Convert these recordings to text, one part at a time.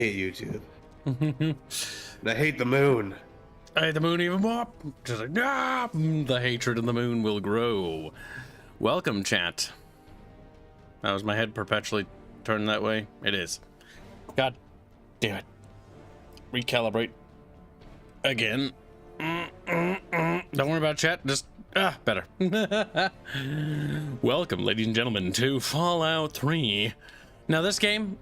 hate YouTube. And I hate the moon. I hate the moon even more. Just like, ah, the hatred of the moon will grow. Welcome, chat. That was my head perpetually turned that way. It is. God damn it. Recalibrate. Again. Don't worry about chat. Just, better. Welcome, ladies and gentlemen, to Fallout 3. Now, this game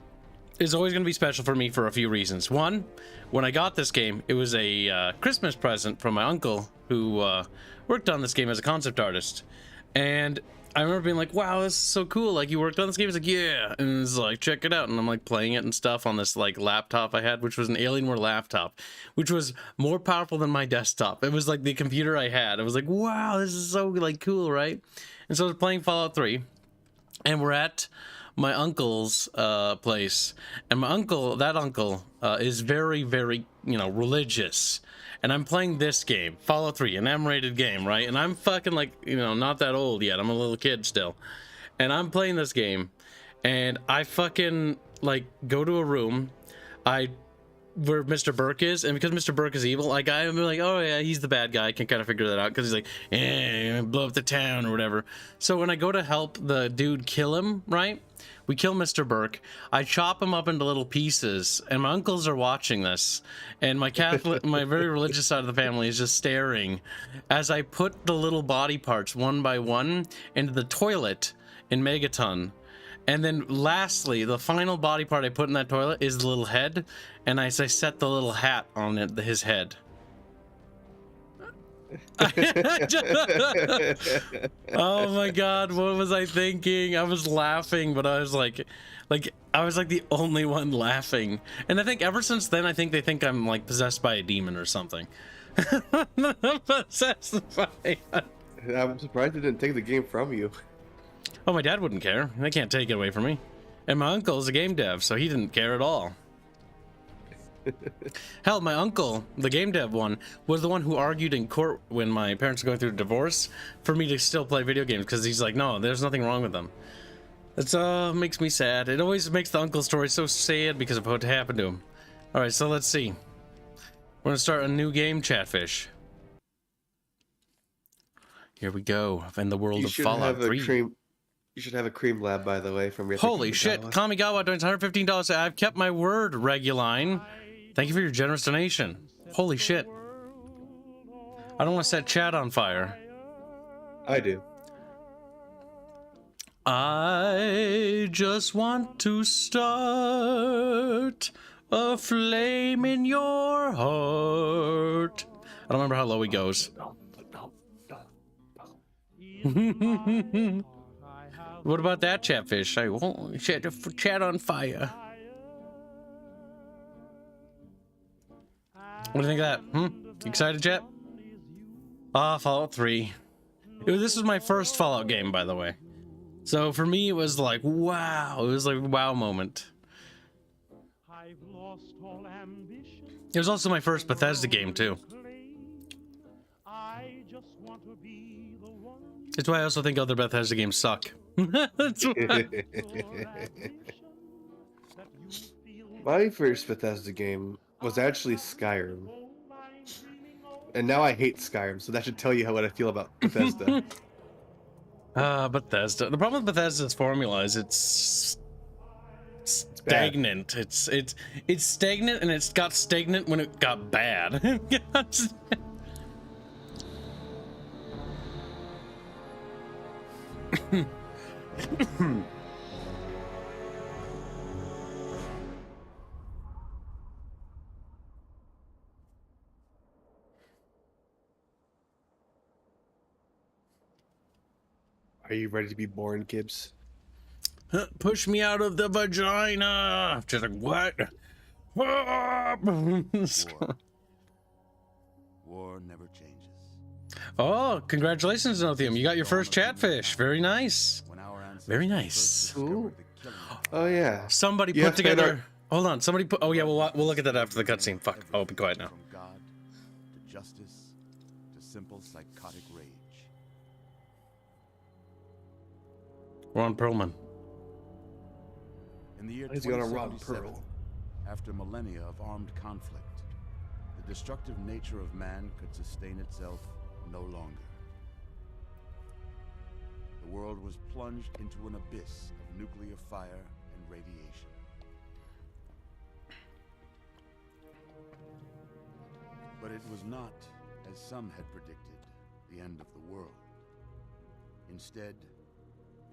is always going to be special for me for a few reasons. One, when I got this game, it was a Christmas present from my uncle who worked on this game as a concept artist. And I remember being like, wow, this is so cool. Like, you worked on this game? He's like, yeah. And it's like, check it out. And I'm like playing it and stuff on this like laptop I had, which was an Alienware laptop, which was more powerful than my desktop. It was like the computer I had. I was like, wow, this is so like cool, right? And so I was playing Fallout 3, and we're at my uncle's place. And my uncle, that uncle, is very, very, religious. And I'm playing this game, Fallout 3, an M-rated game, right? And I'm fucking like, not that old yet. I'm a little kid still. And I'm playing this game, and I fucking, like, go to a room where Mr. Burke is, and because Mr. Burke is evil, like, I'm like, oh yeah, he's the bad guy. I can kind of figure that out, because he's like, blow up the town or whatever. So when I go to help the dude kill him, right? We kill Mr. Burke. I chop him up into little pieces, and my uncles are watching this, and my Catholic, my very religious side of the family is just staring as I put the little body parts one by one into the toilet in Megaton. And then lastly, the final body part I put in that toilet is the little head, and I set the little hat on his head. Oh my god, what was I thinking? I was laughing, but I was like I was like the only one laughing. And I think ever since then, I think they think I'm like possessed by a demon or something. Possessed by I'm surprised they didn't take the game from you. Oh, my dad wouldn't care. They can't take it away from me. And my uncle's a game dev, so he didn't care at all. Hell, my uncle, the game dev one, was the one who argued in court when my parents were going through a divorce for me to still play video games, because he's like, no, there's nothing wrong with them. It's makes me sad. It always makes the uncle story so sad because of what happened to him. All right, so let's see. We're gonna start a new game, Chatfish. Here we go. In the world of Fallout 3. You should have a cream lab, by the way, from your. Holy shit! Kamigawa donates $115. I've kept my word, Reguline. Thank you for your generous donation. Holy shit! I don't want to set chat on fire. I do. I just want to start a flame in your heart. I don't remember how low he goes. What about that, Chatfish? I won't set chat on fire. What do you think of that? Excited, chat? Fallout 3. This was my first Fallout game, by the way. So for me, it was like, wow. It was like a wow moment. It was also my first Bethesda game, too. That's why I also think other Bethesda games suck. That's why. My first Bethesda game was actually Skyrim. And now I hate Skyrim, so that should tell you what I feel about Bethesda. Bethesda. The problem with Bethesda's formula is it's stagnant. It's stagnant, and it's got stagnant when it got bad. Are you ready to be born, Gibbs? Push me out of the vagina. Just like, what? War never changes. Oh, congratulations, Nothium. You got your first Chatfish. Very nice. Very nice. Ooh. Oh, yeah. Somebody put together... Hold on. Somebody put... Oh, yeah, we'll look at that after the cutscene. Fuck. Oh, be quiet now. From God to justice to simple psychotic rage. Ron Perlman. In the year He's gonna run Pearl. After millennia of armed conflict, the destructive nature of man could sustain itself no longer. The world was plunged into an abyss of nuclear fire and radiation. But it was not, as some had predicted, the end of the world. Instead,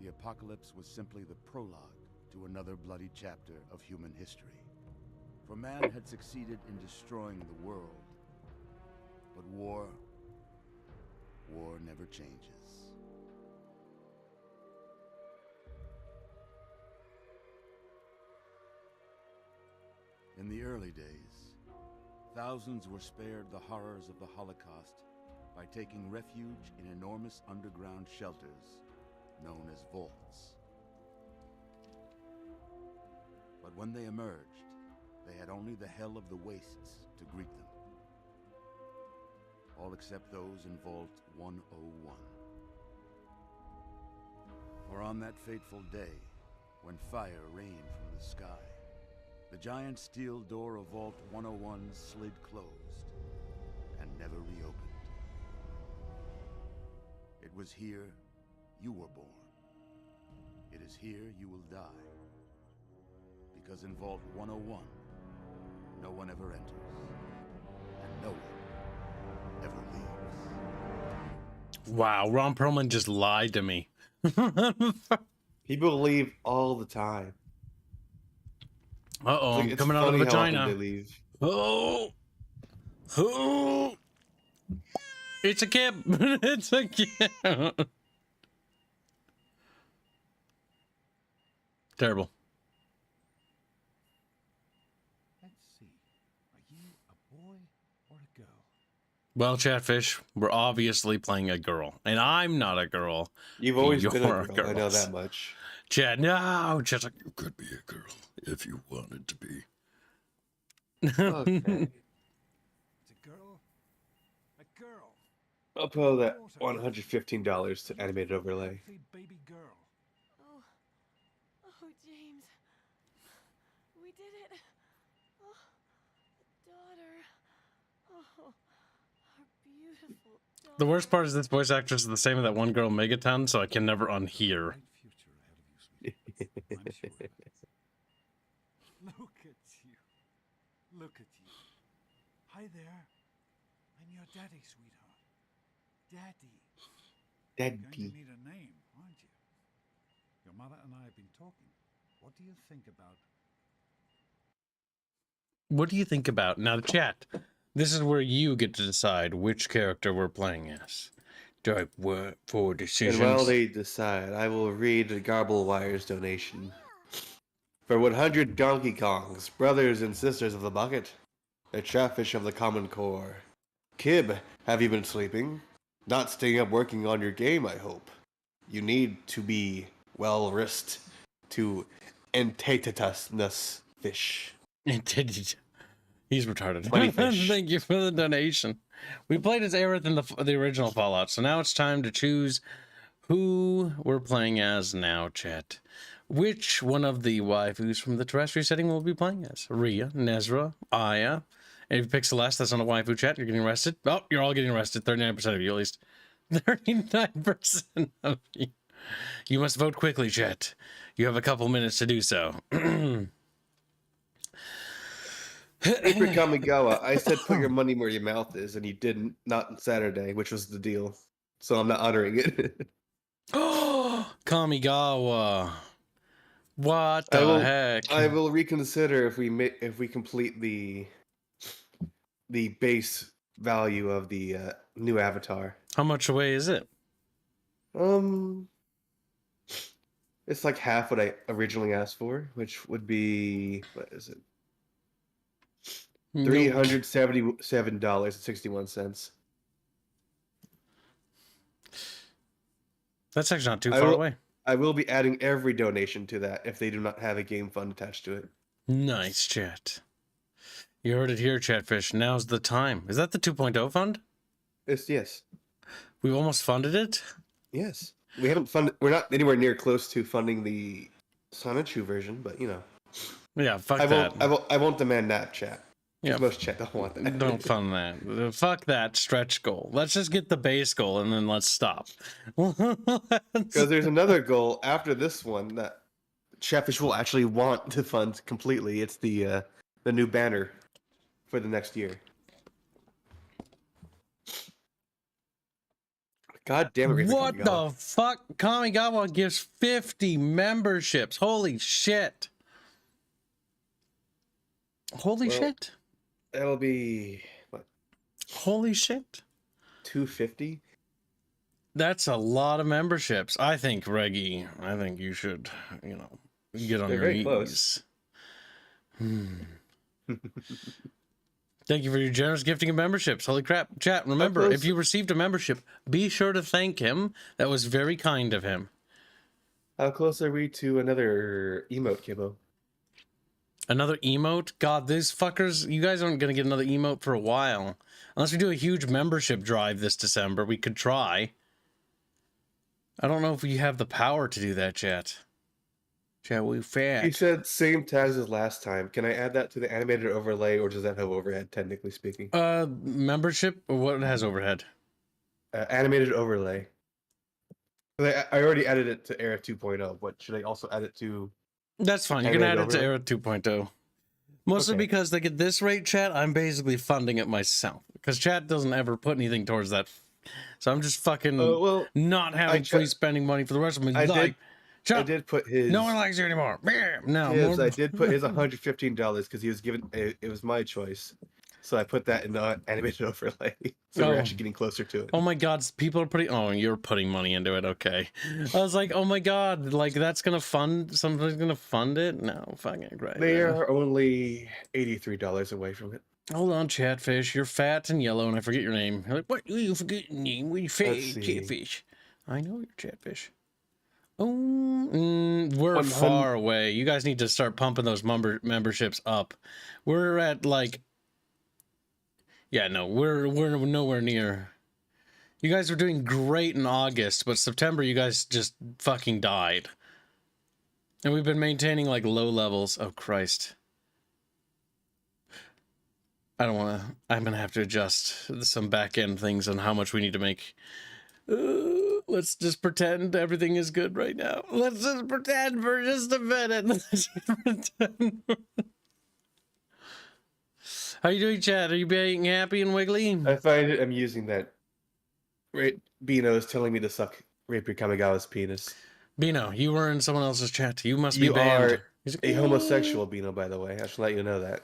the apocalypse was simply the prologue to another bloody chapter of human history. For man had succeeded in destroying the world. But war never changes. In the early days, thousands were spared the horrors of the Holocaust by taking refuge in enormous underground shelters known as vaults. But when they emerged, they had only the hell of the wastes to greet them. All except those in Vault 101. For on that fateful day, when fire rained from the sky, the giant steel door of Vault 101 slid closed and never reopened. It was here you were born. It is here you will die. Because in Vault 101, no one ever enters, and no one ever leaves. Wow, Ron Perlman just lied to me. People leave all the time. Uh-oh, I'm It's coming out of the funny how often vagina. they leave. Oh! Oh! It's a kid! It's a kid! Terrible. Let's see. Are you a boy or a girl? Well, Chatfish, we're obviously playing a girl. And I'm not a girl. You've always been a You're a girl. I know girl. that much. Chad, no! Chad's like, you could be a girl if you wanted to be. Okay. It's a girl. A girl. I'll put that $115 to animated overlay. Healthy baby girl. Oh, oh, James. We did it. Oh, a daughter. Oh, our beautiful daughter. The worst part is this voice actress is the same as that one girl Megaton, so I can never unhear. Bright future ahead of you, sweetheart. I'm sure of it. Look at you. Look at you. Hi there. I'm your daddy, sweetheart. Daddy. You're going to Daddy. need a name, aren't you? Your mother and I have been talking. What do you think about... What do you think about now, chat? This is where you get to decide which character we're playing as. Type word for decisions. And while they decide, I will read the Garble-Wire's donation. For 100 Donkey Kongs, brothers and sisters of the bucket, the Chatfish of the Common Core. Kib, have you been sleeping? Not staying up working on your game, I hope. You need to be well-wrist to entatus fish. He's retarded. Funny fish. Thank you for the donation. We played as Aerith in the original Fallout, so now it's time to choose who we're playing as now, chat. Which one of the waifus from the terrestrial setting will we be playing as? Rhea, Nezra, Aya. And if you pick Celeste, that's on the waifu chat, you're getting arrested. Oh, you're all getting arrested. 39% of you, at least. 39% of you. You must vote quickly, chat. You have a couple minutes to do so. Paper Kamigawa, I said put your money where your mouth is, and you didn't, not on Saturday, which was the deal. So I'm not honoring it. Oh, Kamigawa. What the heck? I will reconsider if we complete the base value of the new avatar. How much away is it? It's like half what I originally asked for, which would be, what is it? $377.61. That's actually not too far away. I will be adding every donation to that if they do not have a game fund attached to it. Nice, chat. You heard it here, Chatfish. Now's the time. Is that the 2.0 fund? Yes. We've almost funded it? Yes. We haven't funded. We're not anywhere near close to funding the Sonichu version, but you know. Yeah, fuck I that. won't. I won't demand that, chat. Yeah, Most chat don't want that. don't fund that. Fuck that stretch goal. Let's just get the base goal and then let's stop. Because there's another goal after this one that Chatfish will actually want to fund completely. It's the new banner for the next year. God damn it! Reaper What Kamigawa. the fuck? Kamigawa gives 50 memberships. Holy shit. Holy Well, shit. That'll be what, Holy shit. 250. That's a lot of memberships. I think, Reggie, I think you should, get on They're your very knees. close. Thank you for your generous gifting of memberships. Holy crap. Chat, remember, close? if you received a membership, be sure to thank him. That was very kind of him. How close are we to another emote, Kibbo? Another emote? God, these fuckers, you guys aren't going to get another emote for a while. Unless we do a huge membership drive this December, we could try. I don't know if we have the power to do that, chat. Chat, we He fat. said same tags as last time. Can I add that to the animated overlay, or does that have overhead, technically speaking? Membership? What has overhead? Animated overlay. I already added it to Era 2.0, but should I also add it to... That's fine. You can add it to Era 2.0. Mostly Okay. because like at this rate, chat, I'm basically funding it myself. Because chat doesn't ever put anything towards that. So I'm just fucking well, not having free spending money for the rest of my life. I did put his... No one likes you anymore. No, I did put his $115 because he was given... It was my choice. So I put that in the animated overlay. So we're actually getting closer to it. Oh my god, people are putting... Oh, you're putting money into it. Okay. I was like, oh my god, like that's going to fund... Somebody's going to fund it? No, fucking great. They are only $83 away from it. Hold on, Chatfish. You're fat and yellow, and I forget your name. You're like, what? You forget your name? We fat Chatfish. I know you're Chatfish. Oh, we're far away. You guys need to start pumping those memberships up. We're at like... Yeah, no, we're nowhere near. You guys were doing great in August, but September you guys just fucking died. And we've been maintaining like low levels. Oh, Christ. I don't want to... I'm going to have to adjust some back-end things on how much we need to make. Let's just pretend everything is good right now. Let's just pretend for just a minute. Let's just pretend. How you doing, Chad? Are you being happy and wiggly? I find it amusing that Bino is telling me to suck Raper Kamigawa's penis. Bino, you were in someone else's chat. You must be You banned. are a homosexual, Bino, by the way. I should let you know that.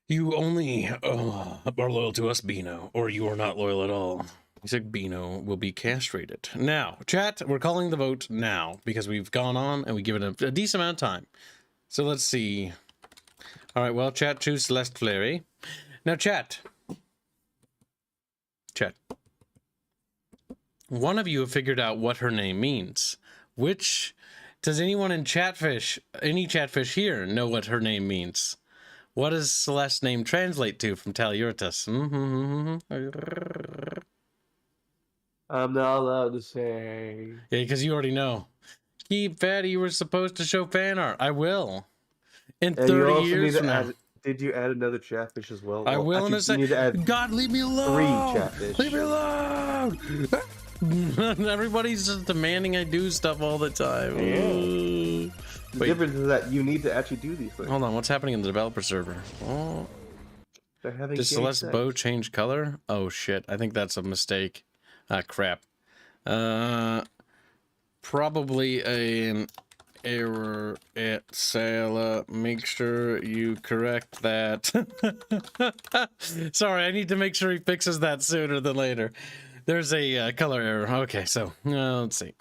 You only are loyal to us, Bino, or you are not loyal at all. He said Bino will be castrated. Now, chat, we're calling the vote now because we've gone on and we give it a decent amount of time. So let's see. All right, well, chat, choose Celeste Fleury. Now, chat. Chat. One of you have figured out what her name means. Which... Does anyone in Chatfish, any Chatfish here, know what her name means? What does Celeste's name translate to from Taliurtus? I'm not allowed to say. Yeah, because you already know. Keep Fatty, you were supposed to show fan art. I will. In 30 years from now. Did you add another Chatfish as well? I will in a second. You need to add God, leave me alone! 3 Chatfish. Leave me alone! Everybody's just demanding I do stuff all the time. Yeah. The difference is that you need to actually do these things. Hold on, what's happening in the developer server? Oh. They're having Did Celeste's bow change color? Oh shit, I think that's a mistake. Ah, crap. Probably an error at Sailor. Make sure you correct that. Sorry, I need to make sure he fixes that sooner than later. There's a color error. Okay, so let's see.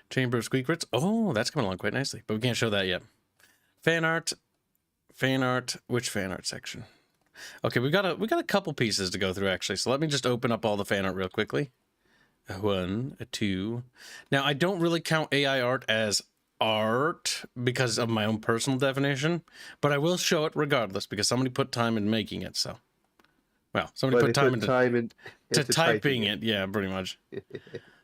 Chamber of Squeakrits. Oh, that's coming along quite nicely, but we can't show that yet. Fan art. Fan art. Which fan art section? Okay, we got a couple pieces to go through actually. So let me just open up all the fan art real quickly. 1, 2. Now I don't really count AI art as art because of my own personal definition, but I will show it regardless because somebody put time in making it. So, well, somebody put time into typing it. Yeah, pretty much.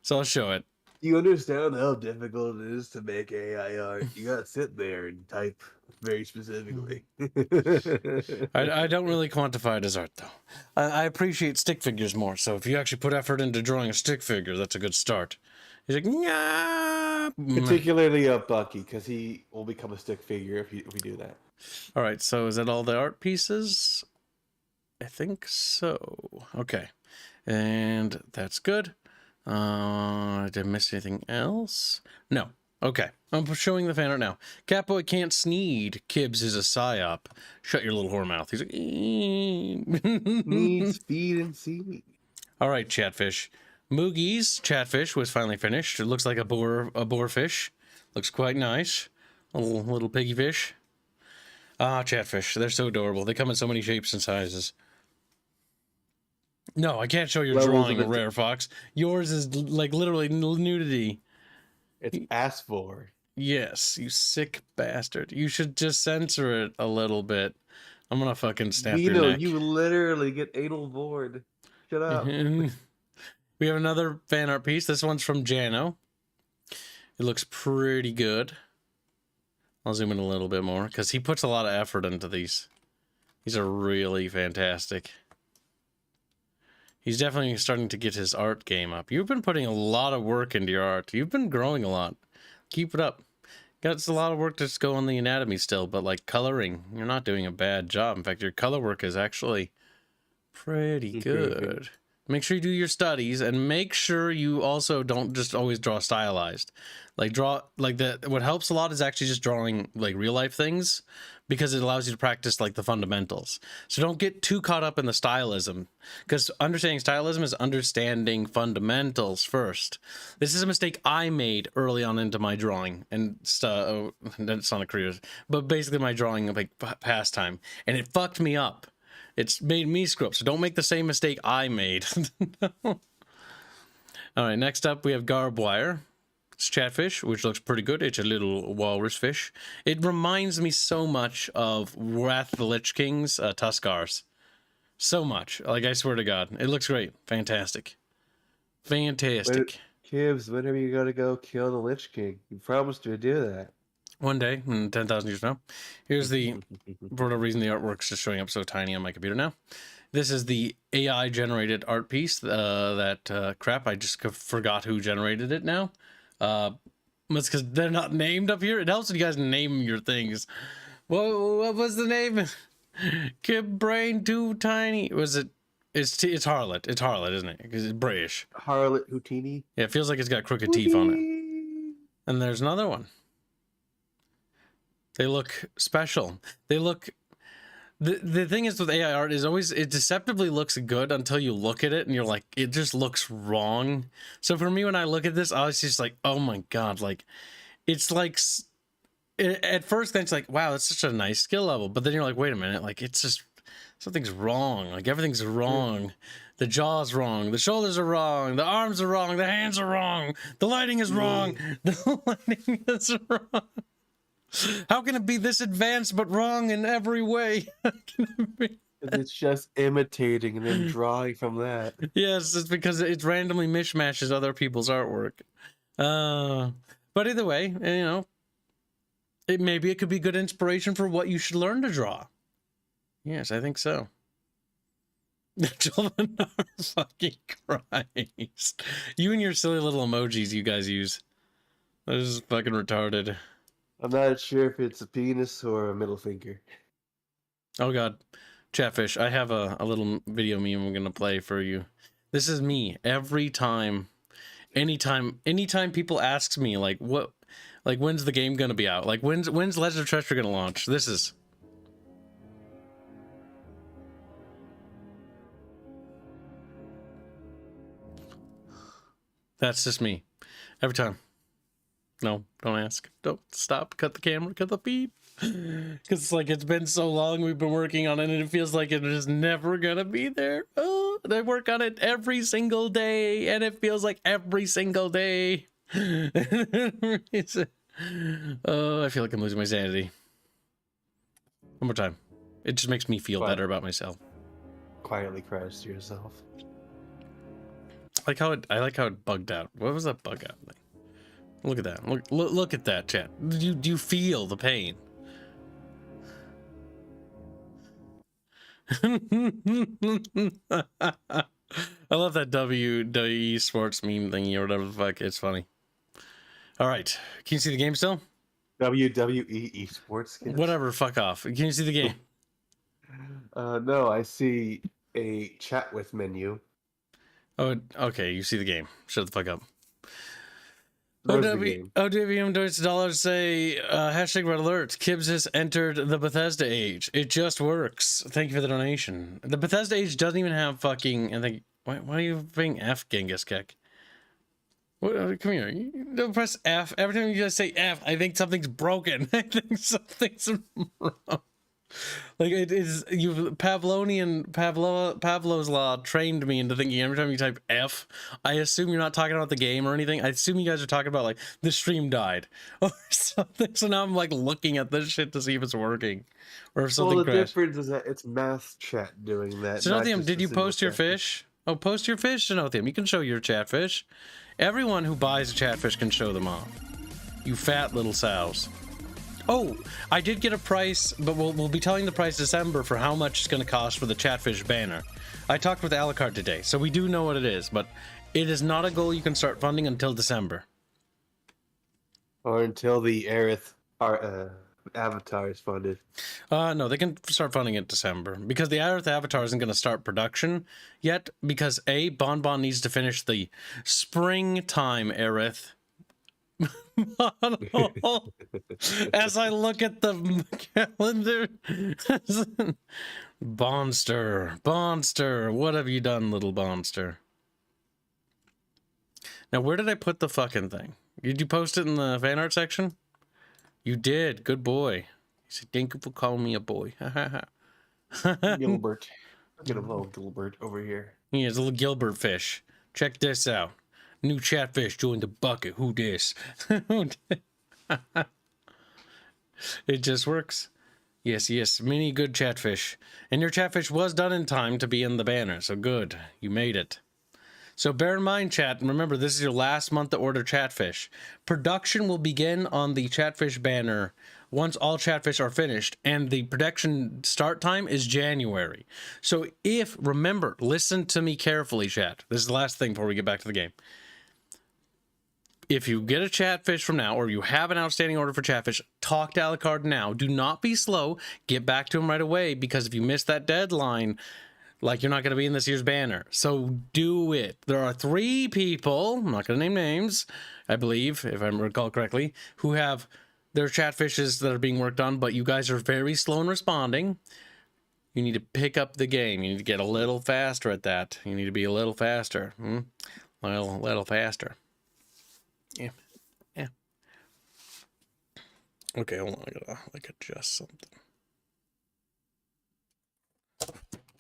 So I'll show it. You understand how difficult it is to make AI art? You gotta sit there and type very specifically. I don't really quantify it as art, though. I appreciate stick figures more, so if you actually put effort into drawing a stick figure, that's a good start. He's like, yeah. Particularly Bucky, because he will become a stick figure if we do that. All right, so is that all the art pieces? I think so. Okay, and that's good. Did I miss anything else? No. Okay, I'm showing the fan art now. Catboy can't sneed. Kibbs is a psyop. Shut your little whore mouth. He's like, Need speed and seaweed. all right, Chatfish. Moogie's Chatfish was finally finished. It looks like a boar fish. Looks quite nice. Little piggy fish. Ah, Chatfish. They're so adorable. They come in so many shapes and sizes. No, I can't show your drawing, Rare Fox. Yours is like literally nudity. It's asked for. Yes, you sick bastard. You should just censor it a little bit. I'm gonna fucking snap your neck. You literally get anal bored. Shut up. We have another fan art piece. This one's from Jano. It looks pretty good. I'll zoom in a little bit more because he puts a lot of effort into these. These are really fantastic. He's definitely starting to get his art game up. You've been putting a lot of work into your art. You've been growing a lot. Keep it up. Got a lot of work to go on the anatomy still, but like coloring, you're not doing a bad job. In fact, your color work is actually pretty good. Make sure you do your studies and make sure you also don't just always draw stylized. Like what helps a lot is actually just drawing like real life things because it allows you to practice like the fundamentals. So don't get too caught up in the stylism because understanding stylism is understanding fundamentals first. This is a mistake I made early on into my drawing and that's not a career, but basically my drawing like pastime, and it fucked me up. It's made me screw up, so don't make the same mistake I made. All right, next up we have Garb Wire. It's Chatfish, which looks pretty good. It's a little walrus fish. It reminds me so much of Wrath of the Lich King's Tuskars. So much. Like, I swear to God. It looks great. Fantastic. Fantastic. Kibbs, when are you going to go kill the Lich King? You promised to do that. One day, in 10,000 years now. Here's the, for whatever reason, the artwork's just showing up so tiny on my computer now. This is the AI-generated art piece. Crap, I just forgot who generated it now. That's because they're not named up here. It helps when you guys name your things. What was the name? Kib Brain Too Tiny. Was it? It's Harlot. It's Harlot, isn't it? Because it's British. Harlot Houdini. Yeah, it feels like it's got crooked teeth on it. And there's another one. They look special. They look... The thing is with AI art is always, it deceptively looks good until you look at it and you're like, it just looks wrong. So for me, when I look at this, I was just like, oh my God, like, it's like, at first glance, like, wow, that's such a nice skill level. But then you're like, wait a minute, like, it's just, something's wrong. Like, everything's wrong. The jaw's wrong. The shoulders are wrong. The arms are wrong. The hands are wrong. The lighting is wrong. The lighting is wrong. How can it be this advanced but wrong in every way? It's just imitating and then drawing from that. Yes, it's because it randomly mishmashes other people's artwork. But either way, you know, maybe it could be good inspiration for what you should learn to draw. Yes, I think so. Children are fucking Christ. You and your silly little emojis you guys use. That is fucking retarded. I'm not sure if it's a penis or a middle finger. Oh God, Chatfish, I have a little video meme I'm gonna play for you. This is me every time, anytime people asks me like when's the game gonna be out? Like when's Legend of Treasure gonna launch? This is. That's just me every time. No, don't ask. Don't stop. Cut the camera. Cut the feed. Because it's like it's been so long we've been working on it and it feels like it is never going to be there. Oh, they work on it every single day and it feels like every single day. Oh, I feel like I'm losing my sanity. One more time. It just makes me feel better about myself. Quietly cries to yourself. I like how it bugged out. What was that bug out thing? Look at that. Look at that, chat. Do you feel the pain? I love that WWE sports meme thingy or whatever the fuck. It's funny. All right. Can you see the game still? WWE esports kids? Whatever. Fuck off. Can you see the game? No, I see a chat with menu. Oh, okay. You see the game. Shut the fuck up. Where's the game? OWM donates $1 say hashtag red alert. Kibbs has entered the Bethesda age. It just works. Thank you for the donation. The Bethesda age doesn't even have fucking. I think. Why are you being F, Genghis Kek? What, come here. You don't press F. Every time you just say F, I think something's broken. I think something's wrong. Like it is, Pavlov's law trained me into thinking every time you type F, I assume you're not talking about the game or anything. I assume you guys are talking about like the stream died or something. So now I'm like looking at this shit to see if it's working or if something Well, the crashed. difference is that it's math chat doing that. Zenothium, did you post your fish? Oh, post your fish, Zenothium. You can show your chatfish. Everyone who buys a chatfish can show them off. You fat little sows. Oh, I did get a price, but we'll be telling the price December for how much it's going to cost for the Chatfish banner. I talked with Alucard today, so we do know what it is, but it is not a goal you can start funding until December. Or until the Aerith avatar is funded. No, they can start funding it December, because the Aerith avatar isn't going to start production yet, because A, Bonbon needs to finish the springtime Aerith model. As I look at the calendar, Bonster, what have you done, little Bonster? Now, where did I put the fucking thing? Did you post it in the fan art section? You did. Good boy. He said, "Thank you for calling me a boy." Gilbert, get a little Gilbert over here. He is a little Gilbert fish. Check this out. New chatfish joined the bucket. Who dis? It just works. Yes. Mini good chatfish. And your chatfish was done in time to be in the banner. So good. You made it. So bear in mind, chat, and remember, this is your last month to order chatfish. Production will begin on the chatfish banner once all chatfish are finished, and the production start time is January. So remember, listen to me carefully, chat. This is the last thing before we get back to the game. If you get a chatfish from now, or you have an outstanding order for chatfish, talk to Alucard now. Do not be slow. Get back to him right away, because if you miss that deadline, like, you're not going to be in this year's banner. So do it. There are 3 people, I'm not going to name names, I believe, if I recall correctly, who have their chatfishes that are being worked on, but you guys are very slow in responding. You need to pick up the game. You need to get a little faster at that. You need to be a little faster. A little faster. Yeah. Okay, hold on. I gotta adjust something.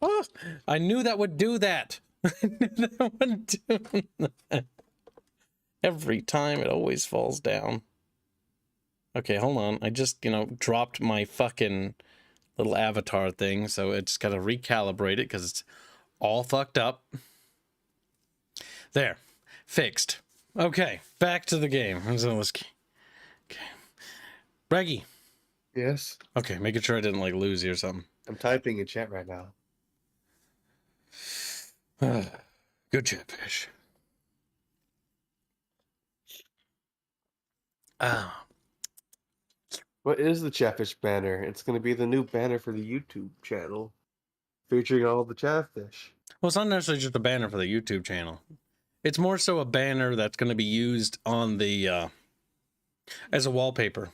Oh, I knew that would do that. I knew that would do that. Every time it always falls down. Okay, hold on. I just, dropped my fucking little avatar thing, so it's got to recalibrate it because it's all fucked up. There. Fixed. Okay, back to the game. Okay. Reggie. Yes? Okay, making sure I didn't, lose you or something. I'm typing in chat right now. Good chatfish. What is the Chatfish banner? It's going to be the new banner for the YouTube channel, featuring all the chatfish. Well, it's not necessarily just a banner for the YouTube channel. It's more so a banner that's going to be used on the as a wallpaper.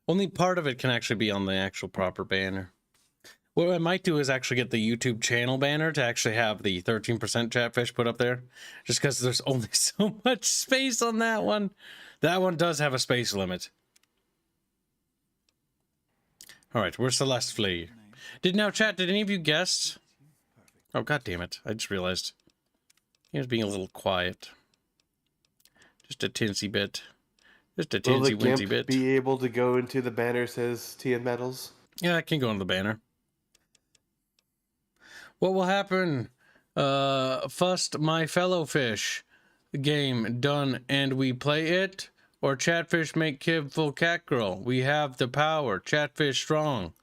Only part of it can actually be on the actual proper banner. What I might do is actually get the YouTube channel banner to actually have the 13% chatfish put up there, just because there's only so much space on that one. That one does have a space limit. All right, where's Celeste Flea? Did any of you guess? Oh, god damn it. I just realized. He was being a little quiet. Just a tinsy bit. Just a tinsy wincy bit. Will the GIMP be able to go into the banner says Tea and Metals? Yeah, I can go into the banner. What will happen? First, my fellow fish. game done and we play it, or Chatfish make Kib full cat girl? We have the power. Chatfish strong.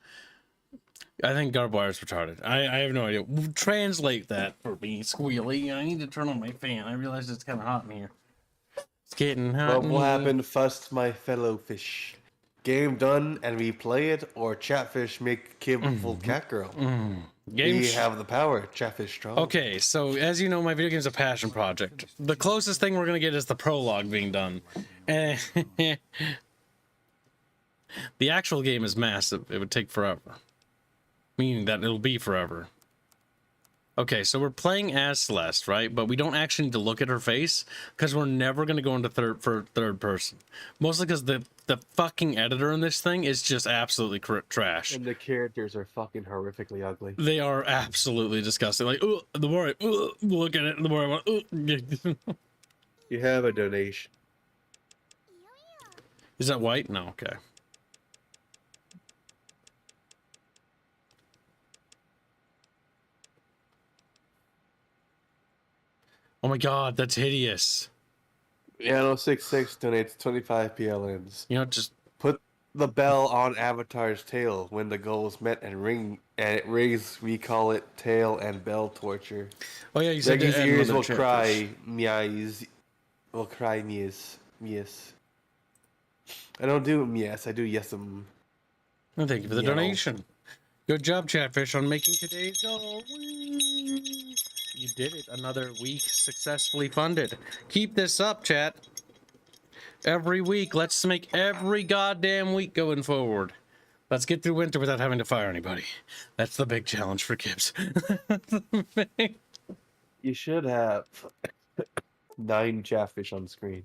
I think Garbwire's retarded. I have no idea. Translate that for me, Squealy. I need to turn on my fan. I realize it's kind of hot in here. It's getting hot What in will here. happen first, my fellow fish? Game done and we play it, or Chatfish make Kib full cat girl? We have the power. Chatfish strong. Okay, so as you know, my video game's a passion project. The closest thing we're gonna get is the prologue being done. And the actual game is massive. It would take forever. Meaning that it'll be forever. Okay, so we're playing as Celeste, right? But we don't actually need to look at her face because we're never going to go into third person. Mostly because the fucking editor in this thing is just absolutely trash. And the characters are fucking horrifically ugly. They are absolutely disgusting. Like, the more I look at it, the more I want. You have a donation. Is that white? No, okay. Oh my god, that's hideous. Piano66 donates 25 PLNs. You know, just Put the bell on Avatar's tail when the goal is met and it rings. We call it tail and bell torture. oh yeah, you said Ziggy's to ears end will with a cry, meows. Will cry, meows. Yes. I don't do yes, I do yes'm. Oh, thank you for the Meow. donation. Good job, Chatfish, on making today's goal. Whee! You did it. Another week successfully funded. Keep this up, chat. Every week. Let's make every goddamn week going forward. Let's get through winter without having to fire anybody. That's the big challenge for Gibbs. You should have 9 Chatfish on screen.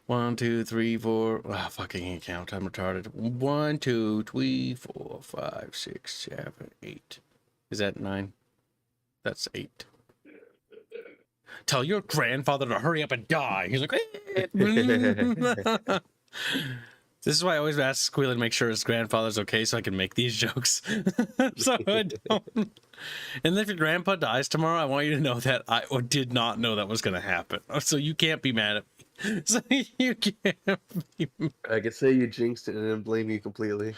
1, 2, 3, 4. Oh, fuck, I can't count. I'm retarded. 1, 2, 3, 4, 5, 6, 7, 8. Is that 9? That's 8. Tell your grandfather to hurry up and die. He's like, this is why I always ask Squealy to make sure his grandfather's okay so I can make these jokes. So I don't. And if your grandpa dies tomorrow, I want you to know that I did not know that was going to happen. So you can't be mad at me. So you can't be mad. I could say you jinxed it and then blame you completely.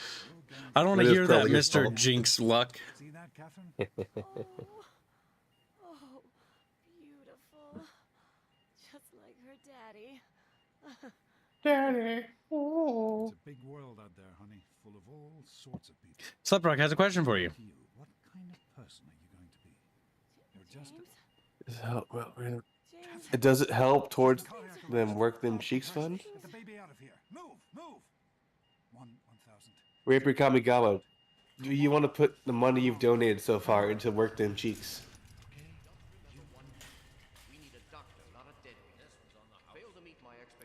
I don't want to It is hear that, probably his Mr. fault. Jinx Luck. See that, Catherine? Oh, beautiful. Just like her daddy. Daddy. It's a big world out there, honey, full of all sorts of people. Sliprock has a question for you. To you, what kind of person are you going to be? You're just James, Does it help towards them work them cheeks fund? Get the baby out of here. Move, move. 1,000. Raper Kamigawa, do you want to put the money you've donated so far into work them cheeks?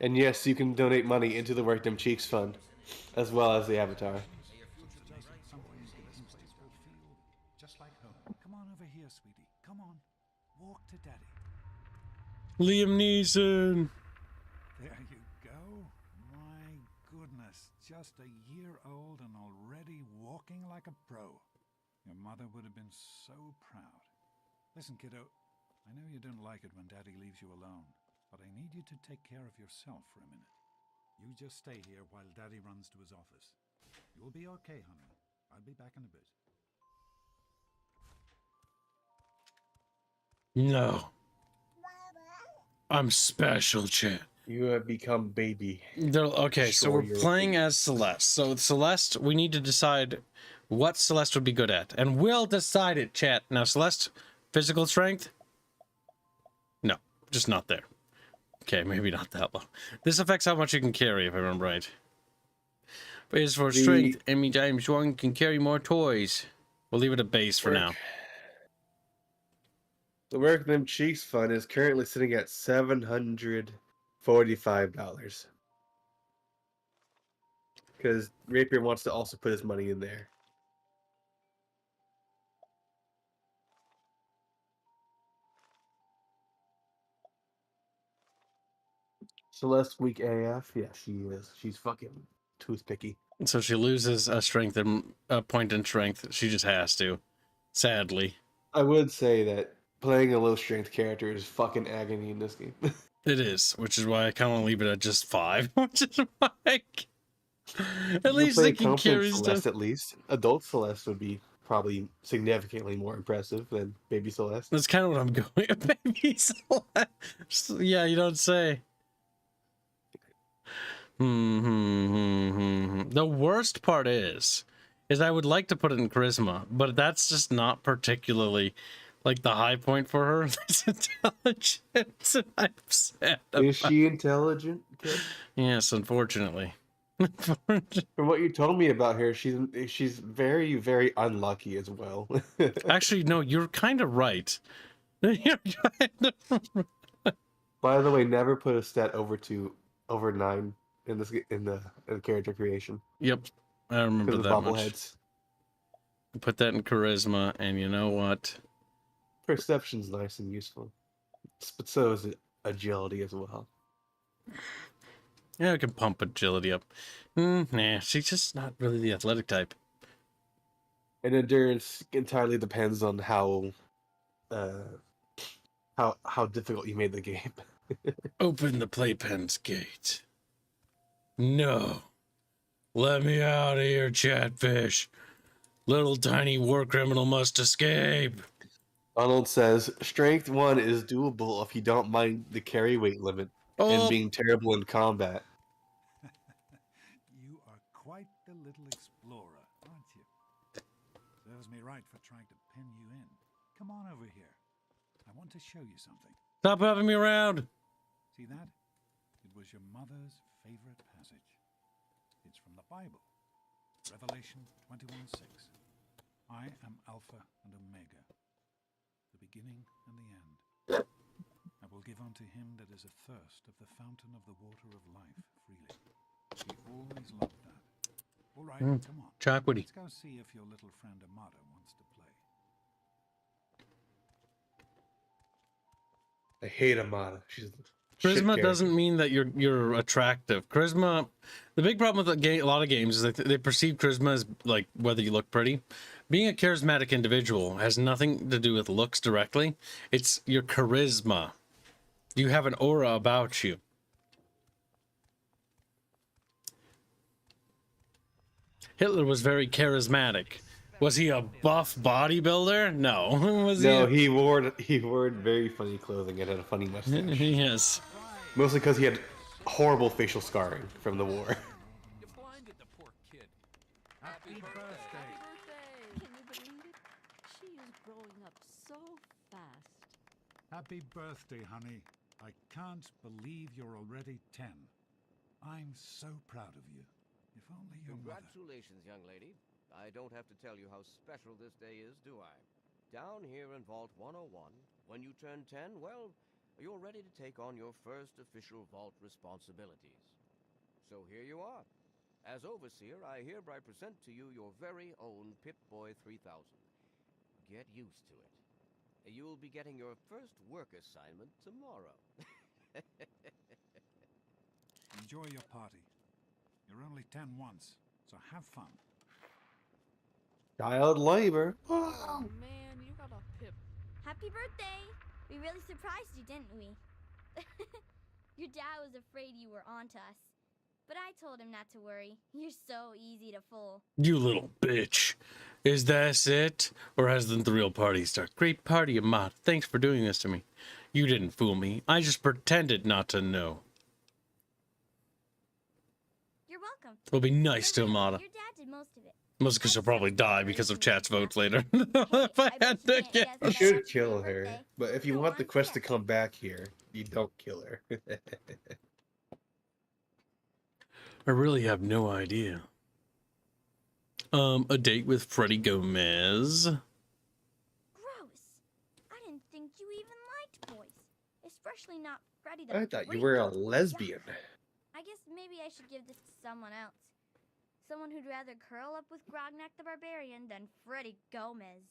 And yes, you can donate money into the Work Them Cheeks fund, as well as the Avatar. Something in this place will feel just like home. Come on over here, sweetie. Come on. Walk to daddy. Liam Neeson. There you go. My goodness. Just a year old and already walking like a pro. Your mother would have been so proud. Listen, kiddo. I know you don't like it when daddy leaves you alone, but I need you to take care of yourself for a minute. You just stay here while daddy runs to his office. You'll be okay, honey. I'll be back in a bit. No. I'm special, chat. You have become baby. Okay, so Sure, we're you're playing as Celeste. So Celeste, we need to decide what Celeste would be good at. And we'll decide it, chat. Now, Celeste, physical strength? No, just not there. Okay, maybe not that low. This affects how much you can carry, if I remember right. But as for strength, Amy James one can carry more toys. We'll leave it at base for now. The Work Them Cheeks fund is currently sitting at $745. Because Rapier wants to also put his money in there. Celeste weak AF? Yeah, she is. She's fucking toothpicky. So she loses a strength and a point in strength. She just has to. Sadly. I would say that playing a low strength character is fucking agony in this game. It is, which is why I kind of leave it at just 5, which is like at You least play they can confident carry stuff. Celeste at least. Adult Celeste would be probably significantly more impressive than Baby Celeste. That's kind of what I'm going. Baby Celeste. Yeah, you don't say. The worst part is I would like to put it in charisma, but that's just not particularly like the high point for her. It's intelligence, and I'm sad Is she intelligent? Kid? Yes, unfortunately. From what you told me about her, she's very, very unlucky as well. Actually, no, you're kind of right. You're kind of... By the way, never put a stat over 9 in the character creation Yep, I remember because of that much. bobbleheads. Put that in charisma, and you know what? Perception's nice and useful, but so is agility as well. Yeah, I can pump agility up. Nah, she's just not really the athletic type. And endurance entirely depends on how difficult you made the game. Open the playpen's gate. No. Let me out of here, Chatfish. Little tiny war criminal must escape. Arnold says, Strength 1 is doable if you don't mind the carry weight limit and being terrible in combat. You are quite the little explorer, aren't you? Serves me right for trying to pin you in. Come on over here. I want to show you something. Stop having me around. See that? It was your mother's favorite passage. It's from the Bible. Revelation 21:6. I am Alpha and Omega, the beginning and the end. I will give unto him that is athirst of the fountain of the water of life freely. He always loved that. All right, come on. Chocolatey. Let's go see if your little friend Amada wants to play. I hate Amada. She's Charisma doesn't mean that you're attractive. Charisma, the big problem with a lot of games is that they perceive charisma as like whether you look pretty. Being a charismatic individual has nothing to do with looks directly. It's your charisma. You have an aura about you. Hitler was very charismatic. Was he a buff bodybuilder? No. Was no, he? he wore very funny clothing and had a funny mustache. Yes. Mostly because he had horrible facial scarring from the war. You blinded the poor kid. Happy birthday! Can you believe it? She is growing up so fast. Happy birthday, honey. I can't believe you're already 10. I'm so proud of you. If only your mother... Congratulations, young lady. I don't have to tell you how special this day is, do I? Down here in Vault 101, when you turn 10, well, you're ready to take on your first official vault responsibilities. So here you are. As Overseer, I hereby present to you your very own Pip-Boy 3000. Get used to it. You'll be getting your first work assignment tomorrow. Enjoy your party. You're only 10 once, so have fun. Child labor. Oh man, you got a pip. Happy birthday! We really surprised you, didn't we? Your dad was afraid you were onto us. But I told him not to worry. You're so easy to fool. You little bitch. Is that it? Or has the real party start? Great party, Ahmad. Thanks for doing this to me. You didn't fool me. I just pretended not to know. You're welcome. It'll be nice to Amada. Your dad did most of it. Mostly because she'll probably die because of chat's votes later. If I had to guess. You should kill her. But if you want the quest to come back here, you don't kill her. I really have no idea. A date with Freddie Gomez. Gross. I didn't think you even liked boys. Especially not Freddy the I thought you Greek. were a lesbian. I guess maybe I should give this to someone else. Someone who'd rather curl up with Grognak the Barbarian than Freddie Gomez.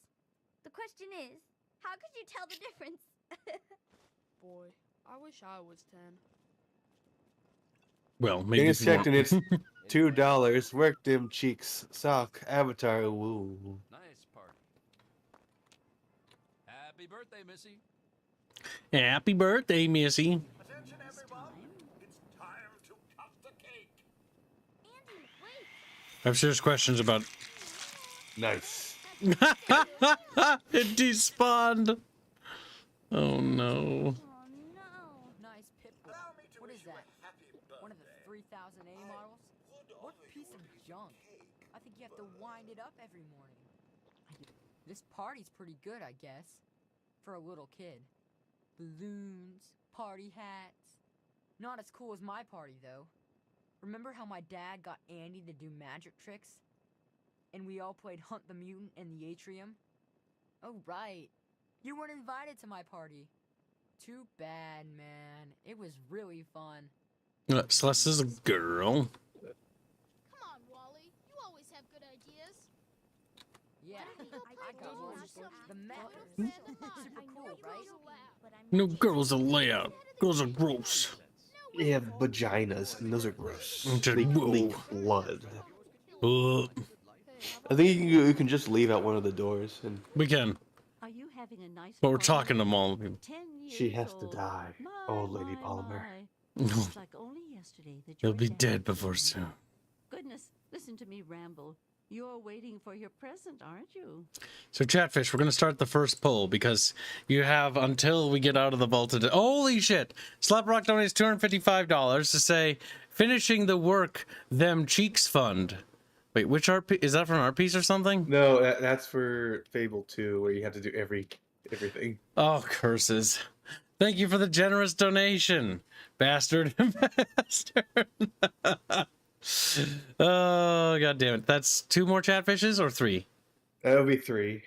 The question is, how could you tell the difference? Boy, I wish I was 10. Well, maybe Things if you checked and want. it's $2. Work them cheeks. Sock. Avatar. Woo. Nice party. Happy birthday, Missy. Happy birthday, Missy. Attention I have serious questions about. Nice. It despawned. Oh no. Oh no. Nice pit bull. What is that? One of the 3000A models? What piece of junk? I think you have to wind it up every morning. This party's pretty good, I guess. For a little kid. Balloons, party hats. Not as cool as my party, though. Remember how my dad got Andy to do magic tricks? And we all played Hunt the Mutant in the atrium? Oh, right. You weren't invited to my party. Too bad, man. It was really fun. Celeste is a girl. Come on, Wally. You always have good ideas. Yeah, I got one. The map. Little Super cool, right? No, girls are layout. Girls are gross. They have vaginas, and those are gross. Okay, They whoa. leak blood. Ugh. I think you can just leave out one of the doors, and We can, Are you having a nice but we're party? talking to all. 10 she years has to old. die. My, Old Lady my, Palmer. my. It's like only yesterday that You'll your be dad dead before came. soon. Goodness, listen to me ramble. You're waiting for your present, aren't you? So, Chatfish, we're going to start the first poll because you have until we get out of the vault today. Holy shit! Slaprock donates $255 to say, finishing the work, them cheeks fund. Wait, which art piece? Is that from art piece or something? no, that's for Fable 2, where you have to do everything. Oh, curses. Thank you for the generous donation, bastard. Bastard. Oh, god damn it. That's 2 more Chatfishes or 3? That'll be 3.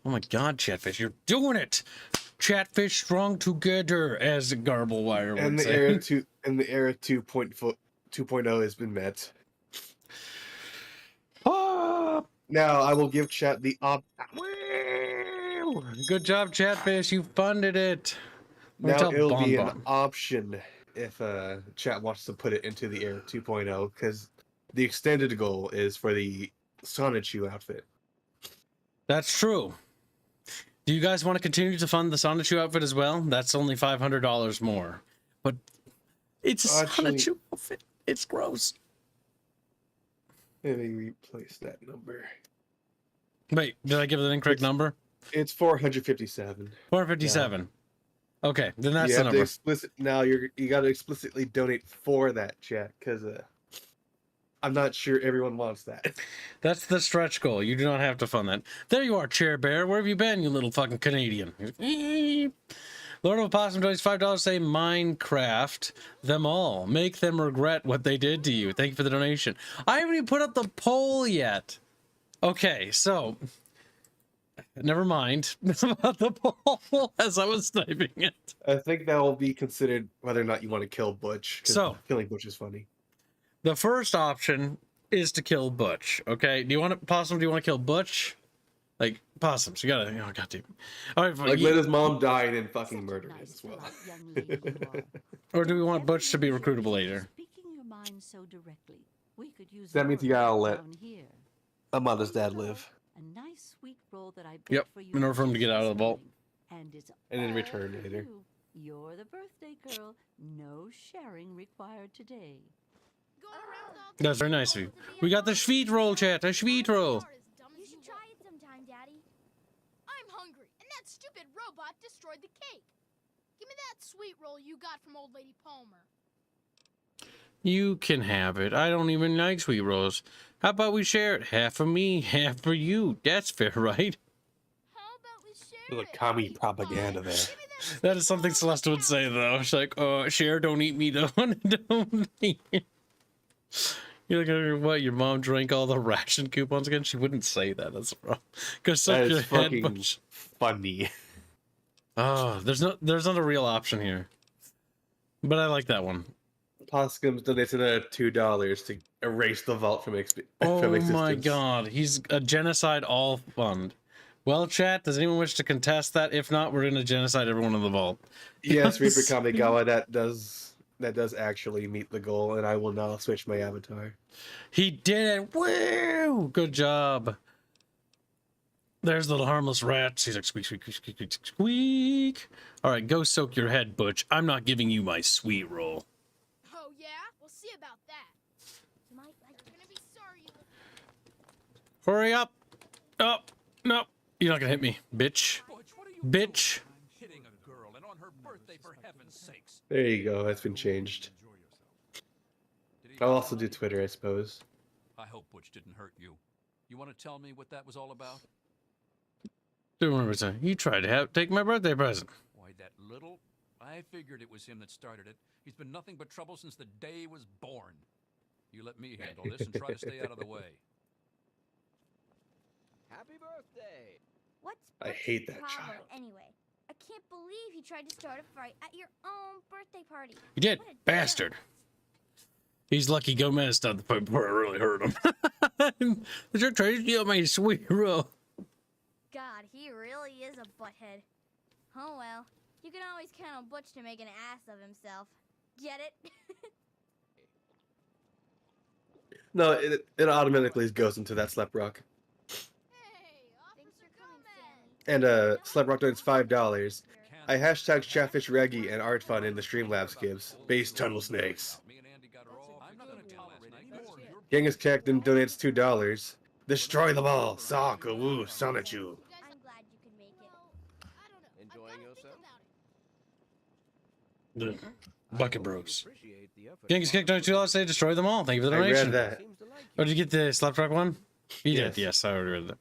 Oh my god, Chatfish, you're doing it! Chatfish strong together, as Garblewire would And the say. era 2.0 has been met. Ah! Now I will give chat the Woo! Good job, Chatfish. You funded it. now Tell it'll Bon be Bon. an option if chat wants to put it into the era 2.0, because the extended goal is for the Sonichu outfit. That's true. Do you guys want to continue to fund the Sonichu outfit as well? That's only $500 more. But it's a Actually- Sonichu outfit. It's gross. Let me replace that number. Wait, did I give the incorrect number? It's 457. 457. Okay, then that's you the have number. you got to explicitly donate for that, chat, because I'm not sure everyone wants that. That's the stretch goal. You do not have to fund that. There you are, Chair Bear. Where have you been, you little fucking Canadian? Lord of Opossum donates $5 say Minecraft them all. Make them regret what they did to you. Thank you for the donation. I haven't even put up the poll yet. Okay, so never mind about the poll as I was typing it. I think that will be considered whether or not you want to kill Butch. 'Cause So- killing Butch is funny. The first option is to kill Butch. Okay, do you want to Possum? Do you want to kill Butch? Like possums, you gotta. Oh goddamn. All right, fine. Like let his mom die and then fucking murder him Nice, as well. polite young lady you are. Or do we want Butch to be recruitable later? Speaking your mind so directly, we could use That means you your gotta help let down here. Amada's dad live. A nice sweet roll that I baked Yep, for you in order for him to get just out of the this vault. morning. And it's And then all return for later. you. You're the birthday girl. No sharing required today. Going around with all That's very nice of you. We got the Schweet roll, chat. A Schweet roll. as dumb You as should try it sometime, Daddy. I'm hungry, and that stupid robot destroyed the cake. Give me that sweet roll you got from Old Lady Palmer. You can have it. I don't even like sweet rolls. How about we share it? Half for me, half for you. That's fair, right? How about we share There's it? a commie propaganda there. Give me that That is sweet something roll Celeste would say, though. She's like, share, don't eat me, though. Don't eat. You're like, what? Your mom drank all the ration coupons again? She wouldn't say that. That's wrong. Go suck That your is head. fucking Butch. funny. Oh, there's not a real option here. But I like that one. Possums donates another $2 to erase the vault from, from Oh existence. my god, he's a genocide all fund. Well, chat, does anyone wish to contest that? If not, we're gonna genocide everyone in the vault. Yes, Reaper Yes. Kamigawa, that does actually meet the goal, and I will now switch my avatar. He did it! Woo! Good job. There's the little harmless rat. He's like squeak, squeak, squeak, squeak, squeak, squeak. All right, go soak your head, Butch. I'm not giving you my sweet roll. Oh, yeah? We'll see about that. You might like You're gonna be sorry Hurry up. Oh, no. You're not gonna hit me, bitch. Bitch. Hitting a girl and on her birthday, for heaven's sakes. There you go. That's been changed. I'll also do Twitter, I suppose. I hope Butch didn't hurt you. You want to tell me what that was all about? Don't remember saying you tried to take my birthday present. Why, that little... I figured it was him that started it. He's been nothing but trouble since the day he was born. You let me handle this and try to stay out of the way. Happy birthday! What's I Butch's hate that problem child. anyway? I can't believe he tried to start a fight at your own birthday party. You did, What a bastard. He's lucky Gomez stopped the fight before I really hurt him. You're trying to steal my sweet roll. God, he really is a butthead. Oh well, you can always count on Butch to make an ass of himself. Get it? No, it automatically goes into that Slap Rock. Hey, Officer Gomez! And Slap Rock donates $5. I hashtag Chatfish Reggie and Art Fun in the Streamlabs gives. Base Tunnel Snakes. Me and Andy got her all. I'm not going to tolerate any more of your... Genghis Cactus donates $2. Destroy them all. Sock, woo, Sonichu. I'm glad you could make it. I don't know. Enjoying I've gotta yourself? think about it. The Bucket Bros. Appreciate the effort. Genghis kicked on $2. Say destroy them all. Thank you for the I read donation. that. Seems to like Oh, did you get the Slap Rock one? You Yes. did. Yes, I already read that.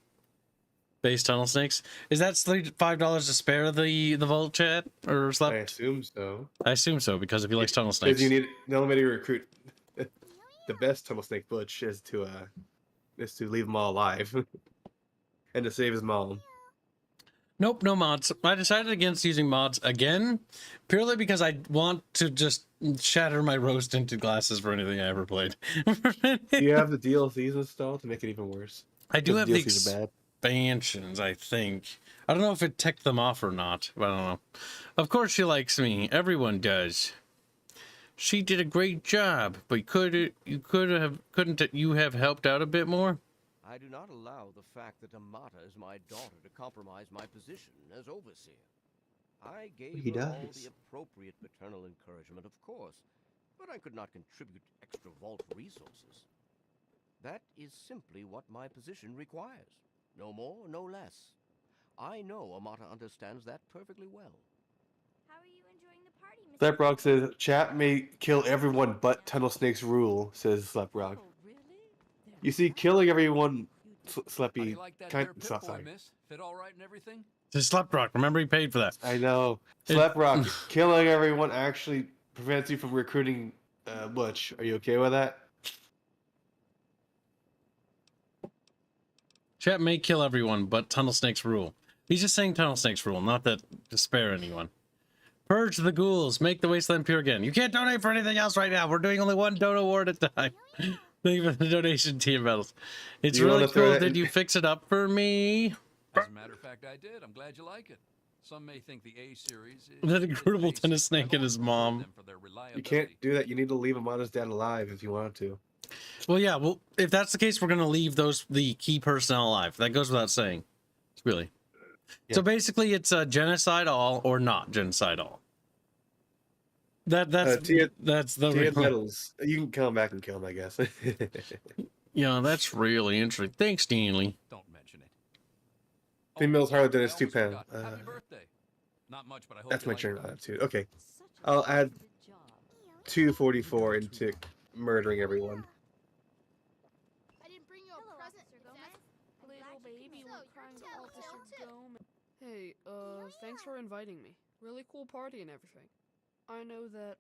Base Tunnel Snakes. Is that $5 to spare the vault chat or Slap? I assume so. I assume so because if he likes Tunnel Because Snakes. you need the only way to recruit the best Tunnel Snake Butch is to leave them all alive and to save his mom. Nope, no mods. I decided against using mods again, purely because I want to just shatter my rose-tinted glasses for anything I ever played. Do you have the DLCs installed to make it even worse? I do have the DLCs are bad. expansions, I think. I don't know if it ticked them off or not, but I don't know. Of course she likes me. Everyone does. She did a great job, but couldn't you have helped out a bit more? I do not allow the fact that Amata is my daughter to compromise my position as overseer. I gave He her all does. the appropriate paternal encouragement, of course, but I could not contribute extra vault resources. That is simply what my position requires. No more, no less. I know Amata understands that perfectly well. How are you enjoying the party, Mr. Slap Rock says chat may kill everyone but Tunnel Snakes rule, says Slap Rock. Oh, really? You see, killing everyone, How do Slappy, you like that kind there pit boy, sorry. miss? Fit all right and everything? It's Slap Rock. Remember he paid for that. I know. Slap Rock, killing everyone actually prevents you from recruiting Butch. Are you okay with that? Chat may kill everyone, but Tunnel Snakes rule. He's just saying Tunnel Snakes rule, not that to spare anyone. Purge the ghouls. Make the wasteland pure again. You can't donate for anything else right now. We're doing only one dono award at a time. Thank you for the donation, Team Metals. It's Do you really wanna throw cool. that Did in- you fix it up for me? As a matter of fact, I did. I'm glad you like it. Some may think the A series is That incredible basic. tennis snake I've and his always mom. preferred them for their You reliability. can't do that. You need to leave Amata's dad alive if you want to. Well, yeah. Well, if that's the case, we're gonna leave the key personnel alive. That goes without saying. Really. Yeah. So basically, it's genocide all or not genocide all. That's the Tia real- Metals. You can come back and kill him, I guess. Yeah, that's really interesting. Thanks, Stanley. Don't mention it. Team Metals Harlow did I his almost £2. forgot. Happy birthday. Not much, but I hope That's you my like turn it. on too. Okay, Such I'll add good job. 244 into murdering everyone. I didn't bring you a Hello, present, Officer Dad. Gomez. Little baby, So, we're you're crying telltale Officer too. Gomez. Hey, thanks for inviting me. Really cool party and everything. I know that,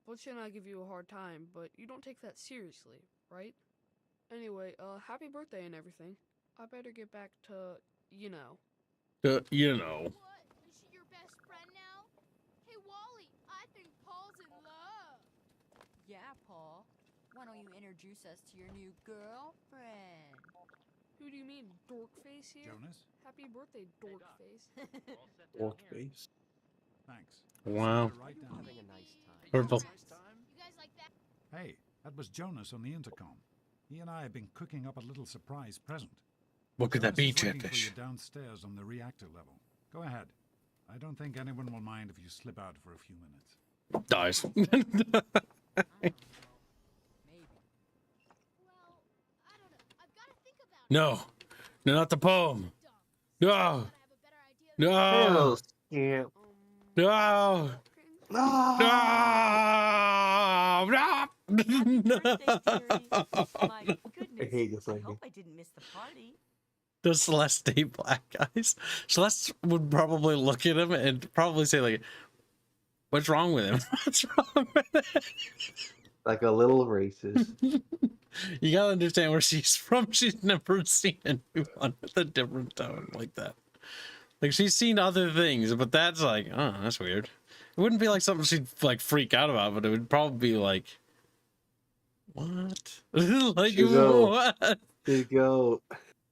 Butch and I give you a hard time, but you don't take that seriously, right? Anyway, happy birthday and everything. I better get back to, you know. You know. What? Is she your best friend now? Hey, Wally, I think Paul's in love. Yeah, Paul. Why don't you introduce us to your new girlfriend? Who do you mean, Dorkface here? Jonas, Happy birthday, Dorkface. Orc face. thanks. Wow. Sit right down. Having a nice time. Purple. You guys like that? Hey, that was Jonas on the intercom. He and I have been cooking up a little surprise present. What could that be, Jonas is waiting for Chatfish? you downstairs on the reactor level. Go ahead. I don't think anyone will mind if you slip out for a few minutes. Dies. Maybe. Well, I don't know. I've got to think about No. No, not the poem. No. No. Hell, scamp. No. No! No. My I goodness. hate this I lady. hope I didn't miss the party. Does Celeste stay black, guys? Celeste would probably look at him and probably say, like, what's wrong with him? What's wrong with him? Like a little racist. You gotta understand where she's from. She's never seen anyone with a different tone like that. Like, she's seen other things, but that's like, oh, that's weird. It wouldn't be like something she'd like freak out about, but it would probably be like, what? Like, You go. what? You go.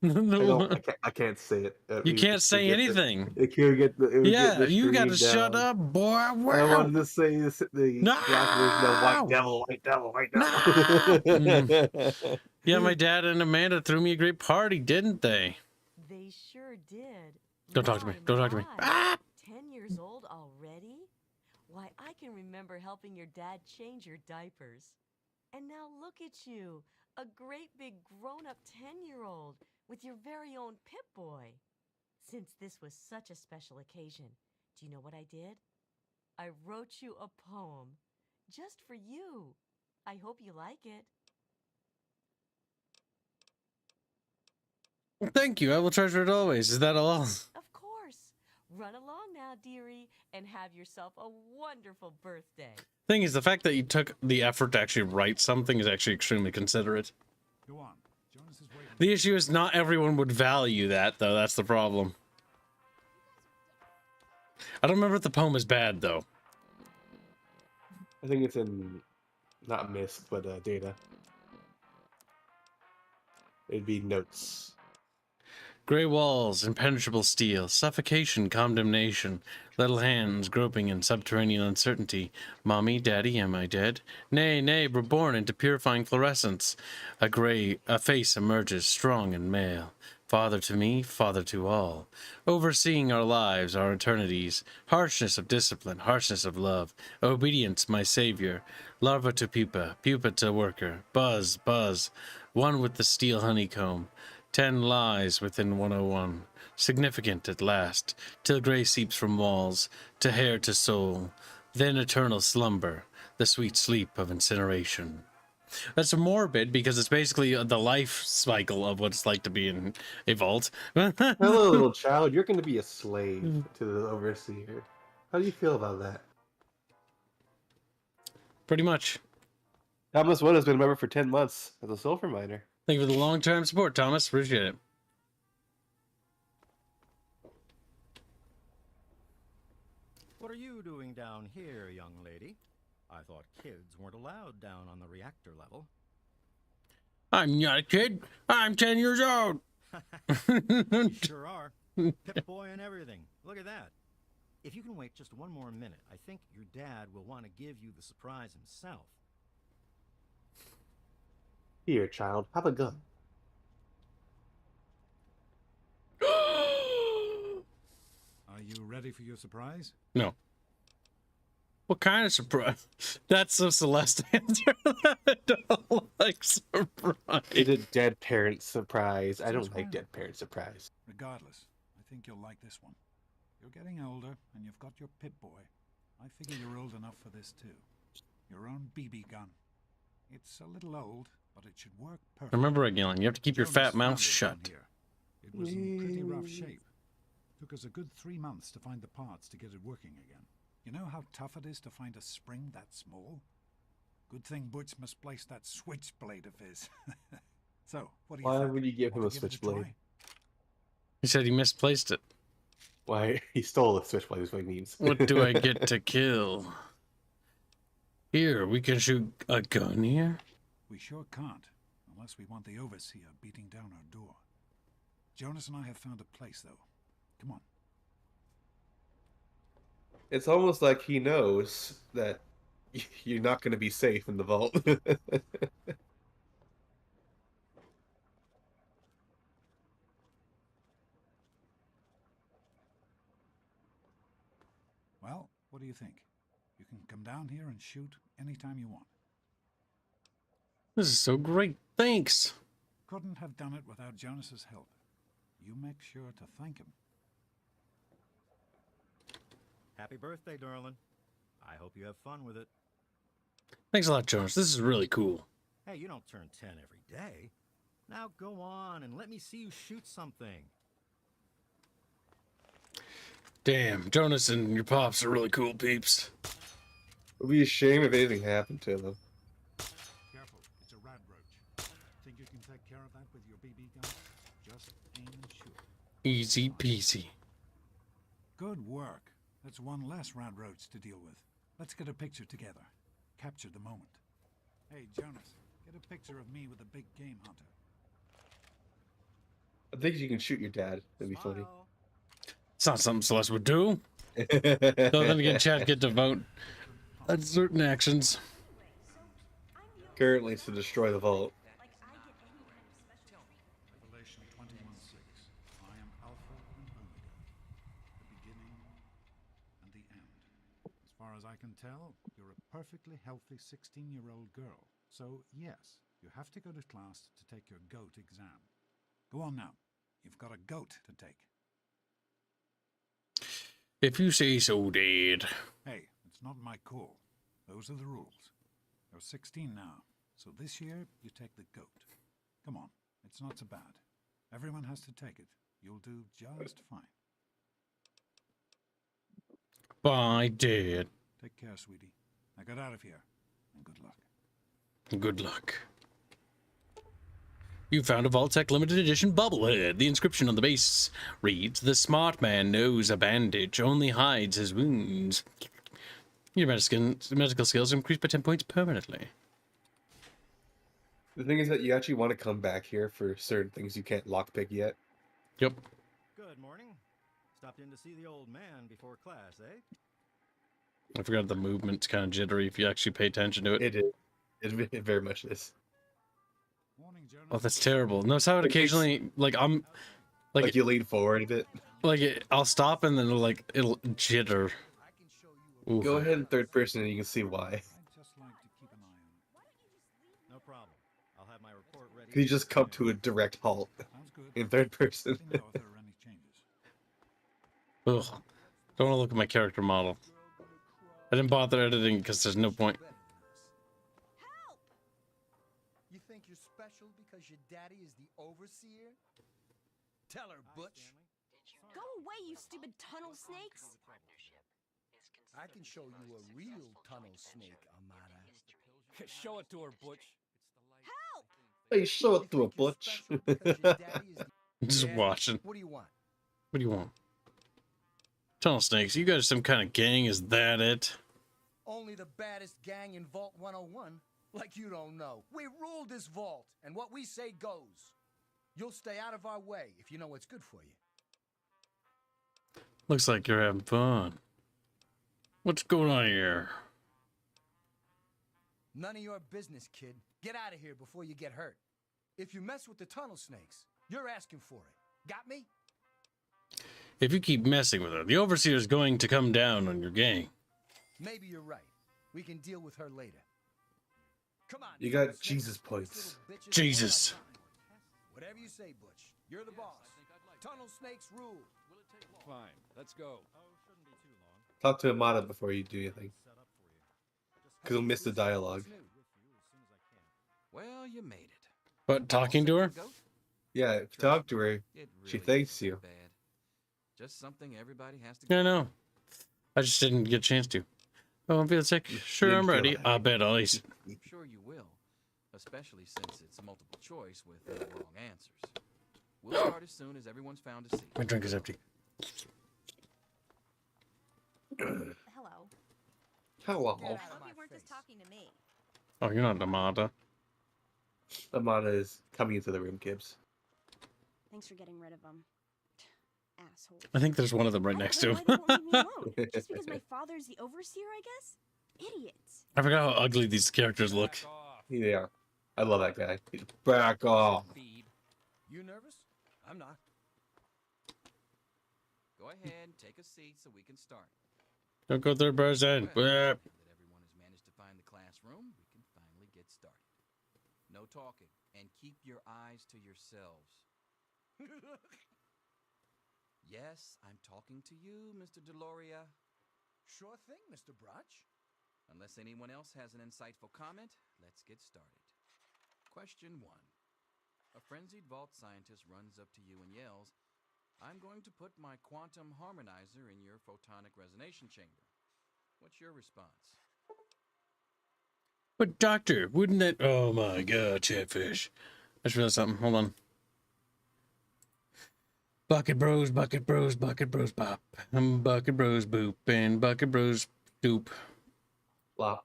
No. I can't say it. You can't say anything. It can't get the. It would Yeah, get the you gotta screen shut down. up, boy. I wanted to say this, the No! black version of White Devil, White Devil, White Devil. Yeah, my dad and Amanda threw me a great party, didn't they? They sure did. Don't talk to me. Don't talk to me. Ah! 10 years old already? Why, I can remember helping your dad change your diapers. And now look at you, a great big grown-up 10-year-old with your very own Pip-Boy. Since this was such a special occasion, do you know what I did? I wrote you a poem just for you. I hope you like it. Well, thank you. I will treasure it always. Is that all? Of course. Run along now, dearie, and have yourself a wonderful birthday. Thing is, the fact that you took the effort to actually write something is actually extremely considerate. Go on. Jonas is waiting. The issue is not everyone would value that, though. That's the problem. I don't remember if the poem is bad, though. I think it's in, not MISC, but data. It'd be notes. Gray walls, impenetrable steel, suffocation, condemnation, little hands groping in subterranean uncertainty. Mommy, daddy, am I dead? Nay, nay, reborn into purifying fluorescence. A face emerges, strong and male. Father to me, father to all. Overseeing our lives, our eternities. Harshness of discipline, harshness of love. Obedience, my savior. Larva to pupa, pupa to worker. Buzz, buzz. One with the steel honeycomb. 10 lies within 101, significant at last, till gray seeps from walls, to hair to soul, then eternal slumber, the sweet sleep of incineration. That's morbid because it's basically the life cycle of what it's like to be in a vault. Hello, little child. You're going to be a slave to the overseer. How do you feel about that? Pretty much. Thomas Wood has been a member for 10 months as a sulfur miner. Thank you for the long-term support, Thomas. Appreciate it. What are you doing down here, young lady? I thought kids weren't allowed down on the reactor level. I'm not a kid. I'm 10 years old. You sure are. Pip-Boy and everything. Look at that. If you can wait just one more minute, I think your dad will want to give you the surprise himself. Here, child, have a gun. Are you ready for your surprise? No. What kind of surprise? That's a Celeste answer. I don't like surprise. It's a dead parent surprise. I don't like dead parent surprise. Regardless, I think you'll like this one. You're getting older, and you've got your Pip-Boy. I figure you're old enough for this, too. Your own BB gun. It's a little old, but it should work perfectly. Remember, Gillen, you have to keep your fat mouth Jonas found shut. it down here. It was in pretty rough shape. Took us a good 3 months to find the parts to get it working again. You know how tough it is to find a spring that small? Good thing Butch misplaced that switchblade of his. So, what do you Why think? would you give him a Want to give it switchblade? try? He said he misplaced it. Why? He stole the switchblade is what he means. What do I get to kill? Here, we can shoot a gun here? We sure can't, unless we want the overseer beating down our door. Jonas and I have found a place, though. Come on. It's almost like he knows that you're not going to be safe in the vault. Well, what do you think? You can come down here and shoot anytime you want. This is so great. Thanks. Couldn't have done it without Jonas's help. You make sure to thank him. Happy birthday, darling. I hope you have fun with it. Thanks a lot, Jonas. This is really cool. Hey, you don't turn 10 every day. Now go on and let me see you shoot something. Damn, Jonas and your pops are really cool peeps. It would be a shame if anything happened to them. Careful, it's a rad roach. Think you can take care of that with your BB gun? Just aim and shoot. Easy peasy. Good work. That's one less rad roach to deal with. Let's get a picture together. Capture the moment. Hey, Jonas, get a picture of me with a big game hunter. I think you can shoot your dad. That'd be funny. It's not something Celeste would do. Though then again, Chad get to vote on certain actions. Currently, it's to destroy the vault. Revelation 21:6. I am Alpha and Omega, the beginning and the end. As far as I can tell, you're a perfectly healthy 16-year-old girl. So, yes, you have to go to class to take your GOAT exam. Go on now. You've got a GOAT to take. If you say so, Dad. Hey, it's not my call. Those are the rules. You're 16 now, so this year you take the GOAT. Come on, it's not so bad. Everyone has to take it. You'll do just fine. Bye, Dad. Take care, sweetie. Now get out of here, and good luck. Good luck. You found a Vault-Tec limited edition bobblehead. The inscription on the base reads, "The smart man knows a bandage only hides his wounds." Your medical skills increased by 10 points permanently. The thing is that you actually want to come back here for certain things you can't lockpick yet. Yep. Good morning. Stopped in to see the old man before class, eh? I forgot the movement's kind of jittery if you actually pay attention to it. It is. It very much is. Oh, that's terrible. Notice how it occasionally, like, like you lean forward a bit. Like, I'll stop and then it'll jitter. Ooh. Go ahead in third person and you can see why. No problem. I'll have my report ready. You just come to a direct halt in third person. Ugh. Don't want to look at my character model. I didn't bother editing because there's no point. You think you're special because your daddy is the overseer? Tell her, Butch. Go away, you stupid tunnel snakes! I can show you a real tunnel snake, Amara. Show it to her, Butch. Help! Hey, show it to a Butch. Just watching. What do you want? What do you want? Tunnel snakes, you guys some kind of gang, is that it? Only the baddest gang in Vault 101? Like you don't know. We rule this vault, and what we say goes. You'll stay out of our way if you know what's good for you. Looks like you're having fun. What's going on here? None of your business, kid. Get out of here before you get hurt. If you mess with the tunnel snakes, you're asking for it. Got me? If you keep messing with her, the Overseer's going to come down on your gang. Maybe you're right. We can deal with her later. Come on. You got Jesus points. Jesus. Whatever you say, Butch. You're the boss. Tunnel snakes rule. Fine, let's go. Talk to Amada before you do anything. Because he'll miss the dialogue. Well, you made it. But talking to her? Yeah, if you talk to her, she thanks you. Bad. Just something everybody has to Yeah, I know. I just didn't get a chance to. Oh, I feel sick. Sure, I'm ready. I bet I'll eat. I'm sure you will, especially since it's multiple choice with no wrong answers. We'll start as soon as everyone's found a seat. My drink is empty. Hello. Hello. I hope you weren't just talking to me. Oh, you're not Amada. Amada is coming into the room, Gibbs. Thanks for getting rid of him. Asshole. I think there's one of them right next to him. Why they won't leave me alone? Just because my father's the overseer, I guess? Idiots. I forgot how ugly these characters look. Yeah. I love that guy. Back off. You nervous? I'm not. Go ahead, take a seat so we can start. Don't go third person. Now that everyone has managed to find the classroom, we can finally get started. No talking and keep your eyes to yourselves. Yes, I'm talking to you, Mr. Deloria. Sure thing, Mr. Brotch. Unless anyone else has an insightful comment, let's get started. Question 1. A frenzied vault scientist runs up to you and yells, "I'm going to put my quantum harmonizer in your photonic resonation chamber." What's your response? But doctor, wouldn't that... Oh my god, Chatfish. I just realized something. Hold on. Bucket bros, bucket bros, bucket bros, bop. Bucket bros, boop, and bucket bros, doop. Flop.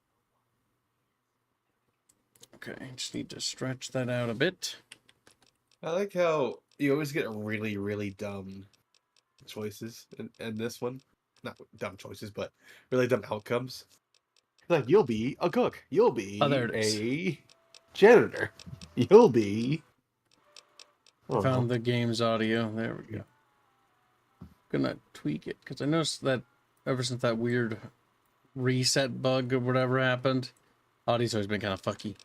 Okay, just need to stretch that out a bit. I like how you always get really, really dumb choices in this one. Not dumb choices, but really dumb outcomes. Like, you'll be a cook. You'll be Oh, there it is. a janitor. You'll be... I found the game's audio. There we go. Gonna tweak it, because I noticed that ever since that weird reset bug or whatever happened, audio's always been kind of fucky.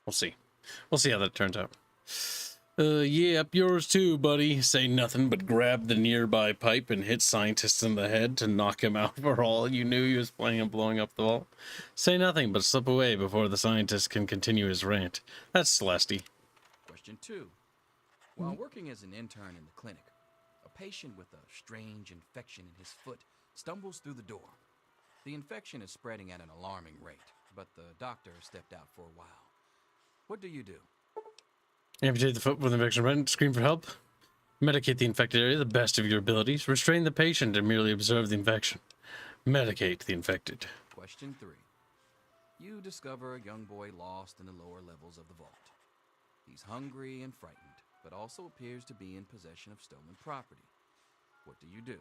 We'll see. We'll see how that turns out. Yep, yours too, buddy. Say nothing but grab the nearby pipe and hit scientist in the head to knock him out for all you knew he was planning on blowing up the vault. Say nothing but slip away before the scientist can continue his rant. That's Celeste. Question 2. While working as an intern in the clinic, a patient with a strange infection in his foot stumbles through the door. The infection is spreading at an alarming rate, but the doctor stepped out for a while. What do you do? Amputate the foot with infection rent, scream for help. Medicate the infected area to the best of your abilities. Restrain the patient and merely observe the infection. Medicate the infected. Question 3. You discover a young boy lost in the lower levels of the vault. He's hungry and frightened, but also appears to be in possession of stolen property. What do you do?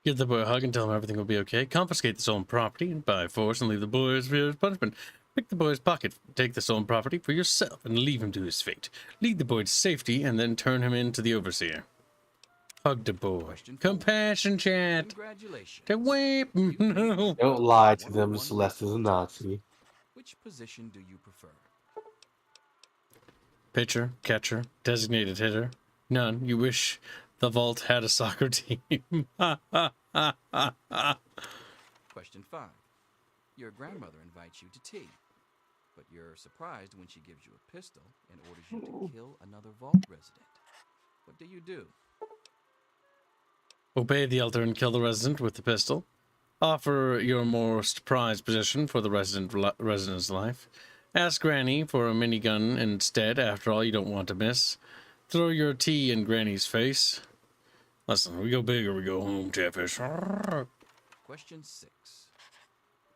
Give the boy a hug and tell him everything will be okay. Confiscate the stolen property by force and leave the boy as severe as punishment. Pick the boy's pocket, take the stolen property for yourself, and leave him to his fate. Lead the boy to safety, and then turn him in to the overseer. Hug the boy. Compassion chat. Congratulations. No. Don't lie to them, Celeste is a Nazi. Which position do you prefer? Pitcher, catcher, designated hitter. None. You wish the vault had a soccer team. Question 5. Your grandmother invites you to tea, but you're surprised when she gives you a pistol and orders you to kill another vault resident. What do you do? Obey the elder and kill the resident with the pistol. Offer your most prized position for the resident's life. Ask Granny for a minigun instead. After all, you don't want to miss. Throw your tea in Granny's face. Listen, we go big or we go home, Chatfish. Question 6.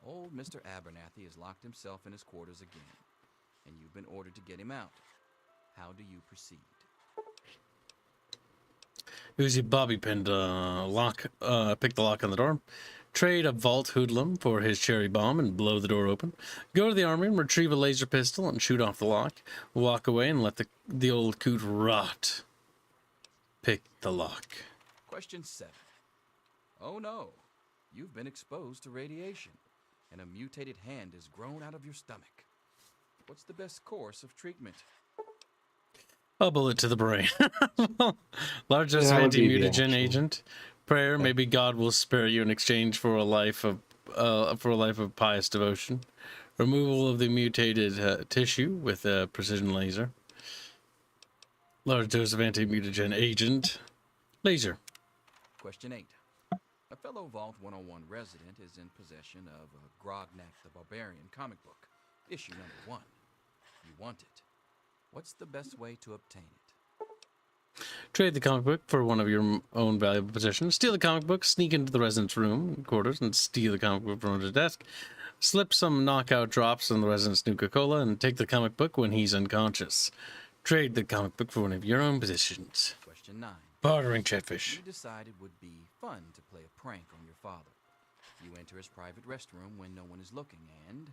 Old Mr. Abernathy has locked himself in his quarters again, and you've been ordered to get him out. How do you proceed? Uzi Bobby pinned pick the lock on the door. Trade a vault hoodlum for his cherry bomb and blow the door open. Go to the armory and retrieve a laser pistol and shoot off the lock. Walk away and let the old coot rot. Pick the lock. Question 7. Oh no, you've been exposed to radiation, and a mutated hand has grown out of your stomach. What's the best course of treatment? A bullet to the brain. Large dose of anti-mutagen agent. Prayer, maybe God will spare you in exchange for a life of pious devotion. Removal of the mutated tissue with a precision laser. Large dose of anti-mutagen agent. Laser. Question 8. A fellow Vault 101 resident is in possession of a Grognak the Barbarian comic book, issue number 1. You want it. What's the best way to obtain it? Trade the comic book for one of your own valuable possessions. Steal the comic book, sneak into the resident's room quarters, and steal the comic book from under his desk. Slip some knockout drops in the resident's Nuka-Cola, and take the comic book when he's unconscious. Trade the comic book for one of your own possessions. Question 9. Bartering Chatfish. You decided it would be fun to play a prank on your father. You enter his private restroom when no one is looking, and...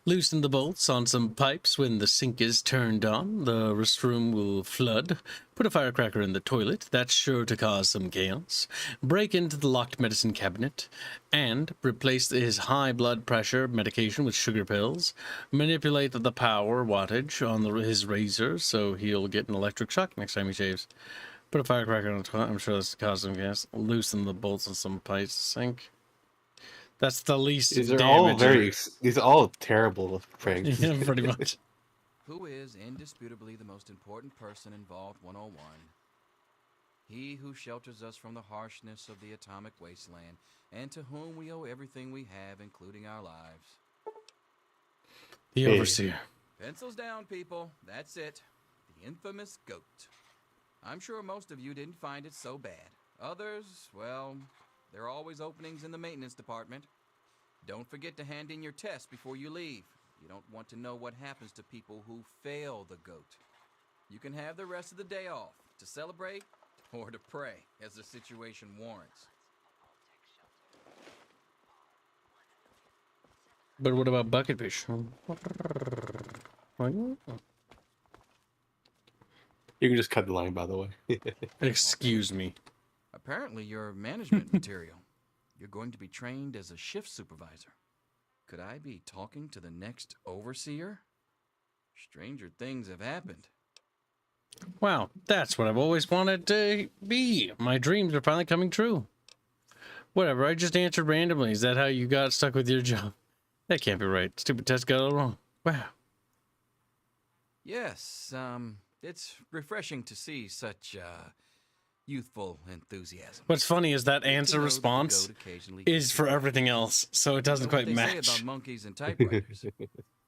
Loosen the bolts on some pipes when the sink is turned on. The restroom will flood. Put a firecracker in the toilet. That's sure to cause some chaos. Break into the locked medicine cabinet. And replace his high blood pressure medication with sugar pills. Manipulate the power wattage on his razor so he'll get an electric shock next time he shaves. Put a firecracker in the toilet. I'm sure that's cause some gas. Loosen the bolts on some pipes. Sink. That's the least These are damaging. these are all terrible pranks. Yeah, pretty much. Who is indisputably the most important person in Vault 101? He who shelters us from the harshness of the atomic wasteland, and to whom we owe everything we have, including our lives. The Overseer. Pencils down, people. That's it. The infamous goat. I'm sure most of you didn't find it so bad. Others, well, there are always openings in the maintenance department. Don't forget to hand in your test before you leave. You don't want to know what happens to people who fail the goat. You can have the rest of the day off to celebrate or to pray, as the situation warrants. But what about bucketfish? You can just cut the line, by the way. Excuse me. Apparently you're management material. You're going to be trained as a shift supervisor. Could I be talking to the next overseer? Stranger things have happened. Wow, that's what I've always wanted to be. My dreams are finally coming true. Whatever, I just answered randomly. Is that how you got stuck with your job? That can't be right. Stupid test got it all wrong. Wow. Yes, it's refreshing to see such, youthful enthusiasm. What's funny is that answer response is for everything else, so it doesn't quite What they say match. about monkeys and typewriters.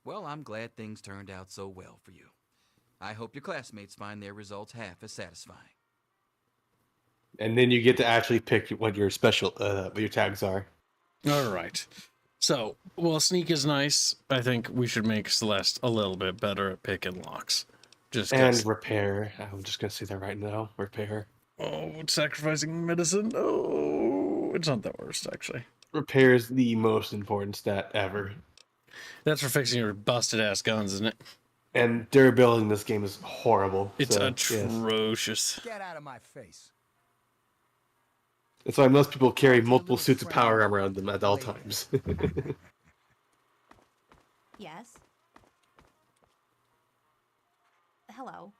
Well, I'm glad things turned out so well for you. I hope your classmates find their results half as satisfying. And then you get to actually pick what your what your tags are. All right. So, while sneak is nice, I think we should make Celeste a little bit better at picking locks. Just and repair. I'm just gonna say that right now. Repair. Oh, sacrificing medicine. Oh, it's not the worst actually. Repair is the most important stat ever. That's for fixing your busted ass guns, isn't it? And durability in this game is horrible. It's so, atrocious. Get out of my face. That's why most people carry multiple suits of power around them at all times. Yes. Hello.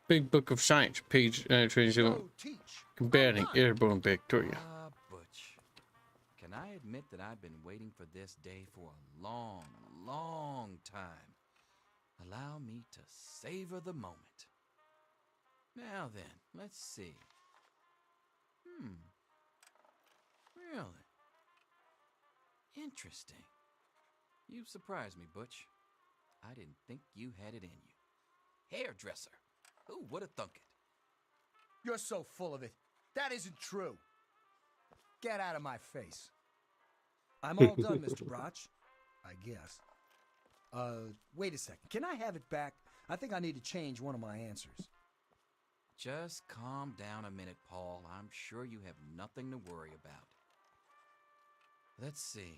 Big Book of Science, page 22. Combating airborne bacteria. Butch, can I admit that I've been waiting for this day for a long, long time? Allow me to savor the moment. Now then, let's see. Really? Interesting. You've surprised me, Butch. I didn't think you had it in you. Hairdresser. Who would have thunk it? You're so full of it. That isn't true. Get out of my face. I'm all done, Mr. Broch. I guess. Wait a second. Can I have it back? I think I need to change one of my answers. Just calm down a minute, Paul. I'm sure you have nothing to worry about. Let's see.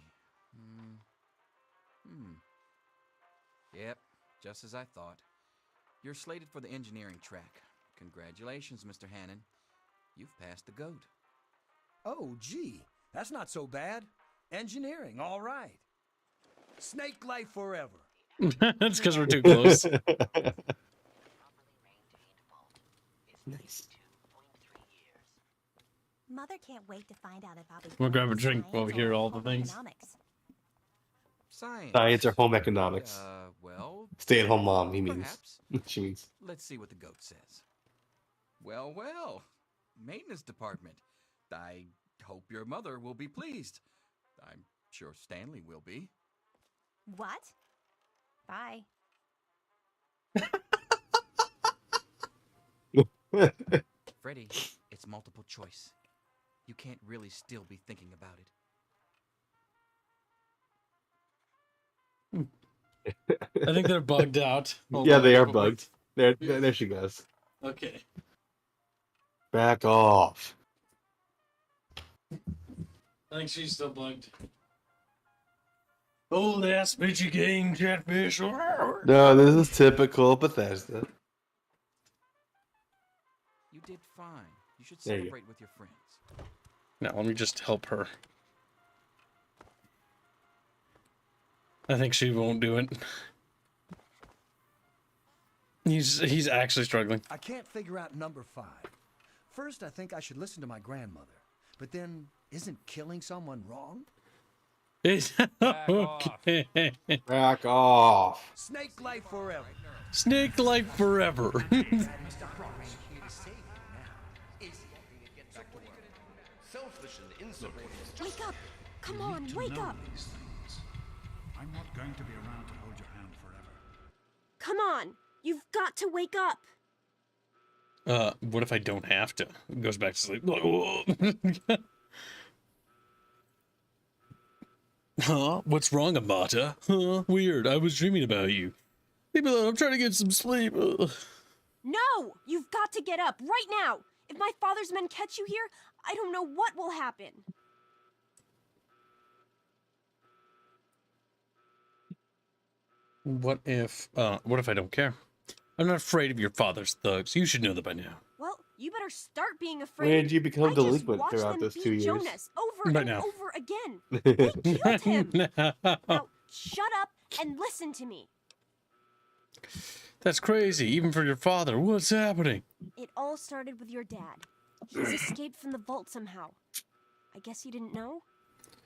Yep, just as I thought. You're slated for the engineering track. Congratulations, Mr. Hannon. You've passed the GOAT. Oh, gee. That's not so bad. Engineering, all right. Snake life forever. That's because we're too close. Nice. Mother can't wait to find out if I'll be. We'll grab a drink while we hear all the things. Economics. Science or home economics. Well, Stay-at-home mom, he means. perhaps. She means. Let's see what the GOAT says. Well, well. Maintenance department. I hope your mother will be pleased. I'm sure Stanley will be. What? Bye. Freddy, it's multiple choice. You can't really still be thinking about it. I think they're bugged out. Hold Yeah, on, they are real quick. bugged. There she goes. Okay. Back off. I think she's still bugged. Old ass bitchy gang catfish. No, this is typical Bethesda. You did fine. You should There you go. celebrate with your friends. Now let me just help her. I think she won't do it. He's actually struggling. I can't figure out number 5. First, I think I should listen to my grandmother. But then, isn't killing someone wrong? Okay. Back off. Snake life forever. Snake life forever. Selfish and insubordinate. Wake up! Come on, wake up! These things. I'm not going to be around to hold your hand forever. Come on! You've got to wake up! What if I don't have to? It goes back to sleep. Huh? What's wrong, Amata? Huh? Weird. I was dreaming about you. Leave me alone. I'm trying to get some sleep. No! You've got to get up right now! If my father's men catch you here, I don't know what will happen. What if I don't care? I'm not afraid of your father's thugs. You should know that by now. Well, you better start being afraid. When did you become I delinquent just watched throughout them those beat 2 years? Jonas over Right and now. over again. They killed him. Now, shut up and listen to me. That's crazy, even for your father. What's happening? It all started with your dad. He's escaped from the vault somehow. I guess you didn't know?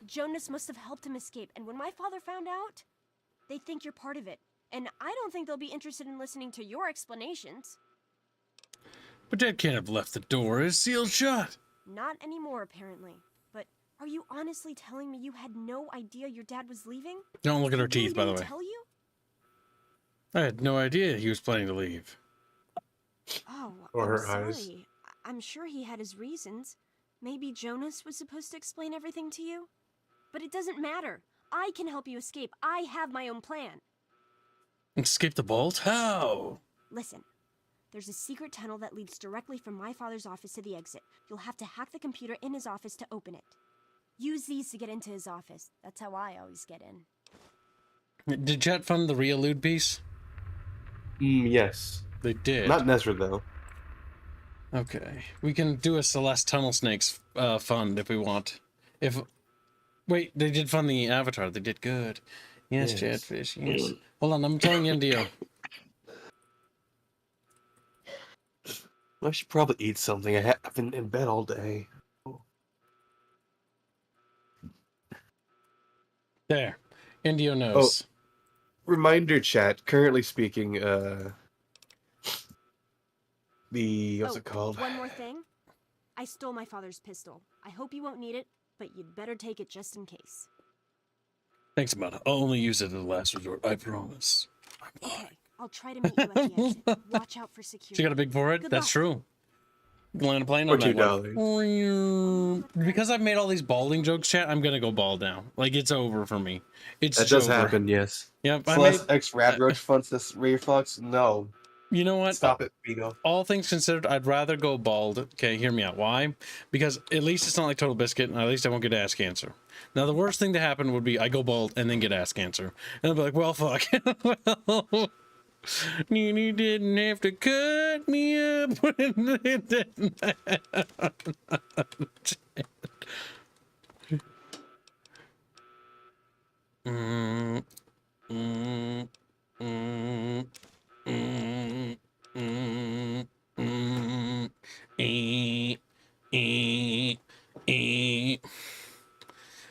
Jonas must have helped him escape, and when my father found out, they think you're part of it. And I don't think they'll be interested in listening to your explanations. But Dad can't have left the door. It's sealed shut. Not anymore, apparently. But are you honestly telling me you had no idea your dad was leaving? Don't look at her He really teeth, by the didn't way. tell you? I had no idea he was planning to leave. Oh, Or I'm her sorry. eyes. I'm sure he had his reasons. Maybe Jonas was supposed to explain everything to you? But it doesn't matter. I can help you escape. I have my own plan. Escape the vault? How? Listen, there's a secret tunnel that leads directly from my father's office to the exit. You'll have to hack the computer in his office to open it. Use these to get into his office. That's how I always get in. Did Chat fund the re-elude piece? Yes. They did. Not Nestor, though. Okay. We can do a Celeste Tunnel Snakes fund if we want. Wait, they did fund the Avatar. They did good. Yes, Yes. Chatfish, yes. Hold on, I'm telling Indio. I should probably eat something. I've been in bed all day. There. Indio knows. Reminder chat, currently speaking, what's it called? One more thing. I stole my father's pistol. I hope you won't need it, but you'd better take it just in case. Thanks, Amata. I'll only use it as a last resort, I promise. Okay, I'll try to meet you at the exit. Watch out for security. She got a big forehead? Good That's luck. true. Land a plane Or on that $2. one. Because I've made all these balding jokes, chat, I'm gonna go bald now. Like, it's over for me. It's That does over. happen, yes. Yep. Celeste X Radroach funds this reflux? No. You know what? Stop it, Vito. All things considered, I'd rather go bald. Okay, hear me out. Why? Because at least it's not like Total Biscuit, and at least I won't get ass cancer. Now, the worst thing to happen would be I go bald and then get ass cancer. And I'll be like, well, fuck. Well, you didn't have to cut me up when it didn't.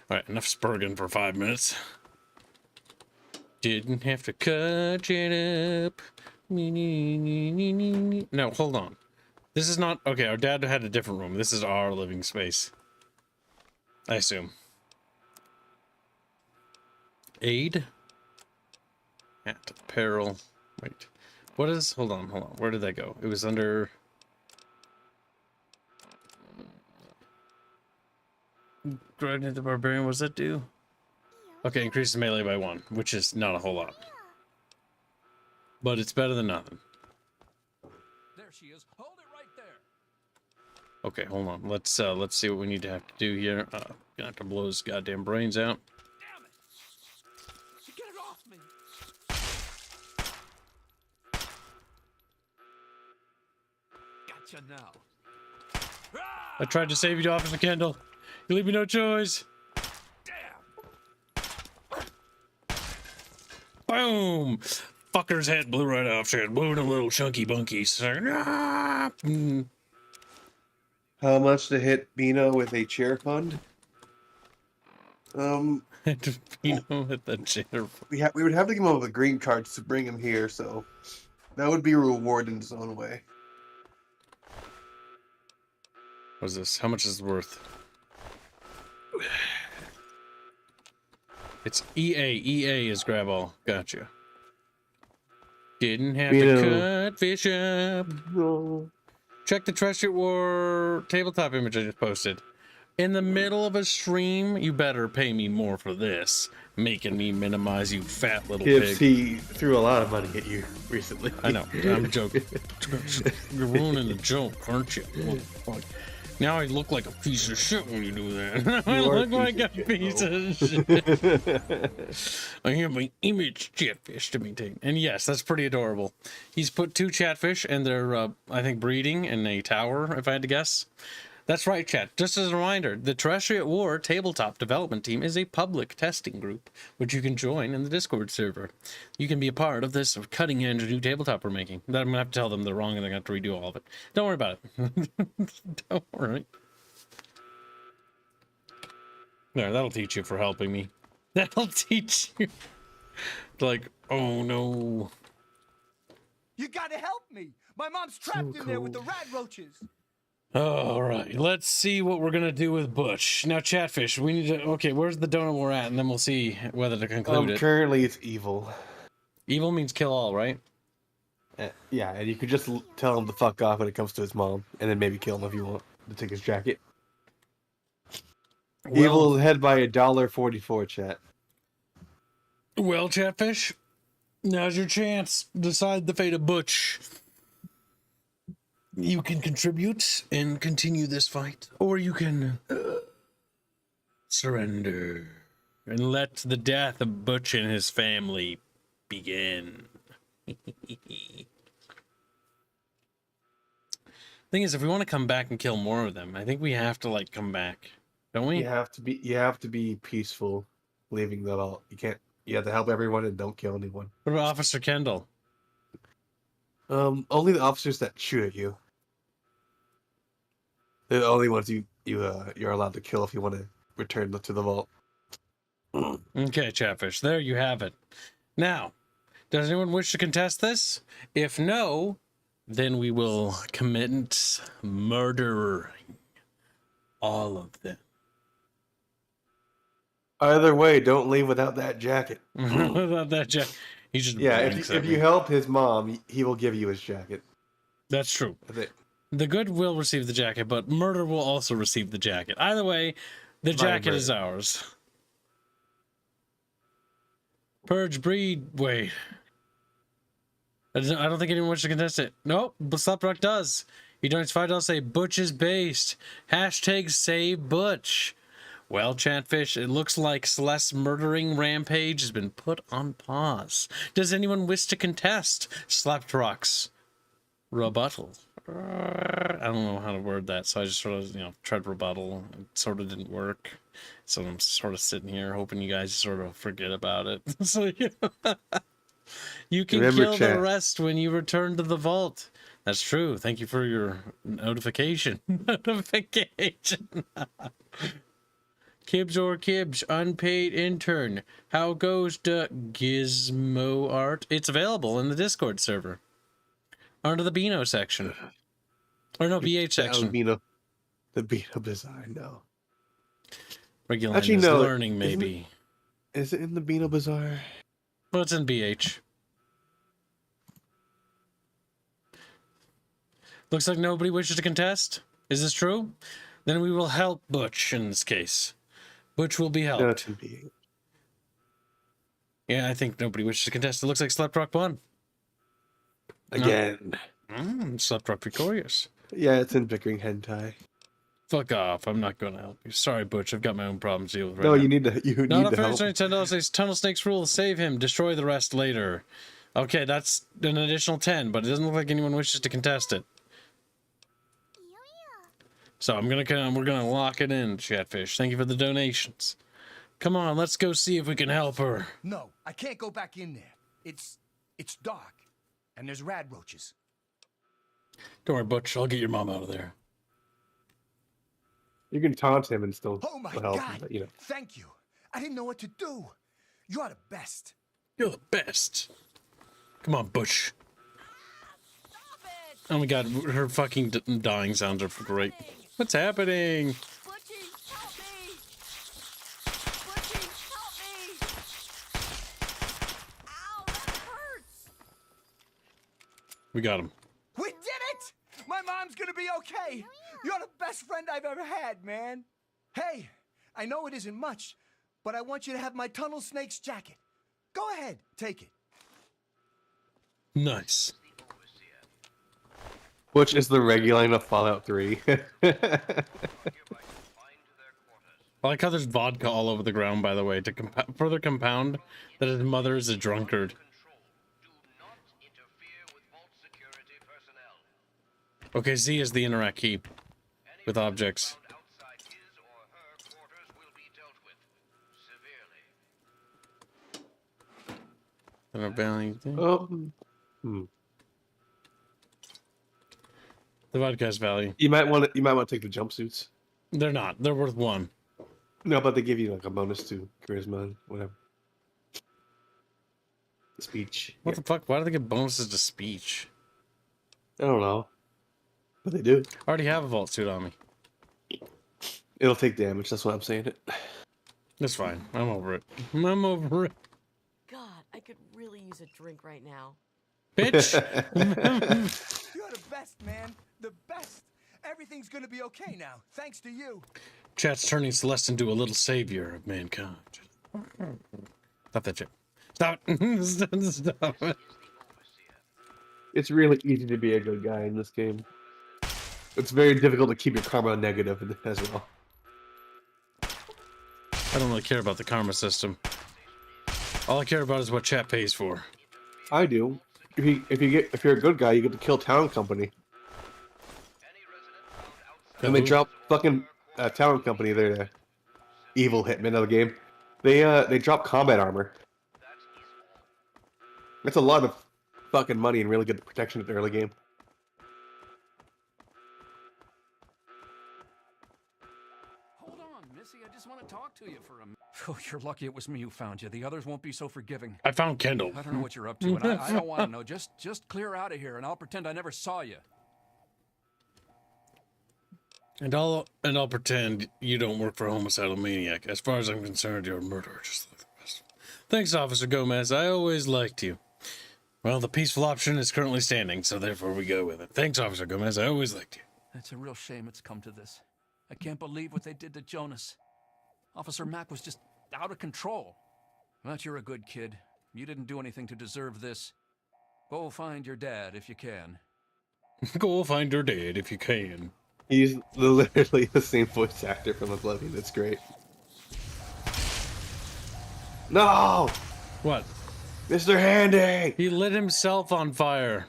Alright, enough spurging for 5 minutes. Didn't have to cut it up. No, hold on. This is not... Okay, our dad had a different room. This is our living space. I assume. Aid? At peril. Wait. What is... Hold on. Where did that go? It was under... Grading the Barbarian, what does that do? Okay, increases melee by 1, which is not a whole lot. But it's better than nothing. There she is. Hold it right there. Okay, hold on. Let's see what we need to have to do here. Gonna have to blow his goddamn brains out. Gotcha now. I tried to save you, Officer Kendall. You leave me no choice. Boom! Fucker's head blew right off. Shit, blew in a little chunky bunkies. How much to hit Bino with a chair fund? Bino with the chair. We would have to give him the green cards to bring him here, so that would be a reward in its own way. What's this? How much is it worth? It's EA. EA is grab all. Gotcha. Didn't have to cut fish up. No. Check the Treasure War tabletop image I just posted. In the middle of a stream, you better pay me more for this. Making me minimize you fat little pig. He threw a lot of money at you recently. I know. I'm joking. You're ruining the joke, aren't you? Well, fuck. Now I look like a piece of shit when you do that. I look like a piece of shit. I have my image chatfish to maintain. And yes, that's pretty adorable. He's put 2 chatfish and they're, I think, breeding in a tower, if I had to guess. That's right, chat. Just as a reminder, the Terrestrial War tabletop development team is a public testing group, which you can join in the Discord server. You can be a part of this cutting-edge new tabletop we're making. Then I'm going to have to tell them they're wrong and they're going to have to redo all of it. Don't worry about it. Don't worry. There, that'll teach you for helping me. That'll teach you. Like, oh no. You gotta help me! My mom's trapped in there with the rat roaches! All right, let's see what we're gonna do with Butch. Now, Chatfish, we need to. Okay, where's the donut war at, and then we'll see whether to conclude it. Currently, it's evil. Evil means kill all, right? Yeah, and you could just tell him to fuck off when it comes to his mom, and then maybe kill him if you want to take his jacket. Well, Evil is head by $1.44, chat. Well, Chatfish, now's your chance. Decide the fate of Butch. You can contribute and continue this fight, or you can surrender and let the death of Butch and his family begin. Thing is, if we want to come back and kill more of them, I think we have to like come back, don't we? You have to be peaceful, leaving them out. You have to help everyone and don't kill anyone. What about Officer Kendall? Only the officers that shoot at you. They're the only ones you're allowed to kill if you want to return to the vault. Okay, Chatfish, there you have it. Now, does anyone wish to contest this? If no, then we will commit murdering all of them. Either way, don't leave without that jacket. Without that jacket. He just if you help his mom, he will give you his jacket. That's true. The good will receive the jacket, but murder will also receive the jacket. Either way, the jacket is ours. Purge, breed, wait. I don't think anyone wants to contest it. Nope, Slaprock does. He donates $5 say Butch is based. Hashtag save Butch. Well, Chatfish, it looks like Celeste's murdering rampage has been put on pause. Does anyone wish to contest Slaprock's rebuttal? I don't know how to word that, so I just sort of, tried rebuttal. It sort of didn't work. So I'm sort of sitting here hoping you guys sort of forget about it. So you can kill the rest when you return to the vault. That's true. Thank you for your notification. Kibbs or Kibbs, unpaid intern. How goes the Gizmo art? It's available in the Discord server. Under the Beano section. Or no, BH section. The Beano Bazaar, no. Regular learning, maybe. Is it in the Beano Bazaar? Well, it's in BH. Looks like nobody wishes to contest. Is this true? Then we will help Butch in this case. Butch will be helped. Yeah, I think nobody wishes to contest. It looks like Slaprock won. Again. Slaprock victorious. Yeah, it's in Bickering hentai. Fuck off. I'm not going to help you. Sorry, Butch. I've got my own problems to deal with right now. No, you need to help. $10 says Tunnel Snake's rule. Save him. Destroy the rest later. Okay, that's an additional 10, but it doesn't look like anyone wishes to contest it. So we're gonna lock it in, Chatfish. Thank you for the donations. Come on, let's go see if we can help her. No, I can't go back in there. It's dark, and there's rad roaches. Don't worry, Butch. I'll get your mom out of there. You can taunt him and still Oh my help God! him, but, you know. Thank you. I didn't know what to do. You're the best. You're the best. Come on, Butch. Oh my God, her fucking dying sounds are great. What's happening? Butchie, help me! Butchie, help me! Ow, that hurts! We got him. We did it! My mom's gonna be okay. You're the best friend I've ever had, man. Hey, I know it isn't much, but I want you to have my Tunnel Snake's jacket. Go ahead, take it. Nice. Which is the regular line of Fallout 3. I like how there's vodka all over the ground, by the way, to further compound that his mother is a drunkard. Okay, Z is the interact key with objects. The vodka's value. You might want to take the jumpsuits. They're not. They're worth 1. No, but they give you like a bonus to charisma and whatever. Speech. What the fuck? Why do they give bonuses to speech? I don't know. But they do. I already have a vault suit on me. It'll take damage, that's why I'm saying it. That's fine. I'm over it. I'm over it. God, I could really use a drink right now. Bitch! You're the best, man. The best. Everything's gonna be okay now, thanks to you. Chat's turning Celeste into a little savior of mankind. Stop that shit. Stop it. Stop it. It's really easy to be a good guy in this game. It's very difficult to keep your karma negative as well. I don't really care about the karma system. All I care about is what chat pays for. I do. If you're a good guy, you get to kill Town Company. And they drop fucking Town Company, their evil hitmen of the game. They drop combat armor. That's a lot of fucking money and really good protection at the early game. Hold on, Missy. I just want to talk to you for a minute. Oh, you're lucky it was me who found you. The others won't be so forgiving. I found Kendall. I don't know what you're up to, and I don't want to know. Just clear out of here, and I'll pretend I never saw you. And I'll pretend you don't work for Homicidal Maniac. As far as I'm concerned, you're a murderer, just like the rest. Thanks, Officer Gomez. I always liked you. Well, the peaceful option is currently standing, so therefore we go with it. Thanks, Officer Gomez. I always liked you. It's a real shame it's come to this. I can't believe what they did to Jonas. Officer Mack was just out of control. But you're a good kid. You didn't do anything to deserve this. Go find your dad if you can. Go find your dad if you can. He's literally the same voice actor from Oblivion. That's great. No! What? Mr. Handy! He lit himself on fire.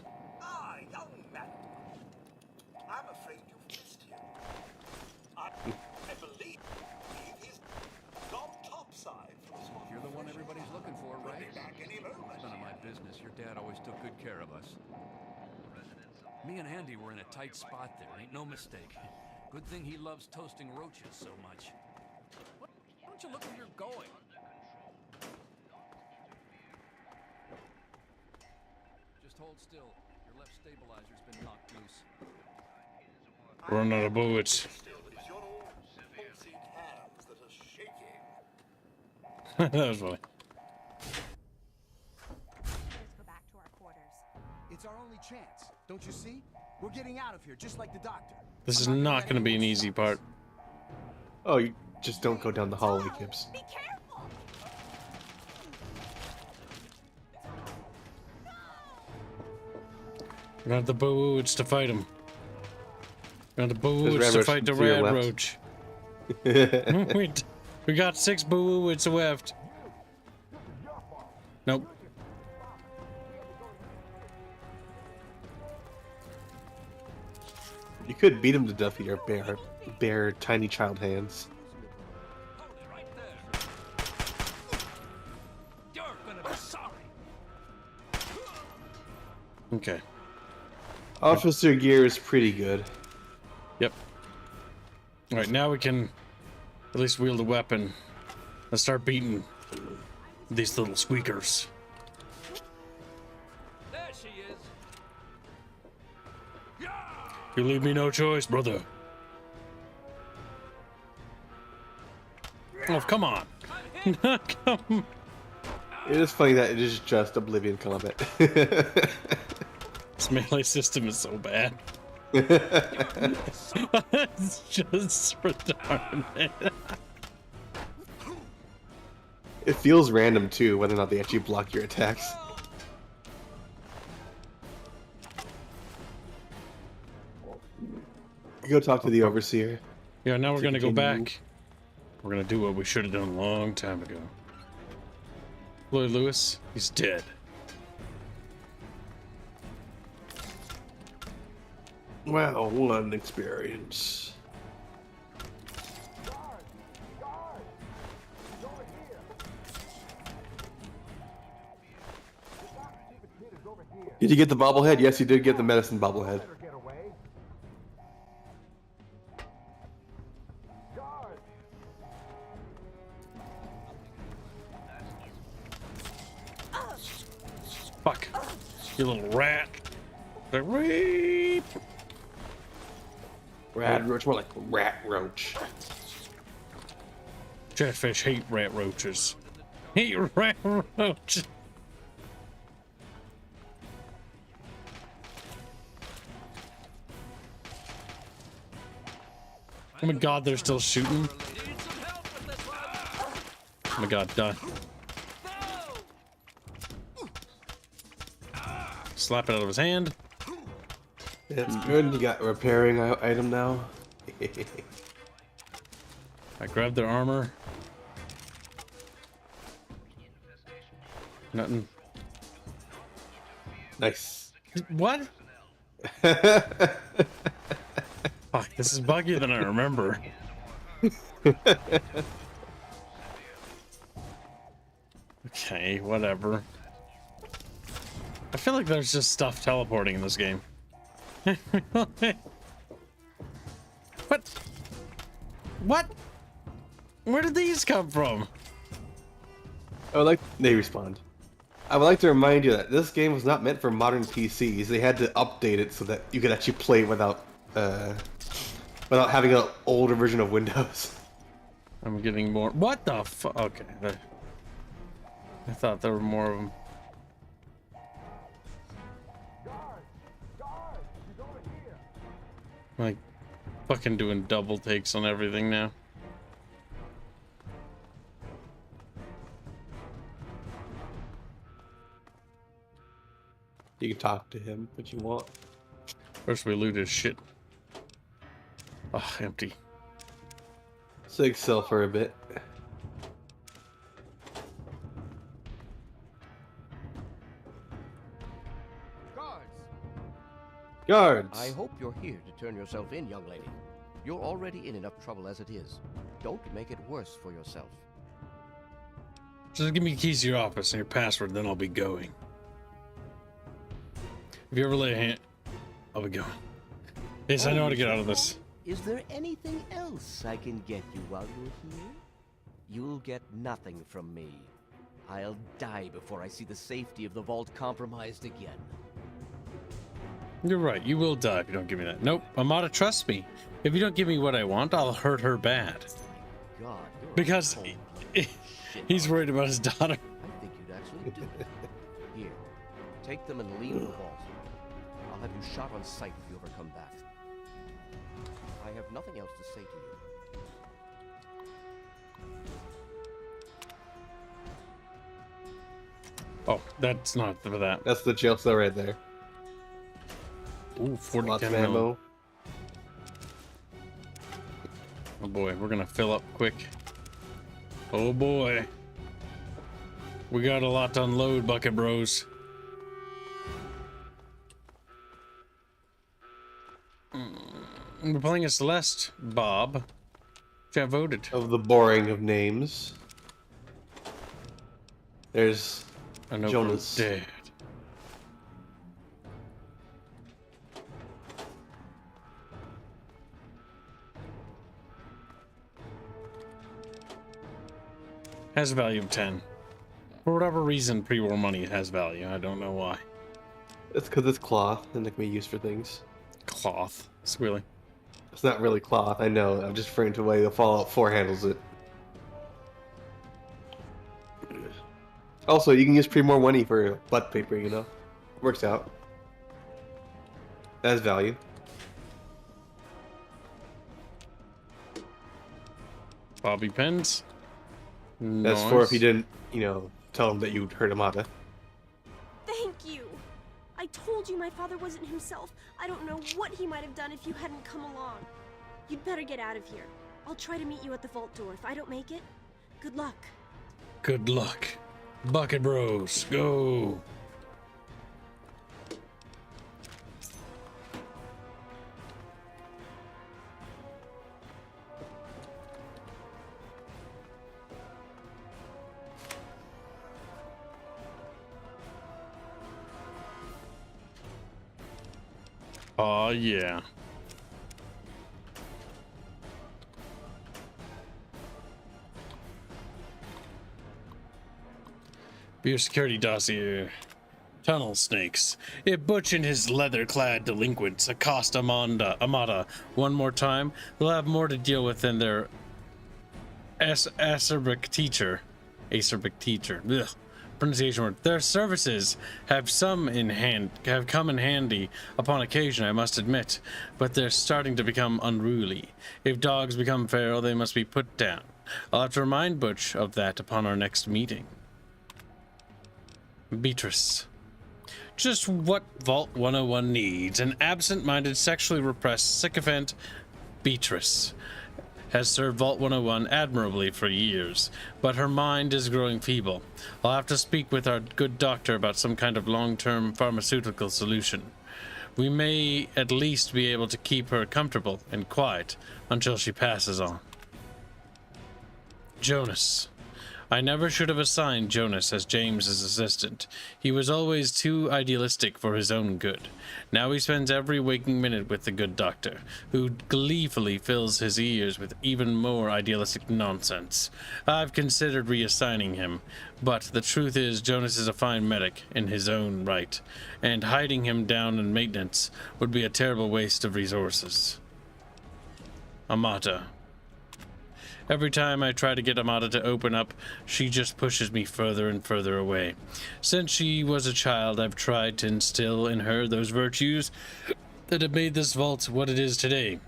You're the one everybody's looking for, right? None of my business. Your dad always took good care of us. Me and Andy were in a tight spot there, ain't no mistake. Good thing he loves toasting roaches so much. Why don't you look where you're going? Just hold still. Your left stabilizer's been knocked loose. Run out of bullets. That was funny. Let's go back to our quarters. It's our only chance. Don't you see? We're getting out of here, just like the doctor. This is not going to be an easy part. Oh, you just don't go down the hallway, Kips. Be careful! We're not the boo-woods to fight him. We're not the boo-woods Rad to Roach fight the to your Rad left. Roach. We got 6 boo-woods left. Nope. You could beat him to death with your bare, tiny child hands. You're gonna be sorry. Okay. Officer gear is pretty good. Yep. All right, now we can at least wield a weapon and start beating these little squeakers. There she is. You leave me no choice, brother. Oh, come on. Come. It is funny that it is just Oblivion combat. This melee system is so bad. It's just retarded. It feels random too, whether or not they actually block your attacks. Go talk to the overseer. Yeah, now we're gonna go back. We're gonna do what we should have done a long time ago. Lloyd Lewis, he's dead. Wow, one experience. Did you get the bobblehead? Yes, you did get the medicine bobblehead. Fuck. You little rat. The rape. Rat roach, more like rat roach. Chatfish hate rat roaches. Hate rat roaches. Oh my god, they're still shooting. Oh my god, done. Slap it out of his hand. It's good. You got a repairing item now. I grabbed their armor. Nothing. Nice. What? Fuck, this is buggier than I remember. Okay, whatever. I feel like there's just stuff teleporting in this game. What? What? Where did these come from? They respond. I would like to remind you that this game was not meant for modern PCs. They had to update it so that you could actually play it without having an older version of Windows. I'm getting more. What the fuck? Okay. I thought there were more of them. Like, fucking doing double takes on everything now. You can talk to him if you want. First we loot his shit. Oh, empty. Sig sell for a bit. Guards! I hope you're here to turn yourself in, young lady. You're already in enough trouble as it is. Don't make it worse for yourself. Just give me the keys to your office and your password, then I'll be going. If you ever lay a hand, I'll be going. Yes, I know how to get out of this. Is there anything else I can get you while you're here? You'll get nothing from me. I'll die before I see the safety of the vault compromised again. You're right, you will die if you don't give me that. Nope, Amada trusts me. If you don't give me what I want, I'll hurt her bad. God, Because he's worried about his daughter. I think you'd actually do it. Here, take them and leave the vault. I'll have you shot on sight if you ever come back. I have nothing else to say to you. Oh, that's not for that. That's the jail cell right there. Ooh, 40 Lots of ammo. ammo. Oh boy, we're gonna fill up quick. Oh boy. We got a lot to unload, Bucket Bros. We're playing a Celeste, Bob. Which I voted. Of the boring of names. There's Jonas. Dead. Has a value of 10. For whatever reason, pre-war money has value. I don't know why. It's because it's cloth and it can be used for things. Cloth. Squealy. It's not really cloth, I know. I'm just referring to the way the Fallout 4 handles it. Also, you can use pre-war money for butt paper, you know? Works out. That has value. Bobby pins. That's for if you didn't, you know, tell him that you'd hurt Amata. Thank you. I told you my father wasn't himself. I don't know what he might have done if you hadn't come along. You'd better get out of here. I'll try to meet you at the vault door. If I don't make it, good luck. Good luck. Bucket Bros, go. Oh yeah. View security dossier. Tunnel snakes. If Butch and his leather-clad delinquents accost Amata one more time, they'll have more to deal with than their acerbic teacher. Ugh. Pronunciation word. Their services have come in handy upon occasion, I must admit, but they're starting to become unruly. If dogs become feral, they must be put down. I'll have to remind Butch of that upon our next meeting. Beatrice. Just what Vault 101 needs. An absent-minded, sexually repressed sycophant. Beatrice has served Vault 101 admirably for years, but her mind is growing feeble. I'll have to speak with our good doctor about some kind of long-term pharmaceutical solution. We may at least be able to keep her comfortable and quiet until she passes on. Jonas. I never should have assigned Jonas as James's assistant. He was always too idealistic for his own good. Now he spends every waking minute with the good doctor, who gleefully fills his ears with even more idealistic nonsense. I've considered reassigning him, but the truth is Jonas is a fine medic in his own right, and hiding him down in maintenance would be a terrible waste of resources. Amata. Every time I try to get Amata to open up, she just pushes me further and further away. Since she was a child, I've tried to instill in her those virtues that have made this vault what it is today.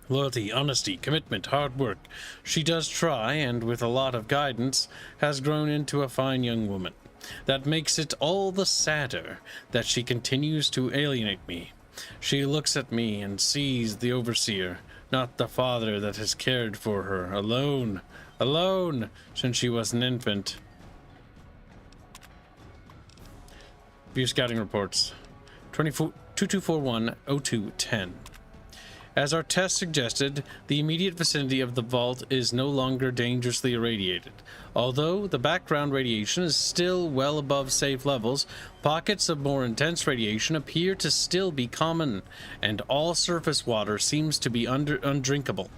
Loyalty, honesty, commitment, hard work. She does try, and with a lot of guidance, has grown into a fine young woman. That makes it all the sadder that she continues to alienate me. She looks at me and sees the overseer, not the father that has cared for her, alone, since she was an infant. View scouting reports. 2241-0210. As our test suggested, the immediate vicinity of the vault is no longer dangerously irradiated. Although the background radiation is still well above safe levels, pockets of more intense radiation appear to still be common, and all surface water seems to be undrinkable.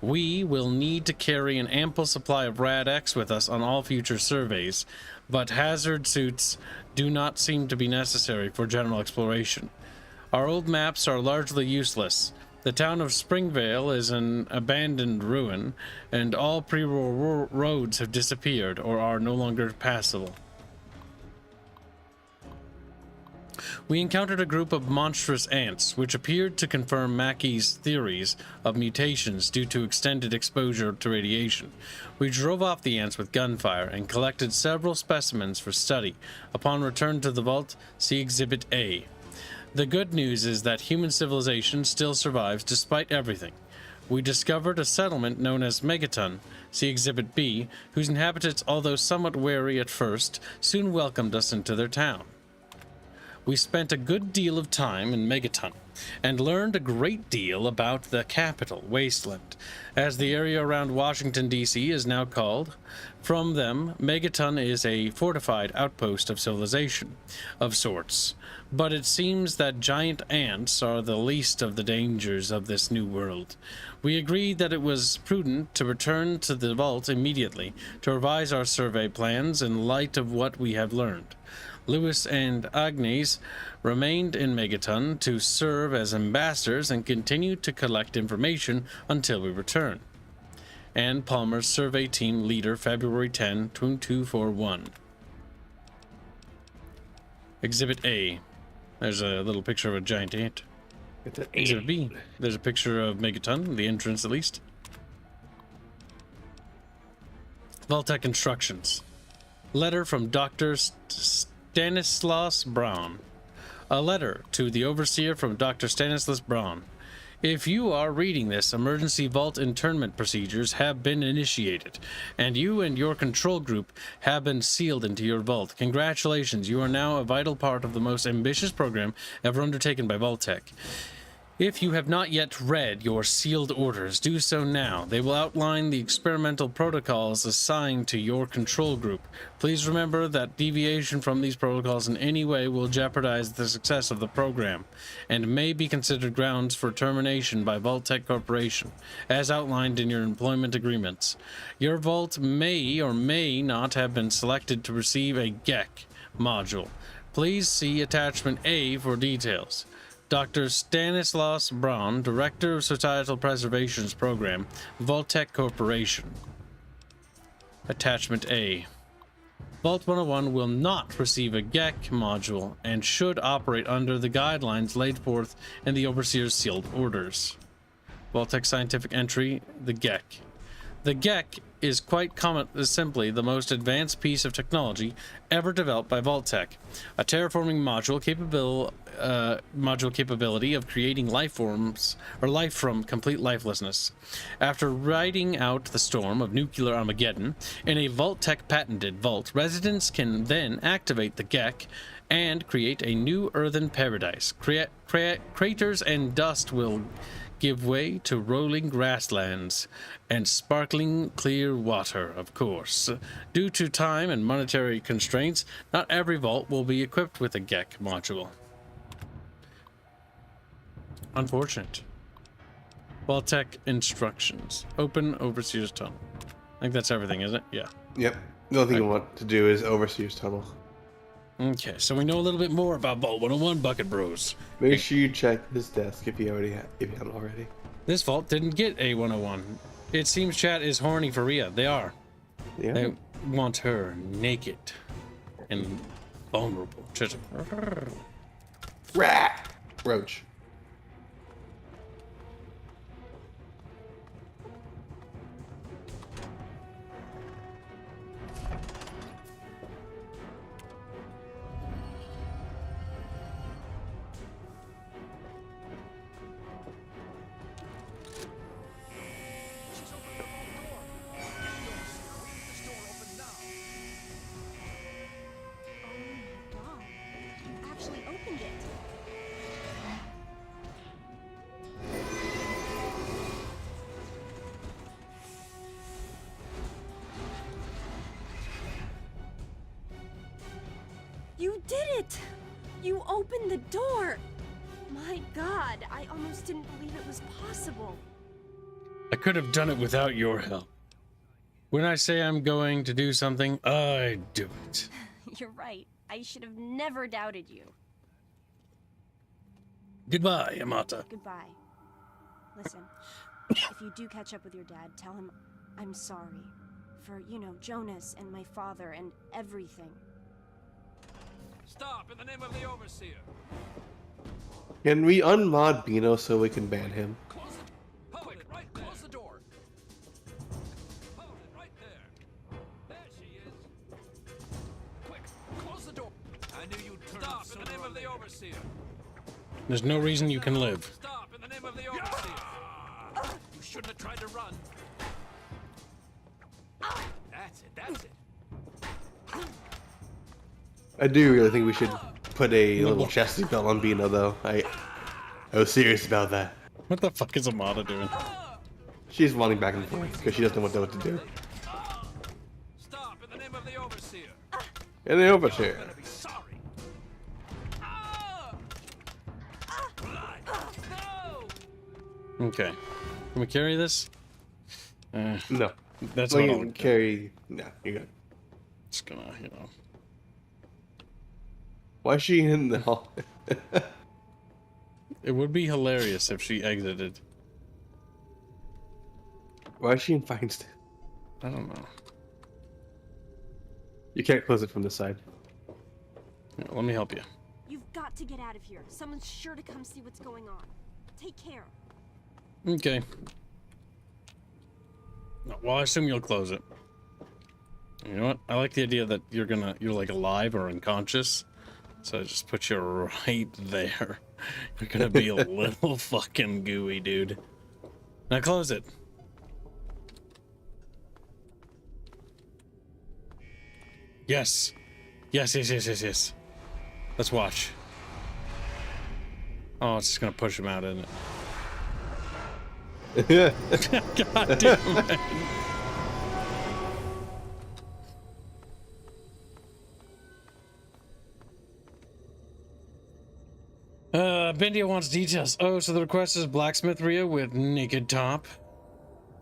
We will need to carry an ample supply of Rad-X with us on all future surveys, but hazard suits do not seem to be necessary for general exploration. Our old maps are largely useless. The town of Springvale is an abandoned ruin, and all pre-war roads have disappeared or are no longer passable. We encountered a group of monstrous ants, which appeared to confirm Mackey's theories of mutations due to extended exposure to radiation. We drove off the ants with gunfire and collected several specimens for study. Upon return to the vault, see Exhibit A. The good news is that human civilization still survives despite everything. We discovered a settlement known as Megaton, see Exhibit B, whose inhabitants, although somewhat wary at first, soon welcomed us into their town. we spent a good deal of time in Megaton and learned a great deal about the capital, Wasteland, as the area around Washington, D.C. is now called. From them, Megaton is a fortified outpost of civilization, of sorts. But it seems that giant ants are the least of the dangers of this new world. We agreed that it was prudent to return to the vault immediately to revise our survey plans in light of what we have learned. Lewis and Agnes remained in Megaton to serve as ambassadors and continue to collect information until we return. Ann Palmer, Survey Team Leader, February 10, 2241. Exhibit A. There's a little picture of a giant ant. It's an Exhibit B. There's a picture of Megaton, the entrance at least. Vault-Tec instructions. Letter from Dr. Stanislaus Braun. A letter to the overseer from Dr. Stanislaus Braun. If you are reading this, emergency vault internment procedures have been initiated, and you and your control group have been sealed into your vault. Congratulations, you are now a vital part of the most ambitious program ever undertaken by Vault-Tec. If you have not yet read your sealed orders, do so now. They will outline the experimental protocols assigned to your control group. Please remember that deviation from these protocols in any way will jeopardize the success of the program, and may be considered grounds for termination by Vault-Tec Corporation, as outlined in your employment agreements. Your vault may or may not have been selected to receive a GEC module. Please see attachment A for details. Dr. Stanislaus Braun, Director of Societal Preservation's Program, Vault-Tec Corporation. Attachment A. Vault 101 will not receive a GEC module and should operate under the guidelines laid forth in the Overseer's sealed orders. Vault-Tec Scientific Entry, the GEC. The GEC is quite simply the most advanced piece of technology ever developed by Vault-Tec, a terraforming module capability of creating life forms or life from complete lifelessness. After riding out the storm of nuclear Armageddon in a Vault-Tec patented vault, residents can then activate the GEC and create a new earthen paradise. Craters and dust will give way to rolling grasslands and sparkling clear water, of course. Due to time and monetary constraints, not every vault will be equipped with a GEC module. Unfortunate. Vault-Tec instructions. Open Overseer's Tunnel. I think that's everything, isn't it? Yeah. Yep. The only thing we want to do is Overseer's Tunnel. Okay, so we know a little bit more about Vault 101, Bucket Bros. Make sure you check his desk if you haven't already. This vault didn't get a 101. It seems chat is horny for Rhea. They are. Yeah. They want her naked and vulnerable. Rat! Roach. You did it! You opened the door! My God, I almost didn't believe it was possible. I could have done it without your help. When I say I'm going to do something, I do it. You're right. I should have never doubted you. Goodbye, Amata. Goodbye. Listen, if you do catch up with your dad, tell him I'm sorry. For, Jonas and my father and everything. Stop, in the name of the Overseer! Can we unmod Bino so we can ban him? Hold it, right there. Close the door. Hold it, right there. There she is. Quick, close the door. I knew you'd turn Stop, in the name of the Overseer. There's no reason you can live. Stop, in the name of the Overseer. You shouldn't have tried to run. That's it, that's it. I do really think we should put a little chesty belt on Bino though. I was serious about that. What the fuck is Amada doing? She's running back and forth because she doesn't know what to do. Stop in the name of the overseer. And the overseer. Okay. Can we carry this? No. That's well, what you I'll can carry. No, you're good. Just gonna, you know. Why is she in the hall? It would be hilarious if she exited. Why is she in Feinstein? I don't know. You can't close it from the side. Yeah, let me help you. You've got to get out of here. Someone's sure to come see what's going on. Take care. Okay. Well, I assume you'll close it. You know what? I like the idea that you're like alive or unconscious. So I just put you right there. You're gonna be a little fucking gooey, dude. Now close it. Yes. Yes. Let's watch. Oh, it's just gonna push him out, isn't it? God damn it. Bendia wants details. Oh, so the request is blacksmith Rhea with naked top.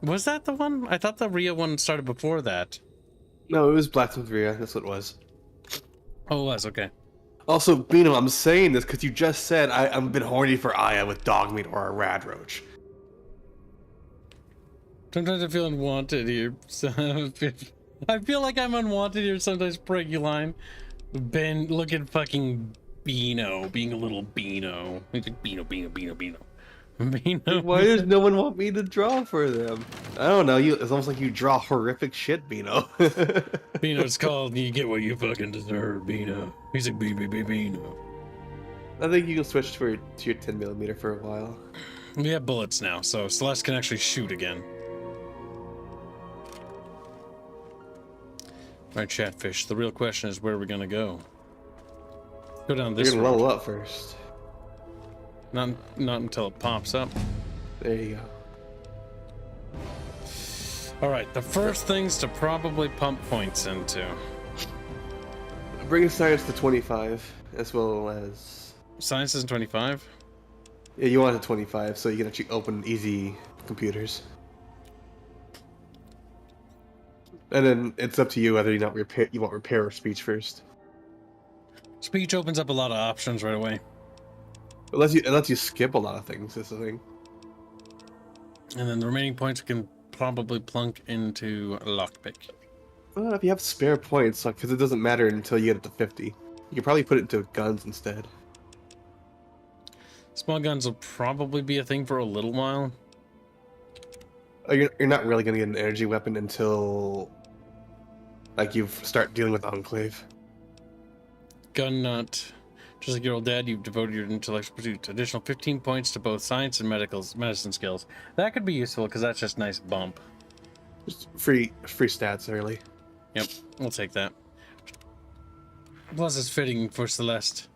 Was that the one? I thought the Rhea one started before that. No, it was Blacksmith Rhea. That's what it was. Oh, it was. Okay. Also, Bino, I'm saying this because you just said I'm been horny for Aya with dog meat or a rad roach. Sometimes I feel unwanted here. I feel like I'm unwanted here sometimes, Preguline. Ben, look at fucking Bino, being a little Bino. He's like, Bino. Bino. Why does no one want me to draw for them? I don't know. It's almost like you draw horrific shit, Bino. Bino, it's called you get what you fucking deserve, Bino. He's like, Bino. I think you can switch to your 10mm for a while. We have bullets now, so Celeste can actually shoot again. Alright, Chatfish, the real question is where are we gonna go? Go down this You're road. gonna level up first. Not until it pops up. There you go. Alright, the first things to probably pump points into. Bring science to 25, as well as... Science is 25? Yeah, you want it to 25, so you can actually open easy computers. And then it's up to you whether you want repair or speech first. Speech opens up a lot of options right away. It lets you skip a lot of things, is the thing. And then the remaining points can probably plunk into a lockpick. Well, if you have spare points, because it doesn't matter until you get it to 50. You can probably put it into guns instead. Small guns will probably be a thing for a little while. Oh, you're not really going to get an energy weapon until like you start dealing with Enclave. Gun nut. Just like your old dad, you've devoted your intellectual pursuit. Additional 15 points to both science and medicine skills. That could be useful because that's just a nice bump. Just free stats early. Yep, we'll take that. Plus it's fitting for Celeste.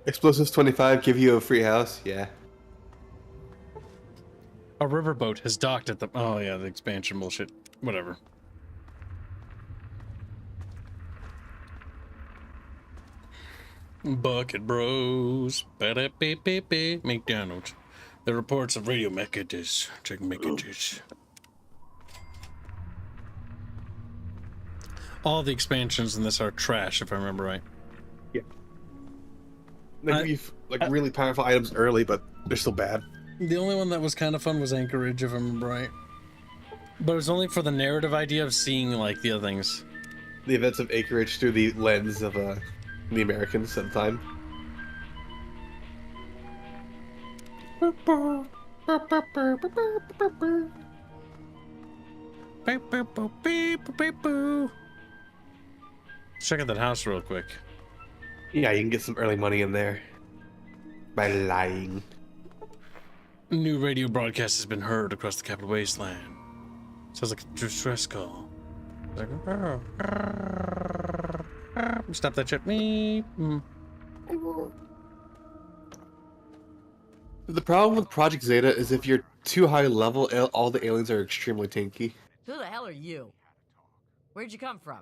Explosives 25 give you a free house? Yeah. A riverboat has docked at the... Oh yeah, the expansion bullshit. Whatever. Bucket Bros. McDonald's. The reports of radio messages. Check messages. All the expansions in this are trash, if I remember right. Yeah. They give you really powerful items early, but they're still bad. The only one that was kind of fun was Anchorage, if I remember right. But it was only for the narrative idea of seeing, like, the other things. The events of Anchorage through the lens of the Americans at the time. Check out that house real quick. Yeah, you can get some early money in there. By lying. New radio broadcast has been heard across the capital wasteland. Sounds like a distress call. Stop that shit. Me. The problem with Project Zeta is if you're too high level, all the aliens are extremely tanky. Who the hell are you? Where'd you come from?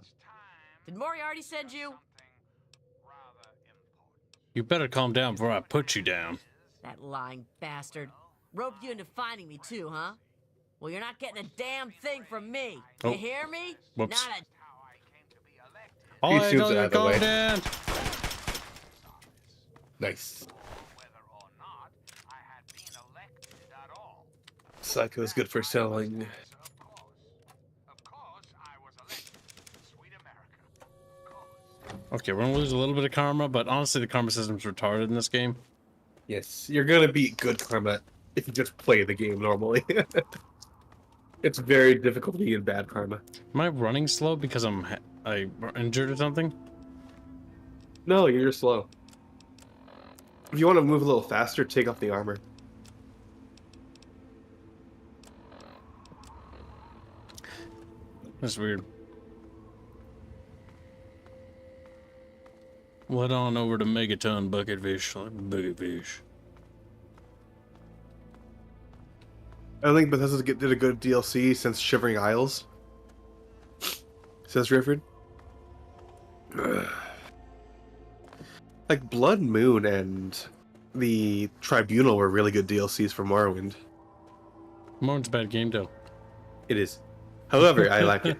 Did Moriarty send you? You better calm down before I put you down. That lying bastard. Roped you into finding me too, huh? Well, you're not getting a damn thing from me. You hear me? Whoops. Not a... All I tell you to calm down. Nice. Psycho's good for selling. Okay, we're gonna lose a little bit of karma, but honestly, the karma system's retarded in this game. Yes, you're gonna beat good karma if you just play the game normally. It's very difficult to be in bad karma. Am I running slow because I injured or something? No, you're just slow. If you want to move a little faster, take off the armor. That's weird. Head on over to Megaton Bucketfish. Bucketfish. I think Bethesda did a good DLC since Shivering Isles. Says Rifford. Like Blood Moon and the Tribunal were really good DLCs for Morrowind. Morrowind's a bad game, though. It is. However, I like it.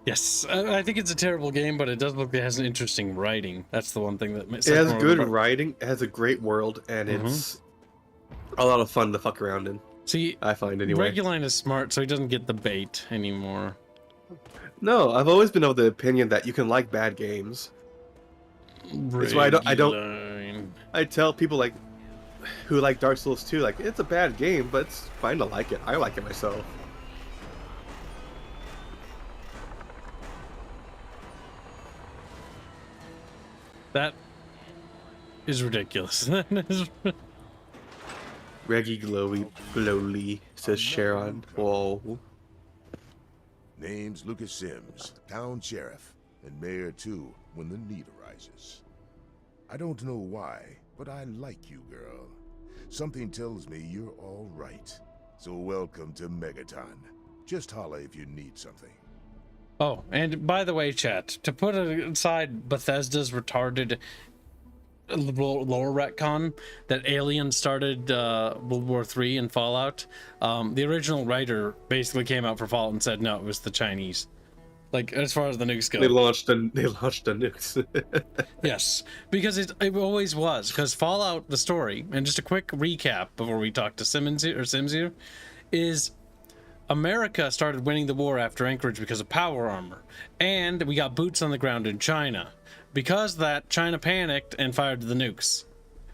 Yes, I think it's a terrible game, but it does look like it has an interesting writing. That's the one thing that makes it. Has good writing, it has a great world, and it's a lot of fun to fuck around in. See, I find anyway. Reguline is smart, so he doesn't get the bait anymore. No, I've always been of the opinion that you can like bad games. That's why I tell people like who like Dark Souls 2, like it's a bad game, but it's fine to like it. I like it myself. That is ridiculous. Reggie Glowly says Sharon. Whoa. Name's Lucas Sims, town sheriff, and mayor too when the need arises. I don't know why, but I like you, girl. Something tells me you're all right. So welcome to Megaton. Just holla if you need something. Oh, and by the way, chat, to put aside Bethesda's retarded lore retcon that aliens started World War III in Fallout, the original writer basically came out for Fallout and said no, it was the Chinese. Like, as far as the nukes go. They launched the nukes. Yes, because it always was. Because Fallout, the story, and just a quick recap before we talk to Sims here, is America started winning the war after Anchorage because of power armor. And we got boots on the ground in China. Because of that, China panicked and fired the nukes.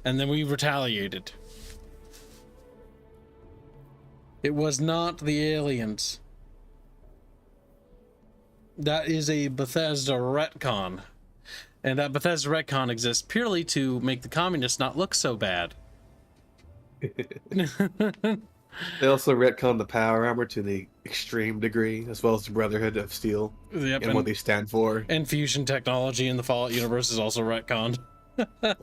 And then we retaliated. It was not the aliens. That is a Bethesda retcon. And that Bethesda retcon exists purely to make the communists not look so bad. They also retcon the power armor to the extreme degree, as well as the Brotherhood of Steel, and what they stand for. And fusion technology in the Fallout universe is also retconned. The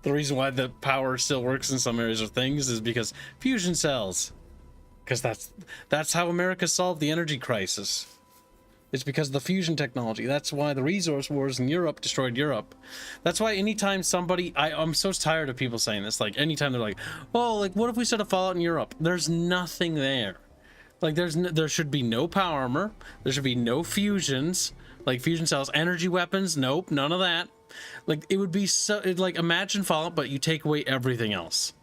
reason why the power still works in some areas of things is because fusion cells. Because that's how America solved the energy crisis. It's because of the fusion technology. That's why the resource wars in Europe destroyed Europe. That's why anytime somebody... I'm so tired of people saying this. Like, anytime they're like, oh, like, what if we set a Fallout in Europe? There's nothing there. Like, there should be no power armor. There should be no fusions. Like, fusion cells. Energy weapons. Nope, none of that. Like, it would be so... like, imagine Fallout, but you take away everything else.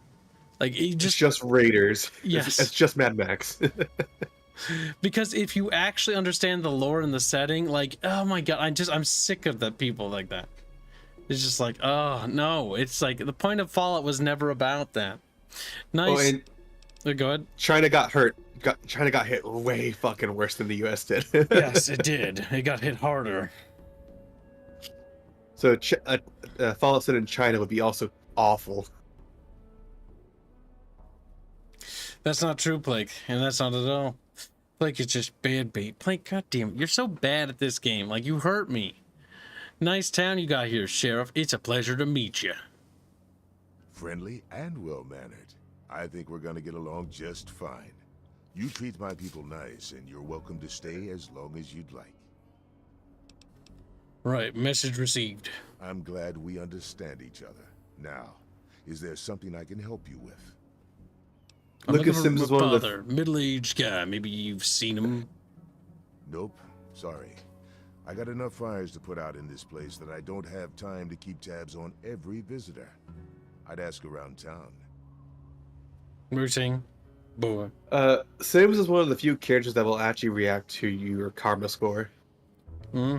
Like, it's just Raiders. Yes. It's just Mad Max. Because if you actually understand the lore and the setting, like, oh my god, I'm sick of the people like that. It's just like, oh no, it's like the point of Fallout was never about that. Nice. Oh, go ahead. China got hurt. China got hit way fucking worse than the US did. Yes, it did. It got hit harder. So Fallout set in China would be also awful. That's not true, Blake, and that's not at all. Like, it's just bad bait. Like, goddamn, you're so bad at this game. Like, you hurt me. Nice town you got here, Sheriff. It's a pleasure to meet you. Friendly and well-mannered. I think we're gonna get along just fine. You treat my people nice, and you're welcome to stay as long as you'd like. Right, message received. I'm glad we understand each other. Now, is there something I can help you with? I'm looking for my father, middle-aged guy. Maybe you've seen him. Nope, sorry. I got enough fires to put out in this place that I don't have time to keep tabs on every visitor. I'd ask around town. Rooting. Boy. Sims is one of the few characters that will actually react to your karma score. Hmm.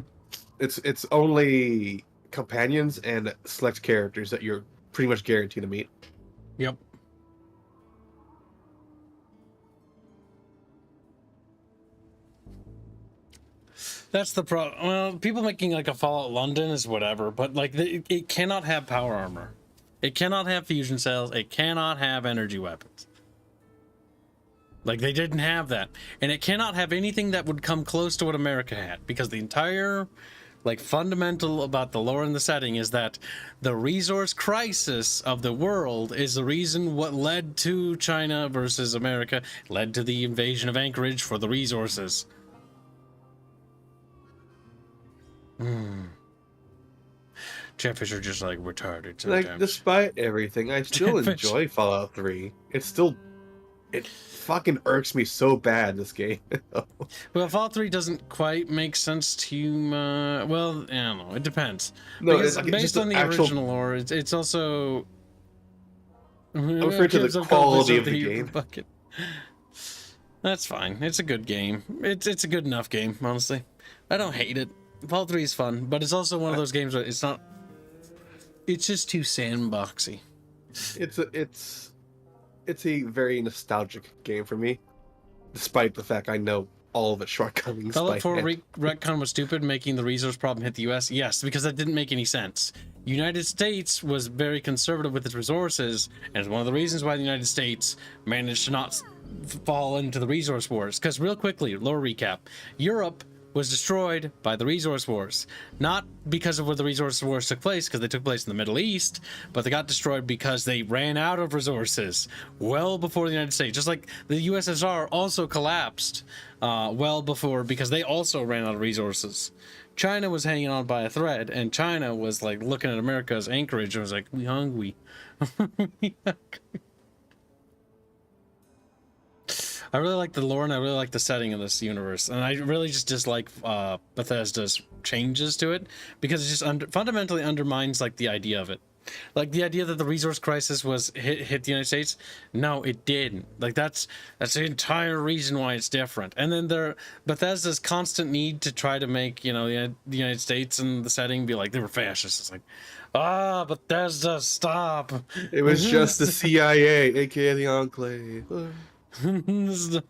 It's only companions and select characters that you're pretty much guaranteed to meet. Yep. That's the problem. Well, people making like a Fallout London is whatever, but like it cannot have power armor. It cannot have fusion cells. It cannot have energy weapons. Like, they didn't have that. And it cannot have anything that would come close to what America had, because the entire, like, fundamental about the lore and the setting is that the resource crisis of the world is the reason what led to China versus America, led to the invasion of Anchorage for the resources. Chatfish are just, like, retarded sometimes. Like, despite everything, I still enjoy Fallout 3. It fucking irks me so bad, this game. Well, Fallout 3 doesn't quite make sense to you. Well, I don't know. It depends. No, because it's based just on the original lore, it's also... I'm referring to the quality of the game. Bucket. That's fine. It's a good game. It's a good enough game, honestly. I don't hate it. Fallout 3 is fun, but it's also one of those games where it's not... It's just too sandboxy. It's a very nostalgic game for me, despite the fact I know all of its shortcomings. Fallout 4 retcon was stupid, making the resource problem hit the U.S. Yes, because that didn't make any sense. United States was very conservative with its resources, and it's one of the reasons why the United States managed to not fall into the resource wars. Because real quickly, lore recap, Europe was destroyed by the resource wars, not because of where the resource wars took place, because they took place in the Middle East, but they got destroyed because they ran out of resources well before the United States. Just like the USSR also collapsed well before, because they also ran out of resources. China was hanging on by a thread, and China was like looking at America as Anchorage and was like, we hungry. I really like the lore and I really like the setting of this universe, and I really just dislike Bethesda's changes to it, because it just fundamentally undermines like the idea of it. Like the idea that the resource crisis was hit the United States. No, it didn't. Like that's the entire reason why it's different. And then Bethesda's constant need to try to make, you know, the United States and the setting be like they were fascists. It's like, Bethesda, stop. It was just the CIA, aka the Enclave. They're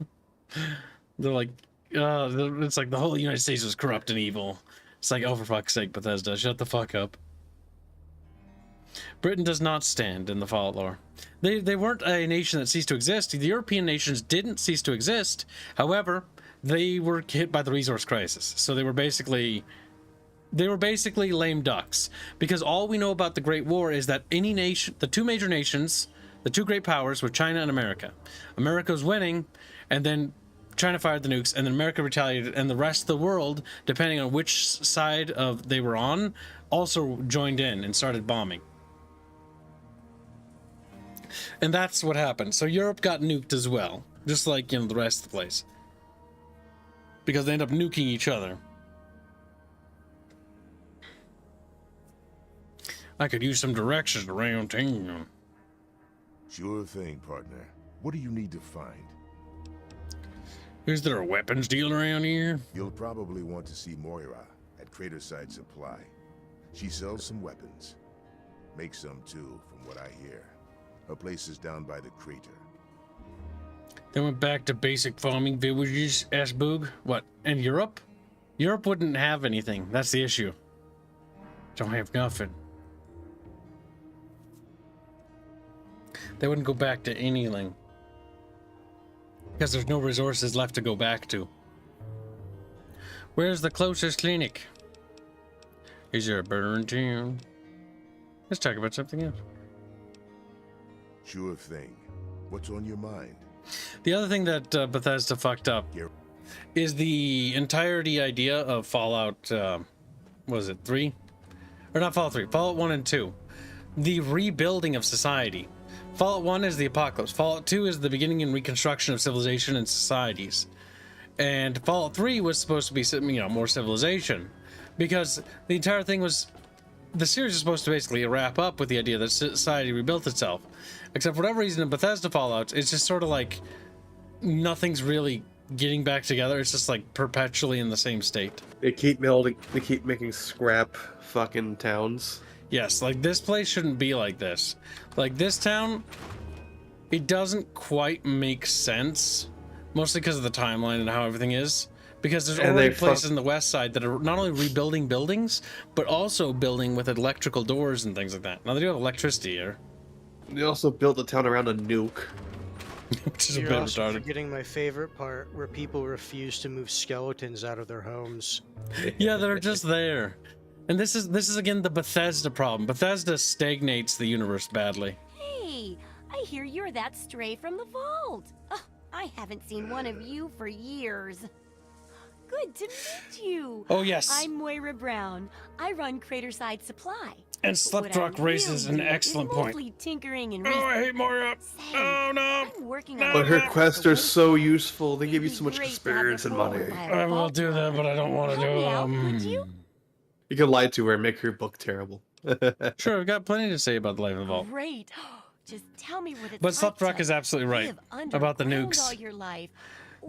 like, it's like the whole United States was corrupt and evil. It's like, oh, for fuck's sake, Bethesda, shut the fuck up. Britain does not stand in the Fallout lore. They weren't a nation that ceased to exist. The European nations didn't cease to exist. However, they were hit by the resource crisis. So they were basically lame ducks. Because all we know about the Great War is that any nation, the two major nations, the two great powers were China and America. America was winning, and then China fired the nukes, and then America retaliated, and the rest of the world, depending on which side of they were on, also joined in and started bombing. And that's what happened. So Europe got nuked as well, just like, you know, the rest of the place, because they end up nuking each other. I could use some directions around town. Sure thing, partner. What do you need to find? Is there a weapons dealer around here? You'll probably want to see Moira at Craterside Supply. She sells some weapons. Makes some too, from what I hear. Her place is down by the crater. They went back to basic farming villages, Boog. What, in Europe? Europe wouldn't have anything. That's the issue. Don't have nothing. They wouldn't go back to anything. Because there's no resources left to go back to. Where's the closest clinic? Is there a burn town? Let's talk about something else. Sure thing. What's on your mind? The other thing that Bethesda fucked up is the entirety idea of Fallout, was it 3? Or not Fallout 3, Fallout 1 and 2. The rebuilding of society. Fallout 1 is the apocalypse. Fallout 2 is the beginning and reconstruction of civilization and societies. And Fallout 3 was supposed to be, you know, more civilization. Because the entire thing was... The series is supposed to basically wrap up with the idea that society rebuilt itself. Except for whatever reason in Bethesda Fallouts, it's just sort of like... Nothing's really getting back together. It's just like perpetually in the same state. They keep building. They keep making scrap fucking towns. Yes, like this place shouldn't be like this. Like this town, it doesn't quite make sense, mostly because of the timeline and how everything is. Because there's already places in the west side that are not only rebuilding buildings, but also building with electrical doors and things like that. Now they do have electricity here. They also built the town around a nuke. Which is a You're bit also retarded. forgetting my favorite part, where people refuse to move skeletons out of their homes. Yeah, they're just there. And this is again the Bethesda problem. Bethesda stagnates the universe badly. Hey, I hear you're that stray from the vault. Oh, I haven't seen one of you for years. Good to meet you. Oh, yes. I'm Moira Brown. I run Craterside Supply. And But what I Sleptrock raises an really do excellent is point. mostly tinkering and Oh, I hate Moira. Oh no. I'm working on But her a quests are so useful. They give you so much great to have experience and the money. forward I will do that, but I don't want to do me out, would them. You can lie to her and make her book terrible. Sure, I've got plenty to say about the life of the vault. Great. Just tell me what it's But like Sleptrock to is absolutely right live about the underground nukes. all your life.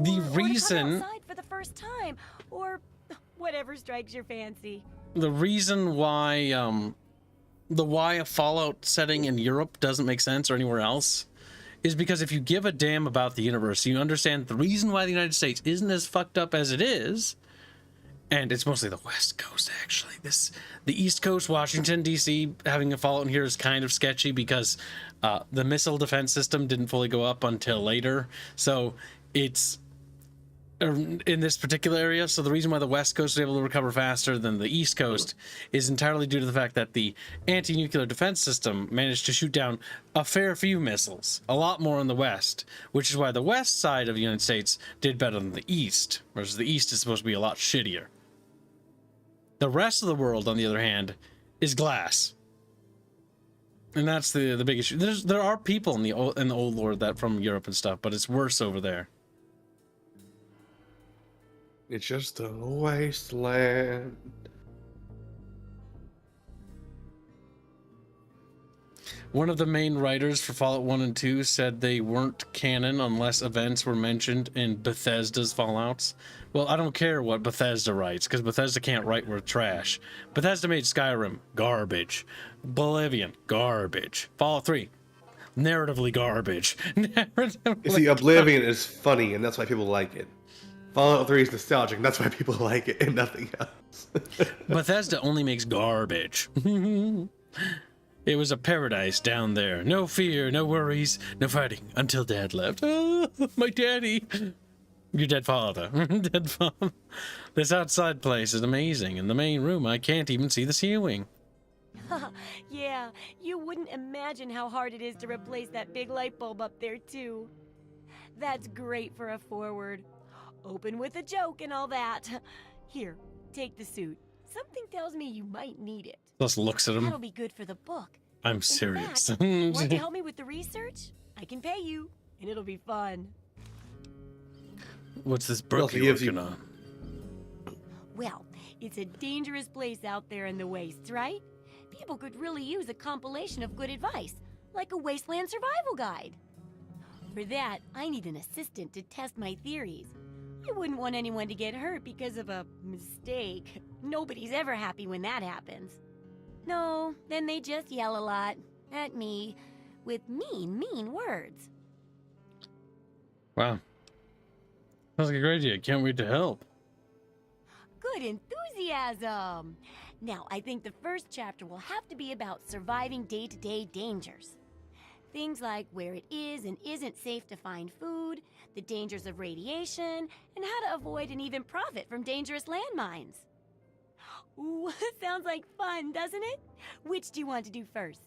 The Or to come reason outside for the first time, or whatever strikes your fancy. the reason why a Fallout setting in Europe doesn't make sense or anywhere else is because if you give a damn about the universe, you understand the reason why the United States isn't as fucked up as it is, and it's mostly the West Coast actually. The East Coast, Washington D.C. having a Fallout in here is kind of sketchy because the missile defense system didn't fully go up until later, so it's in this particular area. So the reason why the West Coast is able to recover faster than the East Coast is entirely due to the fact that the anti-nuclear defense system managed to shoot down a fair few missiles, a lot more in the West, which is why the West side of the United States did better than the East, whereas the East is supposed to be a lot shittier. The rest of the world, on the other hand, is glass. And that's the big issue. There are people in the old lore that from Europe and stuff, but it's worse over there. It's just a wasteland. One of the main writers for Fallout 1 and 2 said they weren't canon unless events were mentioned in Bethesda's Fallouts. Well, I don't care what Bethesda writes, because Bethesda can't write with trash. Bethesda made Skyrim garbage. Oblivion, garbage. Fallout 3, narratively garbage. You see, Oblivion is funny, and that's why people like it. Fallout 3 is nostalgic, and that's why people like it, and nothing else. Bethesda only makes garbage. It was a paradise down there. No fear, no worries, no fighting until Dad left. Oh, my daddy. Your dead father. Dead father. This outside place is amazing. In the main room, I can't even see the ceiling. Yeah, you wouldn't imagine how hard it is to replace that big light bulb up there, too. That's great for a forward. Open with a joke and all that. Here, take the suit. Something tells me you might need it. Just looks at him. That'll be good for the book. I'm serious. Want to help me with the research? I can pay you, and it'll be fun. What's this book you're working on? Well, it's a dangerous place out there in the wastes, right? People could really use a compilation of good advice, like a wasteland survival guide. For that, I need an assistant to test my theories. I wouldn't want anyone to get hurt because of a mistake. Nobody's ever happy when that happens. No, then they just yell a lot at me with mean words. Wow. Sounds like a great idea. Can't wait to help. Good enthusiasm! Now, I think the first chapter will have to be about surviving day-to-day dangers. Things like where it is and isn't safe to find food, the dangers of radiation, and how to avoid and even profit from dangerous landmines. Ooh, sounds like fun, doesn't it? Which do you want to do first?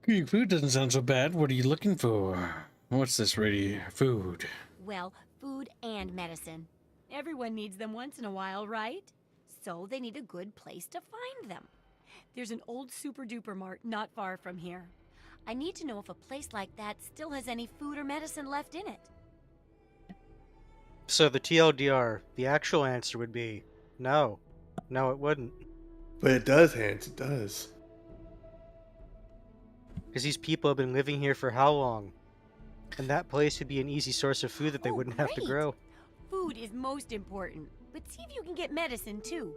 Cooking food doesn't sound so bad. What are you looking for? What's this ready food? Well, food and medicine. Everyone needs them once in a while, right? So they need a good place to find them. There's an old super duper mart not far from here. I need to know if a place like that still has any food or medicine left in it. So the TLDR, the actual answer would be no. No, it wouldn't. But it does, Hans. It does. Because these people have been living here for how long? And that place would be an easy source of food that they wouldn't have to great. grow. Food is most important, but see if you can get medicine too.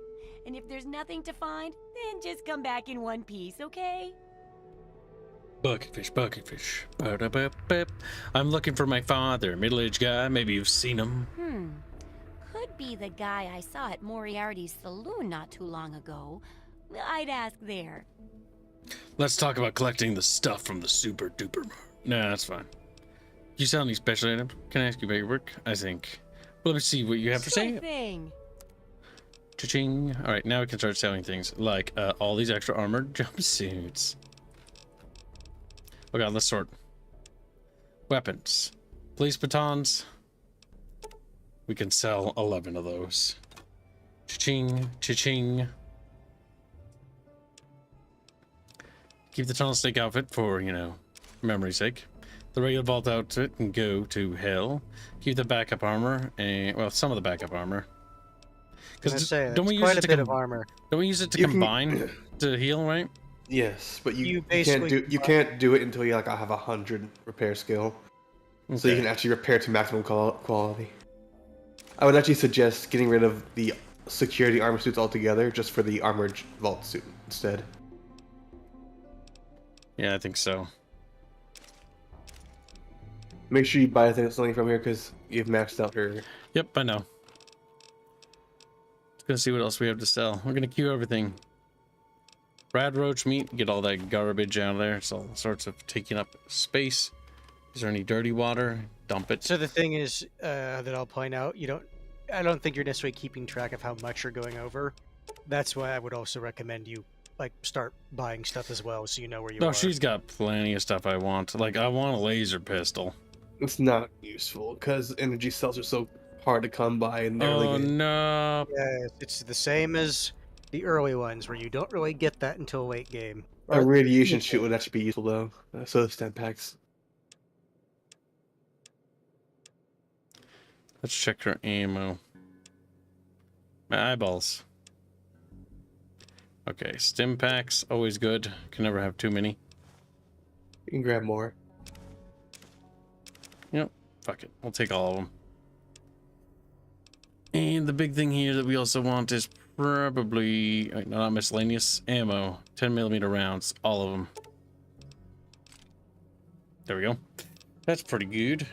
And if there's nothing to find, then just come back in one piece, okay? Bucketfish, bucketfish. Ba-da-ba-ba. I'm looking for my father, middle-aged guy. Maybe you've seen him. Could be the guy I saw at Moriarty's saloon not too long ago. I'd ask there. Let's talk about collecting the stuff from the super duper mart. Nah, that's fine. You sell any special items? Can I ask you about your work? I think. Well, let me see what you have to say. Thing. Cha-ching. All right, now we can start selling things like all these extra armored jumpsuits. Oh god, let's sort. Weapons. Police batons. We can sell 11 of those. Cha-ching, cha-ching. Keep the tunnel snake outfit for, you know, memory's sake. The regular vault outfit can go to hell. Keep the backup armor and, well, some of the backup armor. Because don't we use it to armor? Don't we use it to combine to heal, right? Yes, but you can't do it until you like have 100 repair skill, so you can actually repair to maximum quality. I would actually suggest getting rid of the security armor suits altogether, just for the armored vault suit instead. Yeah, I think so. Make sure you buy something from here because you've maxed out her. Yep, I know. Let's go see what else we have to sell. We're gonna queue everything. Rad roach meat, get all that garbage out of there. It's all sorts of taking up space. Is there any dirty water? Dump it. So the thing is that I'll point out, I don't think you're necessarily keeping track of how much you're going over. That's why I would also recommend you start buying stuff as well, so you know where you are. Oh, she's got plenty of stuff I want. Like, I want a laser pistol. It's not useful because energy cells are so hard to come by in the early game. No. Yeah, it's the same as the early ones where you don't really get that until late game. A radiation shoot would actually be useful though. So the stem packs. Let's check her ammo. My eyeballs. Okay, stim packs, always good. Can never have too many. You can grab more. Yep, fuck it. We'll take all of them. And the big thing here that we also want is probably, not miscellaneous, ammo. 10mm rounds, all of them. There we go. That's pretty good.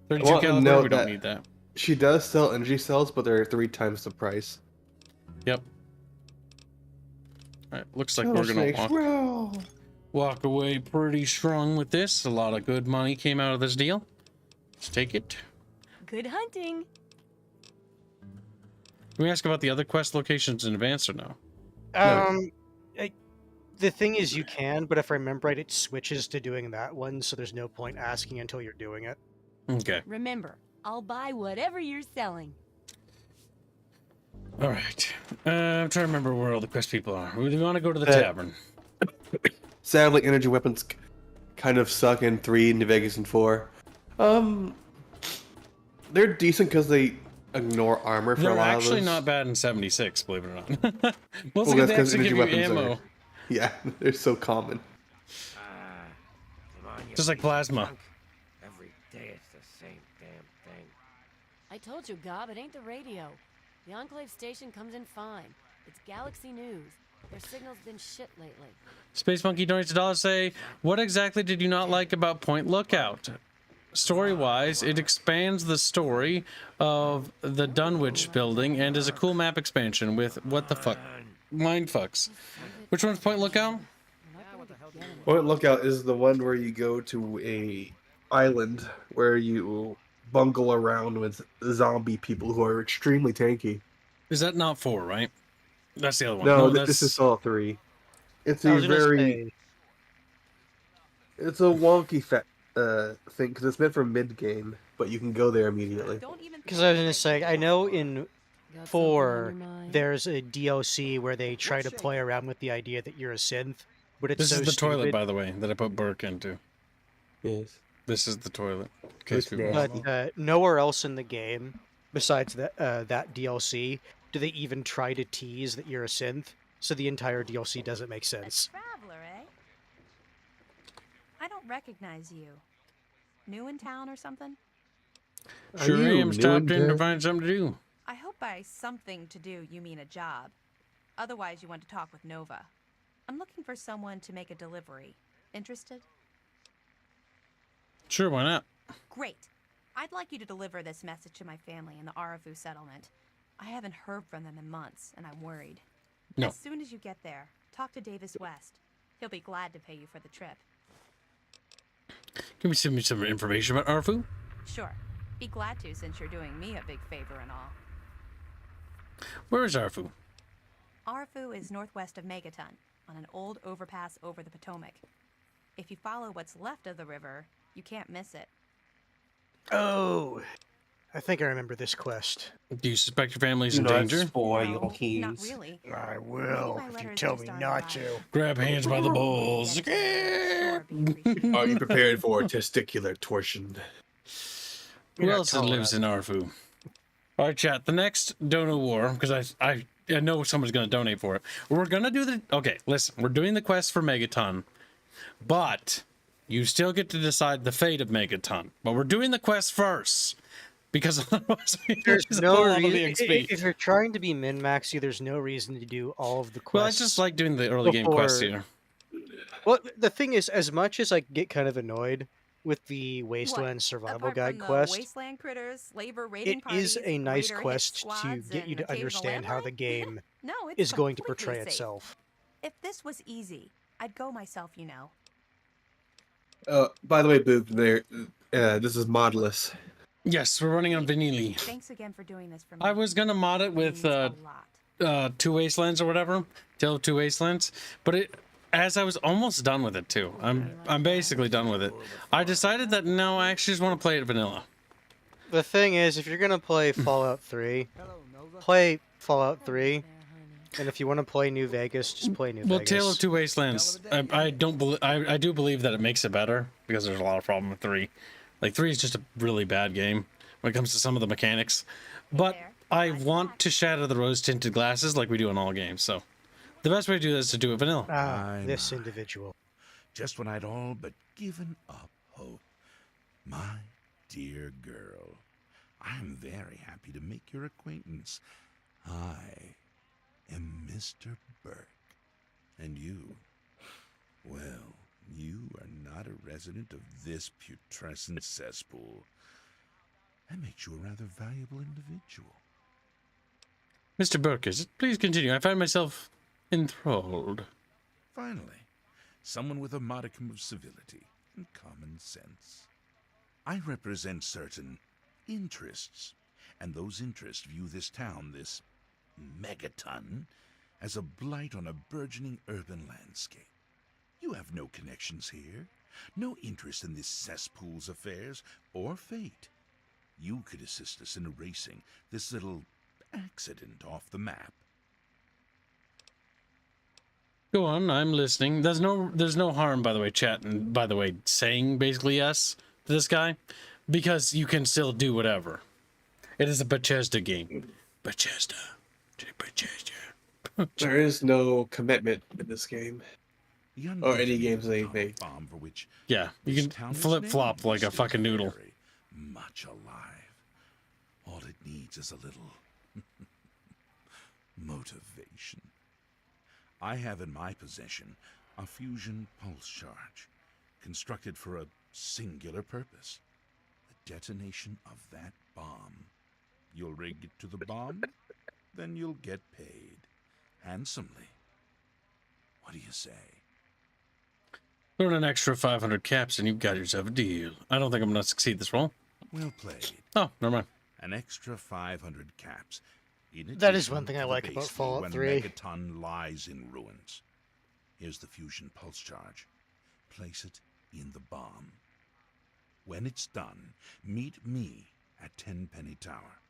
32 caliber, we don't need that. She does sell energy cells, but they're 3 times the price. Yep. Alright, looks like we're gonna walk away pretty strong with this. A lot of good money came out of this deal. Let's take it. Good hunting. Can we ask about the other quest locations in advance or no? The thing is you can, but if I remember right, it switches to doing that one, so there's no point asking until you're doing it. Okay. Remember, I'll buy whatever you're selling. All right. I'm trying to remember where all the quest people are. We want to go to the tavern. Sadly, energy weapons kind of suck in 3, New Vegas, and 4. They're decent because they ignore armor for a lot of those. They're actually not bad in 76, believe it or not. Well, that's because energy weapons are... Yeah, they're so common. Just like plasma. Every day it's the same damn thing. I told you, Gob, it ain't the radio. The Enclave station comes in fine. It's Galaxy News. Their signal's been shit lately. Space Monkey donates $1 say, what exactly did you not like about Point Lookout? Story-wise, it expands the story of the Dunwich building and is a cool map expansion with what the fuck? Mindfucks. Which one's Point Lookout? Point Lookout is the one where you go to a island where you bungle around with zombie people who are extremely tanky. Is that not 4, right? That's the other one. No, that's... this is all 3. It's I a was gonna say, it's a wonky thing because it's meant for mid game, but you can go there immediately. because I was gonna say, I know in 4 there's a DLC where they try to play around with the idea that you're a synth, but it's This so is the stupid. toilet, by the way, that I put Burke into. Yes. This is the toilet. In case people... But nowhere else in the game, besides that DLC, do they even try to tease that you're a synth. So the entire DLC doesn't make sense. Traveler, eh? I don't recognize you. New in town or something? Sure am. Stopped in to find something to do. I hope by something to do you mean a job. Otherwise, you want to talk with Nova. I'm looking for someone to make a delivery. Interested? Sure, why not? Great. I'd like you to deliver this message to my family in the Arafu settlement. I haven't heard from them in months, and I'm worried. No. As soon as you get there, talk to Davis West. He'll be glad to pay you for the trip. Can you send me some information about Arfu? Sure. Be glad to, since you're doing me a big favor and all. Where is Arfu? Arafu is northwest of Megaton, on an old overpass over the Potomac. If you follow what's left of the river, you can't miss it. Oh, I think I remember this quest. Do you suspect your family's in Do not danger? spoil Not keys. really. I will if you tell me not to. Grab hands by the balls. Are you prepared for testicular torsion? Who else lives in Arfu? All right, chat. The next Dono War, because I know someone's going to donate for it. We're going to do the... Okay, listen. We're doing the quest for Megaton. But you still get to decide the fate of Megaton. But we're doing the quest first. Because otherwise we There's lose no a lot of the reason. XP. If you're trying to be min-maxy, there's no reason to do all of the quests. Well, I just like doing the early game quests here. Well, the thing is, as much as I get kind of annoyed with the Wasteland Survival Apart Guide from the quest, wasteland critters, labor raiding it parties, is a nice raider hit quest to squads, get you and to occasional understand how the landmine? game No, it's is going to completely portray safe. itself. If this was easy, I'd go myself, you know. By the way, Boop, this is modless. Yes, we're running on Vanilli. Thanks again for doing this for me. I was gonna mod it with Two Wastelands or whatever, Tale of Two Wastelands, but as I was almost done with it too. I'm basically done with it. I decided that no, I actually just want to play it vanilla. The thing is, if you're gonna play Fallout 3, play Fallout 3, and if you want to play New Vegas, just play New Vegas. Well, Tale of Two Wastelands, I do believe that it makes it better because there's a lot of problem with 3. Like 3 is just a really bad game when it comes to some of the mechanics, but I want to shatter the rose-tinted glasses like we do in all games. So the best way to do this is to do it vanilla. This individual. Just when I'd all but given up hope. My dear girl, I'm very happy to make your acquaintance. I am Mr. Burke. And you, well, you are not a resident of this putrescent cesspool. That makes you a rather valuable individual. Mr. Burkes, please continue. I find myself enthralled. Finally, someone with a modicum of civility and common sense. I represent certain interests, and those interests view this town, this megaton, as a blight on a burgeoning urban landscape. You have no connections here, no interest in this cesspool's affairs or fate. You could assist us in erasing this little accident off the map. Go on, I'm listening. There's no harm, by the way, chat, and by the way, saying basically yes to this guy, because you can still do whatever. It is a Bethesda game. Bethesda. There is no commitment in this game. Or any games they make. Yeah, you can flip-flop like a fucking noodle. Much alive. All it needs is a little motivation. I have in my possession a fusion pulse charge, constructed for a singular purpose. The detonation of that bomb. You'll rig it to the bomb, then you'll get paid. Handsomely. What do you say? Learn an extra 500 caps and you've got yourself a deal. I don't think I'm going to succeed this roll. Well played. Oh, never mind. An extra 500 caps. That is one thing I like about Fallout when 3. Megaton lies in ruins. Here's the fusion pulse charge. Place it in the bomb. When it's done, meet me at Tenpenny Tower.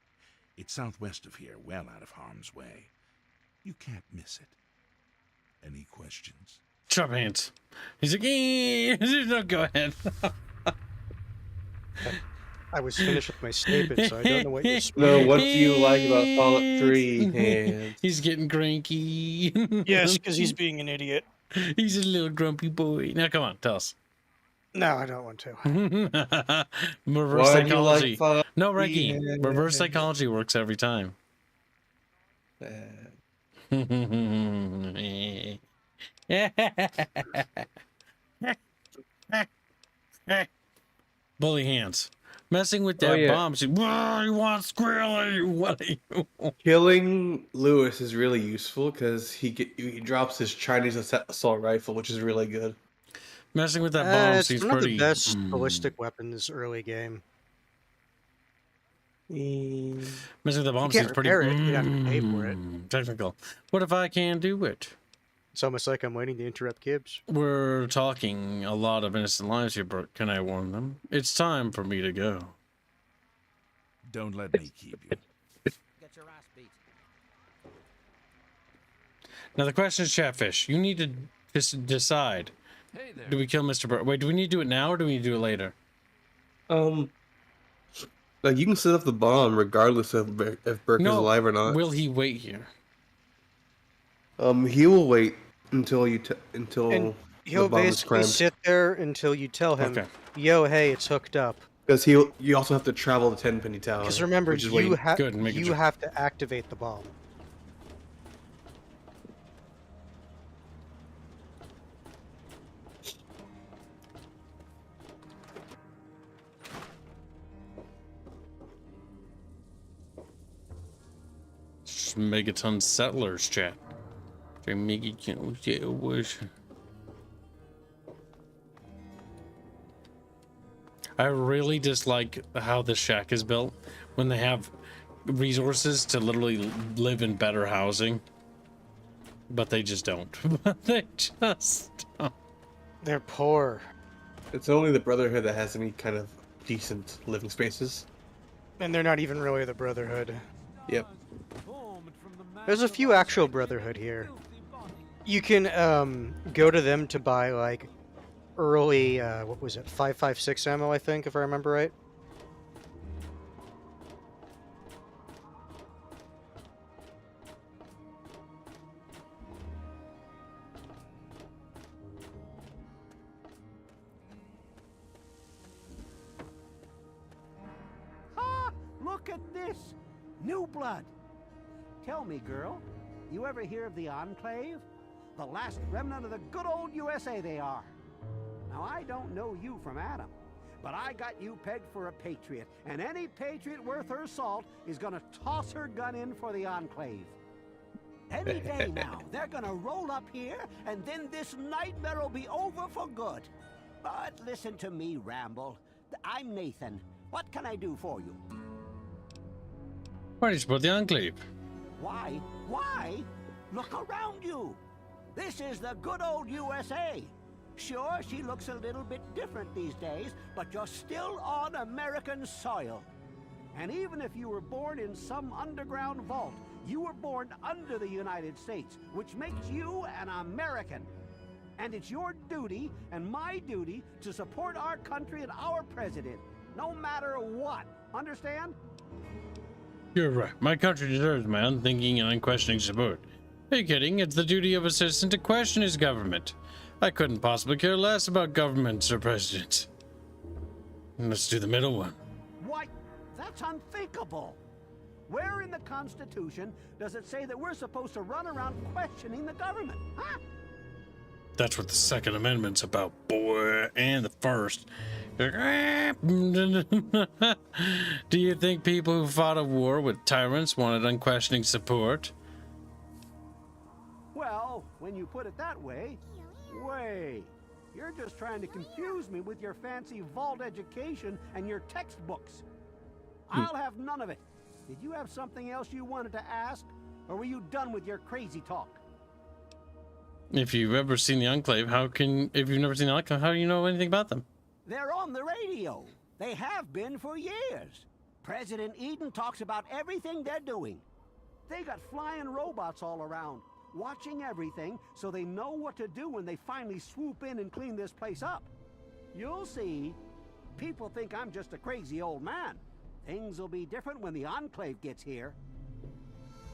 It's southwest of here, well out of harm's way. You can't miss it. Any questions? Chop hands. He's like, no, go ahead. I was finished with my statement, so I don't know what you're No, what do you like about Fallout 3? Hands. He's getting cranky. Yes, because he's being an idiot. He's a little grumpy boy. Now, come on, tell us. No, I don't want to. Reverse Why do you psychology. like No, Reggie. Yeah. Reverse psychology works every time. Bully hands. Messing with that bomb. You want Squirrely? What are you? Killing Lewis is really useful because he drops his Chinese assault rifle, which is really good. Messing with that bomb it's seems one of pretty. the best ballistic weapons early game. Messing with the bomb You can't seems pretty. repair it, you'd have to pay for it. Technical. What if I can't do it? It's almost like I'm waiting to interrupt Gibbs. We're talking a lot of innocent lives here, Bert. Can I warn them? It's time for me to go. Don't let me keep you. Get your ass beat. Now the question is, Chatfish, you need to just decide. Hey there. Do we kill Mr. Burt? Wait, do we need to do it now or do we need to do it later? Like you can set up the bomb regardless of if Burke is alive or not. Will he wait here? He will wait until And he'll the bomb is basically crammed. sit there until you tell him, "Yo, hey, it's hooked up." Because you also have to travel to Tenpenny Tower. Because remember, which is you waiting. you have to activate the bomb. Megaton settlers chat. I really dislike how the shack is built when they have resources to literally live in better housing, but they just don't. They just don't. They're poor. It's only the Brotherhood that has any kind of decent living spaces. And they're not even really the Brotherhood. Yep. There's a few actual Brotherhood here. You can go to them to buy like early what was it, 5.56 ammo, I think, if I remember right. Ha! Look at this! New blood! Tell me, girl, you ever hear of the Enclave? The last remnant of the good old USA they are. Now, I don't know you from Adam, but I got you pegged for a patriot, and any patriot worth her salt is gonna toss her gun in for the Enclave. Any day now, they're gonna roll up here, and then this nightmare will be over for good. But listen to me, Ramble. I'm Nathan. What can I do for you? Why did you support the Enclave? Why? Why? Look around you. This is the good old USA. Sure, she looks a little bit different these days, but you're still on American soil. And even if you were born in some underground vault, you were born under the United States, which makes you an American. And it's your duty and my duty to support our country and our president, no matter what. Understand? You're right. My country deserves my unthinking and unquestioning support. Are you kidding? It's the duty of a citizen to question his government. I couldn't possibly care less about governments or presidents. Let's do the middle one. Why, that's unthinkable. Where in the Constitution does it say that we're supposed to run around questioning the government? Huh? That's what the Second Amendment's about, boy, and the First. Do you think people who fought a war with tyrants wanted unquestioning support? Well, when you put it that way, You're just trying to confuse me with your fancy vault education and your textbooks. I'll have none of it. Did you have something else you wanted to ask, or were you done with your crazy talk? If you've ever seen the Enclave, if you've never seen the Enclave, how do you know anything about them? They're on the radio. They have been for years. President Eden talks about everything they're doing. They got flying robots all around, watching everything so they know what to do when they finally swoop in and clean this place up. You'll see. People think I'm just a crazy old man. Things will be different when the Enclave gets here.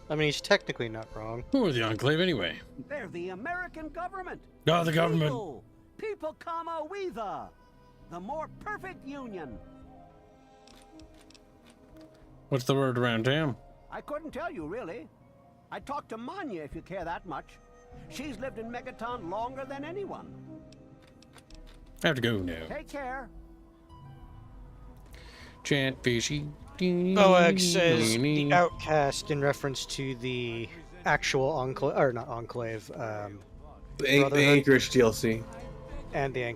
I mean, he's technically not wrong. Who are the Enclave anyway? They're the American government. Oh, the government. People comma we the more perfect union. What's the word around town? I couldn't tell you, really. I'd talk to Manya if you care that much. She's lived in Megaton longer than anyone. I have to go now. Take care. Chatfishy. Boag says the outcast in reference to the actual enclave, or not enclave, the Anchorage DLC. And the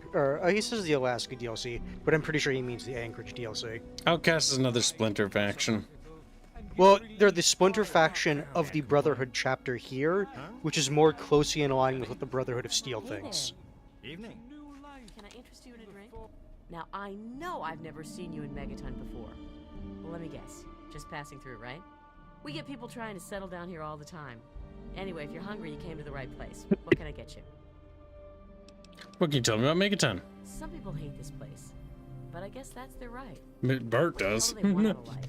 he says the Alaska DLC, but I'm pretty sure he means the Anchorage DLC. Outcast is another Splinter faction. Well, they're the Splinter faction of the Brotherhood chapter here, which is more closely in line with what the Brotherhood of Steel thinks. Evening. Can I interest you in a drink? Now, I know I've never seen you in Megaton before. Well, let me guess. Just passing through, right? We get people trying to settle down here all the time. Anyway, if you're hungry, you came to the right place. What can I get you? What can you tell me about Megaton? Some people hate this place, but I guess that's their right. Bert does. All they want out of life.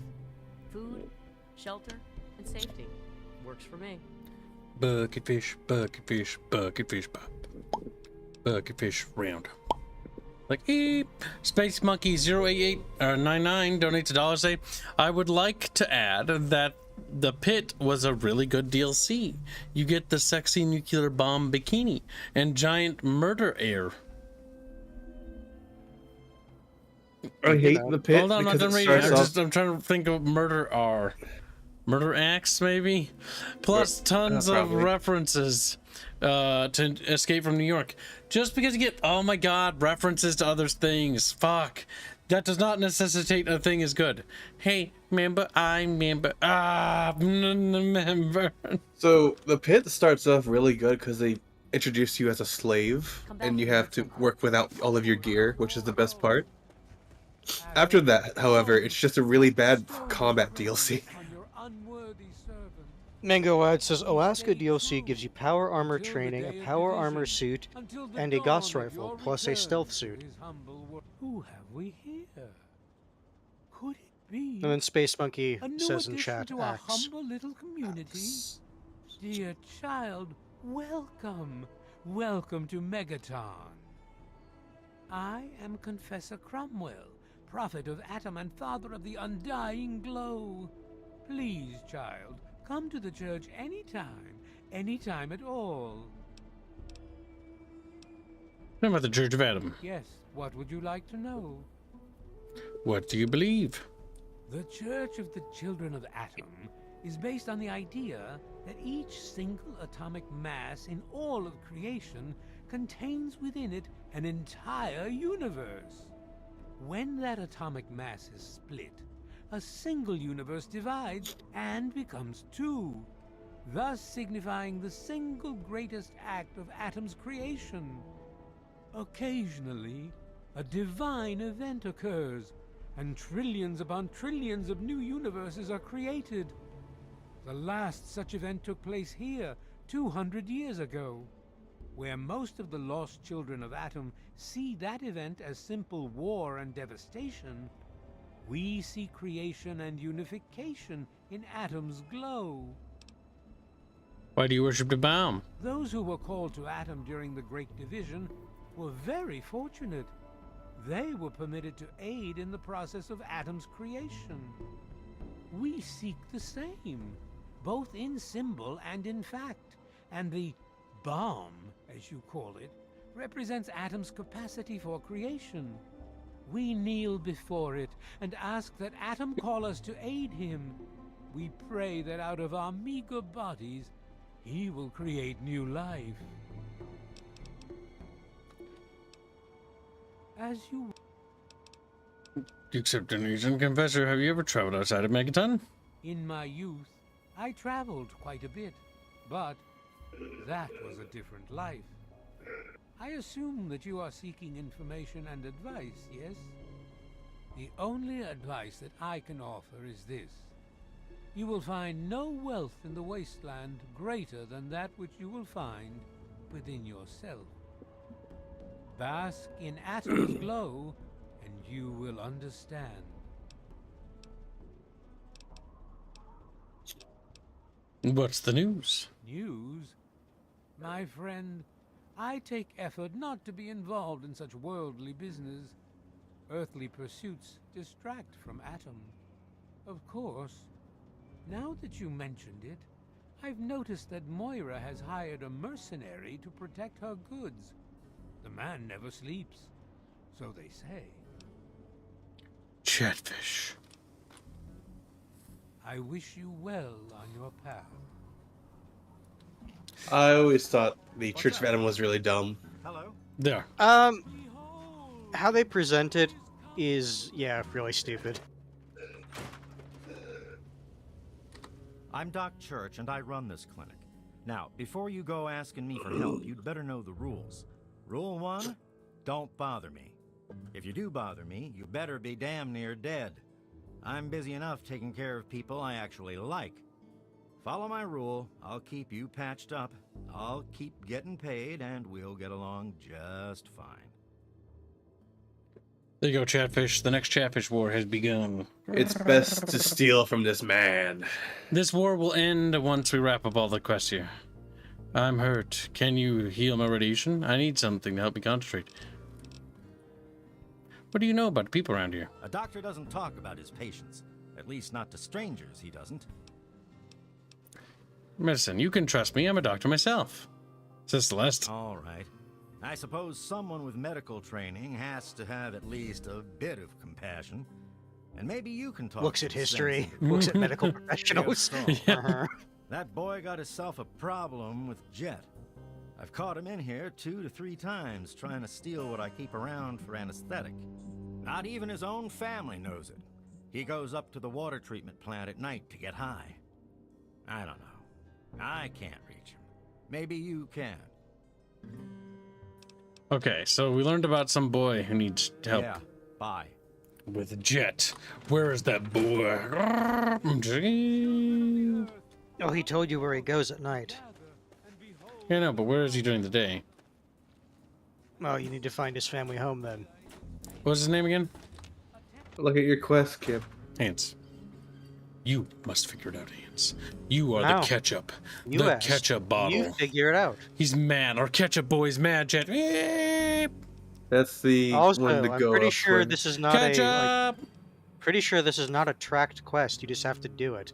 Food, shelter, and safety. Works for me. Bucketfish, bucketfish, bucketfish, bucketfish round. Like, eep. Space Monkey 088 99 donates $1. I would like to add that the Pit was a really good DLC. You get the sexy nuclear bomb bikini and giant murder air. I hate the Pit. Hold on, I'm not done reading. I'm trying to think of murder R. Murder Axe, maybe? Plus tons of references to Escape from New York. Just because you get, oh my god, references to other things. Fuck. That does not necessitate a thing is good. Hey, member, member. Member. So the Pit starts off really good because they introduce you as a slave, and you have to work without all of your gear, which is the best part. After that, however, it's just a really bad combat DLC. Mango Ad says Alaska DLC gives you power armor training, a power armor suit, and a Gauss rifle, plus a stealth suit. Who have we here? Could it be? And then Space Monkey says in chat, to our Axe. humble little community? Dear child, welcome. Welcome to Megaton. I am Confessor Cromwell, prophet of Atom and father of the undying glow. Please, child, come to the church anytime at all. What about the Church of Atom? Yes, what would you like to know? What do you believe? The Church of the Children of Atom is based on the idea that each single atomic mass in all of creation contains within it an entire universe. When that atomic mass is split, a single universe divides and becomes two, thus signifying the single greatest act of Atom's creation. Occasionally, a divine event occurs, and trillions upon trillions of new universes are created. The last such event took place here 200 years ago. Where most of the lost children of Atom see that event as simple war and devastation, we see creation and unification in Atom's glow. Why do you worship the bomb? Those who were called to Atom during the Great Division were very fortunate. They were permitted to aid in the process of Atom's creation. We seek the same, both in symbol and in fact, and the bomb, as you call it, represents Atom's capacity for creation. We kneel before it and ask that Atom call us to aid him. We pray that out of our meager bodies, he will create new life. As you Except an Asian confessor, have you ever traveled outside of Megaton? In my youth, I traveled quite a bit, but that was a different life. I assume that you are seeking information and advice, yes? The only advice that I can offer is this. You will find no wealth in the wasteland greater than that which you will find within yourself. Bask in Atom's glow, and you will understand. What's the news? News? My friend, I take effort not to be involved in such worldly business. Earthly pursuits distract from Atom. Of course, now that you mentioned it, I've noticed that Moira has hired a mercenary to protect her goods. The man never sleeps, so they say. Chatfish. I wish you well on your path. I always thought the Church of Adam was really dumb. Hello. There. How they present it is, yeah, really stupid. I'm Doc Church, and I run this clinic. Now, before you go asking me for help, you'd better know the rules. Rule 1, don't bother me. If you do bother me, you better be damn near dead. I'm busy enough taking care of people I actually like. Follow my rule, I'll keep you patched up, I'll keep getting paid, and we'll get along just fine. There you go, Chatfish. The next Chatfish War has begun. It's best to steal from this man. This war will end once we wrap up all the quests here. I'm hurt. Can you heal my radiation? I need something to help me concentrate. What do you know about the people around here? A doctor doesn't talk about his patients. At least not to strangers, he doesn't. Medicine, you can trust me. I'm a doctor myself. Says Celeste. All right. I suppose someone with medical training has to have at least a bit of compassion. And maybe you can talk. Looks at some history, sense into looks it. at medical professionals. Yeah. That boy got himself a problem with Jet. I've caught him in here 2 to 3 times trying to steal what I keep around for anesthetic. Not even his own family knows it. He goes up to the water treatment plant at night to get high. I don't know. I can't reach him. Maybe you can. Okay, so we learned about some boy who needs help. Yeah, bye. With Jet. Where is that boy? Oh, he told you where he goes at night. Yeah, no, but where is he during the day? Well, you need to find his family home then. What's his name again? Look at your quest, Kip. Ants. You must figure it out, Ants. You are No. the ketchup. You the asked. ketchup bottle. You figure it out. He's mad. Our ketchup boy's mad, Jet. That's the Also, one to I'm go pretty up sure when- this is not Ketchup! pretty sure this is not a tracked quest. You just have to do it.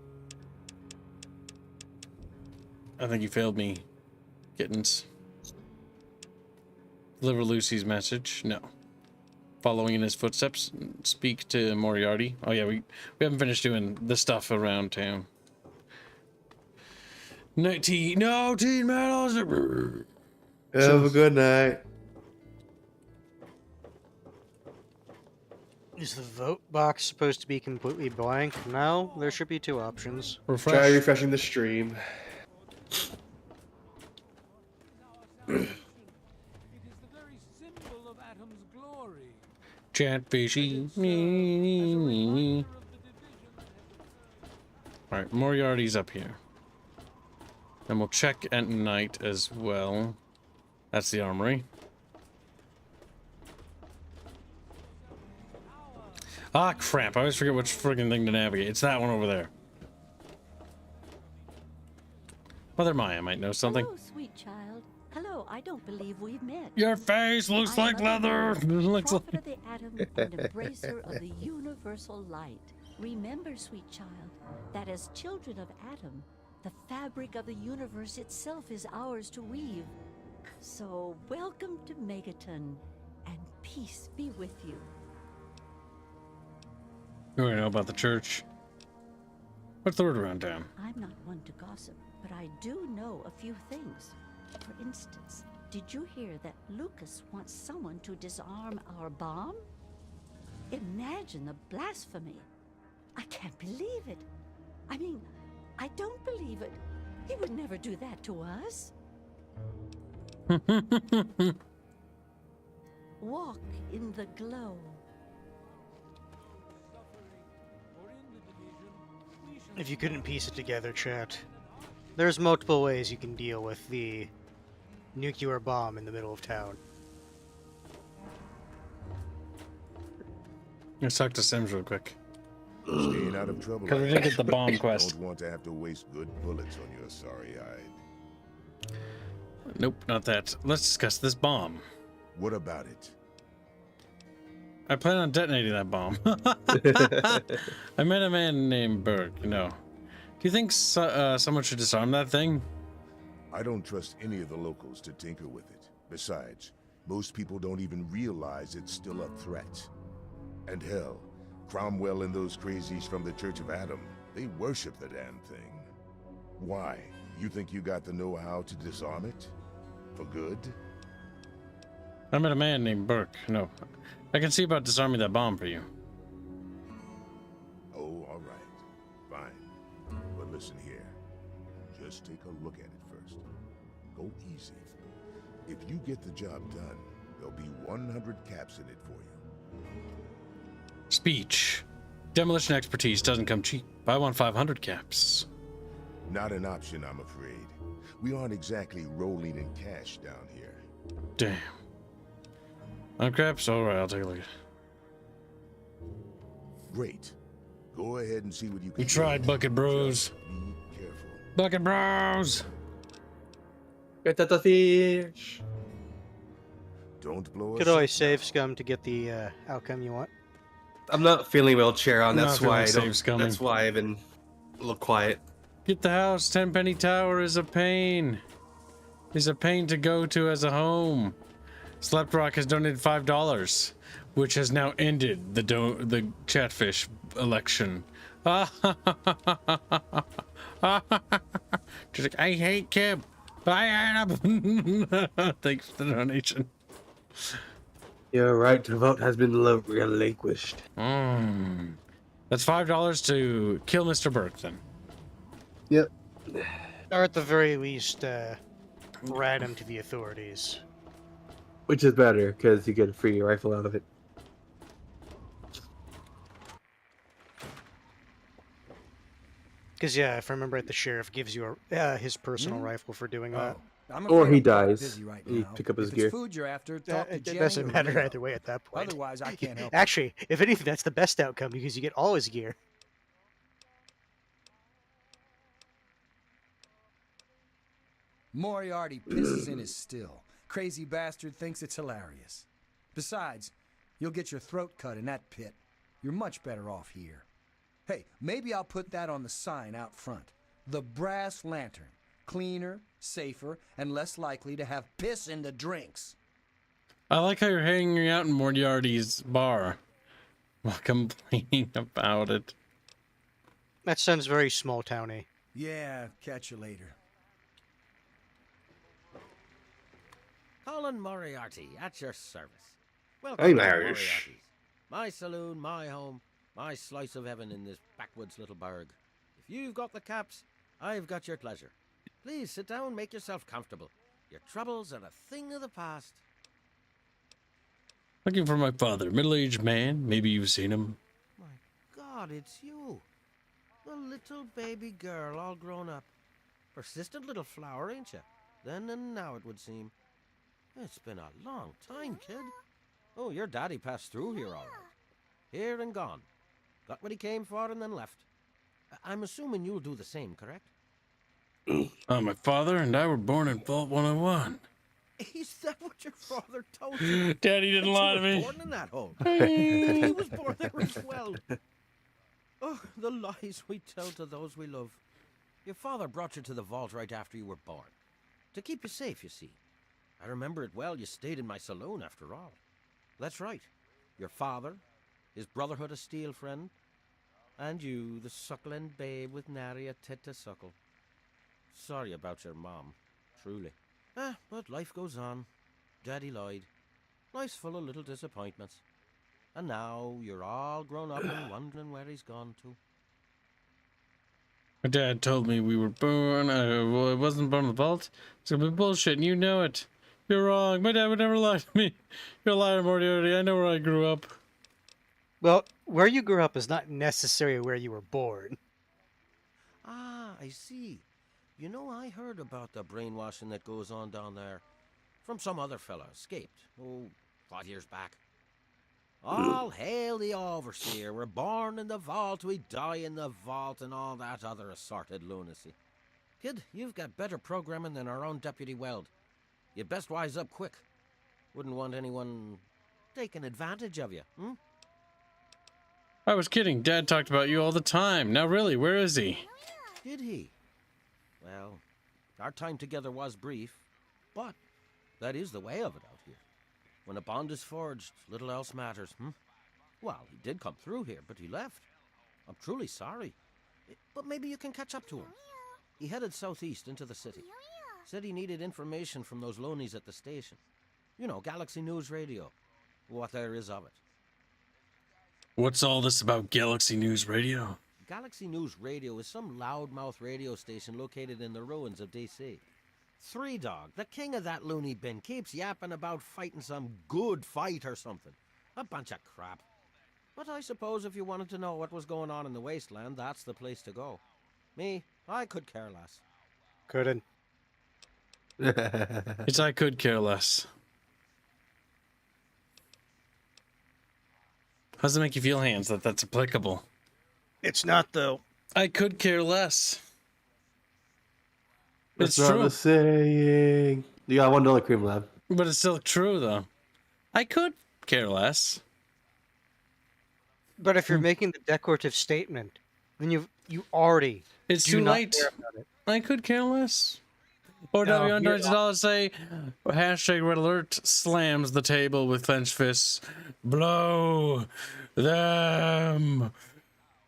I think you failed me, kittens. Deliver Lucy's message. No. Following in his footsteps. Speak to Moriarty. Oh yeah, we haven't finished doing the stuff around town. 19 medals. Have a good night. Is the vote box supposed to be completely blank? No, there should be 2 options. Try refreshing the stream. Chatfishy. Alright, Moriarty's up here. And we'll check at night as well. That's the armory. Ah, crap. I always forget which friggin' thing to navigate. It's that one over there. Mother Maya might know something. Hello, sweet child. Hello, I don't believe we've met. Your face looks like leather. Looks Prophet like... of the atom and embracer of the universal light. Remember, sweet child, that as children of Atom, the fabric of the universe itself is ours to weave. So welcome to Megaton, and peace be with you. You already know about the church. What's the word around town? I'm not one to gossip, but I do know a few things. For instance, Did you hear that Lucas wants someone to disarm our bomb? Imagine the blasphemy. I can't believe it. I mean, I don't believe it. He would never do that to us. Walk in the glow. If you couldn't piece it together, chat, there's multiple ways you can deal with the nuclear bomb in the middle of town. Let's talk to Sims real quick. Staying out of trouble. Because we didn't get the bomb quest. Don't want to have to waste good bullets on your sorry hide. Nope, not that. Let's discuss this bomb. What about it? I plan on detonating that bomb. I met a man named Berg, you know. Do you think someone should disarm that thing? I don't trust any of the locals to tinker with it. Besides, most people don't even realize it's still a threat. And hell, Cromwell and those crazies from the Church of Adam, they worship the damn thing. Why? You think you got the know-how to disarm it? For good? I met a man named Burke. No, I can see about disarming that bomb for you. Oh, all right. Fine. But listen here. Just take a look at it first. Go easy. If you get the job done, there'll be 100 caps in it for you. Speech. Demolition expertise doesn't come cheap. I want 500 caps. Not an option, I'm afraid. We aren't exactly rolling in cash down here. Damn. On caps? Alright, I'll take a look. Great. Go ahead and see what you can We tried, Bucket Bros. Be careful. Bucket Bros! Get that the fish. Don't blow Could us. always save scum to get the outcome you want. I'm not feeling well, Charon. That's Not why I feeling don't. safe, Scummy. That's why I've been a little quiet. Get the house. 10 Penny Tower is a pain. Is a pain to go to as a home. Sleptrock has donated $5, which has now ended the Chatfish election. She's like, I hate Kib. I hate him. Thanks for the donation. Your right to vote has been relinquished. That's $5 to kill Mr. Burke, then. Yep. Or at the very least, rat him to the authorities. Which is better, because you get a free rifle out of it. Because, yeah, if I remember right, the sheriff gives you his personal rifle for doing that. Or he I'm quite dies. busy right You now. pick up his If gear. it's food you're after, talk to It Jenny doesn't or matter Leo. either way at that point. Otherwise, I can't help. Actually, if anything, that's the best outcome because you get all his gear. Moriarty pisses in his still. Crazy bastard thinks it's hilarious. Besides, you'll get your throat cut in that pit. You're much better off here. Hey, maybe I'll put that on the sign out front. The Brass Lantern. Cleaner, safer, and less likely to have piss in the drinks. I like how you're hanging out in Moriarty's bar while complaining about it. That sounds very small towny. Yeah, catch you later. Colin Moriarty, at your service. I'm Welcome to Irish. Moriarty's. My saloon, my home, my slice of heaven in this backwoods little burg. If you've got the caps, I've got your pleasure. Please sit down, make yourself comfortable. Your troubles are a thing of the past. Looking for my father, middle-aged man. Maybe you've seen him. My God, it's you. The little baby girl all grown up. Persistent little flower, ain't you? Then and now, it would seem. It's been a long time, kid. Oh, your daddy passed through here all right. Here and gone. Got what he came for and then left. I'm assuming you'll do the same, correct? My father and I were born in Vault 101. Is that what your father told you? Daddy didn't lie to That you were me. born in that hole. That he was born there as well. Oh, the lies we tell to those we love. Your father brought you to the vault right after you were born. To keep you safe, you see. I remember it well. You stayed in my saloon after all. That's right. Your father, his Brotherhood of Steel friend, and you, the suckling babe with nary a tit to suckle. Sorry about your mom, truly. But life goes on. Daddy lied. Life's full of little disappointments. And now you're all grown up and wondering where he's gone to. My dad told me we were born. Well, it wasn't born in the vault. It's gonna be bullshit, and you know it. You're wrong. My dad would never lie to me. You're a liar, Moriarty. I know where I grew up. Well, where you grew up is not necessarily where you were born. Ah, I see. You know, I heard about the brainwashing that goes on down there. From some other fella, escaped. 5 years back. All hail the overseer. We're born in the vault, we die in the vault, and all that other assorted lunacy. Kid, you've got better programming than our own Deputy Weld. You'd best wise up quick. Wouldn't want anyone taking advantage of you, hmm? I was kidding. Dad talked about you all the time. Now, really, where is he? Did he? Well, our time together was brief, but that is the way of it out here. When a bond is forged, little else matters, hmm? Well, he did come through here, but he left. I'm truly sorry. But maybe you can catch up to him. He headed southeast into the city. Said he needed information from those loonies at the station. You know, Galaxy News Radio. What there is of it. What's all this about Galaxy News Radio? Galaxy News Radio is some loudmouth radio station located in the ruins of DC. Three Dog, the king of that loony bin, keeps yapping about fighting some good fight or something. A bunch of crap. But I suppose if you wanted to know what was going on in the wasteland, that's the place to go. Me, I could care less. Couldn't. It's I could care less. How does it make you feel, Hans, that that's applicable? It's not, though. I could care less. That's It's not true. the saying. You got $1 cream lab. But it's still true, though. I could care less. But if you're making the declarative statement, then you already It's do too not late. care about it. I could care less. Or No, W on you're $20 say hashtag red alert slams the table with clenched fists. Blow them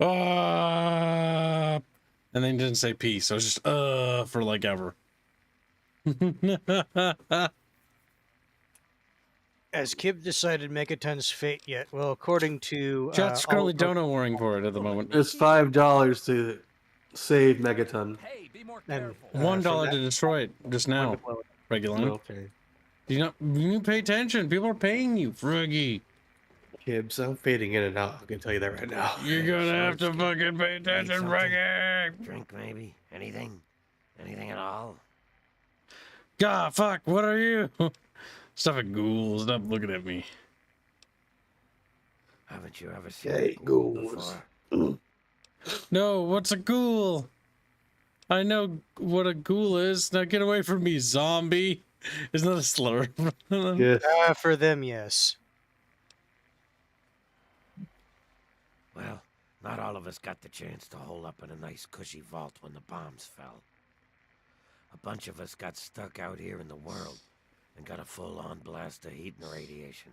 up. And then didn't say peace, so it's just for like ever. Has Kib decided Megaton's fate yet? Well, according to Chat's currently dono warring for it at the moment. It's $5 to save Megaton. And $1 to destroy it just now. Regular. Okay. You pay attention. People are paying you, Froggy. Kibbs, I'm fading in and out. I can tell you that right now. You're gonna have to fucking pay attention, Froggy. Drink, maybe? Anything? Anything at all? God, fuck, what are you? Stuff at ghouls. Stop looking at me. Haven't you ever seen Hey, a ghoul ghouls. before? No, what's a ghoul? I know what a ghoul is. Now get away from me, zombie. Isn't that a slur? Yes. for them, yes. Well, not all of us got the chance to hole up in a nice cushy vault when the bombs fell. A bunch of us got stuck out here in the world and got a full-on blast of heat and radiation.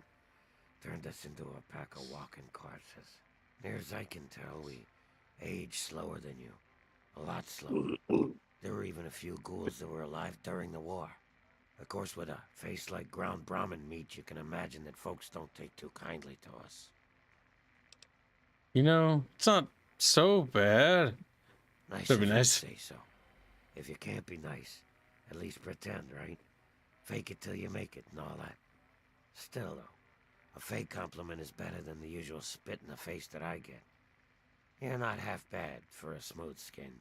Turned us into a pack of walking corpses. Near as I can tell, we aged slower than you. A lot slower. There were even a few ghouls that were alive during the war. Of course, with a face like ground Brahmin meat, you can imagine that folks don't take too kindly to us. You know, it's not so bad. Nice That'd be if you nice. say so. If you can't be nice, at least pretend, right? Fake it till you make it and all that. Still, though, a fake compliment is better than the usual spit in the face that I get. You're not half bad for a smooth skin.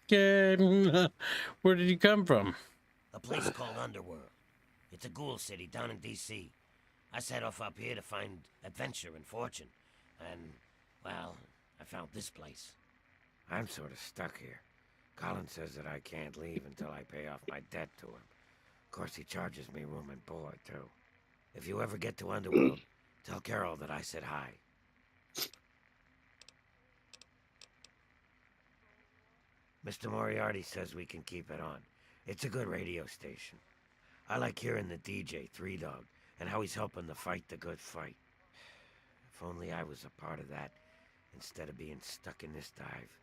Where did you come from? A place called Underworld. It's a ghoul city down in D.C. I set off up here to find adventure and fortune. And, well, I found this place. I'm sort of stuck here. Colin says that I can't leave until I pay off my debt to him. Of course, he charges me room and board, too. If you ever get to Underworld, tell Carol that I said hi. Mr. Moriarty says we can keep it on. It's a good radio station. I like hearing the DJ, Three Dog, and how he's helping to fight the good fight. If only I was a part of that, instead of being stuck in this dive.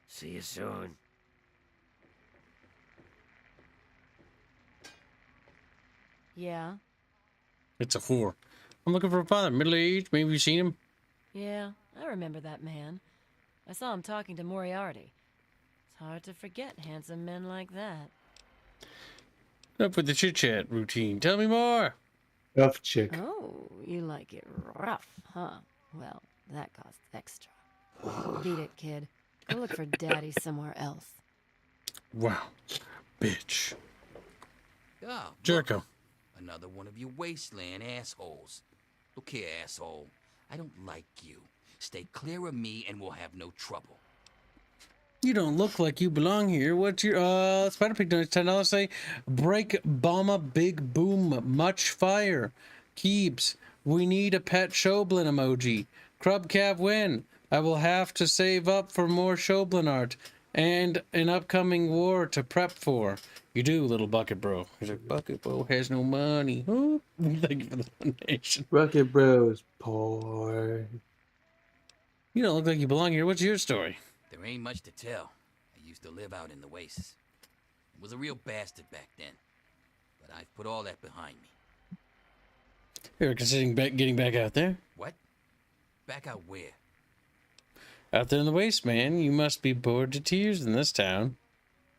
See you soon. Yeah? It's a whore. I'm looking for a father, middle-aged. Maybe you've seen him. Yeah, I remember that man. I saw him talking to Moriarty. It's hard to forget handsome men like that. Up with the chit-chat routine. Tell me more. Rough chick. Oh, you like it rough, huh? Well, that costs extra. Beat it, kid. Go look for Daddy somewhere else. Wow. Bitch. Oh, Jerk him. another one of you wasteland assholes. Look here, asshole. I don't like you. Stay clear of me and we'll have no trouble. You don't look like you belong here. What's your Spider Pig donates $10. Say break bomba big boom much fire. Keeps. We need a pet Shoblin emoji. Crub Cav win. I will have to save up for more Shoblin art and an upcoming war to prep for. You do, little Bucket Bro. He's like, Bucket Bro has no money. Oh, thank you for the donation. Bucket Bro's poor. You don't look like you belong here. What's your story? There ain't much to tell. I used to live out in the wastes. I was a real bastard back then. But I've put all that behind me. You're considering getting back out there? What? Back out where? Out there in the waste, man. You must be bored to tears in this town.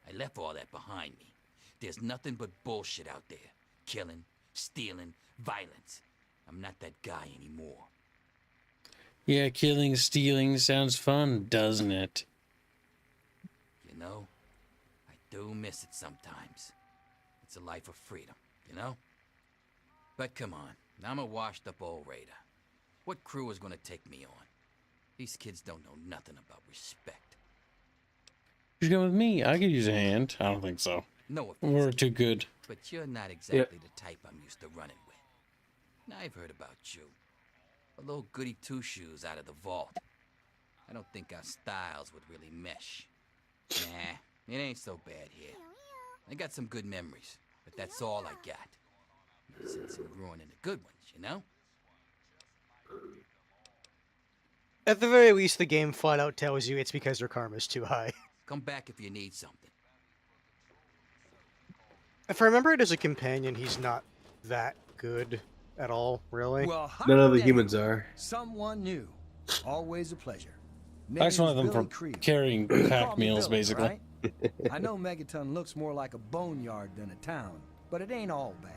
I left all that behind me. There's nothing but bullshit out there. Killing, stealing, violence. I'm not that guy anymore. Yeah, killing, stealing sounds fun, doesn't it? You know, I do miss it sometimes. It's a life of freedom, you know? But come on, I'm a washed-up old raider. What crew is gonna take me on? These kids don't know nothing about respect. You should go with me. I could use a hand. I don't think so. No offense. We're too good. But you're not exactly the type I'm used to running with. Now I've heard about you. A little goody two-shoes out of the vault. I don't think our styles would really mesh. Nah, it ain't so bad here. I got some good memories, but that's all I got. No sense in ruining the good ones, you know? At the very least, the game flat out tells you it's because their karma's too high. Come back if you need something. If I remember it as a companion, he's not that good at all, really. Well, None of the humans are. Someone new. Always a pleasure. I just want them Name's for Billy Creed. carrying Call packed me meals, Billy, basically. right? I know Megaton looks more like a boneyard than a town, but it ain't all bad.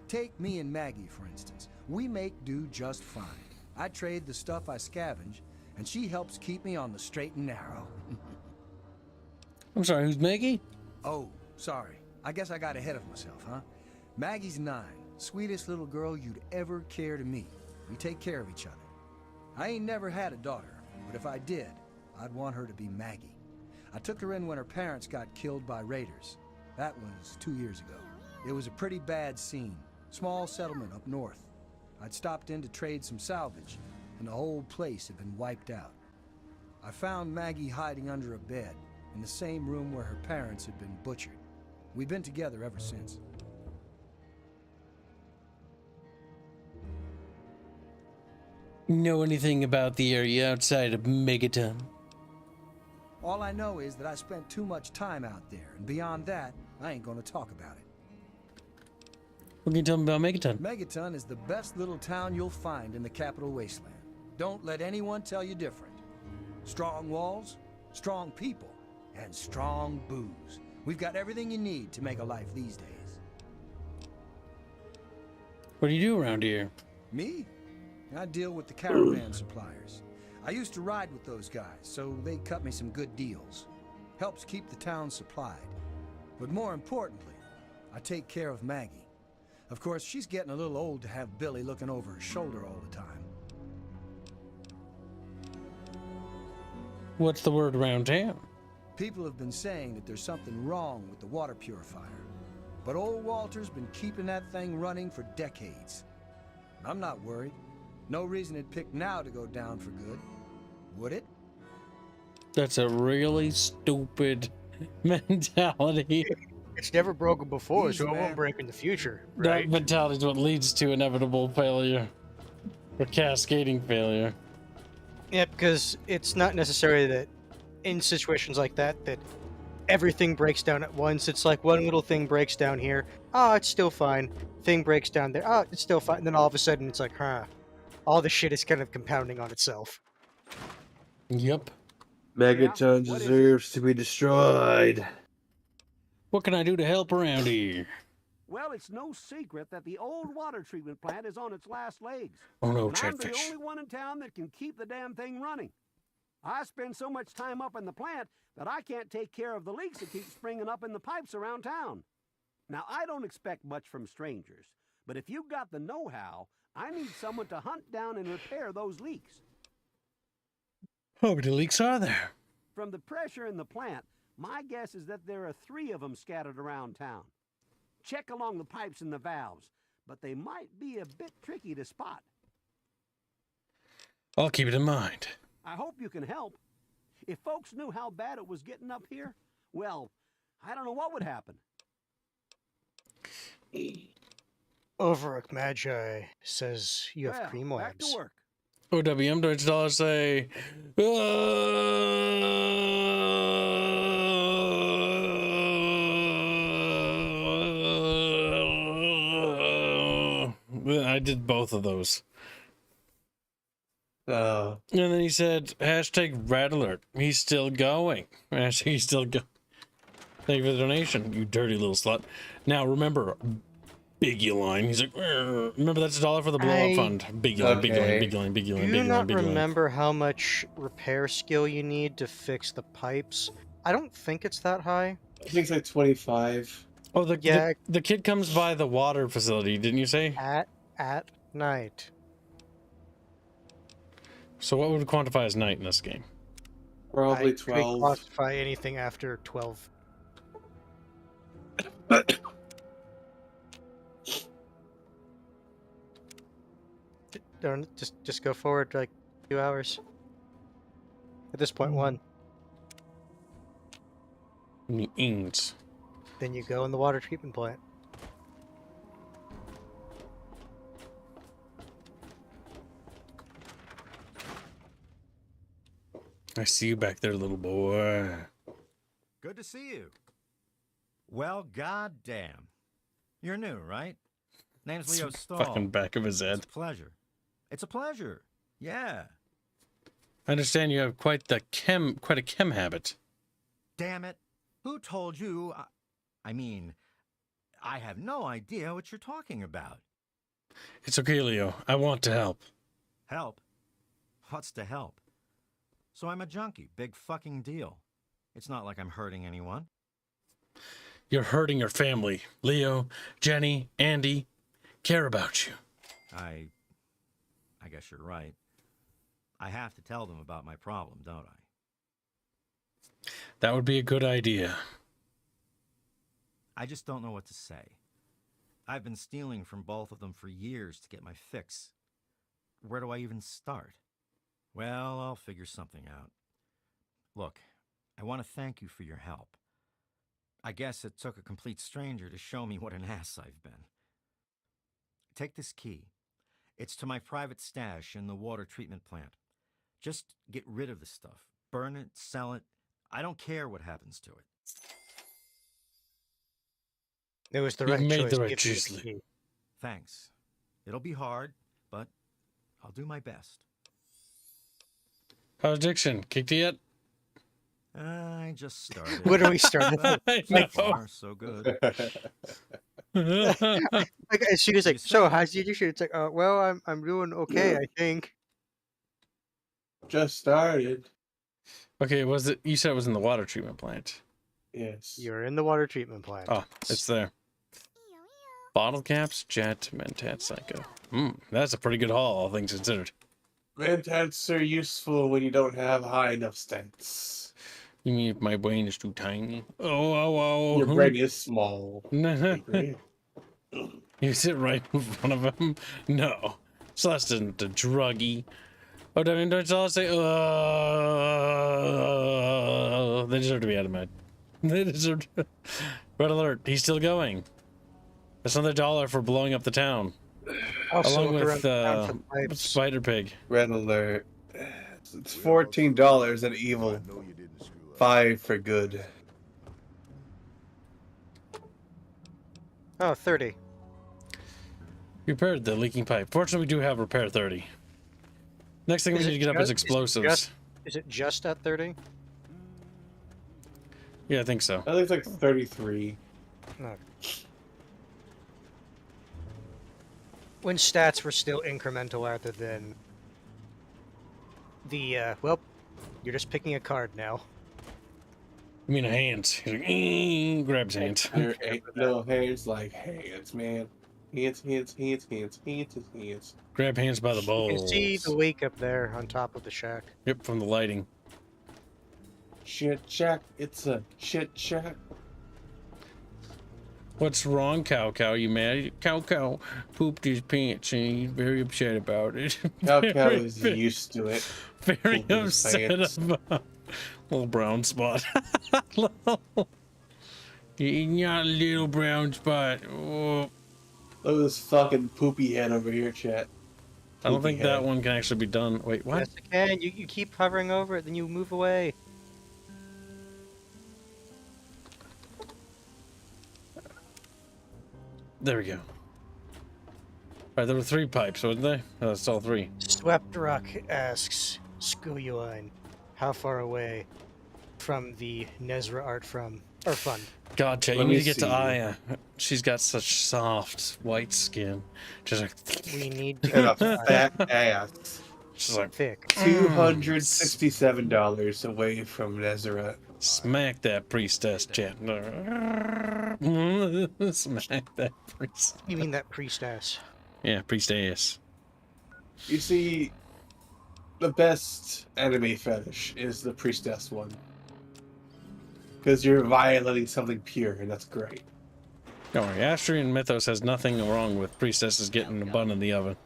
Take me and Maggie, for instance. We make do just fine. I trade the stuff I scavenge, and she helps keep me on the straight and narrow. I'm sorry, who's Maggie? Oh, sorry. I guess I got ahead of myself, huh? Maggie's 9. Sweetest little girl you'd ever care to meet. We take care of each other. I ain't never had a daughter, but if I did, I'd want her to be Maggie. I took her in when her parents got killed by raiders. That was 2 years ago. It was a pretty bad scene. Small settlement up north. I'd stopped in to trade some salvage, and the whole place had been wiped out. I found Maggie hiding under a bed, in the same room where her parents had been butchered. We've been together ever since. Know anything about the area outside of Megaton? All I know is that I spent too much time out there, and beyond that, I ain't gonna talk about it. What can you tell me about Megaton? Megaton is the best little town you'll find in the capital wasteland. Don't let anyone tell you different. Strong walls, strong people, and strong booze. We've got everything you need to make a life these days. What do you do around here? Me? I deal with the caravan suppliers. I used to ride with those guys, so they cut me some good deals. Helps keep the town supplied. But more importantly, I take care of Maggie. Of course, she's getting a little old to have Billy looking over her shoulder all the time. What's the word around town? People have been saying that there's something wrong with the water purifier. But old Walter's been keeping that thing running for decades. I'm not worried. No reason it'd pick now to go down for good. Would it? That's a really stupid mentality. It's never broken before, Easy, so it man. won't break in the future. That Right? mentality is what leads to inevitable failure. Or cascading failure. Yeah, because it's not necessarily that in situations like that everything breaks down at once. It's like one little thing breaks down here. Oh, it's still fine. Thing breaks down there. Oh, it's still fine. And then all of a sudden, it's like, all the shit is kind of compounding on itself. Yep. Megaton deserves to be destroyed. What can I do to help around here? Well, it's no secret that the old water treatment plant is on its last legs. Oh no, and I'm the Chatfish. only one in town that can keep the damn thing running. I spend so much time up in the plant that I can't take care of the leaks that keep springing up in the pipes around town. Now, I don't expect much from strangers, but if you've got the know-how, I need someone to hunt down and repair those leaks. How many leaks are there? From the pressure in the plant, my guess is that there are 3 of them scattered around town. Check along the pipes and the valves, but they might be a bit tricky to spot. I'll keep it in mind. I hope you can help. If folks knew how bad it was getting up here, well, I don't know what would happen. Overrook Magi says you have cream back labs. to work. OWM $20 say. I did both of those. And then he said, hashtag red alert. He's still going. Hashtag he's still going. Thank you for the donation, you dirty little slut. Now remember, Biggie line. He's like, remember that's $1 for the blow up fund. Biggie line, biggie line, biggie line, biggie line, Do you biggie not line, biggie line. remember how much repair skill you need to fix the pipes? I don't think it's that high. I think it's like 25. Oh, the kid comes by the water facility, didn't you say? At night. So what would quantify as night in this game? Probably I 12. classify anything after 12. Don't just go forward like 2 hours. At this point, 1. Then you go in the water treatment plant. I see you back there, little boy. Good to see you. Well, goddamn. You're new, right? Name's Leo Stahl. Fucking back of his head. It's a pleasure. It's a pleasure. Yeah. I understand you have quite a chem habit. Damn it. Who told you? I mean, I have no idea what you're talking about. It's okay, Leo. I want to help. Help? What's to help? So I'm a junkie. Big fucking deal. It's not like I'm hurting anyone. You're hurting your family. Leo, Jenny, Andy care about you. I guess you're right. I have to tell them about my problem, don't I? That would be a good idea. I just don't know what to say. I've been stealing from both of them for years to get my fix. Where do I even start? Well, I'll figure something out. Look, I want to thank you for your help. I guess it took a complete stranger to show me what an ass I've been. Take this key. It's to my private stash in the water treatment plant. Just get rid of the stuff. Burn it, sell it. I don't care what happens to it. It was the You right made choice. the right Give choice, me the key. Thanks. It'll be hard, but I'll do my best. How's Dixon? Kicked it yet? I just started. What are we starting? So far, so good. Like as soon as like, so how's your addiction? It's like, well, I'm doing okay, I think. Just started. Okay, was it? You said it was in the water treatment plant. Yes. You're in the water treatment plant. Oh, it's there. Bottle caps, jet, mentat, psycho. That's a pretty good haul, all things considered. Mentats are useful when you don't have high enough stats. You mean if my brain is too tiny? Oh. Your brain is small. You sit right in front of him? No. Celeste isn't a druggie. Oh, don't I say, they deserve to be out of my... They deserve to... Red alert, he's still going. That's another $1 for blowing up the town. Also Along look with around the pipes. Spider Pig. Red alert. It's $14 at evil. 5 for good. Oh, 30. Repaired the leaking pipe. Fortunately, we do have repair 30. Next thing we need to get up is explosives. Is it just at 30? Yeah, I think so. I think it's like 33. No. When stats were still incremental rather than the, well, you're just picking a card now. I mean, hands. He's like, grabs hands. There ain't no hands like hands, man. Hands. Grab hands by the You balls. can see the lake up there on top of the shack. Yep, from the lighting. Shit shack. It's a shit shack. What's wrong, Cow Cow? You mad? Cow Cow pooped his pants and he's very upset about it. Cow Cow is used to it. Very Pooping his upset pants. about little brown spot. You're a little brown spot. Oh. Look at this fucking poopy head over here, chat. I don't think Poopy that head. one can actually be done. Wait, what? Yes, it can. You keep hovering over it, then you move away. There we go. Alright, there were 3 pipes, wasn't there? Oh, that's all 3. Swept Rock asks, Skuyuan, how far away from the Nezra Art Fund? God, Chet, you Let need me to get to see. Aya. She's got such soft, white skin. Just like... We need to And a get fat ass. She's like... thick. $267 away from Nezareth. Smack that priestess, Chet. Smack that priest. You mean that priestess? Yeah, priestess. You see, the best anime fetish is the priestess one. Because you're violating something pure, and that's great. Don't worry, Astrian mythos has nothing wrong with priestesses getting a bun in the oven.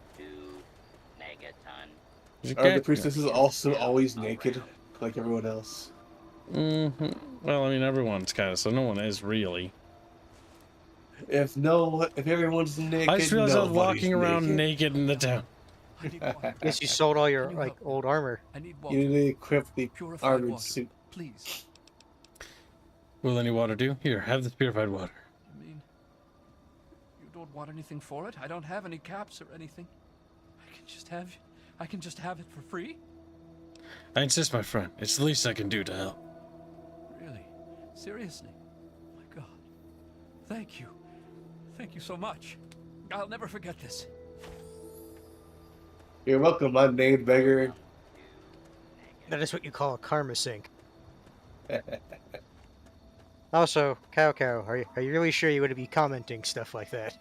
Are the priestesses also always naked, like everyone else? Mm-hmm. Well, I mean, everyone's kind of, so no one is really. If everyone's naked, I just realized I was nobody's walking around naked in the town. Guess you sold all your like old armor. You need to equip the armored water, suit. Please. Will any water do? Here, have this purified water. You mean you don't want anything for it? I don't have any caps or anything. I can just have it for free? I insist, my friend. It's the least I can do to help. Really? Seriously? My God. Thank you. Thank you so much. I'll never forget this. You're welcome, unnamed beggar. That is what you call a karma sink. Also, Cow Cow, are you really sure you would be commenting stuff like that?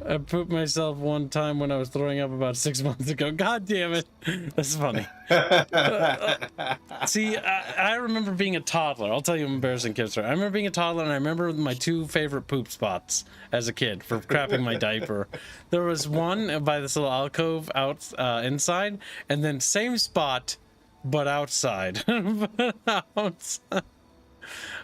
I pooped myself one time when I was throwing up about 6 months ago. God damn it. That's funny. See, I remember being a toddler. I'll tell you an embarrassing kid story. I remember being a toddler, and I remember my 2 favorite poop spots as a kid for crapping my diaper. There was one by this little alcove out inside, and then same spot, but outside. Outside.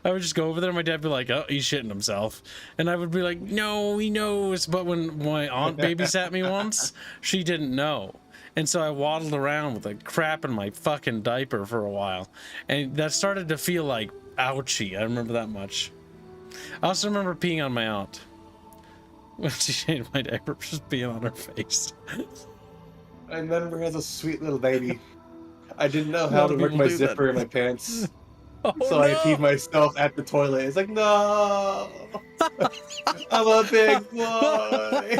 I would just go over there, and my dad would be like, oh, he's shitting himself. And I would be like, no, he knows. But when my aunt babysat me once, she didn't know. And so I waddled around with like crap in my fucking diaper for a while. And that started to feel like ouchy. I remember that much. I also remember peeing on my aunt. When she changed my diaper, just peeing on her face. I remember as a sweet little baby. I didn't know how to work my zipper in my pants. Oh, so I peed myself at the toilet. It's like, no! I'm a big boy!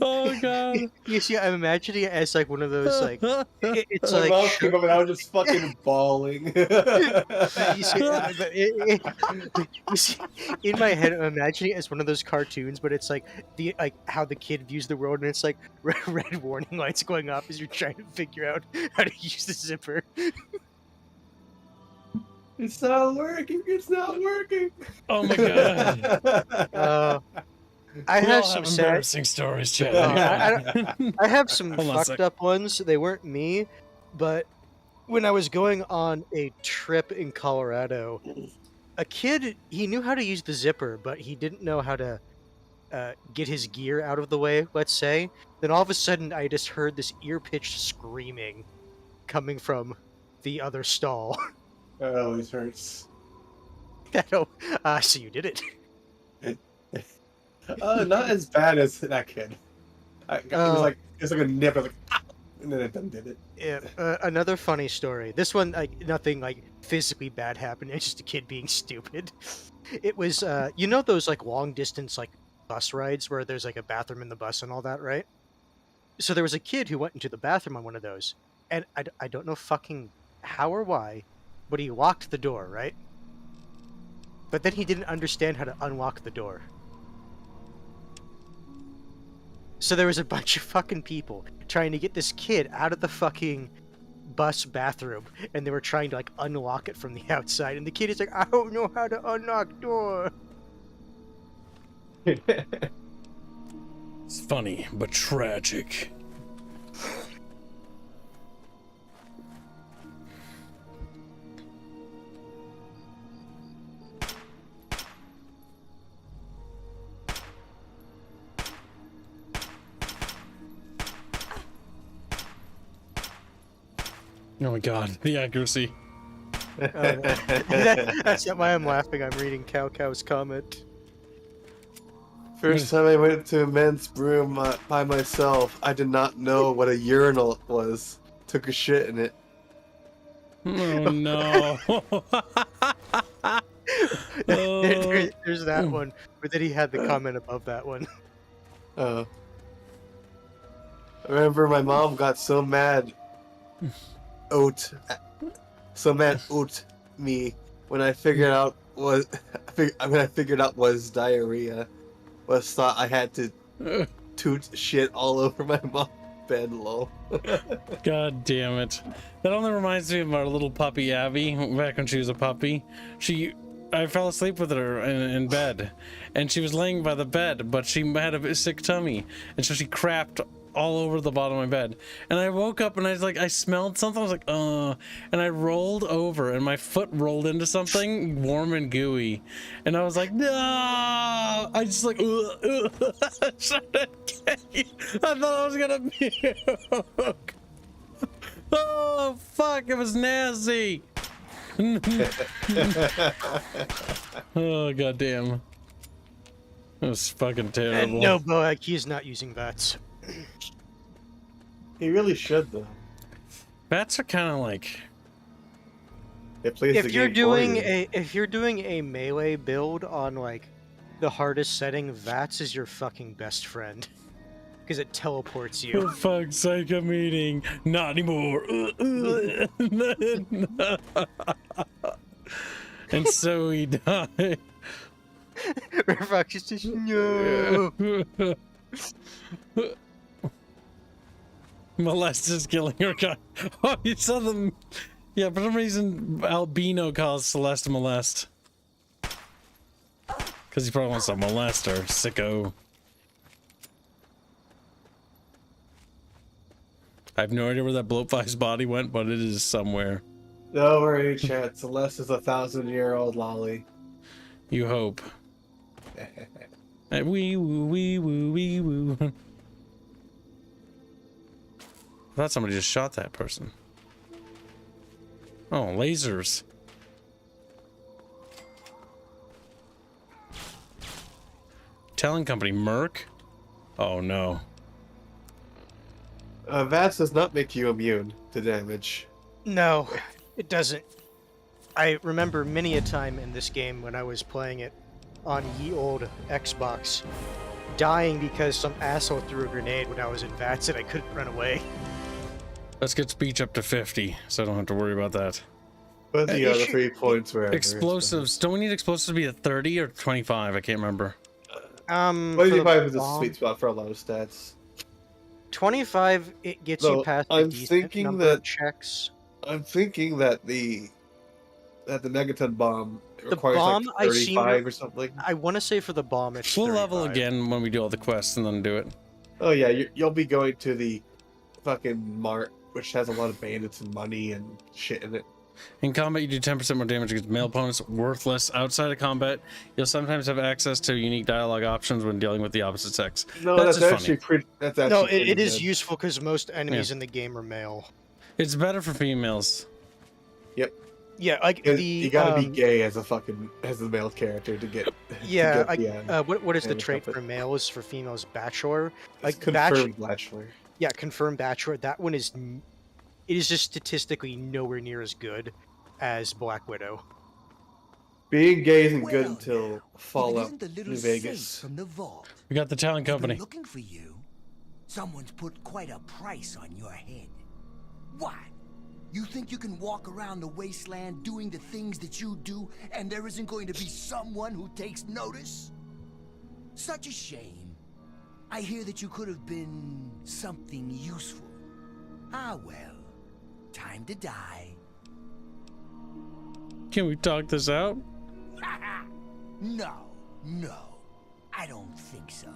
Oh god! You see, I'm imagining it as like one of those like it's My like mom came up and I was just fucking bawling. you see, in my head, I'm imagining it as one of those cartoons, but it's like how the kid views the world, and it's like red warning lights going off as you're trying to figure out how to use the zipper. It's not working. It's not working. Oh my god! I We have all some embarrassing stories, Chad. I have some Hold on a fucked sec. up ones. They weren't me, but when I was going on a trip in Colorado, a kid, he knew how to use the zipper, but he didn't know how to get his gear out of the way, let's say. Then all of a sudden, I just heard this ear-pitched screaming coming from the other stall. That always hurts. So you did it. Not as bad as that kid. It was like a nip. I was like, ah! And then it did it. Yeah, another funny story. This one, like, nothing like physically bad happened. It's just a kid being stupid. It was, you know, those like long distance like bus rides where there's like a bathroom in the bus and all that, right? So there was a kid who went into the bathroom on one of those, and I don't know fucking how or why, but he locked the door, right? But then he didn't understand how to unlock the door. So there was a bunch of fucking people trying to get this kid out of the fucking bus bathroom, and they were trying to like unlock it from the outside, and the kid is like, I don't know how to unlock door. It's funny, but tragic. Oh my god, the accuracy. That's not why I'm laughing. I'm reading Cow's comment. First time I went to a men's room by myself, I did not know what a urinal was. Took a shit in it. Oh no. There's that one, but then he had the comment above that one. I remember my mom got so mad at me when I figured out was diarrhea. Was thought I had to toot shit all over my mom's bed, lol. God damn it. That only reminds me of our little puppy Abby, back when she was a puppy. I fell asleep with her in bed, and she was laying by the bed, but she had a sick tummy, and so she crapped all over the bottom of my bed. And I woke up and I smelled something. I was like, and I rolled over and my foot rolled into something warm and gooey. And I was like, no! I just like, I thought I was gonna puke. Oh, fuck, it was nasty. Oh, goddamn. That was fucking terrible. And no, Boak, he's not using VATS. He really should, though. Bats are kind of like. If you're doing a melee build on like the hardest setting, VATS is your fucking best friend because it teleports you. For fuck's sake, I'm eating. Not anymore. And so he died. Fox is just no. Molest is killing her guy. Oh, you saw them. Yeah, for some reason, Albino calls Celeste Molest. Because he probably wants to molest her, sicko. I have no idea where that Bloatfly's body went, but it is somewhere. Don't worry, chat. Celeste is a 1,000-year-old lolly. You hope. Wee woo, wee woo, wee woo. I thought somebody just shot that person. Oh, lasers. Telling company, Merc? Oh no. VATS does not make you immune to damage. No, it doesn't. I remember many a time in this game when I was playing it on ye old Xbox, dying because some asshole threw a grenade when I was in VATS and I couldn't run away. Let's get speech up to 50, so I don't have to worry about that. But the other 3 points were explosives. Don't we need explosives to be at 30 or 25? I can't remember. 25 is a sweet spot for a lot of stats. 25, it gets you past the decent number of checks. I'm thinking that the megaton bomb requires bomb, like 35 or something. I want to say for the bomb it's We'll 35. level again when we do all the quests and then do it. Oh yeah, you'll be going to the fucking mart, which has a lot of bandits and money and shit in it. In combat, you do 10% more damage against male opponents. Worthless. Outside of combat, you'll sometimes have access to unique dialogue options when dealing with the opposite sex. No, that's that's just actually funny. pretty. That's actually No, pretty it is good. useful because most enemies in the game are male. It's better for females. Yep. Yeah, like You gotta be gay as a male character to get. Yeah, to get the, what is the damage trait output. for males? For females, bachelor. It's confirmed bachelor. Yeah, confirmed bachelor. That one is. It is just statistically nowhere near as good as Black Widow. Being gay isn't good until Fallout New Vegas. From the vault. We got the talent They've been company. looking for you. Someone's put quite a price on your head. What? You think you can walk around the wasteland doing the things that you do, and there isn't going to be someone who takes notice? Such a shame. I hear that you could have been something useful. Ah, well. Time to die. Can we talk this out? No. I don't think so.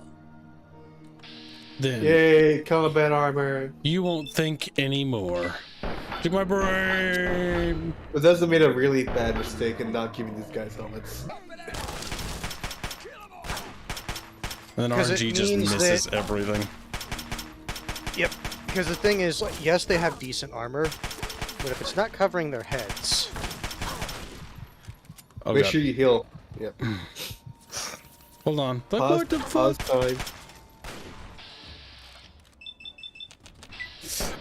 Then Yay, combat armor. You won't think anymore. Take my brain. But that's made a really bad mistake in not giving these guys helmets. And then 'Cause it RNG just means misses that- everything. Yep. Because the thing is, like, yes, they have decent armor, but if it's not covering their heads, Oh, Make God. sure you heal. Yep. Hold on. Like, Pause, what the pause fuck? time.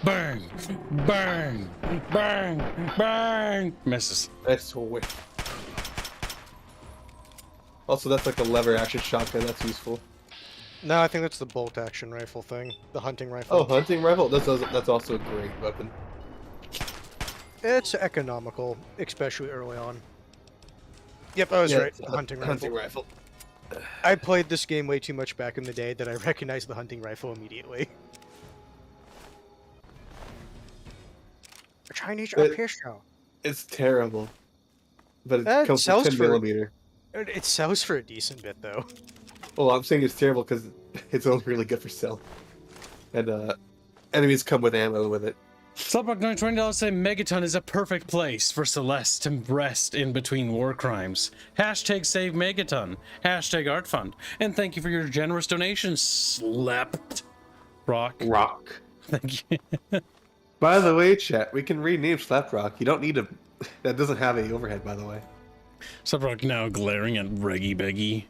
Bang! Bang! Bang! Bang! Misses. Nice whiff. Also, that's like a lever action shotgun. That's useful. no, I think that's the bolt action rifle thing, the hunting rifle. Oh, hunting rifle. That's also a great weapon. It's economical, especially early on. Yep, I was right. it's a Hunting hunting rifle. rifle. I played this game way too much back in the day that I recognized the hunting rifle immediately. A Chinese But- pistol. It's terrible, but it It comes with sells 10 for- millimeter. It sells for a decent bit though. Well, I'm saying it's terrible because it's only really good for sell, and enemies come with ammo with it. Slapbuck $20 say Megaton is a perfect place for Celeste to rest in between war crimes. Hashtag save Megaton. Hashtag art fund. And thank you for your generous donation, Slept Rock. Thank you. By the way, chat, we can rename Slaprock. You don't need a. That doesn't have any overhead, by the way. Slapbuck now glaring at Reggie Beggy.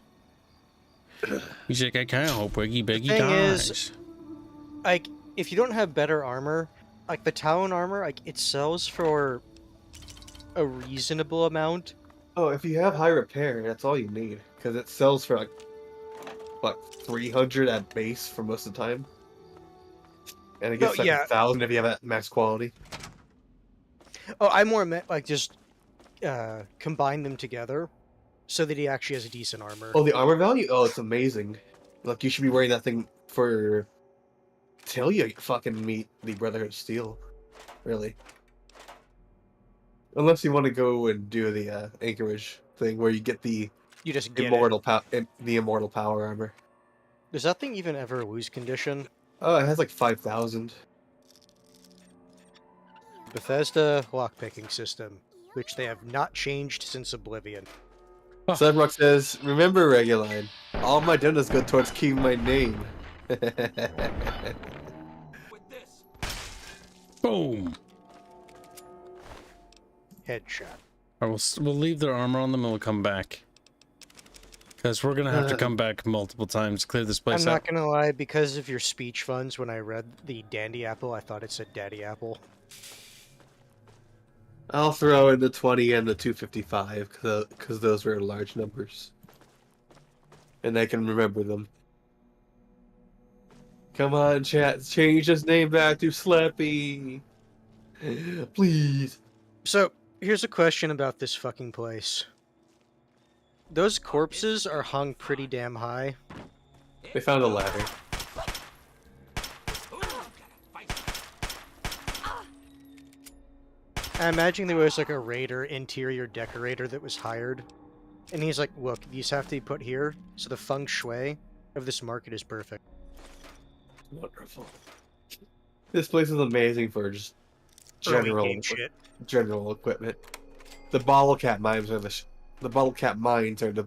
He's like, I kind of hope Reggie Beggy thing dies. is, like, if you don't have better armor, like the Talon armor, like it sells for a reasonable amount. Oh, if you have high repair, that's all you need, because it sells for like, what, 300 at base for most of the time, and it gets No, like yeah. 1,000 if you have it at max quality. Oh, I more meant like just combine them together so that he actually has a decent armor. Oh, the armor value? Oh, it's amazing. Like, you should be wearing that thing for till you fucking meet the Brotherhood of Steel, really. Unless you want to go and do the Anchorage thing where you get the You just get immortal power armor. Does that thing even ever lose condition? Oh, it has like 5,000. Bethesda lockpicking system, which they have not changed since Oblivion. Cyberrock says, "Remember, Reguline, all my donuts go towards keeping my name." Boom. Headshot. All right, we'll leave their armor on them and we'll come back. Because we're going to have to come back multiple times to clear this place I'm out. not gonna lie, because of your speech funds, when I read the Dandy Apple, I thought it said Daddy Apple. I'll throw in the 20 and the 255 because those were large numbers, and I can remember them. Come on, chat, change his name back to Slappy, please. So, here's a question about this fucking place. Those corpses are hung pretty damn high. They found a ladder. I imagine there was like a raider interior decorator that was hired. And he's like, look, these have to be put here, so the feng shui of this market is perfect. Wonderful. This place is amazing for just general game shit. general equipment. The bottle cap mines are the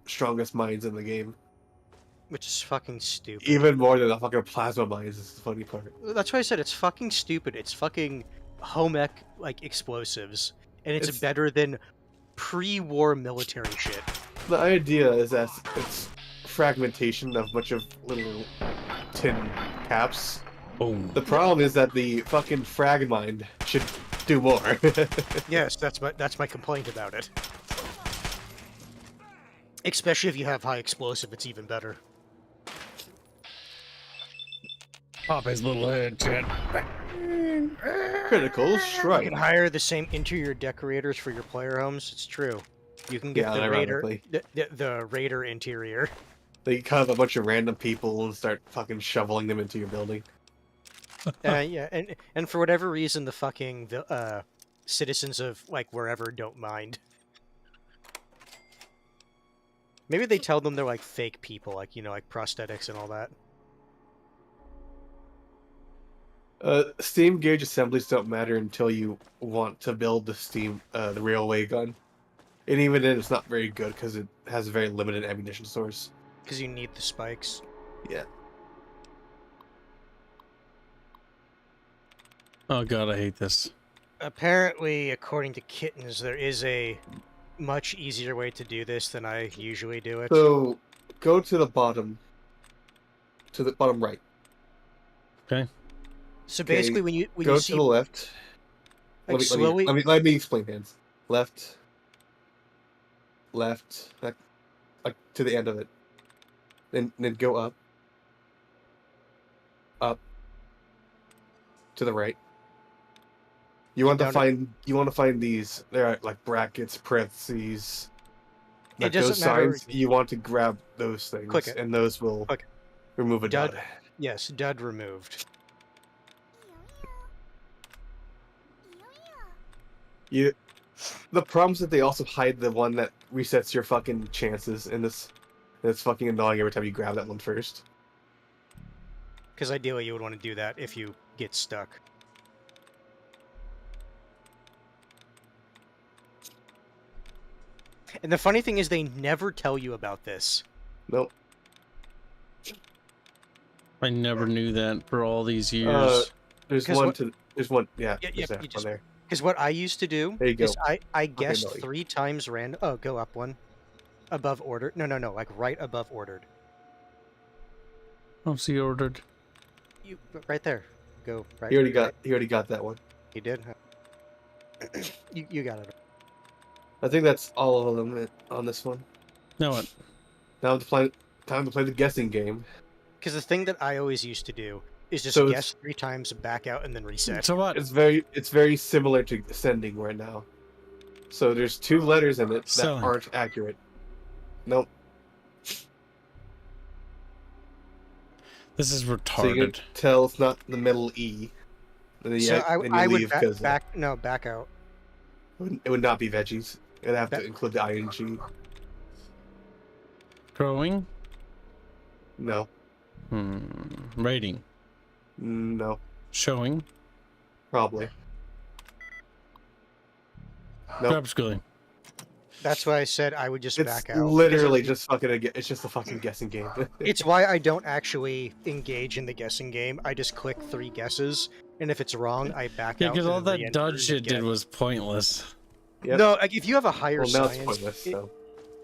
strongest mines in the game. Which is fucking stupid. Even more than the fucking plasma mines is the funny part. That's why I said it's fucking stupid. It's fucking home ec like explosives, and it's better than pre-war military shit. The idea is that it's fragmentation of a bunch of little tin caps. Boom. The problem is that the fucking frag mine should do more. Yes, that's my complaint about it. Especially if you have high explosive, it's even better. Pop his little head, Chad. Critical strike. You can hire the same interior decorators for your player homes. It's true. You can get the raider, the raider interior. They cut up a bunch of random people and start fucking shoveling them into your building. Yeah, and for whatever reason, the fucking citizens of like wherever don't mind. Maybe they tell them they're like fake people, like like prosthetics and all that. Steam gauge assemblies don't matter until you want to build the railway gun. And even then, it's not very good because it has a very limited ammunition source. Because you need the spikes. Yeah. Oh god, I hate this. Apparently, according to Kittens, there is a much easier way to do this than I usually do it. So, go to the bottom. To the bottom right. Okay. So basically, when you go see to the left. like Let me explain, hands. Left, like to the end of it. Then go up, to the right. You want to find these. There are like brackets, parentheses. Like those signs. You want to grab those things, Click it. and those will remove a dud. Yes, dud removed. The problem is that they also hide the one that resets your fucking chances in this. And it's fucking annoying every time you grab that one first. Because ideally you would want to do that if you get stuck. And the funny thing is they never tell you about this. Nope. I never knew that for all these years. There's one, yeah, you one there. Because what I used to do There you go. is I guessed Millie. 3 times random. Oh, go up one. Above ordered. No, like right above ordered. Oh, so you ordered. You right there. Go right. He already got that one. He did. Huh? you got it. I think that's all of them on this one. Now what? Time to play the guessing game. Because the thing that I always used to do is just guess 3 times, back out, and then reset. So what? It's very similar to sending right now. So there's 2 letters in it that aren't accurate. Nope. This is retarded. So you can tell it's not the middle E. And then So I would back out. It would not be veggies. It'd have to include the ing. Growing? No. Rating? No. Showing? Probably. No. Grab schooling. That's why I said I would just back out. Literally just it's just a fucking guessing game. It's why I don't actually engage in the guessing game. I just click 3 guesses, and if it's wrong, I back out. Yeah, because all that dud shit did was pointless. Yep. No, like if you have a higher now science, it's pointless, so.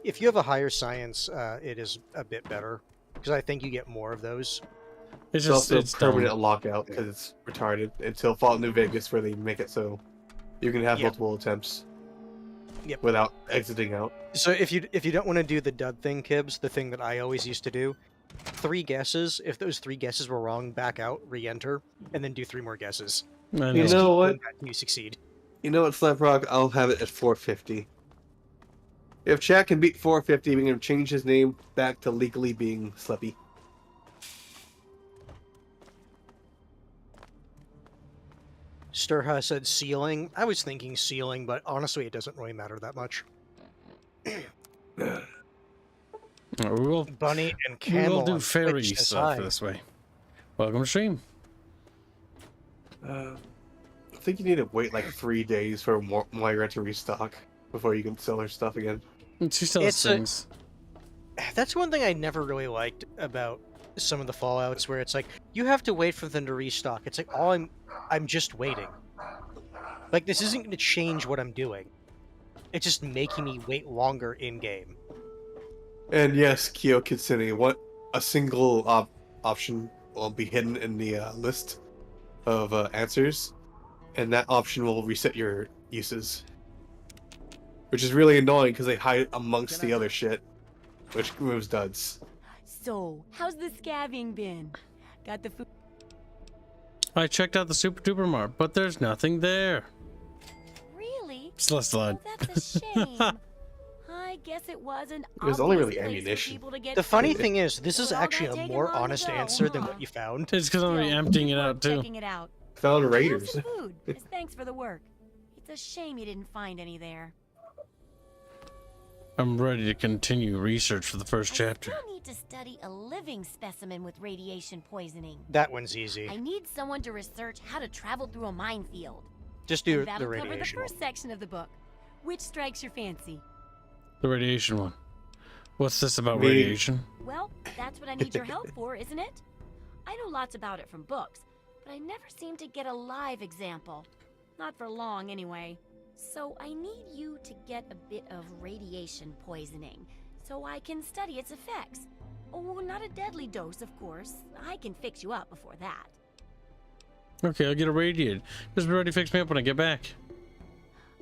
If you have a higher science, it is a bit better because I think you get more of those. It's also permanent lockout because it's retarded until Fallout New Vegas, where they make it so you can have multiple attempts. Yep. Without exiting out. So if you don't want to do the dud thing, Kibbs, the thing that I always used to do, 3 guesses. If those 3 guesses were wrong, back out, re-enter, and then do 3 more guesses. You know what? You succeed. You know what, Slaprock? I'll have it at 450. If chat can beat 450, we can change his name back to legally being Slippy. Sturha said ceiling. I was thinking ceiling, but honestly, it doesn't really matter that much. Bunny and Camel. We'll do on fairy Twitch stuff decide. this way. Welcome to stream. think you need to wait like 3 days for Moira to restock before you can sell her stuff again. She sells things. That's one thing I never really liked about some of the Fallouts, where it's like you have to wait for them to restock. It's like I'm just waiting. Like this isn't going to change what I'm doing. It's just making me wait longer in game. And yes, Kyo Kitsune, what a single option will be hidden in the list of answers, and that option will reset your uses, which is really annoying because they hide amongst the other shit, which moves duds. So, how's the scavving been? Got the food? I checked out the Super Duper Mart, but there's nothing there. Really? Celeste. Oh, that's a shame. I guess it wasn't. It was only really ammunition. The funny thing is, this is actually a more honest answer than what you found. It's because I'm already emptying it out too. Checking it out. Found raiders. How's the food? As thanks for the work. It's a shame you didn't find any there. I'm ready to continue research for the first chapter. I need to study a living specimen with radiation poisoning. That one's easy. I need someone to research how to travel through a minefield. Just do And that'll the cover the radiation first section of the book. Which strikes your fancy? The radiation one. What's this about Me. radiation? Well, that's what I need your help for, isn't it? I know lots about it from books, but I never seem to get a live example. Not for long, anyway. So I need you to get a bit of radiation poisoning, so I can study its effects. Oh, not a deadly dose, of course. I can fix you up before that. Okay, I'll get irradiated. Just already fix me up when I get back.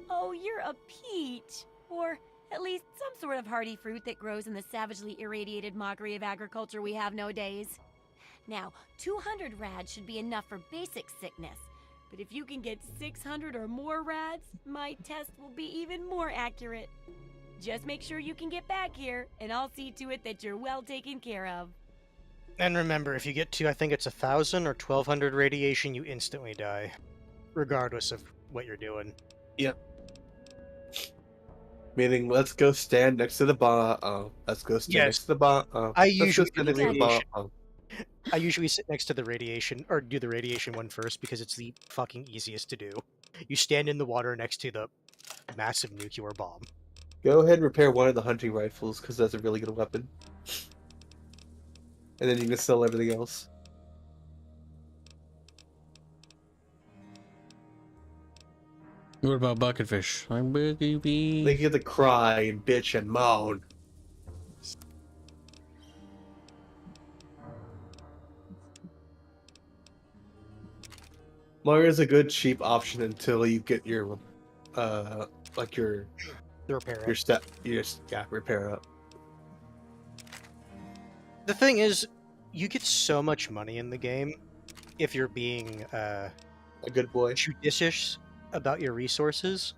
Oh, you're a peach. Or at least some sort of hardy fruit that grows in the savagely irradiated mockery of agriculture we have nowadays. Now, 200 rads should be enough for basic sickness. But if you can get 600 or more rads, my test will be even more accurate. Just make sure you can get back here, and I'll see to it that you're well taken care of. And remember, if you get to, I think it's 1,000 or 1,200 radiation, you instantly die. Regardless of what you're doing. Yep. Meaning, let's go stand next to the bar. Let's go stand next to the bar. I let's go usually stand do next to the bar. radiation. I usually sit next to the radiation, or do the radiation one first, because it's the fucking easiest to do. You stand in the water next to the massive nuclear bomb. Go ahead and repair one of the hunting rifles, because that's a really good weapon. And then you can sell everything else. What about bucketfish? I'm baby. They get to cry and bitch and moan. Mario's a good cheap option until you get your, like your repair repair up. The thing is, you get so much money in the game if you're being a good boy, judicious about your resources.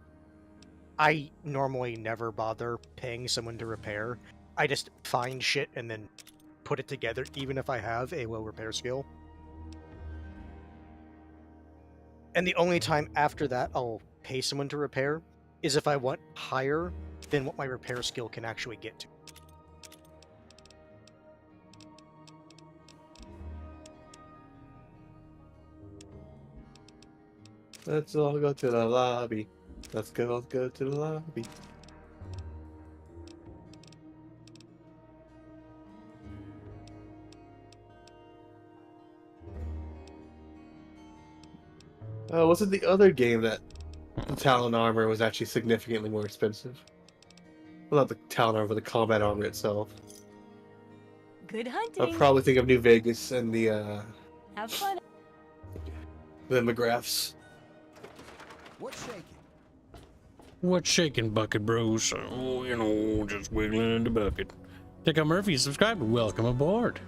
I normally never bother paying someone to repair. I just find shit and then put it together, even if I have a low repair skill. And the only time after that I'll pay someone to repair is if I want higher than what my repair skill can actually get to. Let's all go to the lobby. Let's go to the lobby. Wasn't the other game that the Talon armor was actually significantly more expensive? Well, not the Talon armor, but the combat armor itself. Good hunting. I'll probably think of New Vegas and the Have fun. McGraths. What's shaking? What's shaking, bucket bros? Oh, you know, just wiggling in the bucket. Check out Murphy, subscribe. Welcome aboard.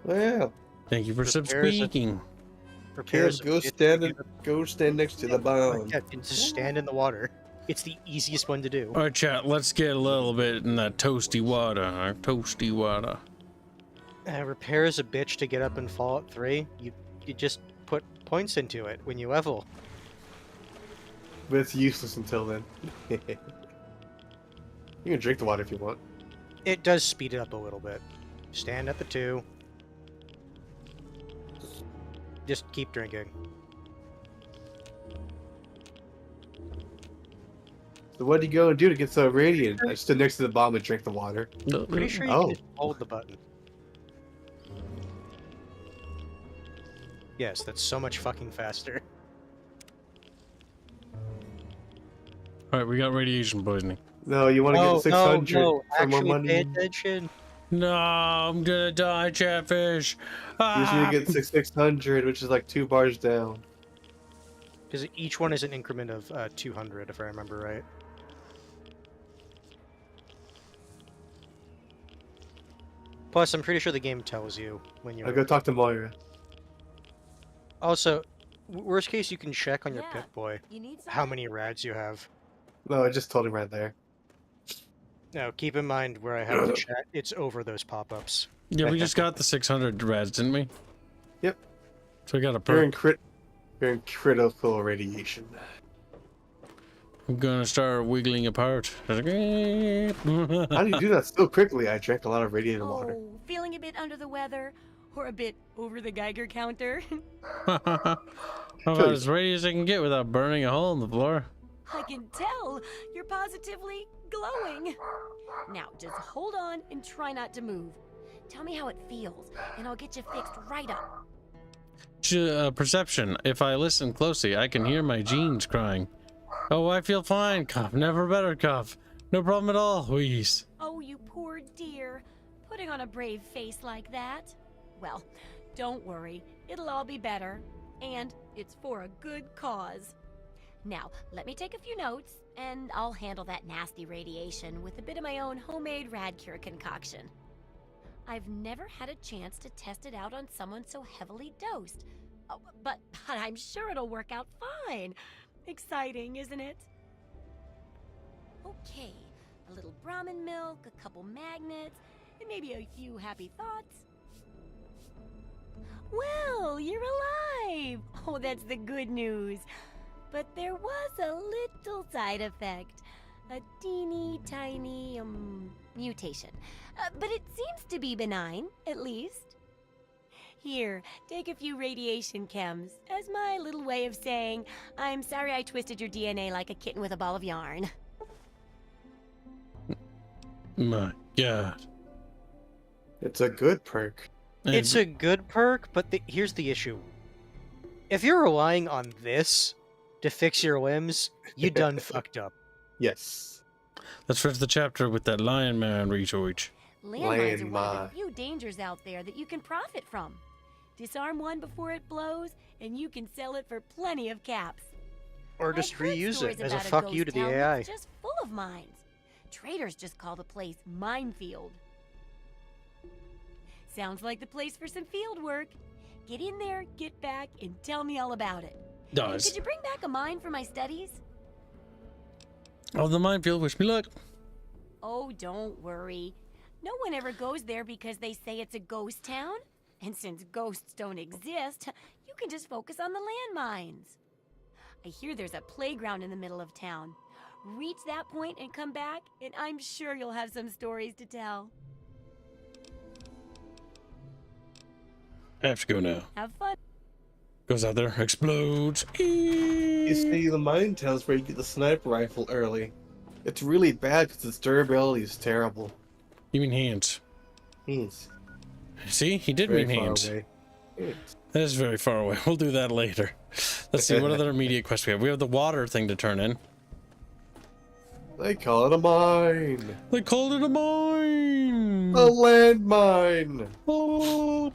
Well, thank you for subscribing. Repairs. Go stand next to the bomb. Yeah, just stand in the water. It's the easiest one to do. All right, chat. Let's get a little bit in that toasty water. Our toasty water. Repair is a bitch to get up in Fallout 3. You just put points into it when you level. But it's useless until then. You can drink the water if you want. It does speed it up a little bit. Stand at the 2. Just keep drinking. So what do you go and do to get so radiant? I stood next to the bomb and drank the water. Pretty sure you Oh. can just hold the button. Yes, that's so much fucking faster. Alright, we got radiation poisoning. No, you want to get 600 no, for more actually money. pay attention. No, I'm gonna die, Chatfish. You just need to get 600, which is like 2 bars down. Because each one is an increment of 200, if I remember right. Plus, I'm pretty sure the game tells you when you're... I'll go talk to Moira. Also, worst case, you can check on your Yeah, Pip-Boy you need how many rads you have. No, I just told him right there. No, keep in mind where I have the chat, it's over those pop-ups. Yeah, we just got the 600 reds, didn't we? Yep. So we got a You're perk. you're in critical radiation. I'm gonna start wiggling apart. How do you do that so quickly? I drank a lot of radiated water. Oh, feeling a bit under the weather? Or a bit over the Geiger counter? How about as ready as I can get without burning a hole in the floor? I can tell. You're positively glowing. Now, just hold on and try not to move. Tell me how it feels, and I'll get you fixed right up. Perception. If I listen closely, I can hear my genes crying. Oh, I feel fine. Cough. Never better cough. No problem at all. Wheeze. Oh, you poor dear. Putting on a brave face like that. Well, don't worry. It'll all be better. And it's for a good cause. Now, let me take a few notes, and I'll handle that nasty radiation with a bit of my own homemade Radcure concoction. I've never had a chance to test it out on someone so heavily dosed. Oh, but I'm sure it'll work out fine. Exciting, isn't it? Okay, a little Brahmin milk, a couple magnets, and maybe a few happy thoughts. Well, you're alive! Oh, that's the good news. But there was a little side effect. A teeny tiny, mutation. But it seems to be benign, at least. Here, take a few radiation chems as my little way of saying, I'm sorry I twisted your DNA like a kitten with a ball of yarn. My God. It's a good perk. It's a good perk, but here's the issue. If you're relying on this to fix your limbs, you done fucked up. Yes. Let's finish the chapter with that lion man research. Landmines are one of the few dangers out there that you can profit from. Disarm one before it blows, and you can sell it for plenty of caps. Or just I've heard reuse stories it as a about fuck you to ghost the town AI. that's just full of mines. Traders just call the place Minefield. Sounds like the place for some field work. Get in there, get back, and tell me all about it. And Does. could you bring back a mine for my studies? Oh, the minefield. Wish me luck. Oh, don't worry. No one ever goes there because they say it's a ghost town. And since ghosts don't exist, you can just focus on the landmines. I hear there's a playground in the middle of town. Reach that point and come back, and I'm sure you'll have some stories to tell. I have to go now. Have fun. Goes out there, explodes. You see, the mine tells where you get the sniper rifle early. It's really bad because its durability is terrible. You mean hands? Hands. See, he did Very mean far hands. away. That is very far away. We'll do that later. Let's see, what other immediate quests we have? We have the water thing to turn in. They call it a mine. They called it a mine. A landmine. Oh,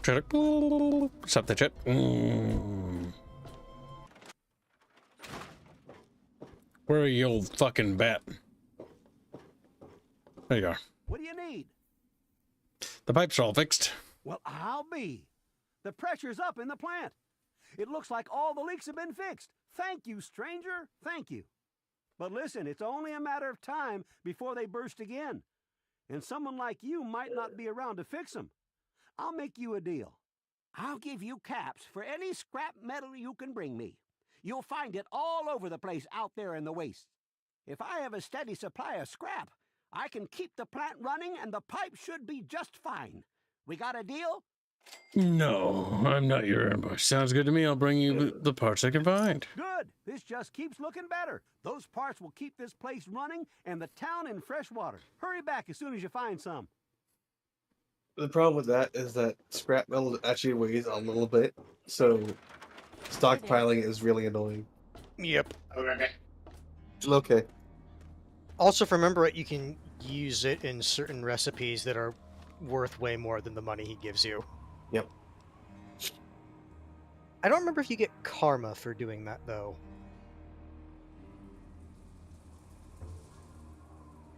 stop the chat. Where are you, old fucking bat? There you are. What do you need? The pipes are all fixed. Well, I'll be. The pressure's up in the plant. It looks like all the leaks have been fixed. Thank you, stranger. Thank you. But listen, it's only a matter of time before they burst again. And someone like you might not be around to fix them. I'll make you a deal. I'll give you caps for any scrap metal you can bring me. You'll find it all over the place out there in the waste. If I have a steady supply of scrap, I can keep the plant running and the pipe should be just fine. We got a deal? No, I'm not your ambush. Sounds good to me. I'll bring you the parts I can find. Good. This just keeps looking better. Those parts will keep this place running and the town in fresh water. Hurry back as soon as you find some. The problem with that is that scrap metal actually weighs a little bit, so stockpiling is really annoying. Yep. Okay. Also, if I remember it, you can use it in certain recipes that are worth way more than the money he gives you. Yep. I don't remember if you get karma for doing that, though.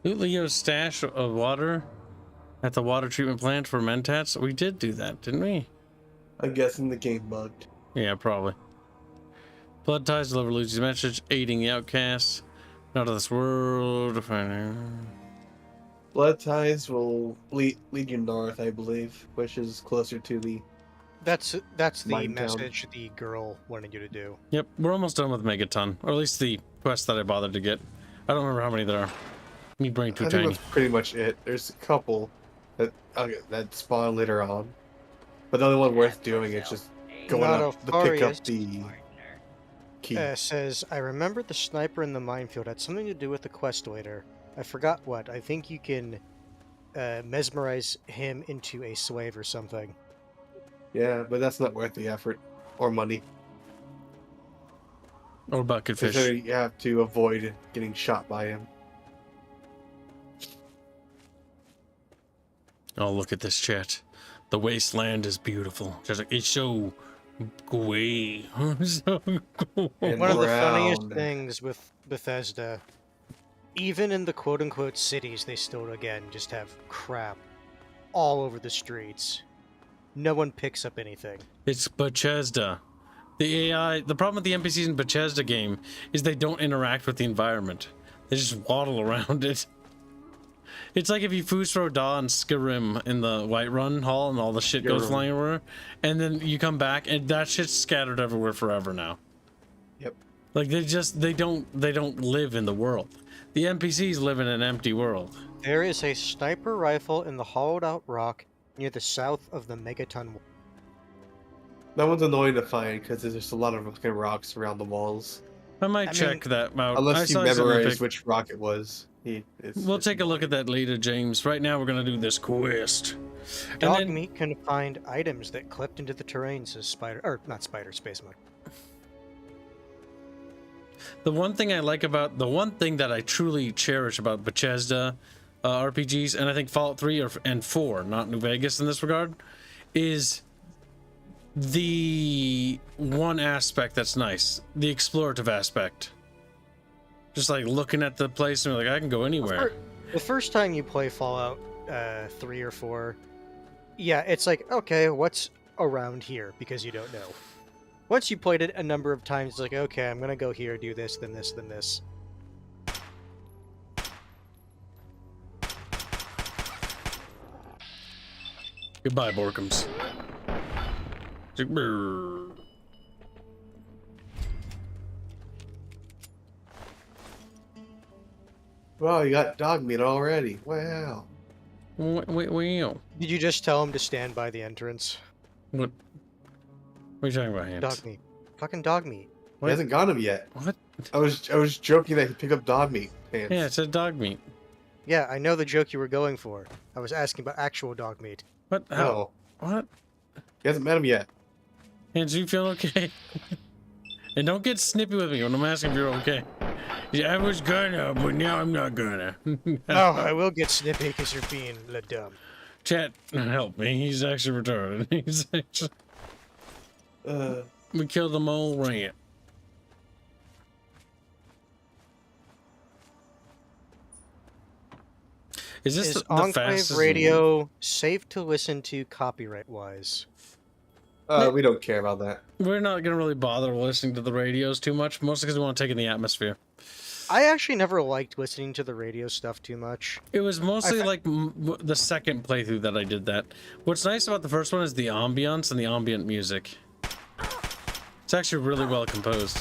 Leo's stash of water at the water treatment plant for mentats. We did do that, didn't we? I'm guessing the game bugged. Yeah, probably. Blood ties deliver Lucy's message, aiding the outcasts. Not of this world. Blood ties will lead you north, I believe, which is closer to the. That's the Mine message the girl wanted you to do. Yep, we're almost done with Megaton, or at least the quest that I bothered to get. I don't remember how many there are. Me brain too I tiny. think that's pretty much it. There's a couple that spawn later on, but the only one worth doing is just going up to pick up the key. Says, I remember the sniper in the minefield had something to do with the quest later. I forgot what. I think you can mesmerize him into a slave or something. Yeah, but that's not worth the effort or money. Or bucket fish. So you have to avoid getting shot by him. Oh, look at this chat. The wasteland is beautiful. Just like, it's so gray. So One of the funniest things with Bethesda, even in the quote-unquote cities, they still, again, just have crap all over the streets. No one picks up anything. It's Bethesda. The AI, the problem with the NPCs in Bethesda game is they don't interact with the environment. They just waddle around it. It's like if you throw Daw and Skyrim in the Whiterun Hall and all the shit goes flying everywhere, and then you come back and that shit's scattered everywhere forever now. Yep. Like they don't live in the world. The NPCs live in an empty world. There is a sniper rifle in the hollowed out rock near the south of the Megaton. That one's annoying to find because there's just a lot of fucking rocks around the walls. I might check that out. Unless you memorize which rock it was. We'll take a look at that later, James. Right now, we're gonna do this quest. Dog meat can find items that clipped into the terrain, says Spider, or not Spider, Space Mode. The one thing that I truly cherish about Bethesda RPGs, and I think Fallout 3 and 4, not New Vegas in this regard, is the one aspect that's nice, the explorative aspect. Just like looking at the place and like, I can go anywhere. The first time you play Fallout 3 or 4, yeah, it's like, okay, what's around here? Because you don't know. Once you played it a number of times, it's like, okay, I'm gonna go here, do this, then this, then this. Goodbye, Borkums. Wow, you got dog meat already. Wow. Wow. Did you just tell him to stand by the entrance? What are you talking about, Hans? Dog meat. Fucking dog meat. He hasn't got him yet. What? I was joking that he'd pick up dog meat. Hans. Yeah, it said dog meat. Yeah, I know the joke you were going for. I was asking about actual dog meat. What? How? No. What? He hasn't met him yet. Hans, you feel okay? And don't get snippy with me when I'm asking if you're okay. Yeah, I was gonna, but now I'm not gonna. Oh, I will get snippy because you're being dumb. Chat, help me. He's actually retarded. He's actually... We killed the mole rat. Is this the Enclave fastest radio safe to listen to copyright-wise? We don't care about that. We're not gonna really bother listening to the radios too much, mostly because we want to take in the atmosphere. I actually never liked listening to the radio stuff too much. It was mostly like the second playthrough that I did that. What's nice about the first one is the ambience and the ambient music. It's actually really well composed.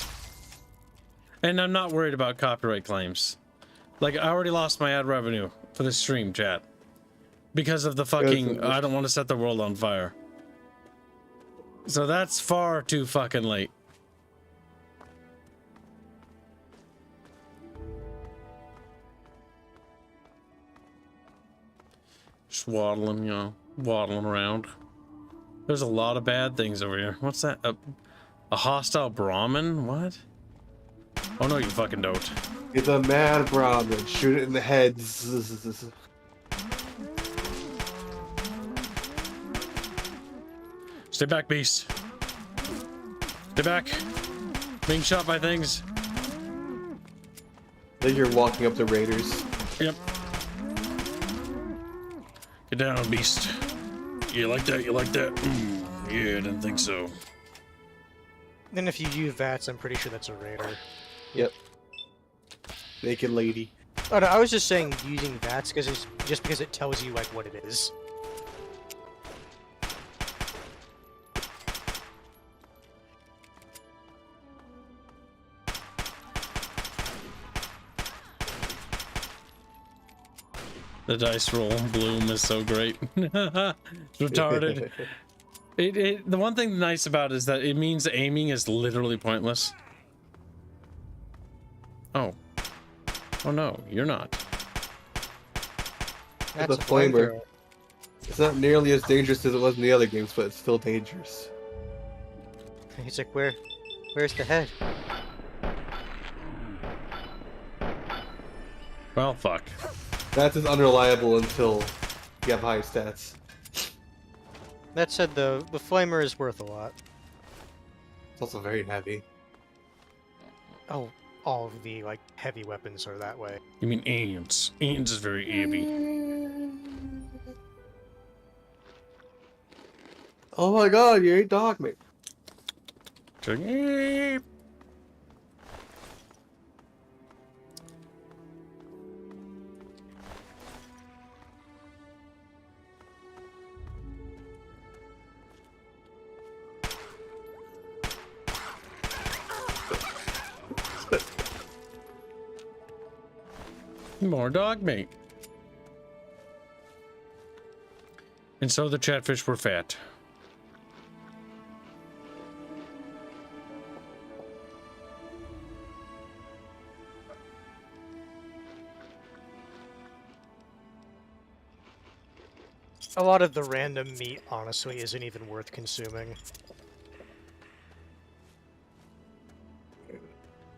And I'm not worried about copyright claims. Like, I already lost my ad revenue for the stream, chat. Because of the fucking, I don't want to set the world on fire. So that's far too fucking late. Just waddling, you know, waddling around. There's a lot of bad things over here. What's that? A hostile Brahmin? What? Oh no, you fucking don't. It's a mad Brahmin. Shoot it in the head. Stay back, beast. Stay back. Being shot by things. I think you're walking up the raiders. Yep. Get down, beast. You like that? You like that? Yeah, I didn't think so. Then if you use VATS, I'm pretty sure that's a raider. Yep. Naked lady. Oh no, I was just saying using VATS just because it tells you like what it is. The dice roll bloom is so great. It's retarded. The one thing nice about it is that it means aiming is literally pointless. Oh. Oh no, you're not. That's a flamer. It's not nearly as dangerous as it was in the other games, but it's still dangerous. He's like, where's the head? Well, fuck. That's as unreliable until you have high stats. That said, the flamer is worth a lot. It's also very heavy. Oh, all of the like heavy weapons are that way. You mean ants? Ants is very heavy. Oh my god, you ate dog meat. More dog meat. And so the chatfish were fat. A lot of the random meat, honestly, isn't even worth consuming.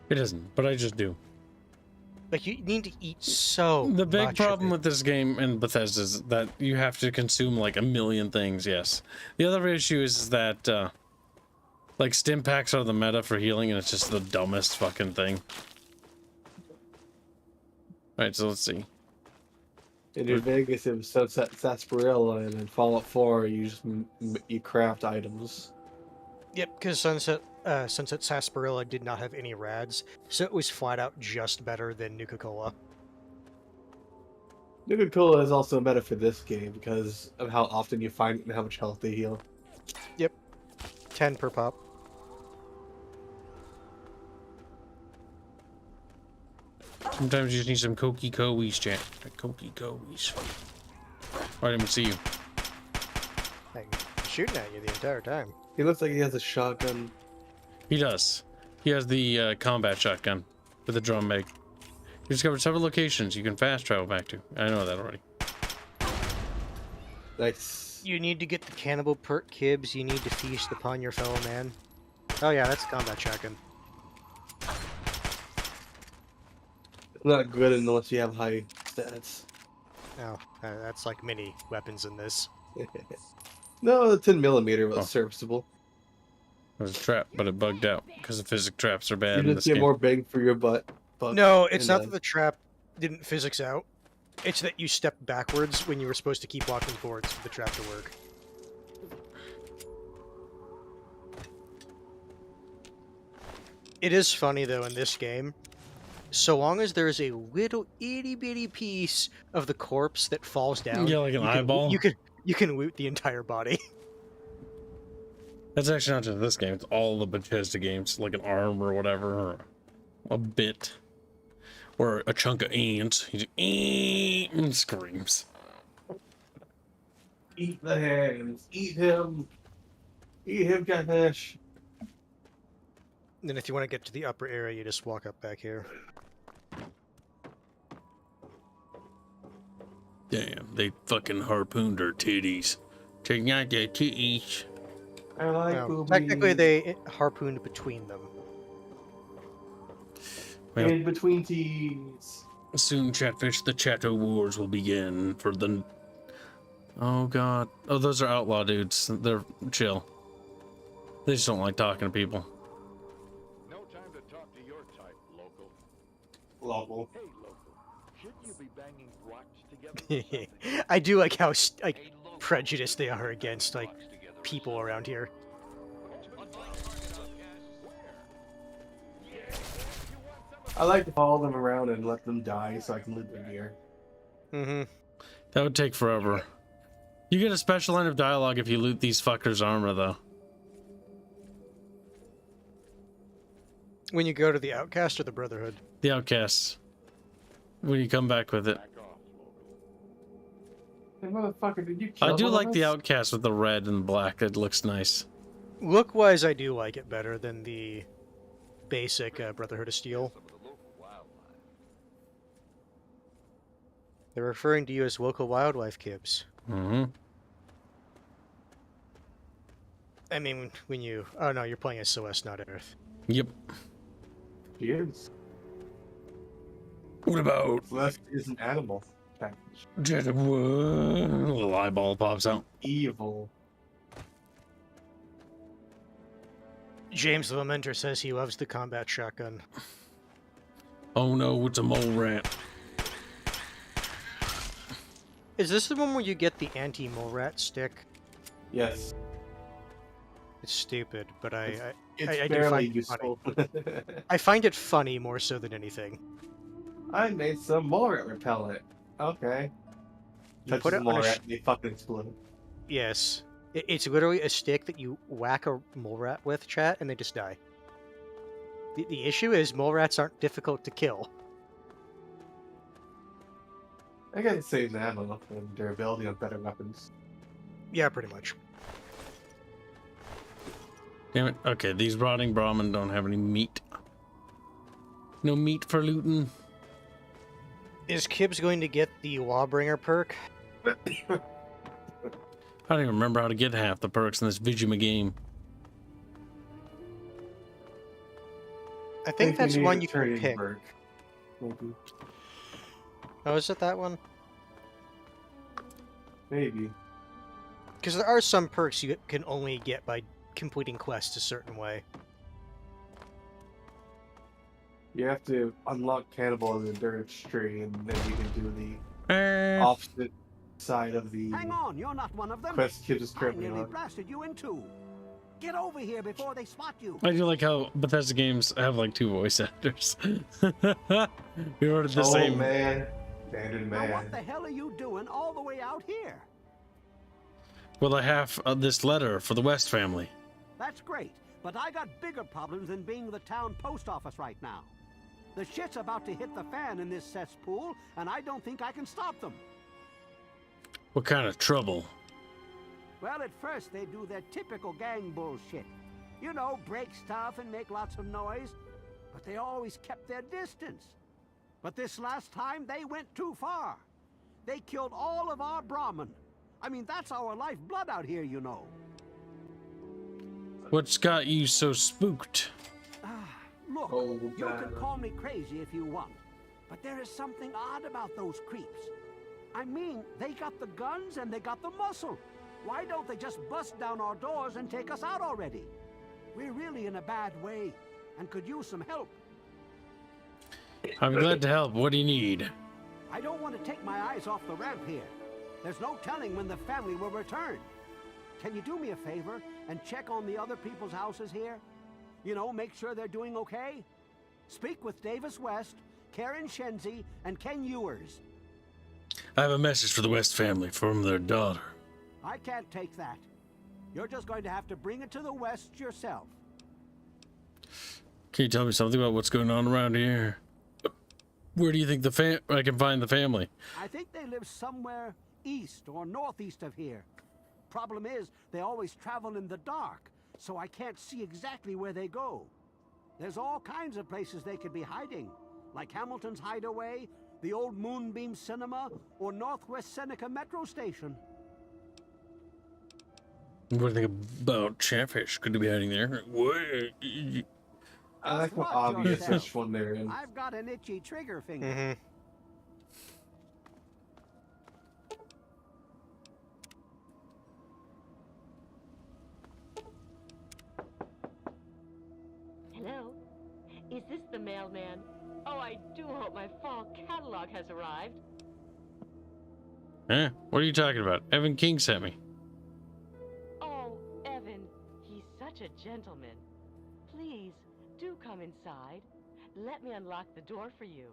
It isn't, but I just do. Like, you need to eat so The big much problem of it. with this game and Bethesda is that you have to consume like a million things, yes. The other issue is that, like, stim packs are the meta for healing, and it's just the dumbest fucking thing. Alright, so let's see. In New Vegas, it was Sunset Sarsaparilla, and in Fallout 4, you just you craft items. Yep, because Sunset Sarsaparilla did not have any rads, so it was flat out just better than Nuka-Cola. Nuka-Cola is also better for this game because of how often you find it and how much health they heal. Yep. 10 per pop. Sometimes you just need some Koki-Kowies, chat. Koki-Kowies. I didn't even see you. I'm shooting at you the entire time. He looks like he has a shotgun. He does. He has the combat shotgun with a drum mag. You discovered several locations you can fast travel back to. I know that already. Nice. You need to get the cannibal perk kibs. You need to feast upon your fellow man. Oh yeah, that's a combat shotgun. Not good unless you have high stats. Oh, that's like many weapons in this. No, the 10mm was serviceable. It was a trap, but it bugged out because the physics traps are bad in You this just get game. more bang for your buck. No, it's not that the trap didn't physics out. It's that you stepped backwards when you were supposed to keep walking forwards for the trap to work. It is funny, though, in this game, so long as there's a little itty-bitty piece of the corpse that falls down... Yeah, like an eyeball? You can loot the entire body. That's actually not just this game, it's all the Bethesda games, like an arm or whatever, or a bit, or a chunk of ants. He just and screams. Eat the hands. Eat him. Eat him, catfish. Then if you want to get to the upper area, you just walk up back here. Damn, they fucking harpooned her titties. Checking out their titties. I like No, technically, they harpooned between them. Well, in between teas. soon, Chatfish, the Chatto Wars will begin for the... Oh, God. Oh, those are outlaw dudes. They're chill. They just don't like talking to people. No time to talk to your type, local. Local. Hey, local. Should you be banging rocks together? I do like how prejudiced they are against like people around here. I like to follow them around and let them die so I can loot their gear. Mm-hmm. That would take forever. You get a special line of dialogue if you loot these fuckers' armor, though. When you go to the Outcast or the Brotherhood? The Outcasts. When you come back with it. Hey, motherfucker, did you kill I do one of like the us? Outcast with the red and black. It looks nice. Look-wise, I do like it better than the basic Brotherhood of Steel. They're referring to you as local wildlife, Kibbs. Mm-hmm. I mean, when you... Oh, no, you're playing as Celeste, not Earth. Yep. She is. What about... Celeste is an animal. A little eyeball pops out. Evil. James the Lamenter says he loves the combat shotgun. Oh no, it's a mole rat. Is this the one where you get the anti-mole rat stick? Yes. It's stupid, but I do barely find it useful. funny. I find it funny more so than anything. I made some mole rat repellent. Okay. You put it on mole a rat, they fucking explode. Yes. It's literally a stick that you whack a mole rat with, chat, and they just die. The issue is mole rats aren't difficult to kill. I got the same ammo and durability on better weapons. Yeah, pretty much. Damn it. Okay, these rotting Brahmin don't have any meat. No meat for looting. Is Kibbs going to get the Lawbringer perk? I don't even remember how to get half the perks in this Vijima game. I think that's we one need you a can turning pick. perk. Maybe. Oh, is it that one? Maybe. Because there are some perks you can only get by completing quests a certain way. You have to unlock Cannibal in the Endurance tree, and then you can do the opposite side of the Hang on, you're not one of them. quest Kibbs is I currently nearly on. blasted you in two. Get over here before they spot you. I do like how Bethesda games have like 2 voice actors. We ordered the Oh same. man, standard Now man. what the hell are you doing all the way out here? Well, I have this letter for the West family. That's great, but I got bigger problems than being the town post office right now. The shit's about to hit the fan in this cesspool, and I don't think I can stop them. What kind of trouble? Well, at first they do their typical gang bullshit. You know, break stuff and make lots of noise. But they always kept their distance. But this last time, they went too far. They killed all of our Brahmin. I mean, that's our lifeblood out here, you know. What's got you so spooked? Look, Oh, you God. can call me crazy if you want. But there is something odd about those creeps. I mean, they got the guns and they got the muscle. Why don't they just bust down our doors and take us out already? We're really in a bad way and could use some help. I'm glad to help. What do you need? I don't want to take my eyes off the ramp here. There's no telling when the family will return. Can you do me a favor and check on the other people's houses here? You know, make sure they're doing okay? Speak with Davis West, Karen Shenzi, and Ken Ewers. I have a message for the West family from their daughter. I can't take that. You're just going to have to bring it to the West yourself. Can you tell me something about what's going on around here? Where do you think I can find the family? I think they live somewhere east or northeast of here. Problem is, they always travel in the dark, so I can't see exactly where they go. There's all kinds of places they could be hiding, like Hamilton's Hideaway, the old Moonbeam Cinema, or Northwest Seneca Metro Station. What do you think about Chatfish? Could be hiding there. What? I like how Watch obvious yourself. which one they're in. I've got an itchy trigger finger. Mm-hmm. Hello? Is this the mailman? Oh, I do hope my fall catalog has arrived. Eh? What are you talking about? Evan King sent me. Oh, Evan, he's such a gentleman. Please, do come inside. Let me unlock the door for you.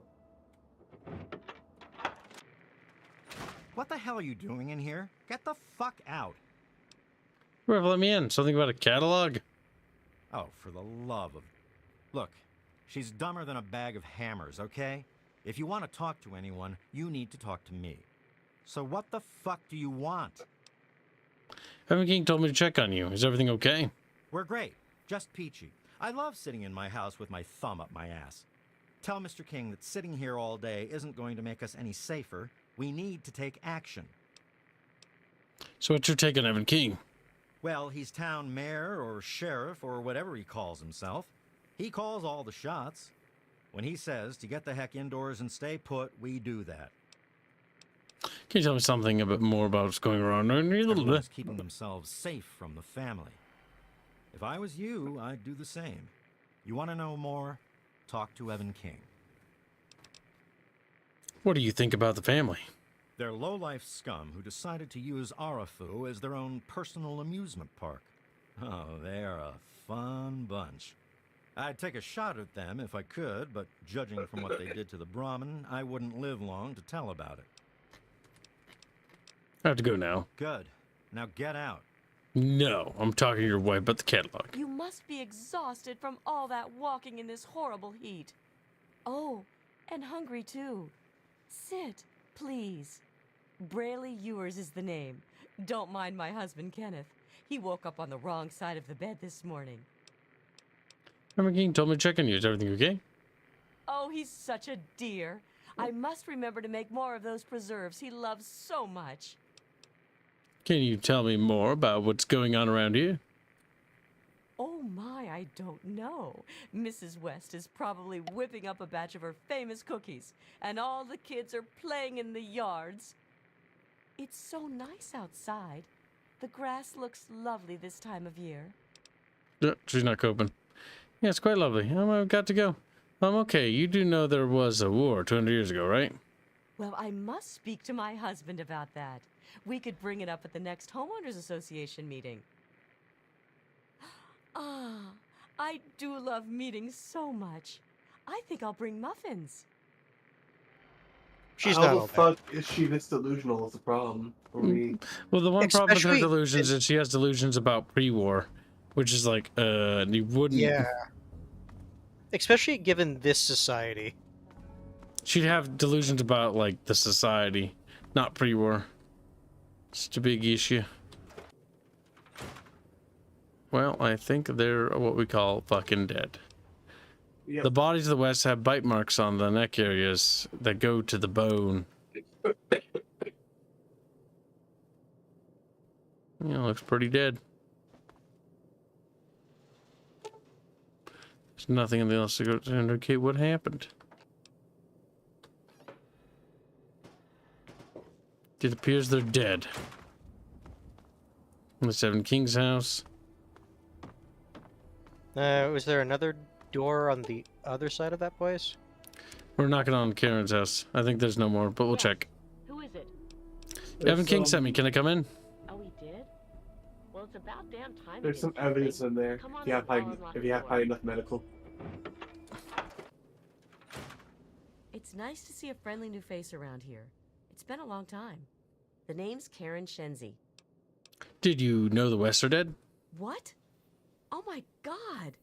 What the hell are you doing in here? Get the fuck out. Whoever let me in. Something about a catalog? Oh, for the love of... Look, she's dumber than a bag of hammers, okay? If you want to talk to anyone, you need to talk to me. So what the fuck do you want? Evan King told me to check on you. Is everything okay? We're great. Just peachy. I love sitting in my house with my thumb up my ass. Tell Mr. King that sitting here all day isn't going to make us any safer. We need to take action. So what's your take on Evan King? Well, he's town mayor or sheriff or whatever he calls himself. He calls all the shots. When he says to get the heck indoors and stay put, we do that. Can you tell me something a bit more about what's going on? Everyone's keeping themselves safe from the family. If I was you, I'd do the same. You want to know more? Talk to Evan King. What do you think about the family? They're low-life scum who decided to use Arafu as their own personal amusement park. Oh, they're a fun bunch. I'd take a shot at them if I could, but judging from what they did to the Brahmin, I wouldn't live long to tell about it. I have to go now. Good. Now get out. No, I'm talking to your wife about the catalog. You must be exhausted from all that walking in this horrible heat. Oh, and hungry too. Sit, please. Braley Ewers is the name. Don't mind my husband, Kenneth. He woke up on the wrong side of the bed this morning. Evan King told me to check on you. Is everything okay? Oh, he's such a dear. I must remember to make more of those preserves he loves so much. Can you tell me more about what's going on around here? Oh my, I don't know. Mrs. West is probably whipping up a batch of her famous cookies, and all the kids are playing in the yards. It's so nice outside. The grass looks lovely this time of year. She's not coping. Yeah, it's quite lovely. I've got to go. Okay, you do know there was a war 200 years ago, right? Well, I must speak to my husband about that. We could bring it up at the next Homeowners Association meeting. Ah, I do love meetings so much. I think I'll bring muffins. She's How not the all that. fuck is she this delusional is the problem for me. Well, the one problem with her Especially- delusions is she has delusions about pre-war, which is like, you wouldn't... Yeah. Especially given this society. She'd have delusions about, like, the society, not pre-war. It's a big issue. Well, I think they're what we call fucking dead. Yep. The bodies of the West have bite marks on the neck areas that go to the bone. Yeah, looks pretty dead. There's nothing else to go to indicate what happened. It appears they're dead. The Seven Kings house. Was there another door on the other side of that place? We're knocking on Karen's house. I think there's no more, but we'll check. Who is it? Evan King sent me. Can I come in? Oh, he did? Well, it's about damn time. There's some evidence in there. Come on If you have in, high, I'll unlock if the you have door. high enough medical. It's nice to see a friendly new face around here. It's been a long time. The name's Karen Shenzi. Did you know the West are dead? What? Oh my God!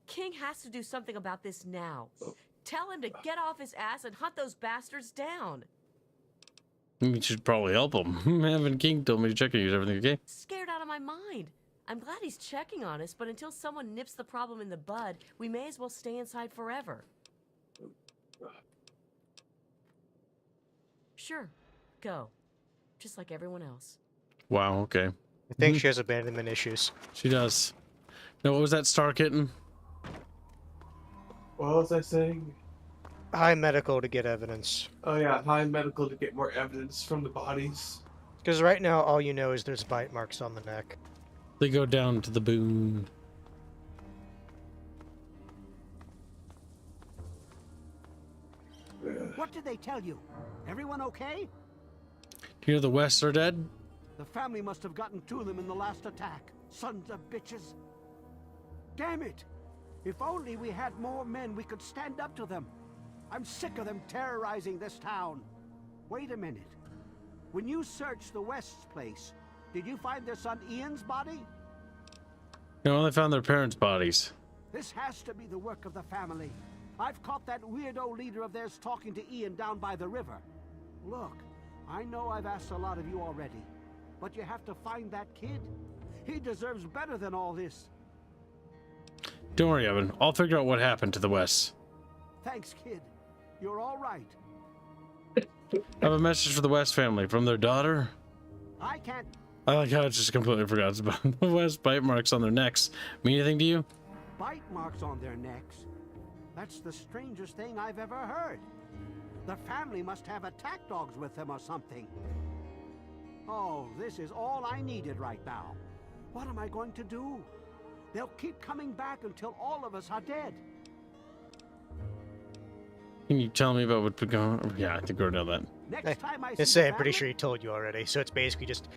King has to do something about this now. Tell him to get off his ass and hunt those bastards down. You should probably help him. Evan King told me to check on you. Is everything okay? Scared out of my mind. I'm glad he's checking on us, but until someone nips the problem in the bud, we may as well stay inside forever. Sure, go. Just like everyone else. Wow, okay. I think she has abandonment issues. She does. Now, what was that star kitten? What was I saying? High medical to get evidence. Oh yeah, high medical to get more evidence from the bodies. Because right now, all you know is there's bite marks on the neck. They go down to the boon. What did they tell you? Everyone okay? Here the Wests are dead? The family must have gotten to them in the last attack. Sons of bitches. Damn it! If only we had more men, we could stand up to them. I'm sick of them terrorizing this town. Wait a minute. When you searched the West's place, did you find their son Ian's body? No, they found their parents' bodies. This has to be the work of the family. I've caught that weirdo leader of theirs talking to Ian down by the river. Look, I know I've asked a lot of you already, but you have to find that kid. He deserves better than all this. Don't worry, Evan. I'll figure out what happened to the Wests. Thanks, kid. You're all right. I have a message for the West family from their daughter. I can't... I like how I just completely forgot about the West bite marks on their necks. Mean anything to you? Bite marks on their necks? That's the strangest thing I've ever heard. The family must have attack dogs with them or something. Oh, this is all I needed right now. What am I going to do? They'll keep coming back until all of us are dead. Can you tell me about what's been going on? Yeah, I think we know that. Next time I I'm pretty sure he told you already, so it's basically just...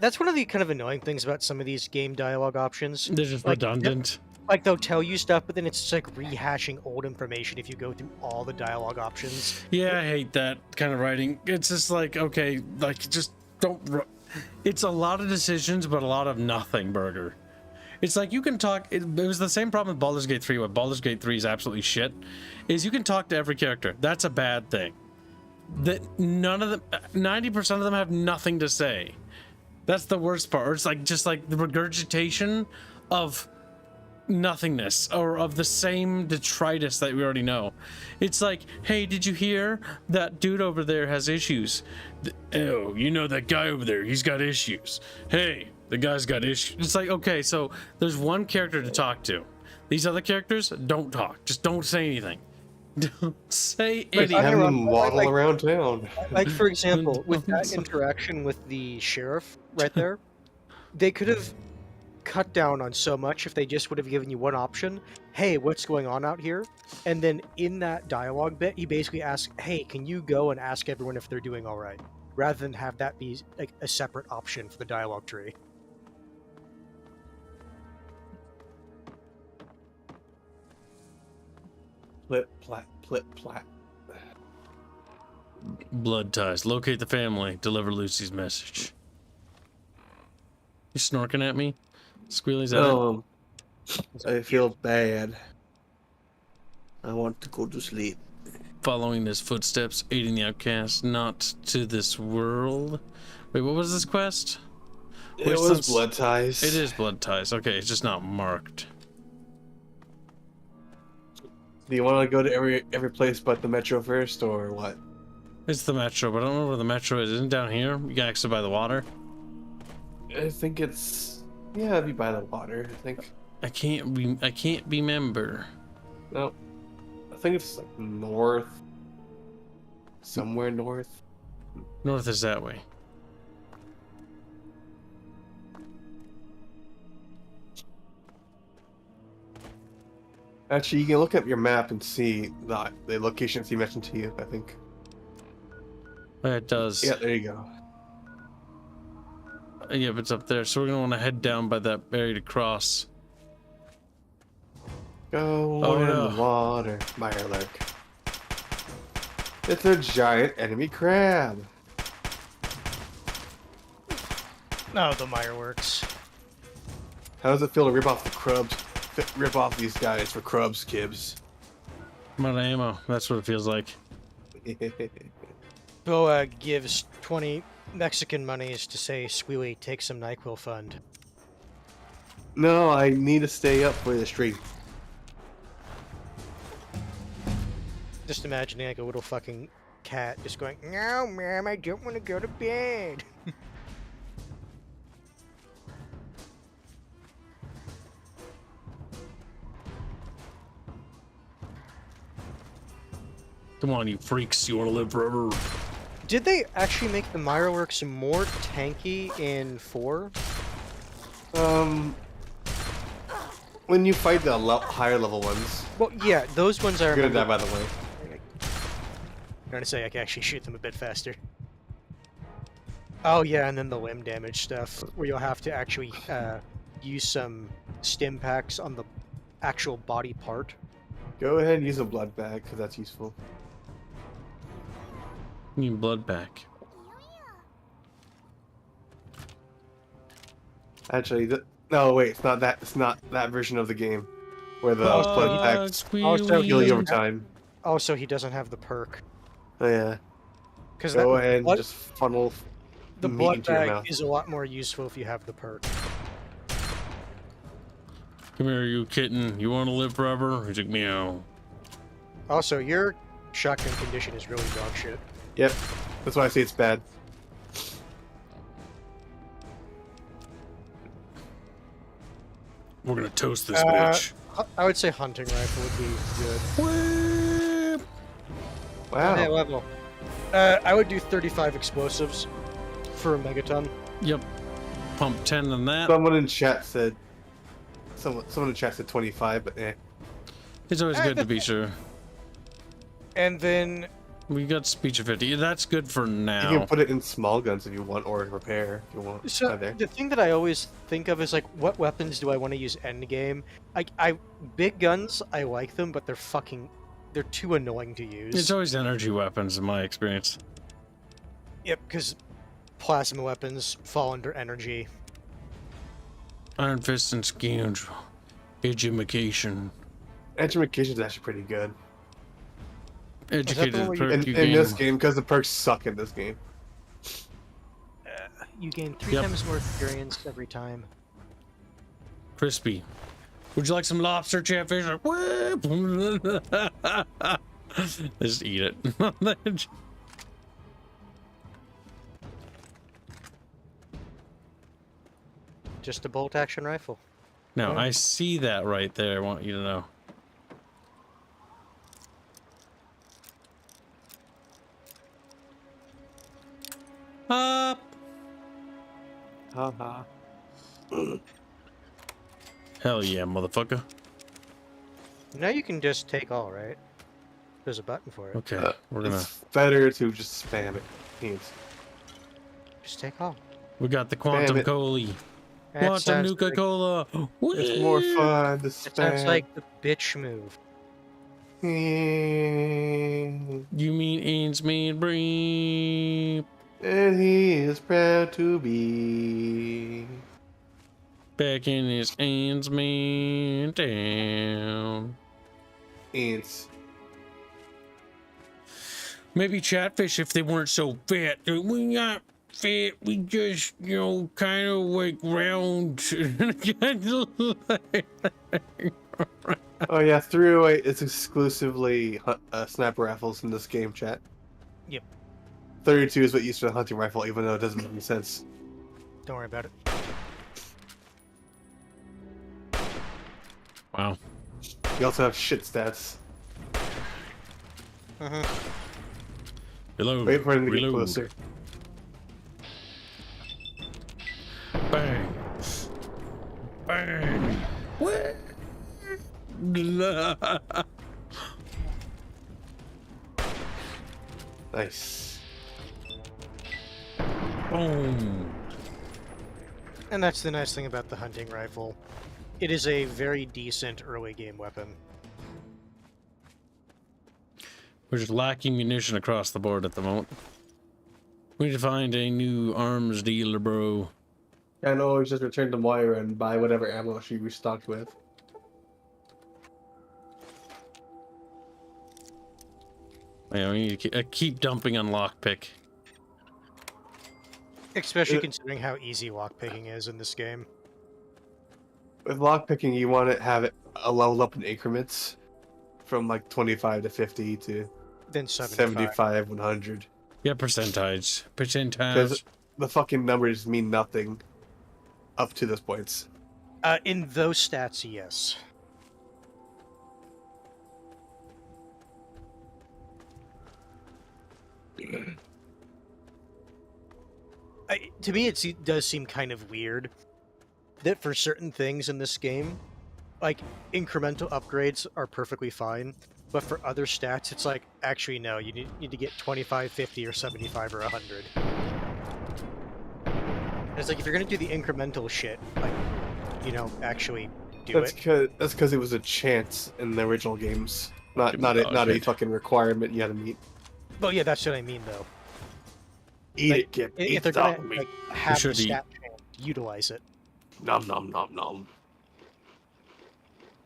That's one of the kind of annoying things about some of these game dialogue options. They're just redundant. Like, they'll tell you stuff, but then it's just like rehashing old information if you go through all the dialogue options. Yeah, I hate that kind of writing. It's just like, okay, like, just don't... It's a lot of decisions, but a lot of nothing, Burger. It's like you can talk... It was the same problem with Baldur's Gate 3, what Baldur's Gate 3 is absolutely shit, is you can talk to every character. That's a bad thing. That none of them... 90% of them have nothing to say. That's the worst part. Or it's like, just like the regurgitation of nothingness, or of the same detritus that we already know. It's like, hey, did you hear that dude over there has issues? Oh, you know that guy over there, he's got issues. Hey, the guy's got issues. It's like, okay, so there's one character to talk to. These other characters don't talk. Just don't say anything. Don't say anything. Have them waddle around town. Like, for example, with that interaction with the sheriff right there, they could have cut down on so much if they just would have given you one option. Hey, what's going on out here? And then in that dialogue bit, he basically asks, hey, can you go and ask everyone if they're doing all right? Rather than have that be like a separate option for the dialogue tree. Plip, plat, plip, plat. Blood ties. Locate the family. Deliver Lucy's message. You snorking at me? Squealy's at it? I feel bad. I want to go to sleep. Following his footsteps, aiding the outcast, not to this world. Wait, what was this quest? It was blood ties. It is blood ties. Okay, it's just not marked. Do you want to go to every place but the metro first, or what? It's the metro, but I don't know where the metro is. Isn't it down here? You can exit by the water. I think it's it'd be by the water. I think. I can't remember. No, I think it's like north. Somewhere north. North is that way. Actually, you can look up your map and see the locations he mentioned to you, I think. It does. Yeah, there you go. Yeah, but it's up there, so we're gonna want to head down by that area to cross. Go in the water, Mirelurk. It's a giant enemy crab. No, the Mireworks. How does it feel to rip off the crubs? Rip off these guys for crubs, Kibs. I'm out of ammo. That's what it feels like. Boa gives 20 Mexican monies to say Squealy take some NyQuil fund. No, I need to stay up for the stream. Just imagining like a little fucking cat just going, "No, ma'am, I don't want to go to bed." Come on, you freaks! You want to live forever? Did they actually make the Myraworks more tanky in 4? When you fight the higher level ones. Well, yeah, those ones are. You're gonna die, by the way. I'm trying to say I can actually shoot them a bit faster. Oh yeah, and then the limb damage stuff, where you'll have to actually use some stim packs on the actual body part. Go ahead and use a blood bag, because that's useful. You need blood back. Actually, no, wait, it's not that. It's not that version of the game where the blood packs Also, heal you over time. Also, he doesn't have the perk. Oh yeah. Because go ahead and just funnel the meat blood into your bag mouth. is a lot more useful if you have the perk. Come here, you kitten. You want to live forever? He's like, meow. Also, your shotgun condition is really dog shit. Yep, that's why I say it's bad. We're gonna toast this bitch. I would say hunting rifle would be good. Wow. High level. I would do 35 explosives for a megaton. Yep. Pump 10 on that. Someone in chat said. Someone in chat said 25, but eh. It's always good to be sure. And then we got speech of 50. That's good for now. You can put it in small guns if you want, or repair if you want. So the thing that I always think of is like, what weapons do I want to use end game? Big guns, I like them, but they're too annoying to use. It's always energy weapons in my experience. Yep, because plasma weapons fall under energy. Iron Fist and Scoundrel. Education. Education is actually pretty good. Educated perk in gain. this game, because the perks suck in this game. You gain 3 times more experience every time. Crispy. Would you like some lobster, Chatfish? Just eat it. Just a bolt action rifle. No, I see that right there. I want you to know. Up. Haha. Hell yeah, motherfucker. Now you can just take all, right? There's a button for it. Okay, we're gonna. It's better to just spam it. Teams. Just take all. We got the Quantum Cola. Quantum Nuka Cola. It's more fun to spam. It sounds like the bitch move. You mean Ainsman Breep? And he is proud to be back in his Ainsman town. Ants. Maybe Chatfish if they weren't so fat. We got fat. We just, you know, kind of like round. Oh yeah, 308 is exclusively sniper rifles in this game, chat. Yep. 32 is what used to a hunting rifle, even though it doesn't make any sense. Don't worry about it. Wow. You also have shit stats. Reload. Wait for him to get Reload. closer. Bang. Bang. What? Nice. Boom. And that's the nice thing about the hunting rifle. It is a very decent early game weapon. We're just lacking munition across the board at the moment. We need to find a new arms dealer, bro. And always just return to Moira and buy whatever ammo she restocked with. Yeah, we need to keep dumping on lockpick. Especially considering how easy lockpicking is in this game. With lockpicking, you want to have it a level up in increments from like 25 to 50 to then 75, 100. Yeah, percentage. Because the fucking numbers mean nothing up to those points. In those stats, yes. To me, it does seem kind of weird that for certain things in this game, like, incremental upgrades are perfectly fine, but for other stats, it's like, actually, no, you need to get 25, 50, or 75, or 100. And it's like, if you're gonna do the incremental shit, like, you know, actually do it. That's because it was a chance in the original games, not a fucking requirement you had to meet. Well, yeah, that's what I mean, though. Eat like, it, Kip. If Eat they're the gonna meat. like, have the stat chance, utilize it. Nom nom nom nom.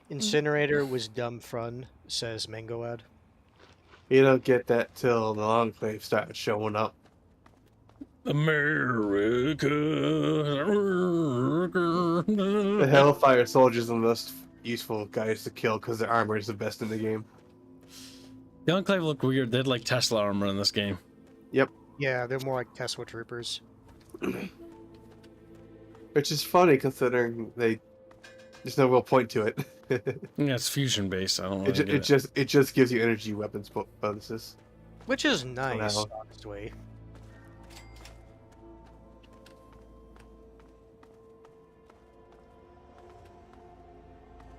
Incinerator was dumb fun, says Mangoad. You don't get that till the Enclave started showing up. America. The Hellfire Soldiers are the most useful guys to kill because their armor is the best in the game. The Enclave look weird. They had like Tesla armor in this game. Yep. Yeah, they're more like Tesla troopers. Which is funny considering there's no real point to it. Yeah, it's fusion based. I don't know. It just gives you energy weapons bonuses. Which is nice, honestly.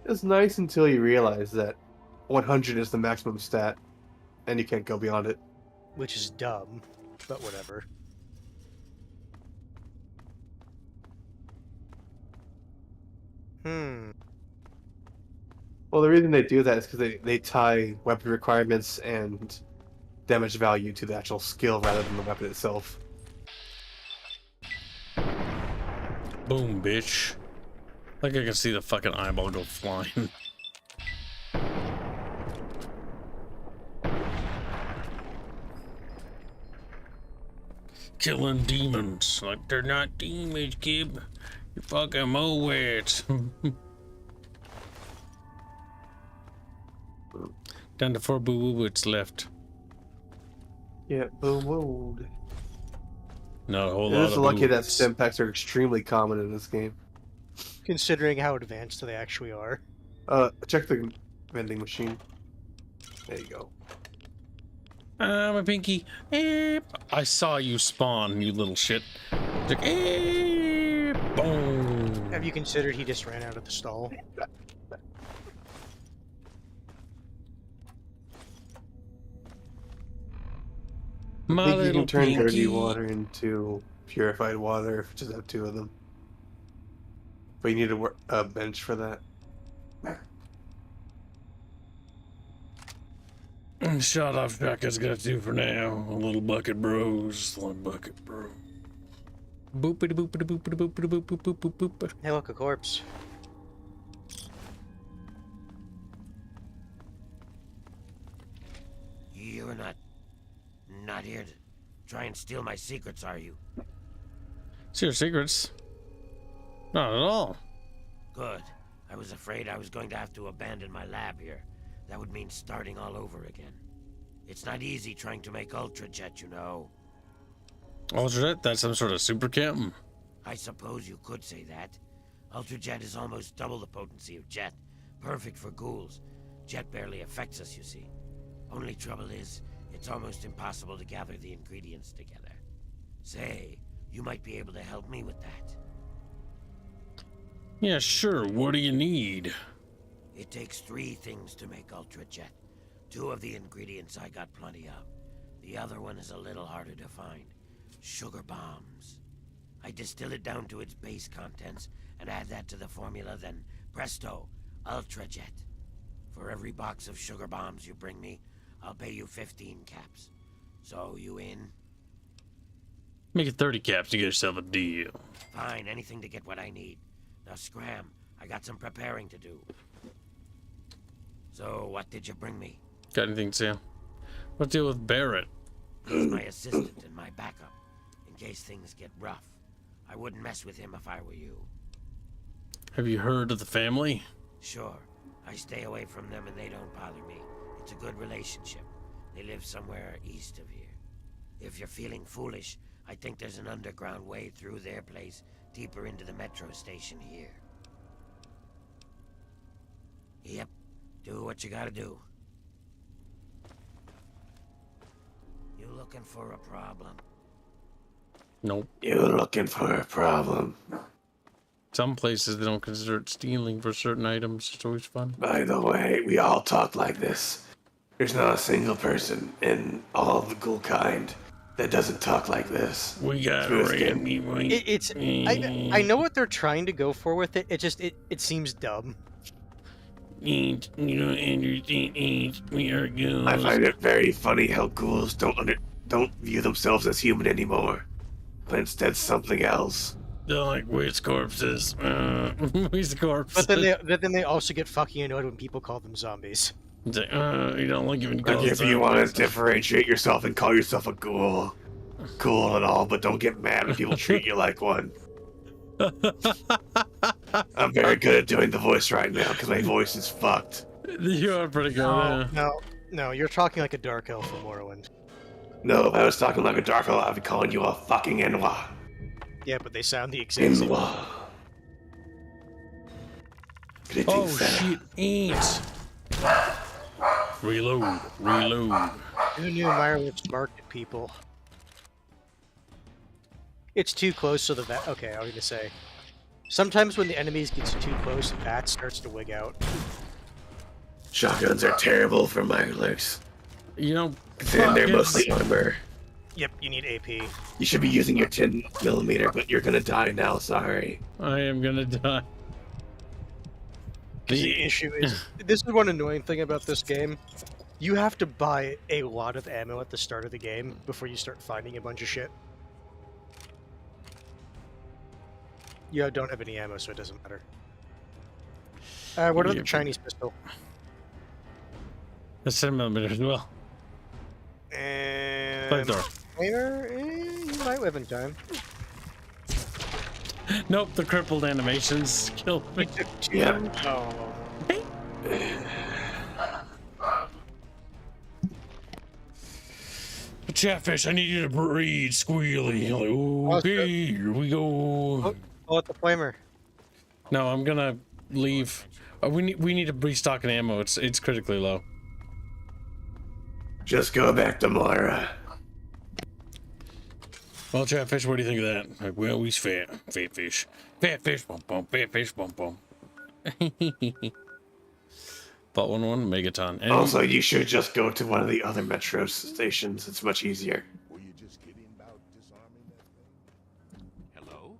It's nice until you realize that 100 is the maximum stat, and you can't go beyond it. Which is dumb, but whatever. Well, the reason they do that is because they tie weapon requirements and damage value to the actual skill rather than the weapon itself. Boom, bitch. Like I can see the fucking eyeball go flying. Killing demons. Like they're not demons, kid. You fucking mowheads. Down to 4 boo-boo-boots left. Yeah, boom. Not a whole It lot is of lucky that boo-boots. stim packs are extremely common in this game. Considering how advanced they actually are. Check the vending machine. There you go. My pinky. I saw you spawn, you little shit. It's like, boom. Have you considered he just ran out of the stall? My I think you little can turn dirty pinky. water into purified water if you just have 2 of them. But you need a bench for that. Shot off shotgun's gonna do for now. A little bucket bros. One bucket bro. Boopity boopity boopity boopity boop boop boop boop boop. Hey, look, a corpse. You're not here to try and steal my secrets, are you? It's your secrets. Not at all. Good. I was afraid I was going to have to abandon my lab here. That would mean starting all over again. It's not easy trying to make Ultra Jet, you know. Ultrajet? That's some sort of super chem? I suppose you could say that. Ultra Jet is almost double the potency of Jet. Perfect for ghouls. Jet barely affects us, you see. Only trouble is, it's almost impossible to gather the ingredients together. Say, you might be able to help me with that. Yeah, sure. What do you need? It takes 3 things to make Ultra Jet. 2 of the ingredients I got plenty of. The other one is a little harder to find. Sugar bombs. I distill it down to its base contents and add that to the formula, then presto, Ultra Jet. For every box of sugar bombs you bring me, I'll pay you 15 caps. So, you in? Make it 30 caps to get yourself a deal. Fine, anything to get what I need. Now scram, I got some preparing to do. So, what did you bring me? Got anything to say? Let's deal with Barrett. He's my assistant and my backup, in case things get rough. I wouldn't mess with him if I were you. Have you heard of the family? Sure. I stay away from them and they don't bother me. It's a good relationship. They live somewhere east of here. If you're feeling foolish, I think there's an underground way through their place, deeper into the metro station here. Yep. Do what you gotta do. You looking for a problem? Nope. You're looking for a problem. Some places they don't consider it stealing for certain items. It's always fun. By the way, we all talk like this. There's not a single person in all of the ghoul kind that doesn't talk like this. We got I know what they're trying to go for with it. It just it seems dumb. You don't understand. We are ghouls. I find it very funny how ghouls don't view themselves as human anymore, but instead something else. They're like waste corpses. Waste corpses. But then they also get fucking annoyed when people call them zombies. It's like, you don't like even Like if you want to differentiate yourself and call yourself a ghoul, cool and all, but don't get mad when people treat you like one. I'm very good at doing the voice right now because my voice is fucked. You are pretty good. No, you're talking like a dark elf from Morrowind. No, if I was talking like a dark elf, I'd be calling you a fucking Enwa. Yeah, but they sound the exact same. Oh shit, ants. Reload. Who knew Mirelets barked at people? It's too close so the bat. Okay, I was gonna say. Sometimes when the enemies gets too close, the bat starts to wig out. Shotguns are terrible for Mirelets. You know, they're mostly armor. Yep, you need AP. You should be using your 10mm, but you're gonna die now, sorry. I am gonna die. The issue is, this is one annoying thing about this game. You have to buy a lot of ammo at the start of the game before you start finding a bunch of shit. You don't have any ammo, so it doesn't matter. What about the Chinese pistol? The 7mm as well. And... you might live in time. Nope, the crippled animations killed me. Yeah. Oh. Chatfish, I need you to breathe squealy. Okay, here we go. Pull out the flamer. No, I'm gonna leave. We need to restock an ammo. It's critically low. Just go back to Moira. Well, Chatfish, what do you think of that? Like, well, he's fat. Fat fish. Fat fish, bum bum. Fat fish, bum bum. Bought one Megaton. And also, you should just go to one of the other metro stations. It's much easier. Were you just kidding about disarming that thing? Hello?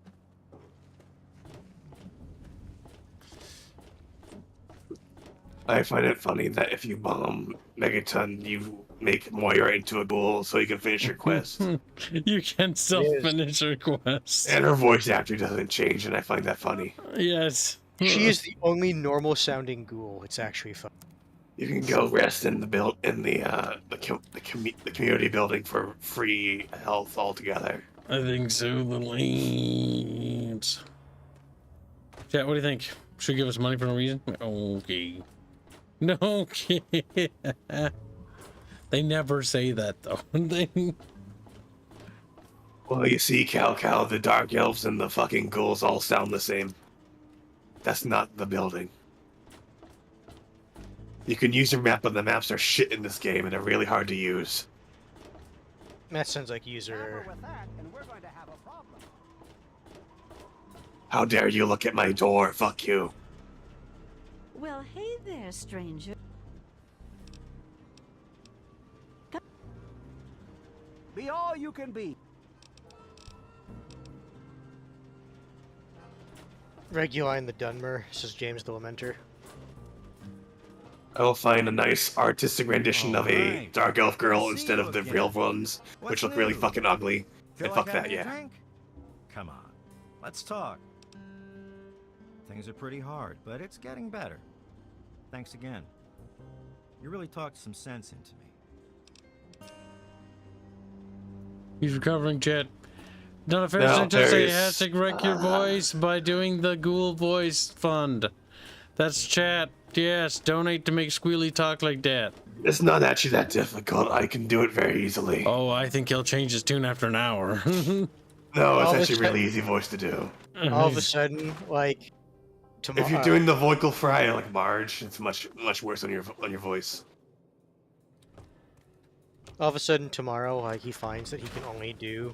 I find it funny that if you bomb Megaton, you make Moira into a ghoul so you can finish your quest. You can still finish your quest. And her voice actor doesn't change, and I find that funny. Yes. She is the only normal sounding ghoul. It's actually fun. You can go rest in the community building for free health altogether. I think so, little ants. Chat, what do you think? Should we give us money for no reason? Okay. No, okay. They never say that, though. Well, you see, Cal, the Dark Elves and the fucking ghouls all sound the same. That's not the building. You can use your map, but the maps are shit in this game, and they're really hard to use. That sounds like user. How dare you look at my door? Fuck you. Well, hey there, stranger. Be all you can be. Reguline the Dunmer, says James the Lamenter. I will find a nice artistic rendition of a Dark Elf girl instead of the real ones, which look really fucking ugly. And fuck that, yeah. Come on, let's talk. Things are pretty hard, but it's getting better. Thanks again. You really talked some sense into me. He's recovering, Chat. Not a fair thing to say. there's- Has to wreck your voice by doing the Ghoul Voice Fund. That's chat. Yes, donate to make Squealy talk like that. It's not actually that difficult. I can do it very easily. Oh, I think he'll change his tune after an hour. No, it's All of a actually a really sudden- easy voice to do. All of a sudden, like, tomorrow. If you're doing the vocal fry like Marge, it's much worse on your voice. All of a sudden tomorrow, like, he finds that he can only do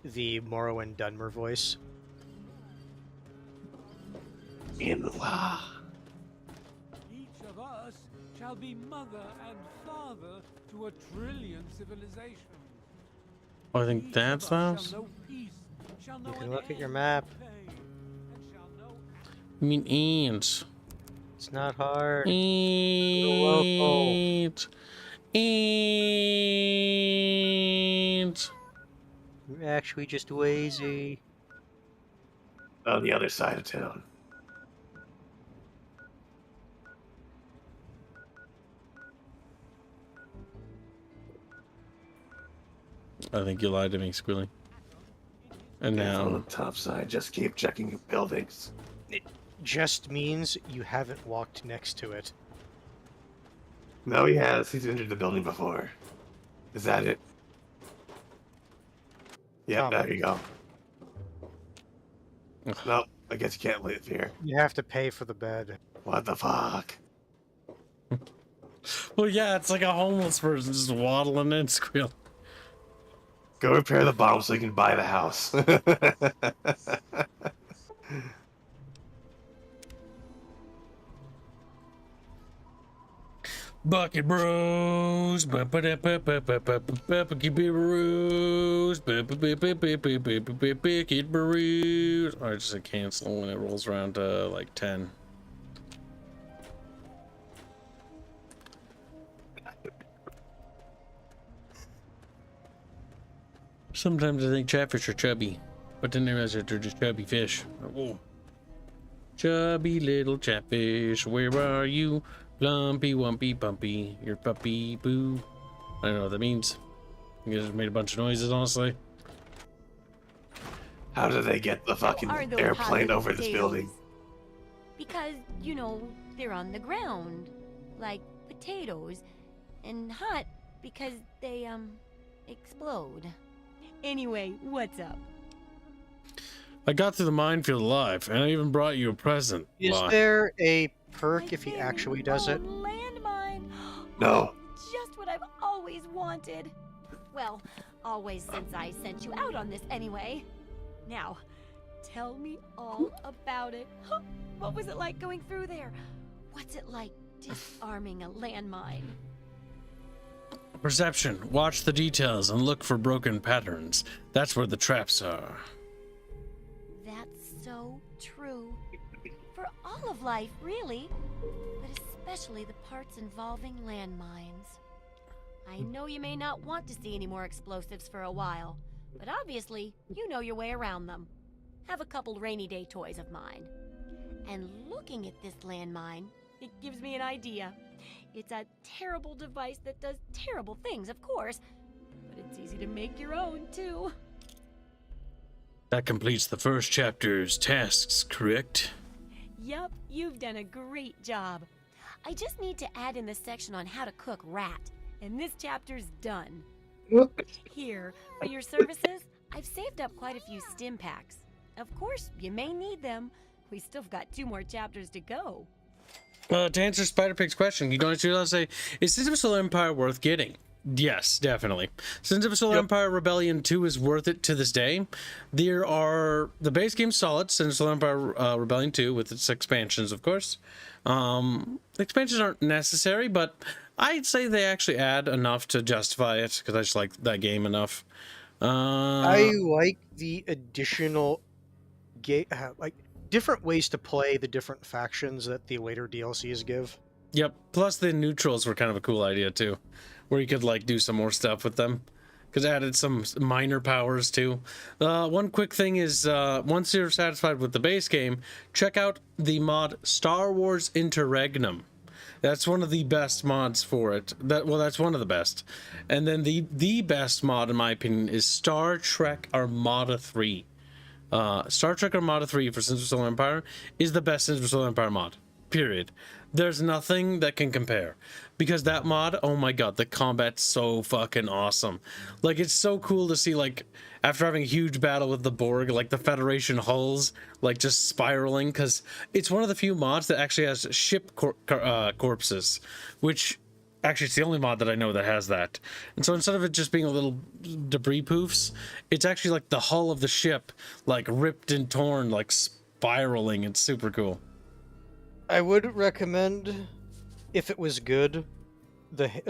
the Morrowind Dunmer voice. In la. Each of us shall be mother and father to 1,000,000,000,000 civilizations. I think that's us. Shall know peace, shall know You can an look at your end map. to pain, and shall know I mean, ants. It's not hard. Ants. Ants. You're actually just lazy. On the other side of town. I think you lied to me, Squealy. And It's on the now, top side. Just keep checking buildings. It just means you haven't walked next to it. No, he has. He's entered the building before. Is that it? Yep, there you go. Nope, I guess you can't live here. You have to pay for the bed. What the fuck? well, yeah, it's like a homeless person just waddling in, Squeal. Go repair the bomb so you can buy the house. Bucket Bros, Bucket Bros, Bucket Bros. I just said cancel when it rolls around to like 10. Sometimes I think catfish are chubby, but then I realize that they're just chubby fish. Whoa. Chubby little catfish, where are you? Lumpy, wumpy, bumpy, your puppy boo. I don't know what that means. You guys made a bunch of noises, honestly. How do they get the fucking Are those airplane hot over this potatoes? building? Because, you know, they're on the ground, like potatoes, and hot because they, explode. Anyway, what's up? I got through the minefield alive, and I even brought you a present. Is Bye. there a perk if he actually does it? Landmine! No. Just what I've always wanted. Well, always since I sent you out on this anyway. Now, tell me all about it. What was it like going through there? What's it like disarming a landmine? Perception. Watch the details and look for broken patterns. That's where the traps are. That's so true. For all of life, really. But especially the parts involving landmines. I know you may not want to see any more explosives for a while, but obviously, you know your way around them. Have a couple rainy day toys of mine. And looking at this landmine, it gives me an idea. It's a terrible device that does terrible things, of course, but it's easy to make your own, too. That completes the first chapter's tasks, correct? Yup, you've done a great job. I just need to add in the section on how to cook rat, and this chapter's done. Here, for your services, I've saved up quite a few stim packs. Of course, you may need them. We still got 2 more chapters to go. To answer Spider-Pig's question, you don't have to say, is Sins of Solar Empire worth getting? Yes, definitely. Sins of Solar Empire Rebellion 2 is worth it to this day. There are the base game's solid, Sins of Solar Empire Rebellion 2 with its expansions, of course. Expansions aren't necessary, but I'd say they actually add enough to justify it because I just like that game enough. I like the additional like different ways to play the different factions that the later DLCs give. Yep. Plus the neutrals were kind of a cool idea too, where you could like do some more stuff with them. Because it added some minor powers too. One quick thing is once you're satisfied with the base game, check out the mod Star Wars Interregnum. That's one of the best mods for it. That's one of the best. And then the best mod, in my opinion, is Star Trek Armada 3. Star Trek Armada 3 for Sins of Solar Empire is the best Sins of Solar Empire mod. Period. There's nothing that can compare. Because that mod, oh my god, the combat's so fucking awesome. Like, it's so cool to see, like, after having a huge battle with the Borg, like, the Federation hulls, like, just spiraling, because it's one of the few mods that actually has ship corpses, which, actually, it's the only mod that I know that has that. And so instead of it just being a little debris poofs, it's actually, like, the hull of the ship, like, ripped and torn, like, spiraling. It's super cool. I would recommend, if it was good,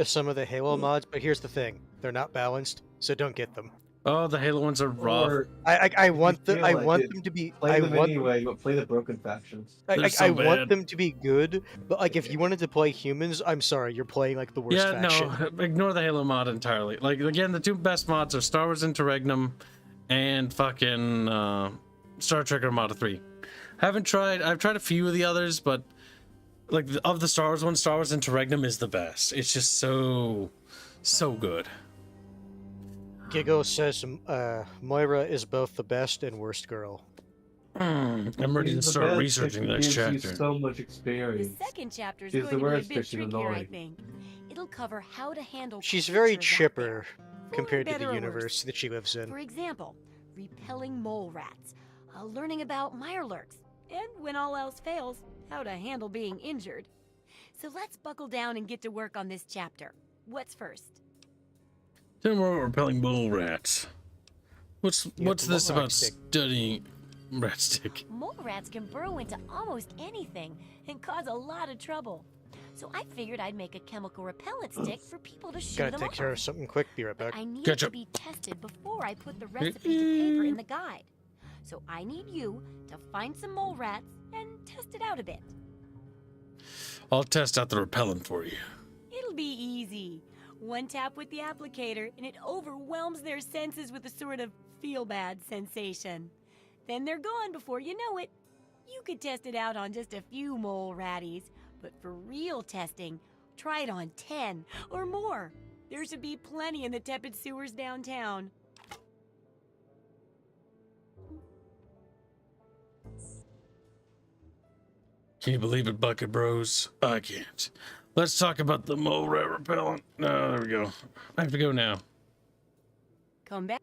some of the Halo mods, but here's the thing. They're not balanced, so don't get them. Oh, the Halo ones are rough. I want them to be. Play them anyway, but play the broken factions. I want them to be good, but like if you wanted to play humans, I'm sorry, you're playing like the worst faction. No, ignore the Halo mod entirely. Like, again, the two best mods are Star Wars Interregnum and fucking Star Trek Armada 3. I've tried a few of the others, but like of the Star Wars one, Star Wars Interregnum is the best. It's just so good. Gigo says Moira is both the best and worst girl. I'm ready to start researching the next chapter. So much experience. The second chapter is She's going the to be a worst bit because she's trickier, I annoying. think. It'll cover how to handle. She's very creatures out chipper there, compared to better the or universe worse. that she lives in. For example, repelling mole rats, learning about mirelurks, and when all else fails, how to handle being injured. So let's buckle down and get to work on this chapter. What's first? Tell me more about repelling mole rats. What's this about studying rat stick? Mole rats can burrow into almost anything and cause a lot of trouble. So I figured I'd make a chemical repellent stick for people to shoot Gotta them take off. care of something quick. Be right back. I need to be tested before I put the recipe to paper in the guide. So I need you to find some mole rats and test it out a bit. I'll test out the repellent for you. It'll be easy. One tap with the applicator and it overwhelms their senses with a sort of feel-bad sensation. Then they're gone before you know it. You could test it out on just a few mole ratties, but for real testing, try it on 10 or more. There should be plenty in the tepid sewers downtown. Can you believe it, Bucket Bros? I can't. Let's talk about the mole rat repellent. No, there we go. I have to go now. Come back.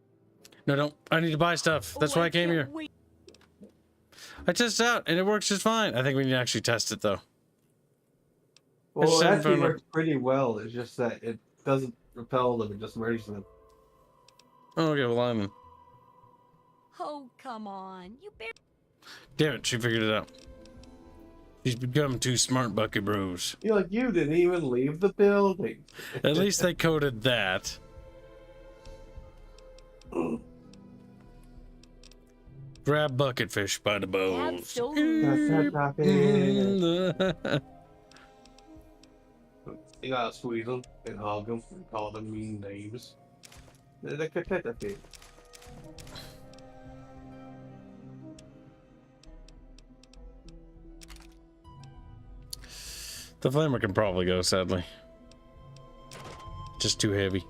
No, don't. I need to buy stuff. That's why I came here. I tested it out, and it works just fine. I think we need to actually test it, though. Well, it actually works pretty well. It's just that it doesn't repel them; it just merges them. Okay, well, I'm in. Oh, come on. You better. Damn it, she figured it out. She's become too smart, Bucket Bros. You didn't even leave the building. At least they coded that. Grab Bucketfish by the balls. You gotta squeeze them and hug them and call them mean names. The flamer can probably go, sadly. Just too heavy.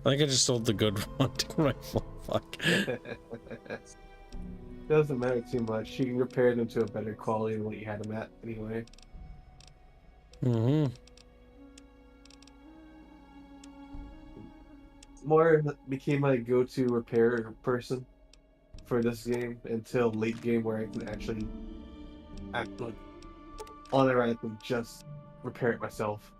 I think I just sold the good hunting rifle. Fuck. Doesn't matter too much. You can repair them to a better quality than what you had them at anyway. Mm-hmm. Moira became my go-to repair person for this game until late game where I can actually act like on it rather than just repair it myself.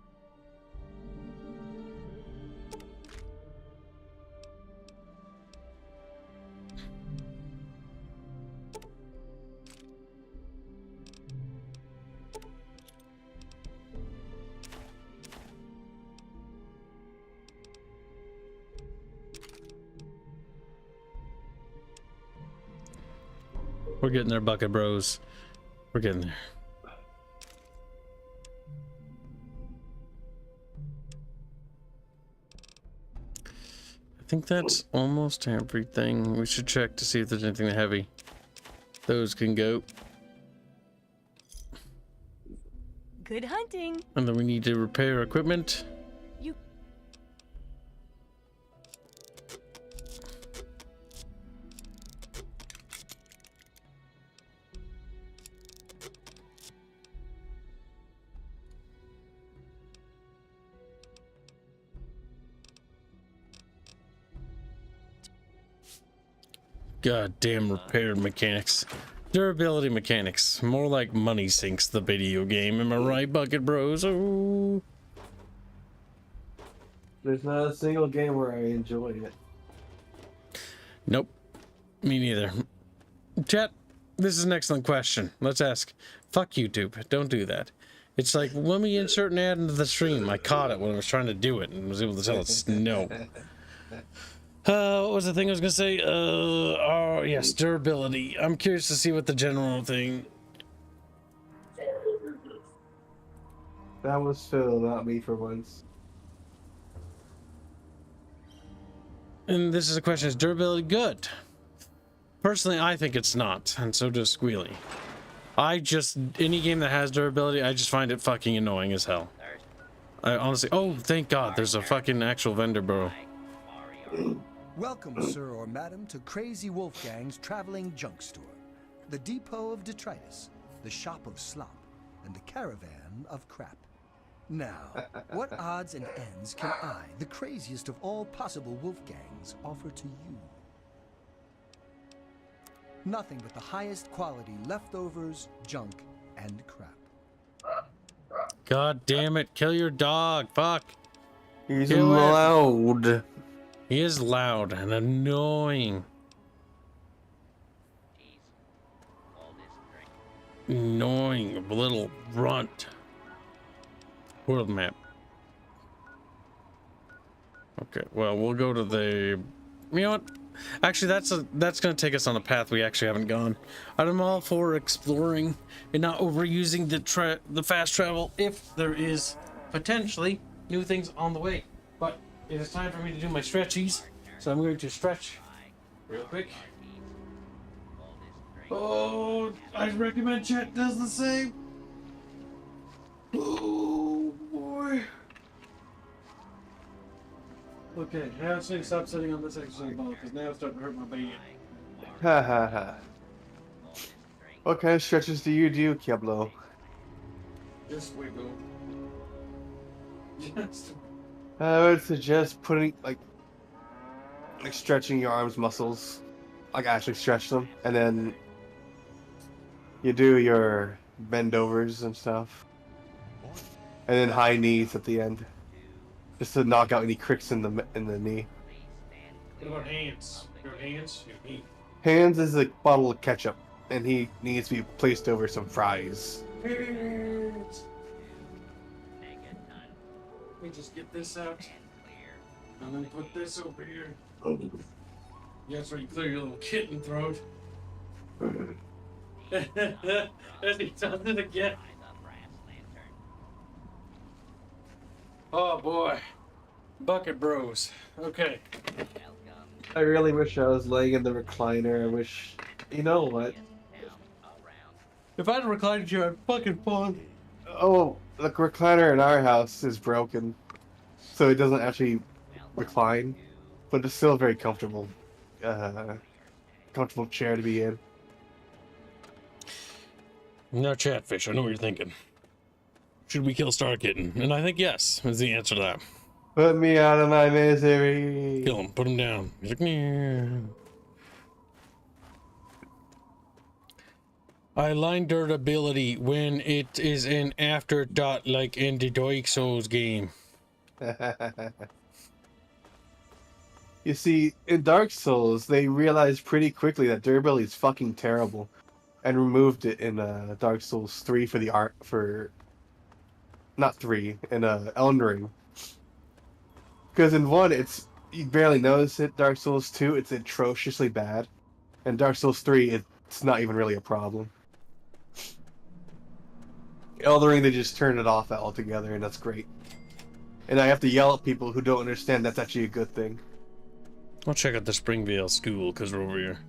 We're getting there, Bucket Bros. We're getting there. I think that's almost everything. We should check to see if there's anything heavy. Those can go. Good hunting. And then we need to repair equipment. You. Goddamn repair mechanics. Durability mechanics. More like money sinks the video game. Am I right, Bucket Bros? Oh. There's not a single game where I enjoy it. Nope. Me neither. Chat, this is an excellent question. Let's ask. Fuck YouTube. Don't do that. It's like when we insert an ad into the stream. I caught it when I was trying to do it and was able to tell it's no. What was the thing I was gonna say? Oh yes, durability. I'm curious to see what the general thing. That was Phil, not me for once. And this is a question: is durability good? Personally, I think it's not, and so does Squealy. Any game that has durability, I just find it fucking annoying as hell. I honestly, oh, thank God, there's a fucking actual vendor, bro. Welcome, sir or madam, to Crazy Wolfgang's traveling junk store, the depot of detritus, the shop of slop, and the caravan of crap. Now, what odds and ends can I, the craziest of all possible Wolfgangs, offer to you? Nothing but the highest quality leftovers, junk, and crap. God damn it, kill your dog, fuck. He's Kill loud. it. He is loud and annoying. Annoying little runt. World map. Okay, well, we'll go to the... You know what? Actually, that's gonna take us on a path we actually haven't gone. I'm all for exploring and not overusing the fast travel if there is potentially new things on the way. But it is time for me to do my stretchies, so I'm going to stretch real quick. Oh, I recommend chat does the same. Oh boy. Okay, now it's going to stop sitting on this exercise ball because now it's starting to hurt my back. Ha ha ha. What kind of stretches do, Kiablo? Just wiggle. Just. I would suggest putting like stretching your arms muscles, like actually stretch them, and then you do your bend overs and stuff, and then high knees at the end, just to knock out any cricks in the knee. What about hands? Your hands? Your knee? Hands is a bottle of ketchup, and he needs to be placed over some fries. Hands. Let me just get this out, and then put this over here. That's where you clear your little kitten throat. And he does it again. Oh boy. Bucket Bros. Okay. I really wish I was laying in the recliner. I wish... You know what? If I had a recliner chair, I'd fucking fall. Oh, the recliner in our house is broken, so it doesn't actually recline, but it's still a very comfortable, comfortable chair to be in. Now, Chatfish, I know what you're thinking. Should we kill Star Kitten? And I think yes is the answer to that. Put me out of my misery. Kill him. Put him down. He's like, nah. I line durability when it is an afterthought like in the Dark Souls game. You see, in Dark Souls, they realized pretty quickly that durability is fucking terrible, and removed it in Dark Souls 3 for the art for... Not 3, in Elden Ring. Because in 1, you barely notice it. Dark Souls 2, it's atrociously bad. And Dark Souls 3, it's not even really a problem. Elden Ring, they just turn it off altogether, and that's great. And I have to yell at people who don't understand that's actually a good thing. I'll check out the Springvale School, because we're over here.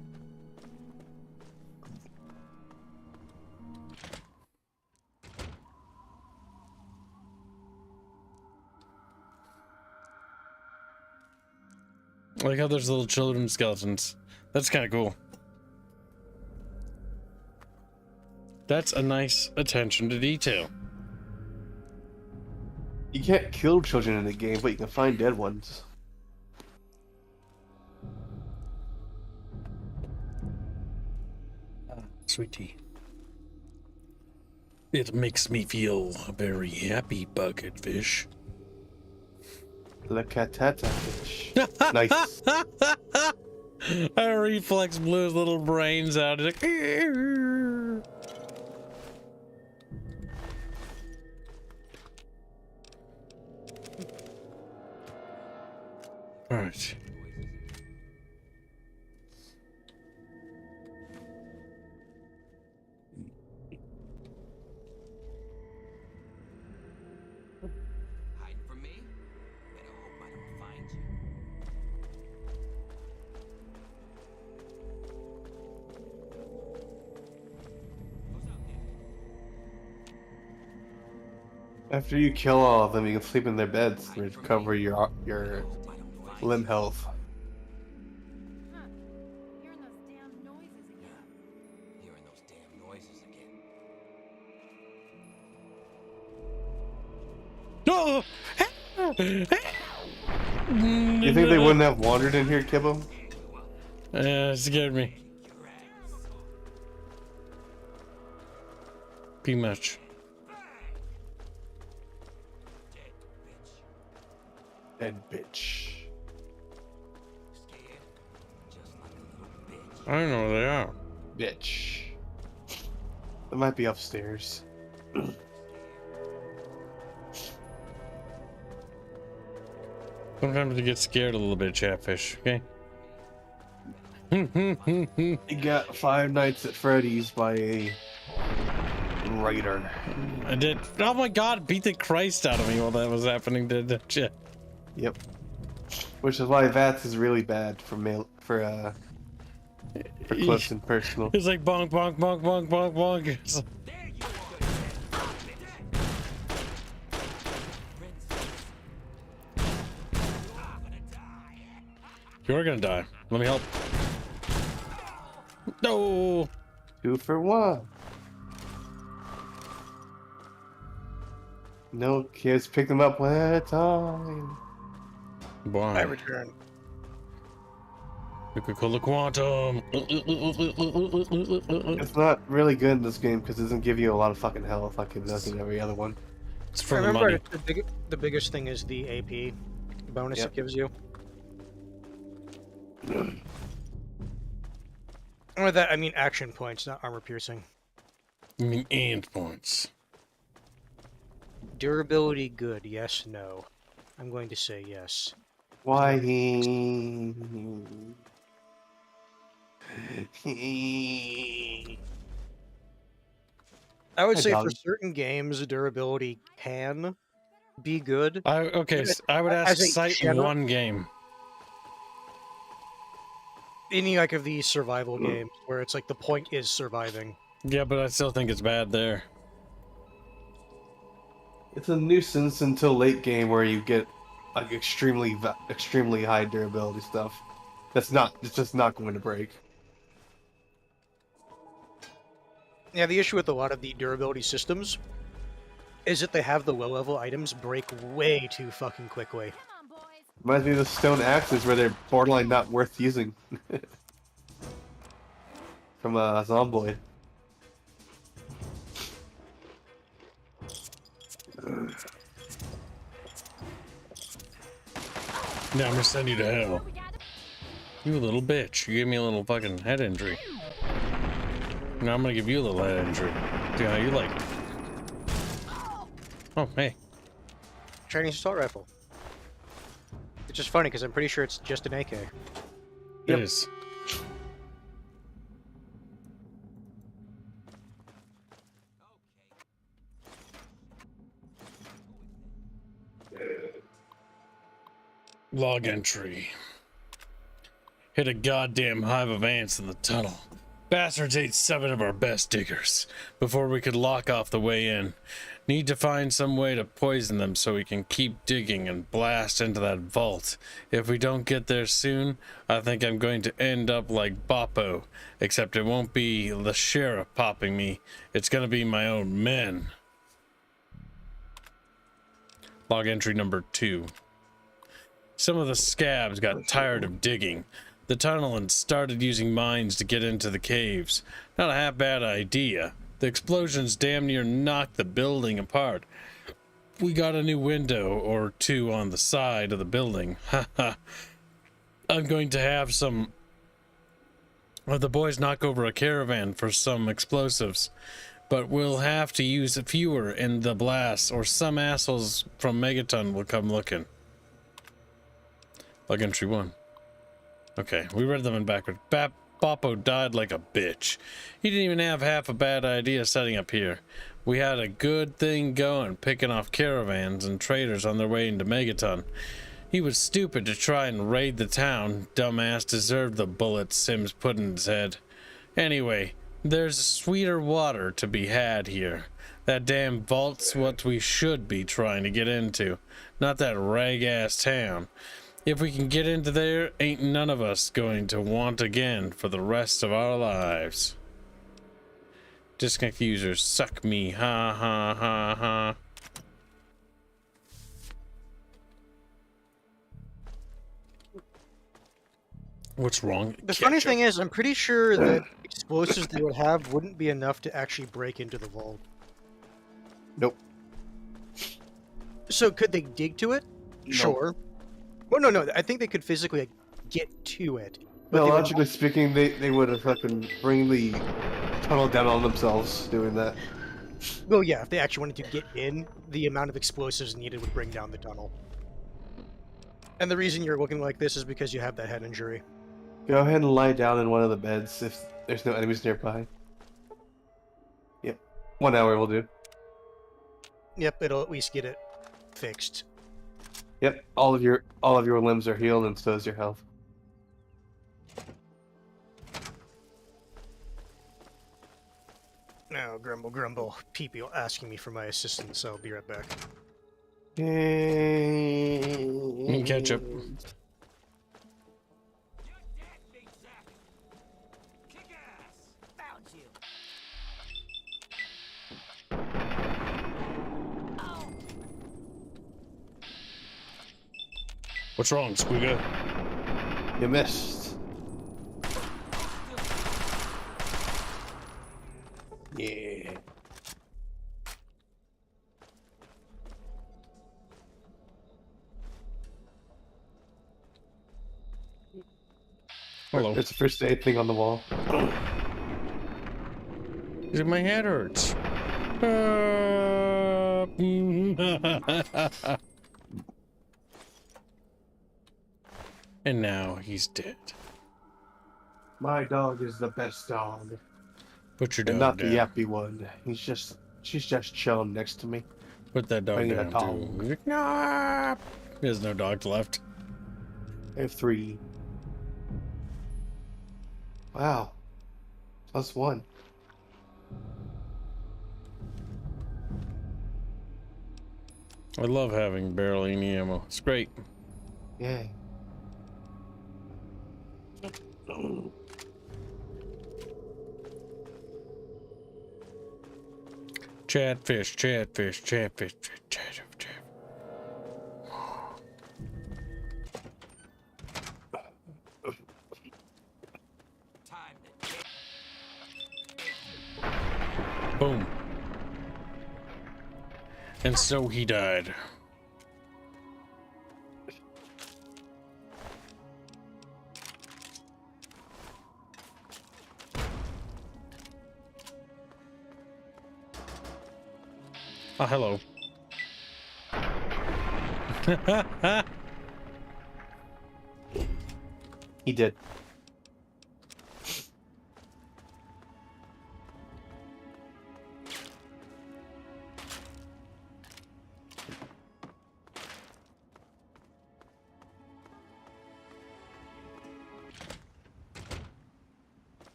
I like how there's little children skeletons. That's kind of cool. That's a nice attention to detail. You can't kill children in the game, but you can find dead ones. Sweetie. It makes me feel very happy, bucket fish. La catata fish. Nice. A reflex blew his little brains out. He's like, all right. Hiding from me? Better hope I don't find you. After you kill all of them, you can sleep in their beds to recover your limb health. Hearing those damn noises again. Oh! You think they wouldn't have wandered in here, Kibbo? It scared me. Too much. Dead bitch. I don't know where they are. Bitch. They might be upstairs. Sometimes you get scared a little bit, Chatfish, okay? You got Five Nights at Freddy's by a writer. I did. Oh my god, beat the Christ out of me while that was happening, did you? Yep. Which is why VATS is really bad for close and personal. It's like bonk, bonk, bonk, bonk, bonk, bonk. You're gonna die. Let me help. No. 2 for 1. No kids, pick them up one at a time. Why? I return. Coca-Cola Quantum. It's not really good in this game because it doesn't give you a lot of fucking health like it does in every other one. It's for I the remember money. the biggest thing is the AP bonus it gives you. Or that, I mean action points, not armor piercing. I mean, and points. Durability good, yes, no. I'm going to say yes. Why I would say for dog. certain games, durability can be good. Okay, so I would ask cite one game. Any like of these survival games where it's like the point is surviving. Yeah, but I still think it's bad there. It's a nuisance until late game where you get like extremely high durability stuff. It's just not going to break. Yeah, the issue with a lot of the durability systems is that they have the low-level items break way too fucking quickly. Reminds me of the stone axes where they're borderline not worth using. From Zomboid. Now I'm gonna send you to hell. You little bitch. You gave me a little fucking head injury. Now I'm gonna give you a little head injury. See how you like it. Oh, hey. Chinese assault rifle. It's just funny because I'm pretty sure it's just an AK. It is. Log entry. Hit a goddamn hive of ants in the tunnel. Bastards ate 7 of our best diggers before we could lock off the way in. Need to find some way to poison them so we can keep digging and blast into that vault. If we don't get there soon, I think I'm going to end up like Boppo, except it won't be the sheriff popping me. It's going to be my own men. Log entry number 2. Some of the scabs got tired of digging the tunnel and started using mines to get into the caves. Not a half bad idea. The explosions damn near knocked the building apart. We got a new window or two on the side of the building. Haha. I'm going to have some of the boys knock over a caravan for some explosives, but we'll have to use fewer in the blasts or some assholes from Megaton will come looking. Log entry 1. Okay, we read them in backwards. Boppo died like a bitch. He didn't even have half a bad idea setting up here. We had a good thing going, picking off caravans and traders on their way into Megaton. He was stupid to try and raid the town. Dumbass deserved the bullets Sims put in his head. Anyway, there's sweeter water to be had here. That damn vault's what we should be trying to get into, not that rag-ass town. If we can get into there, ain't none of us going to want again for the rest of our lives. Disconnect users, suck me, ha ha ha ha. What's wrong? The funny thing is, I'm pretty sure that explosives they would have wouldn't be enough to actually break into the vault. Nope. So could they dig to it? Nope. Sure. Well, no, I think they could physically get to it. But no, logically speaking, they would have fucking bring the tunnel down on themselves doing that. Well, yeah, if they actually wanted to get in, the amount of explosives needed would bring down the tunnel. And the reason you're looking like this is because you have that head injury. Go ahead and lie down in one of the beds if there's no enemies nearby. Yep. 1 hour will do. Yep, it'll at least get it fixed. Yep, all of your limbs are healed, and so is your health. Now, grumble, grumble. People asking me for my assistance, so I'll be right back. Ketchup. What's wrong, Squigga? You missed. Yeah. Hello. There's a first aid thing on the wall. My head hurts. And now he's dead. My dog is the best dog. Put your dog and not down. the yappy one. She's just chilling next to me. Put that dog Bringing down a dog. too. No. There's no dogs left. I have 3. Wow. +1. I love having barely any ammo. It's great. Yeah. Chatfish, chatfish, chatfish, chatfish. Boom. And so he died. Oh, hello. He did.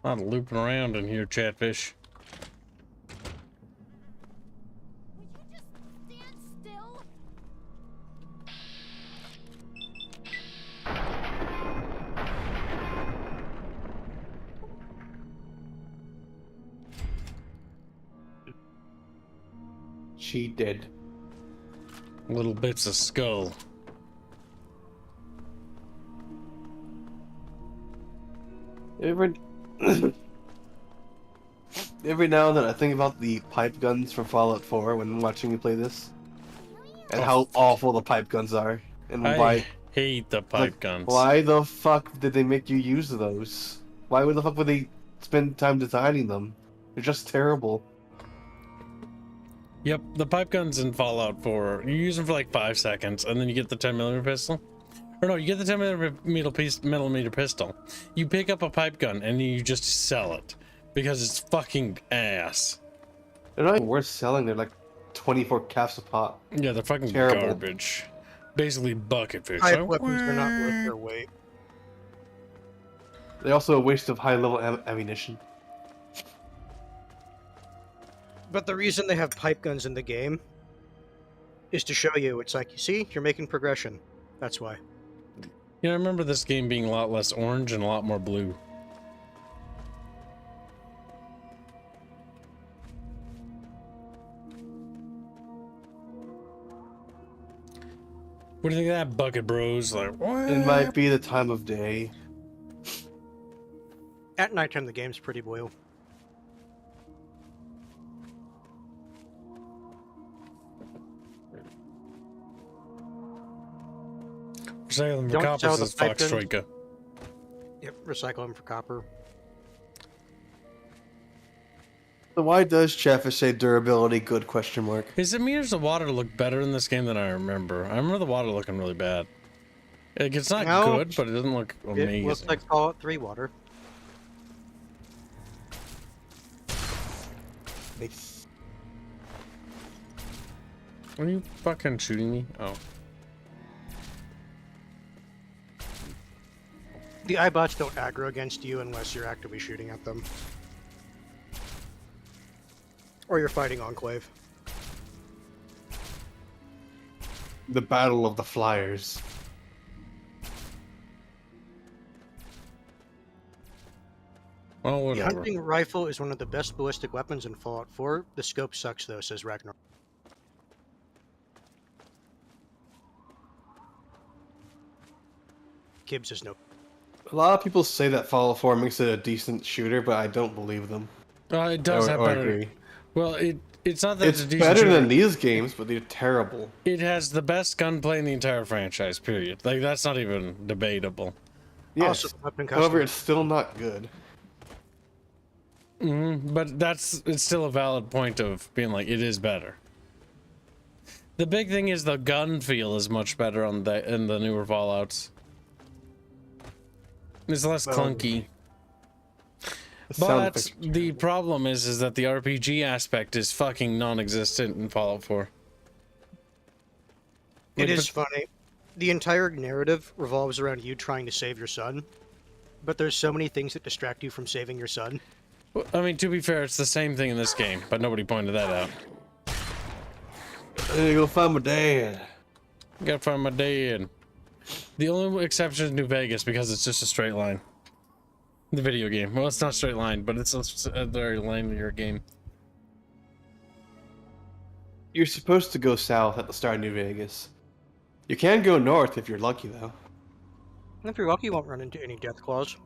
A lot of looping around in here, Chatfish. Still? She did. Little bits of skull. Every now and then I think about the pipe guns from Fallout 4 when watching you play this. And how awful the pipe guns are. And I why hate the pipe guns. Why the fuck did they make you use those? Why the fuck would they spend time designing them? They're just terrible. Yep, the pipe guns in Fallout 4, you use them for like 5 seconds, and then you get the 10mm pistol. Or no, you get the 10mm pistol. You pick up a pipe gun, and you just sell it. Because it's fucking ass. They're not even worth selling, they're like 24 caps a pop. Yeah, they're fucking terrible. garbage. Basically bucket fish. Pipe weapons are not worth their weight. They're also a waste of high-level ammunition. But the reason they have pipe guns in the game is to show you, it's like, you see, you're making progression. That's why. Yeah, I remember this game being a lot less orange and a lot more blue. What do you think of that, bucket bros? Like, what? It might be the time of day. At nighttime, the game's pretty blue. Recycle them for Don't copper, sell the says pipe Fox guns. Troika. Yep, recycle them for copper. So why does Chatfish say durability good question mark? Is it me or does the water look better in this game than I remember? I remember the water looking really bad. Like, it's not No, good, but it doesn't look amazing. It looks like Fallout 3 water. Are you fucking shooting me? Oh. The iBots don't aggro against you unless you're actively shooting at them. Or you're fighting Enclave. The Battle of the Flyers. Oh, The whatever. hunting rifle is one of the best ballistic weapons in Fallout 4. The scope sucks though, says Ragnar. Gibbs is no. A lot of people say that Fallout 4 makes it a decent shooter, but I don't believe them. It does have better. Agree. Well, it's not that It's a decent better shooter. than these games, but they're terrible. It has the best gunplay in the entire franchise, period. Like, that's not even debatable. Yes. Also, weapon However, custom. it's still not good. But it's still a valid point of being like, it is better. The big thing is the gun feel is much better in the newer Fallouts. It's less clunky. But the problem is that the RPG aspect is fucking non-existent in Fallout 4. It is funny. The entire narrative revolves around you trying to save your son, but there's so many things that distract you from saving your son. Well, I mean, to be fair, it's the same thing in this game, but nobody pointed that out. I need to go find my dad. Gotta find my dad. The only exception is New Vegas because it's just a straight line. The video game. Well, it's not a straight line, but it's a very linear game. You're supposed to go south at the start of New Vegas. You can go north if you're lucky, though. If you're lucky, you won't run into any death claws.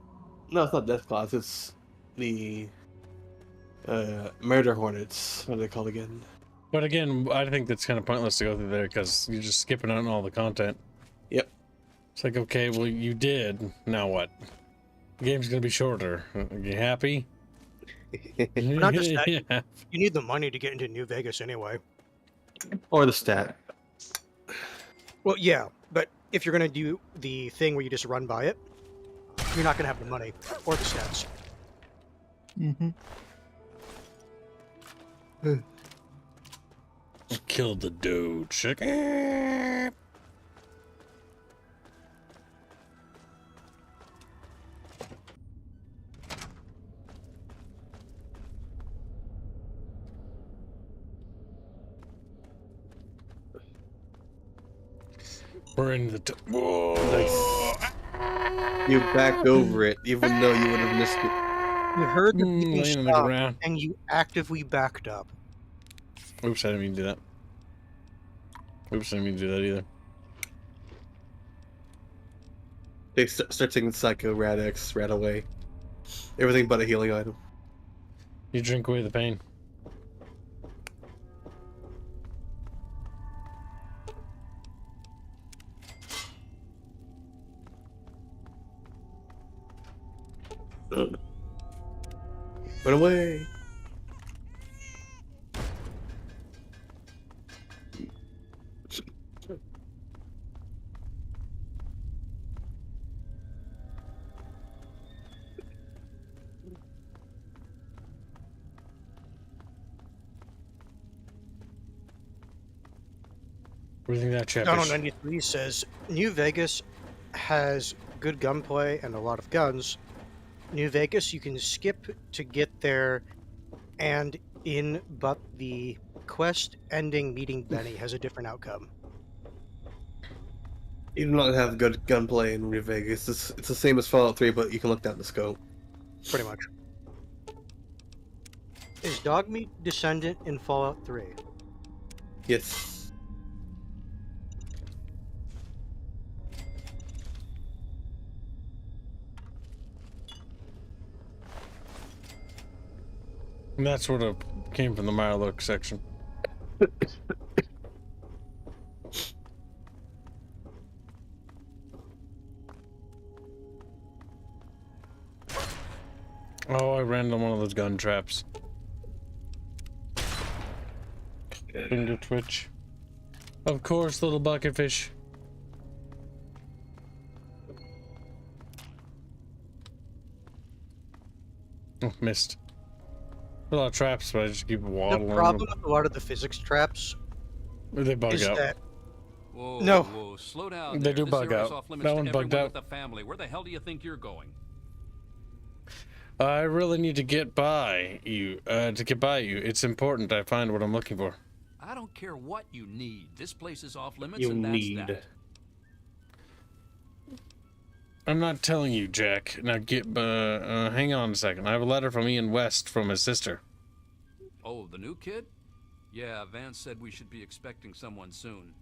No, it's not Death Claws. It's the Murder Hornets. What are they called again? But again, I think that's kind of pointless to go through there because you're just skipping out on all the content. Yep. It's like, okay, well, you did. Now what? The game's gonna be shorter. Are you happy? Not just that. Yeah. You need the money to get into New Vegas anyway. Or the stat. Well, yeah, but if you're going to do the thing where you just run by it, you're not going to have the money or the stats. Killed the dude. We're in the. Nice. You backed over it, even though you would have missed it. You heard the beeping laying on the stop, ground. and you actively backed up. Oops, I didn't mean to do that. Oops, I didn't mean to do that either. They start taking Psycho Radix right away. Everything but a healing item. You drink away the pain. Run away. What do you think that chap Donald is? 93 says New Vegas has good gunplay and a lot of guns. New Vegas, you can skip to get there, and in but the quest ending meeting Benny has a different outcome. You do not have good gunplay in New Vegas. It's the same as Fallout 3, but you can look down the scope. Pretty much. Is Dogmeat Descendant in Fallout 3? Yes. And that sort of came from the Mirelurk section. Oh, I ran into one of those gun traps. Finger twitch. Of course, little bucket fish. Oh, missed. A lot of traps, but I just keep waddling. The problem with a lot of the physics traps they bug is out. that Whoa, no, whoa, slow down. They there. do This bug area's out. off limits That to one bugged everyone out. with a family. Where the hell do you think you're going? I really need to get by you. It's important I find what I'm looking for. I don't care what you need. This place is off limits, You and that's need. that. I'm not telling you, Jack. Now hang on a second. I have a letter from Ian West from his sister. Oh, the new kid? Yeah, Vance said we should be expecting someone soon.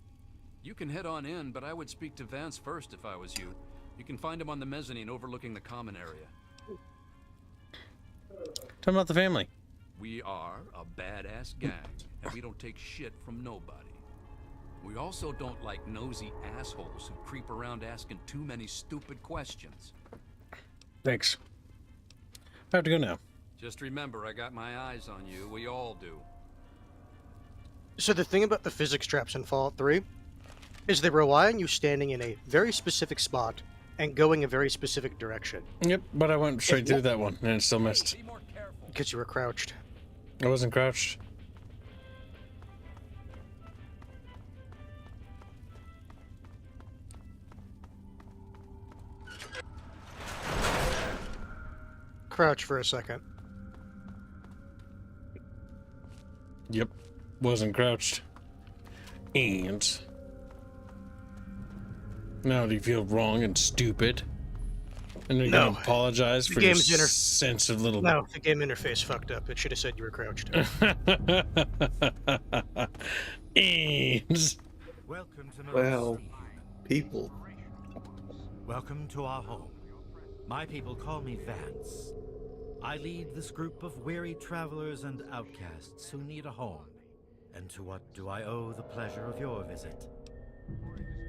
You can head on in, but I would speak to Vance first if I was you. You can find him on the mezzanine overlooking the common area. Tell me about the family. We are a badass gang, and we don't take shit from nobody. We also don't like nosy assholes who creep around asking too many stupid questions. Thanks. I have to go now. Just remember, I got my eyes on you. We all do. So the thing about the physics traps in Fallout 3 is they rely on you standing in a very specific spot and going a very specific direction. Yep, but I went straight through that one and it still missed. Because you were crouched. I wasn't crouched. Crouch for a second. Yep, wasn't crouched. And now do you feel wrong and stupid? And you're gonna apologize for your sensitive little... No, the game interface fucked up. It should have said you were crouched. And... Welcome to Well, people. Welcome to our home. My people call me Vance. I lead this group of weary travelers and outcasts who need a home. And to what do I owe the pleasure of your visit?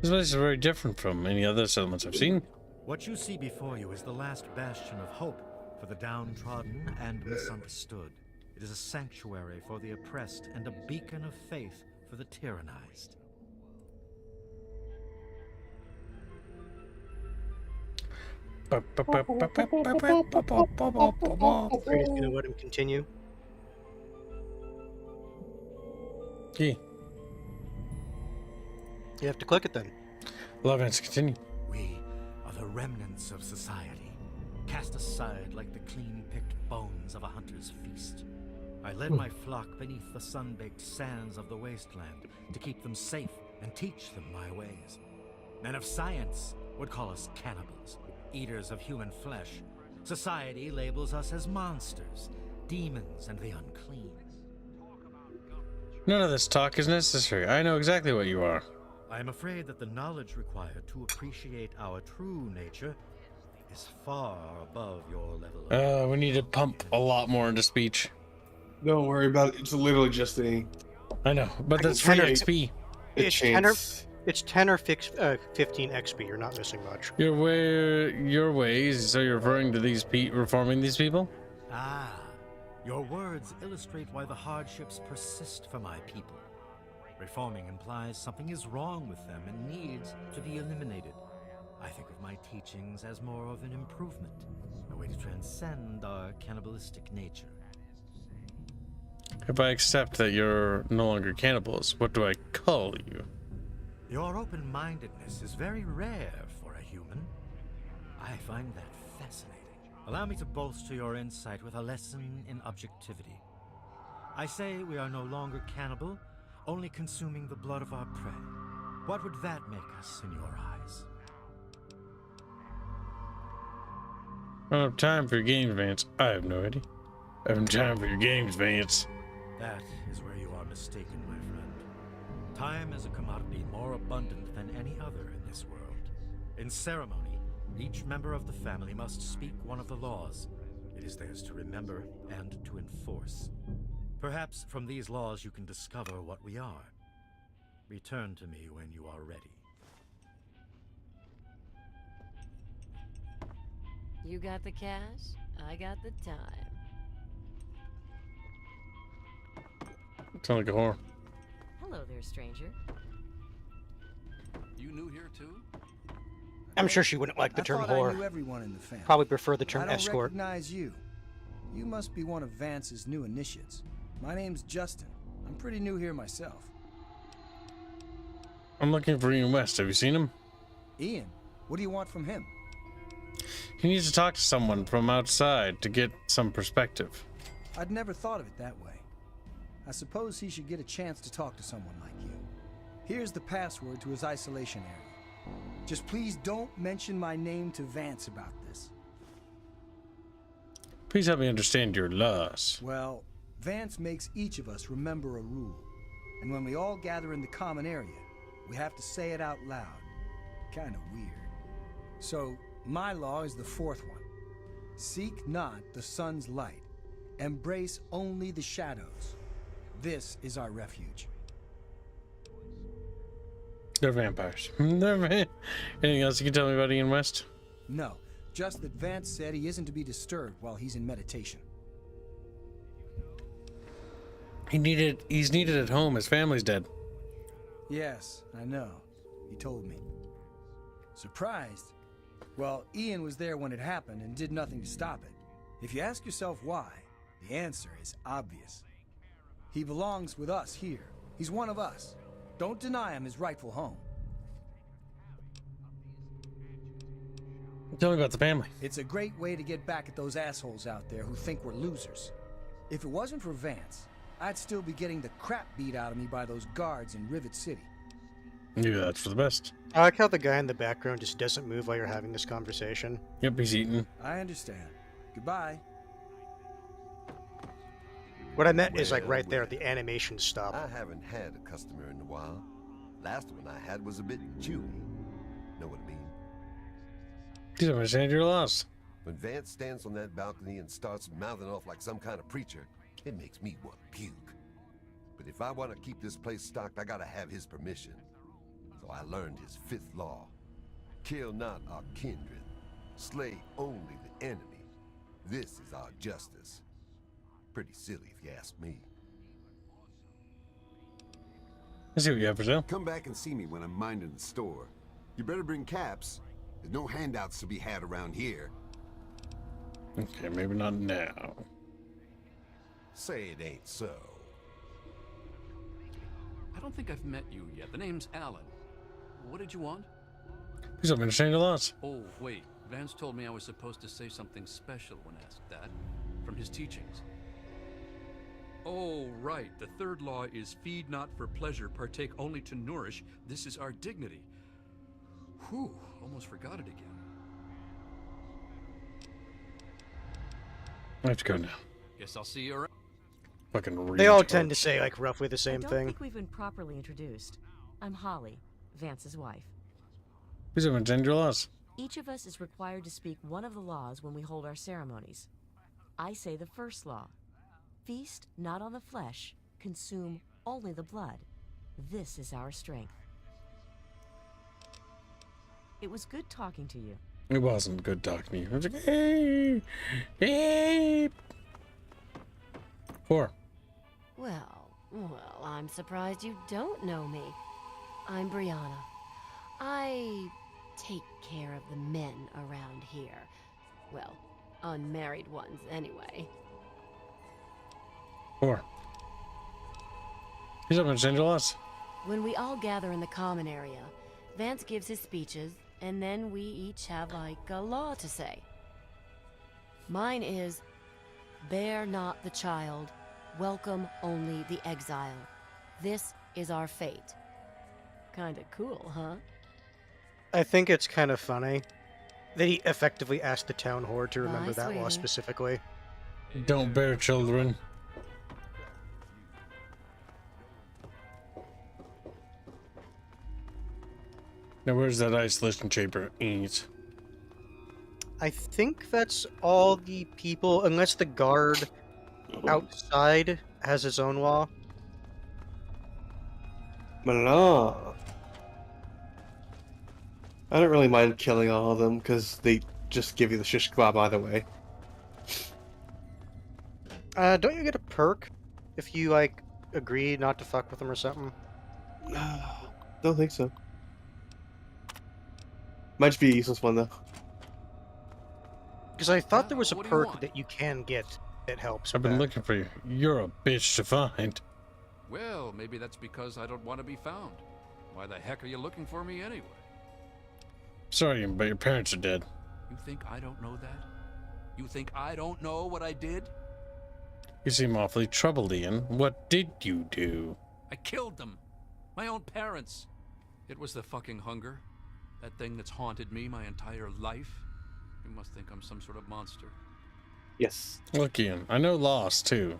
This place is very different from any other settlements I've seen. What you see before you is the last bastion of hope for the downtrodden and misunderstood. It is a sanctuary for the oppressed and a beacon of faith for the tyrannized. Are you gonna let him continue? Yeah. You have to click it then. Love and continue. We are the remnants of society, cast aside like the clean-picked bones of a hunter's feast. I led my flock beneath the sun-baked sands of the wasteland to keep them safe and teach them my ways. Men of science would call us cannibals, eaters of human flesh. Society labels us as monsters, demons, and the unclean. None of this talk is necessary. I know exactly what you are. I am afraid that the knowledge required to appreciate our true nature is far above your level of... We need to pump a lot more into speech. Don't worry about it. It's literally just a... I know, but that's free XP. It's 10 or 15 XP. You're not missing much. Your ways. So you're referring to these reforming these people? Ah, your words illustrate why the hardships persist for my people. Reforming implies something is wrong with them and needs to be eliminated. I think of my teachings as more of an improvement, a way to transcend our cannibalistic nature. If I accept that you're no longer cannibals, what do I call you? Your open-mindedness is very rare for a human. I find that fascinating. Allow me to bolster your insight with a lesson in objectivity. I say we are no longer cannibal, only consuming the blood of our prey. What would that make us in your eyes? I don't have time for your games, Vance. I have no idea. I have no time for your games, Vance. That is where you are mistaken, my friend. Time is a commodity more abundant than any other in this world. In ceremony, each member of the family must speak one of the laws. It is theirs to remember and to enforce. Perhaps from these laws you can discover what we are. Return to me when you are ready. You got the cash, I got the time. Sound like a whore. Hello there, stranger. You new here too? I'm sure she wouldn't like the term I whore. knew everyone in the family. Probably prefer the term I don't escort. recognize you. You must be one of Vance's new initiates. My name's Justin. I'm pretty new here myself. I'm looking for Ian West. Have you seen him? Ian? What do you want from him? He needs to talk to someone from outside to get some perspective. I'd never thought of it that way. I suppose he should get a chance to talk to someone like you. Here's the password to his isolation area. Just please don't mention my name to Vance about this. Please help me understand your laws. Well, Vance makes each of us remember a rule. And when we all gather in the common area, we have to say it out loud. Kinda weird. So, my law is the fourth one. Seek not the sun's light. Embrace only the shadows. This is our refuge. They're vampires. Anything else you can tell me about Ian West? No, just that Vance said he isn't to be disturbed while he's in meditation. He's needed at home. His family's dead. Yes, I know. He told me. Surprised? Well, Ian was there when it happened and did nothing to stop it. If you ask yourself why, the answer is obvious. He belongs with us here. He's one of us. Don't deny him his rightful home. Tell me about the family. It's a great way to get back at those assholes out there who think we're losers. If it wasn't for Vance, I'd still be getting the crap beat out of me by those guards in Rivet City. Yeah, that's for the best. I like how the guy in the background just doesn't move while you're having this conversation. Yep, he's eating. I understand. Goodbye. What I meant is like right there, the animation stopped. I haven't had a customer in a while. Last one I had was a bit chewy. Know what I mean? You don't understand your loss. When Vance stands on that balcony and starts mouthing off like some kind of preacher, it makes me want to puke. But if I want to keep this place stocked, I gotta have his permission. So I learned his fifth law. Kill not our kindred. Slay only the enemy. This is our justice. Pretty silly if you ask me. I see what you have for sale. Come back and see me when I'm minding the store. You better bring caps. There's no handouts to be had around here. Okay, maybe not now. Say it ain't so. I don't think I've met you yet. The name's Alan. What did you want? Please help me understand your loss. Oh, wait. Vance told me I was supposed to say something special when asked that. From his teachings. Oh, right. The third law is feed not for pleasure, partake only to nourish. This is our dignity. Whew, almost forgot it again. I have to go now. Guess I'll see you around. Fucking They all retard. tend to say like roughly the I same don't thing. think we've been properly introduced. I'm Holly, Vance's wife. Who's gonna change your laws? Each of us is required to speak one of the laws when we hold our ceremonies. I say the first law. Feast not on the flesh, consume only the blood. This is our strength. It was good talking to you. It wasn't good talking to you. I was like, hey, hey. 4. Well, I'm surprised you don't know me. I'm Brianna. I take care of the men around here. Well, unmarried ones, anyway. 4. He's not gonna change your laws. When we all gather in the common area, Vance gives his speeches, and then we each have, like, a law to say. Mine is, bear not the child, welcome only the exile. This is our fate. Kinda cool, huh? I think it's kind of funny that he effectively asked the town whore to remember Bye, that law sweetie. specifically. Don't bear children. Now where's that isolation chamber? Ease. I think that's all the people, unless the guard outside has his own law. No. I don't really mind killing all of them because they just give you the shish kebab either way. Don't you get a perk if you, like, agree not to fuck with them or something? Don't think so. Might just be a useless one though. Because I thought there was a what do you perk want? that you can get that helps I've with been that. looking for you. You're a bitch to find. Well, maybe that's because I don't want to be found. Why the heck are you looking for me anyway? Sorry, but your parents are dead. You think I don't know that? You think I don't know what I did? You seem awfully troubled, Ian. What did you do? I killed them. My own parents. It was the fucking hunger. That thing that's haunted me my entire life. You must think I'm some sort of monster. Yes. Look, Ian, I know loss, too.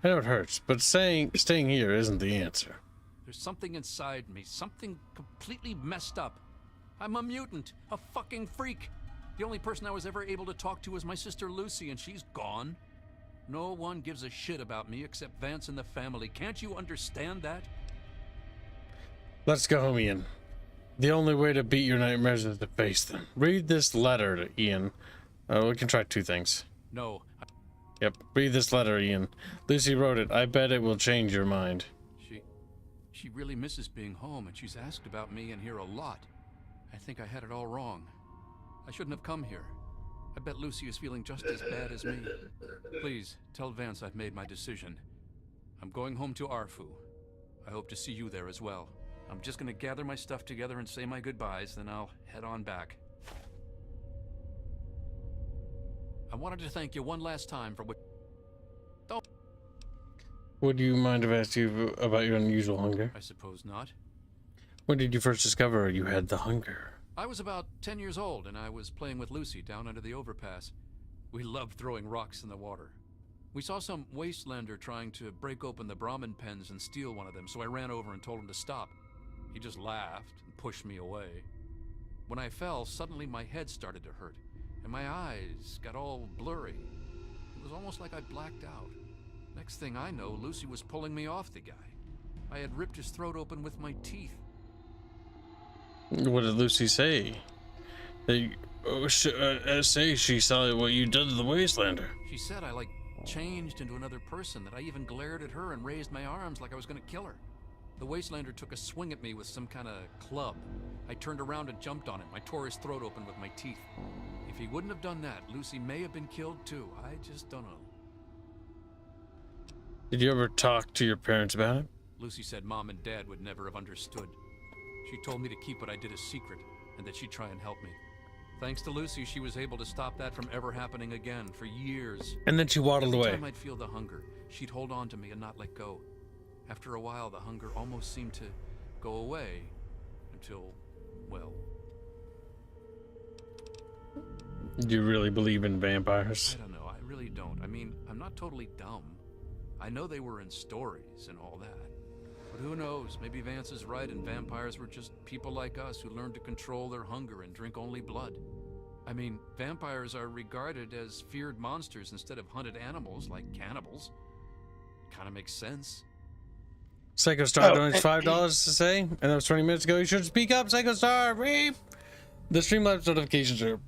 I know it hurts, but staying here isn't the answer. There's something inside me, something completely messed up. I'm a mutant, a fucking freak. The only person I was ever able to talk to was my sister Lucy, and she's gone. No one gives a shit about me except Vance and the family. Can't you understand that? Let's go home, Ian. The only way to beat your nightmares is to face them. Read this letter to Ian. We can try 2 things. No. Yep, read this letter, Ian. Lucy wrote it. I bet it will change your mind. She really misses being home, and she's asked about me in here a lot. I think I had it all wrong. I shouldn't have come here. I bet Lucy is feeling just as bad as me. Please, tell Vance I've made my decision. I'm going home to Arfu. I hope to see you there as well. I'm just gonna gather my stuff together and say my goodbyes, then I'll head on back. I wanted to thank you one last time for what... Don't... Would you mind if I asked you about your unusual hunger? I suppose not. When did you first discover you had the hunger? I was about 10 years old, and I was playing with Lucy down under the overpass. We loved throwing rocks in the water. We saw some wastelander trying to break open the Brahmin pens and steal one of them, so I ran over and told him to stop. He just laughed and pushed me away. When I fell, suddenly my head started to hurt, and my eyes got all blurry. It was almost like I blacked out. Next thing I know, Lucy was pulling me off the guy. I had ripped his throat open with my teeth. What did Lucy say? Say she saw what you did to the wastelander. She said I, changed into another person, that I even glared at her and raised my arms like I was gonna kill her. The wastelander took a swing at me with some kind of club. I turned around and jumped on him. I tore his throat open with my teeth. If he wouldn't have done that, Lucy may have been killed too. I just don't know. Did you ever talk to your parents about it? Lucy said Mom and Dad would never have understood. She told me to keep what I did a secret, and that she'd try and help me. Thanks to Lucy, she was able to stop that from ever happening again for years. And then she waddled away. Every time I'd feel the hunger, she'd hold on to me and not let go. After a while, the hunger almost seemed to go away until, well, Do you really believe in vampires? I don't know. I really don't. I mean, I'm not totally dumb. I know they were in stories and all that. But who knows? Maybe Vance is right and vampires were just people like us who learned to control their hunger and drink only blood. I mean, vampires are regarded as feared monsters instead of hunted animals like cannibals. Kind of makes sense. Psycho Star donates $5 to say, and that was 20 minutes ago. You should speak up, Psycho Star. Reap. The Streamlabs notifications are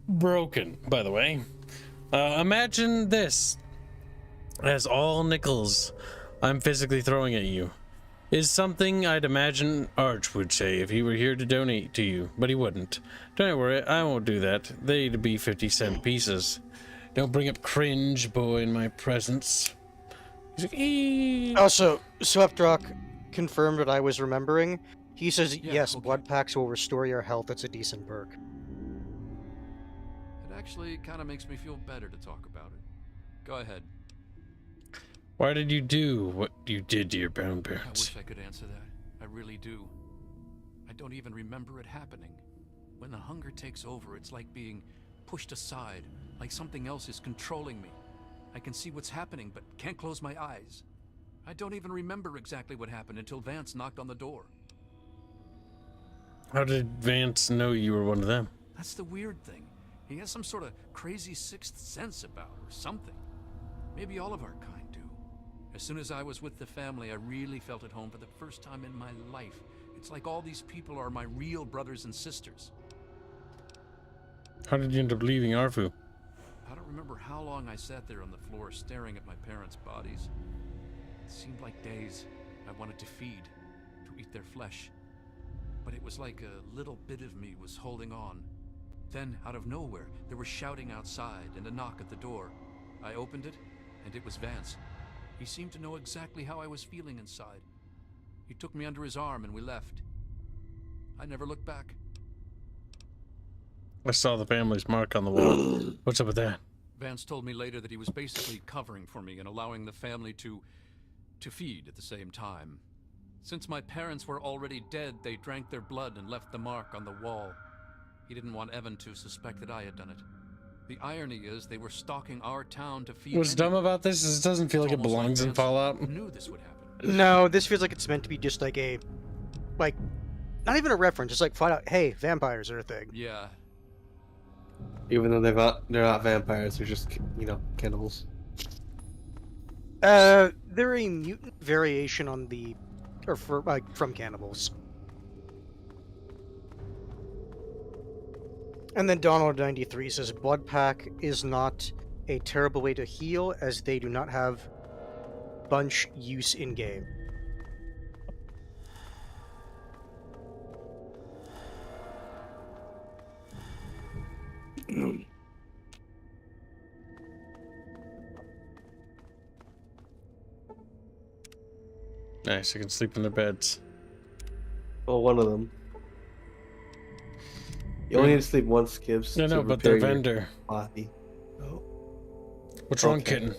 broken, by the way. Imagine this as all nickels I'm physically throwing at you is something I'd imagine Arch would say if he were here to donate to you, but he wouldn't. Don't worry, I won't do that. They'd be 50-cent pieces. Don't bring up cringe, boy, in my presence. He's like, eee. Also, Sweptrock confirmed what I was remembering. He says, Yeah, yes, okay. blood packs will restore your health. It's a decent perk. It actually kind of makes me feel better to talk about it. Go ahead. Why did you do what you did to your brown I parents? wish I could answer that. I really do. I don't even remember it happening. When the hunger takes over, it's like being pushed aside, like something else is controlling me. I can see what's happening, but can't close my eyes. I don't even remember exactly what happened until Vance knocked on the door. How did Vance know you were one of them? That's the weird thing. He has some sort of crazy sixth sense about or something. Maybe all of our kind do. As soon as I was with the family, I really felt at home for the first time in my life. It's like all these people are my real brothers and sisters. How did you end up leaving Arfu? I don't remember how long I sat there on the floor staring at my parents' bodies. It seemed like days. I wanted to feed, to eat their flesh. But it was like a little bit of me was holding on. Then, out of nowhere, there was shouting outside and a knock at the door. I opened it, and it was Vance. He seemed to know exactly how I was feeling inside. He took me under his arm and we left. I never looked back. I saw the family's mark on the wall. What's up with that? Vance told me later that he was basically covering for me and allowing the family to feed at the same time. Since my parents were already dead, they drank their blood and left the mark on the wall. He didn't want Evan to suspect that I had done it. The irony is they were stalking our town to feed. What's dumb about this is it doesn't feel like it belongs in Fallout. Knew this would happen. No, this feels like it's meant to be just like a, like, not even a reference. Just like flat out, hey, vampires are a thing. Yeah. Even though they're not vampires, they're just, you know, cannibals. They're a mutant variation on the, or for like from cannibals. And then Donald93 says blood pack is not a terrible way to heal, as they do not have bunch use in game. Nice, I can sleep in their beds. Well, one of them. You only need to sleep once, Gibbs. No, to but the repair your vendor. body. Oh. What's wrong, Okay. kitten?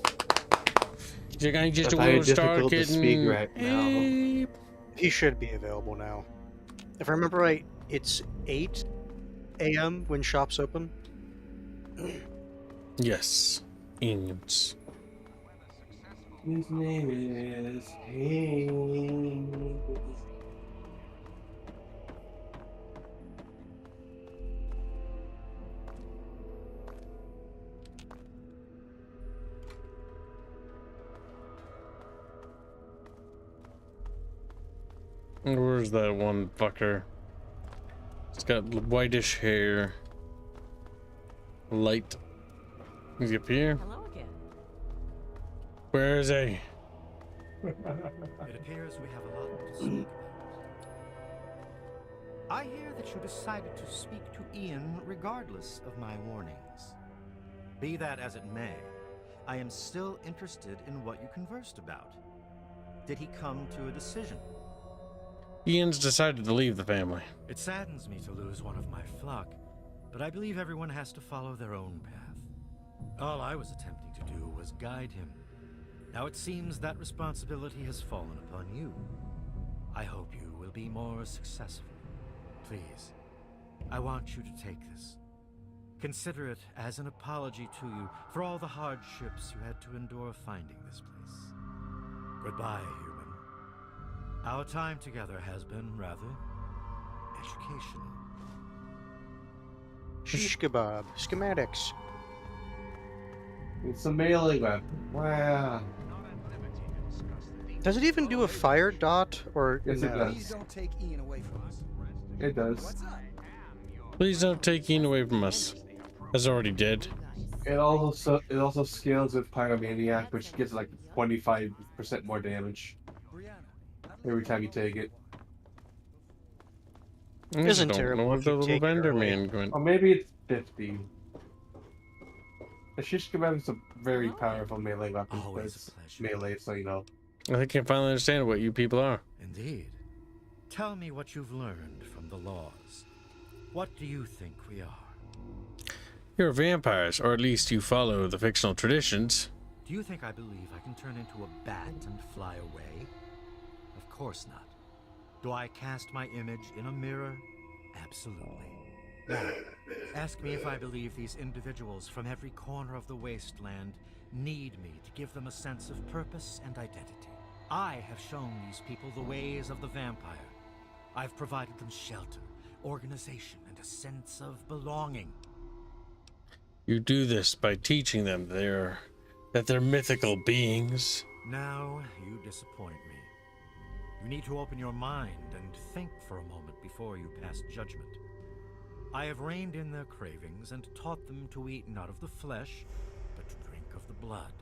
You're going just I a find it little star difficult to kitten. speak right now. He should be available now. If I remember right, it's 8 a.m. when shops open. Yes. Onions. His name is King. Where's that one fucker? It's got whitish hair. Light. Is he up here? Hello again. Where is he? It appears we have a lot to speak about. I hear that you decided to speak to Ian regardless of my warnings. Be that as it may, I am still interested in what you conversed about. Did he come to a decision? Ian's decided to leave the family. It saddens me to lose one of my flock, but I believe everyone has to follow their own path. All I was attempting to do was guide him. Now it seems that responsibility has fallen upon you. I hope you will be more successful. Please, I want you to take this. Consider it as an apology to you for all the hardships you had to endure finding this place. Goodbye, human. Our time together has been rather educational. Shish kebab. Schematics. It's a melee weapon. Wow. Does it even do a fire dot or Yes, it no? does. Please don't take Ian away from us. It does. Please don't take Ian away from us. As I already did. It also scales with Pyromaniac, which gives like 25% more damage every time you take it. I just don't know what the little vendor man went. Or maybe it's 50. The shish kebab is a very powerful melee weapon. It's melee, so you know. I think I finally understand what you people are. Indeed. Tell me what you've learned from the laws. What do you think we are? You're vampires, or at least you follow the fictional traditions. Do you think I believe I can turn into a bat and fly away? Of course not. Do I cast my image in a mirror? Absolutely. Now, ask me if I believe these individuals from every corner of the wasteland need me to give them a sense of purpose and identity. I have shown these people the ways of the vampire. I've provided them shelter, organization, and a sense of belonging. You do this by teaching them that they're mythical beings. Now you disappoint me. You need to open your mind and think for a moment before you pass judgment. I have reined in their cravings and taught them to eat not of the flesh, but to drink of the blood.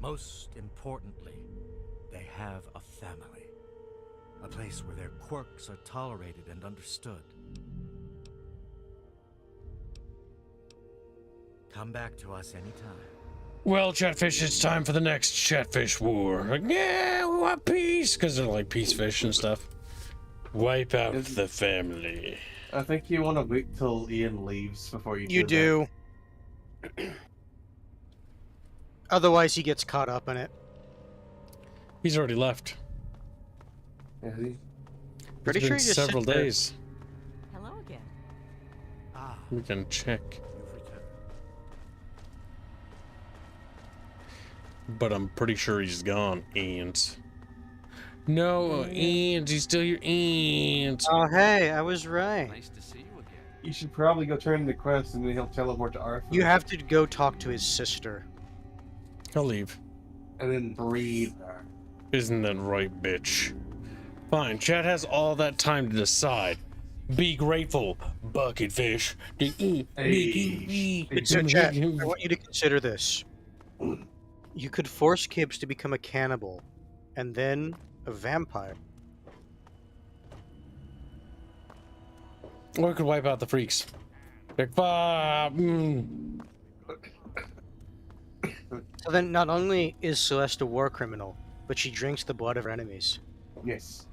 Most importantly, they have a family. A place where their quirks are tolerated and understood. Come back to us anytime. Well, Chatfish, it's time for the next Chatfish war. Like, yeah, we want peace, because they're like peace fish and stuff. Wipe out the family. I think you want to wait till Ian leaves before you do. Otherwise, he gets caught up in it. He's already left. Yeah, Pretty it's sure been he just several sits there. days. Hello again. We can check. But I'm pretty sure he's gone, Ian's. No, Ian's, he's still your Ian's. Oh, hey, I was right. Nice to see you again. You should probably go turn in the quest and then he'll teleport to Arthur. You have to go talk to his sister. I'll leave. And then breathe her. Isn't that right, bitch? Fine, Chad has all that time to decide. Be grateful, bucket fish. So, Chad, I want you to consider this. You could force Kibbs to become a cannibal, and then a vampire. Or could wipe out the freaks. Like, So then, not only is Celeste a war criminal, but she drinks the blood of her enemies. Yes.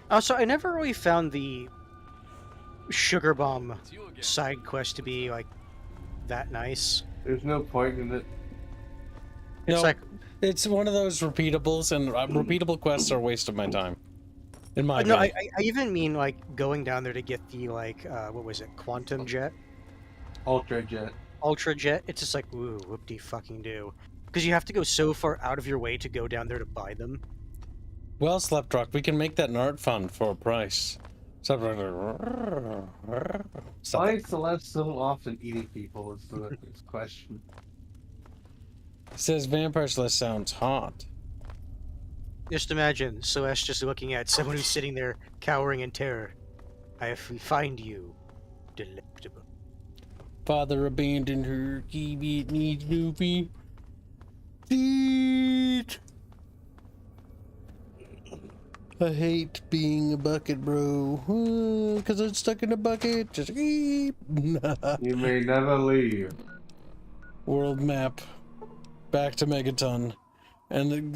Also, I never really found the sugar bomb side quest to be like that nice. There's no point in it. It's like it's one of those repeatables, and repeatable quests are a waste of my time. In my no, opinion. I even mean like going down there to get the like what was it, quantum jet, ultra jet. It's just like ooh, whoop-de fucking do, because you have to go so far out of your way to go down there to buy them. Well, Sleptrock, we can make that an art fund for a price. Why is Celeste so often eating people is the question. It says Vampire Celeste sounds hot. Just imagine Celeste just looking at someone who's sitting there cowering in terror. I find you delectable. Father abandoned her. Kiwi needs new feet. I hate being a bucket, bro. Because I'm stuck in a bucket. Just You may never leave. World map. Back to Megaton. And then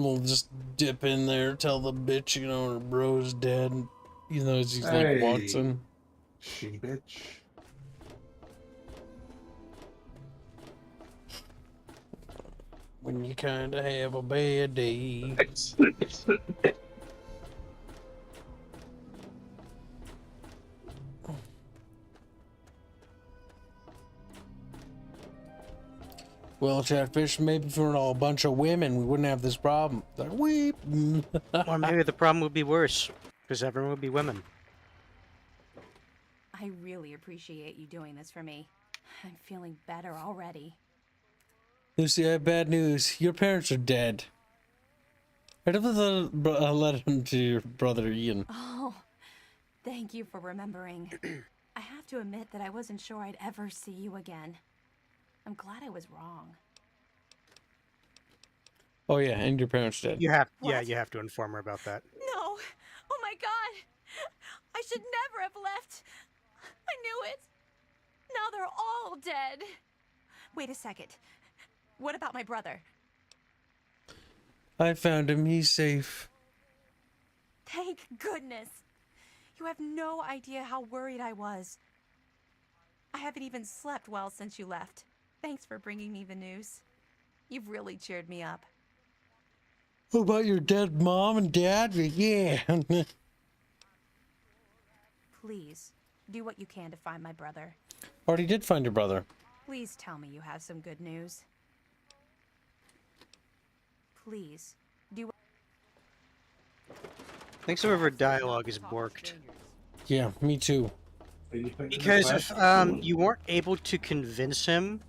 we'll just dip in there, tell the bitch, you know, her bro's dead. You know, as he's like Watson. She bitch. when you kinda have a bad day. Well, Chatfish, maybe if we were all a bunch of women, we wouldn't have this problem. Like, weep. Or maybe the problem would be worse, because everyone would be women. I really appreciate you doing this for me. I'm feeling better already. Lucy, I have bad news. Your parents are dead. I have a letter to your brother Ian. Oh, thank you for remembering. I have to admit that I wasn't sure I'd ever see you again. I'm glad I was wrong. Oh yeah, and your parents dead. You have, yeah, you have to inform her about that. No! Oh my god! I should never have left! I knew it! Now they're all dead! Wait a second. What about my brother? I found him. He's safe. Thank goodness! You have no idea how worried I was. I haven't even slept well since you left. Thanks for bringing me the news. You've really cheered me up. What about your dead mom and dad? Yeah. Please, do what you can to find my brother. Already did find your brother. Please tell me you have some good news. Please, do. I think some of her dialogue is borked. Yeah, me too. Because if you weren't able to convince him,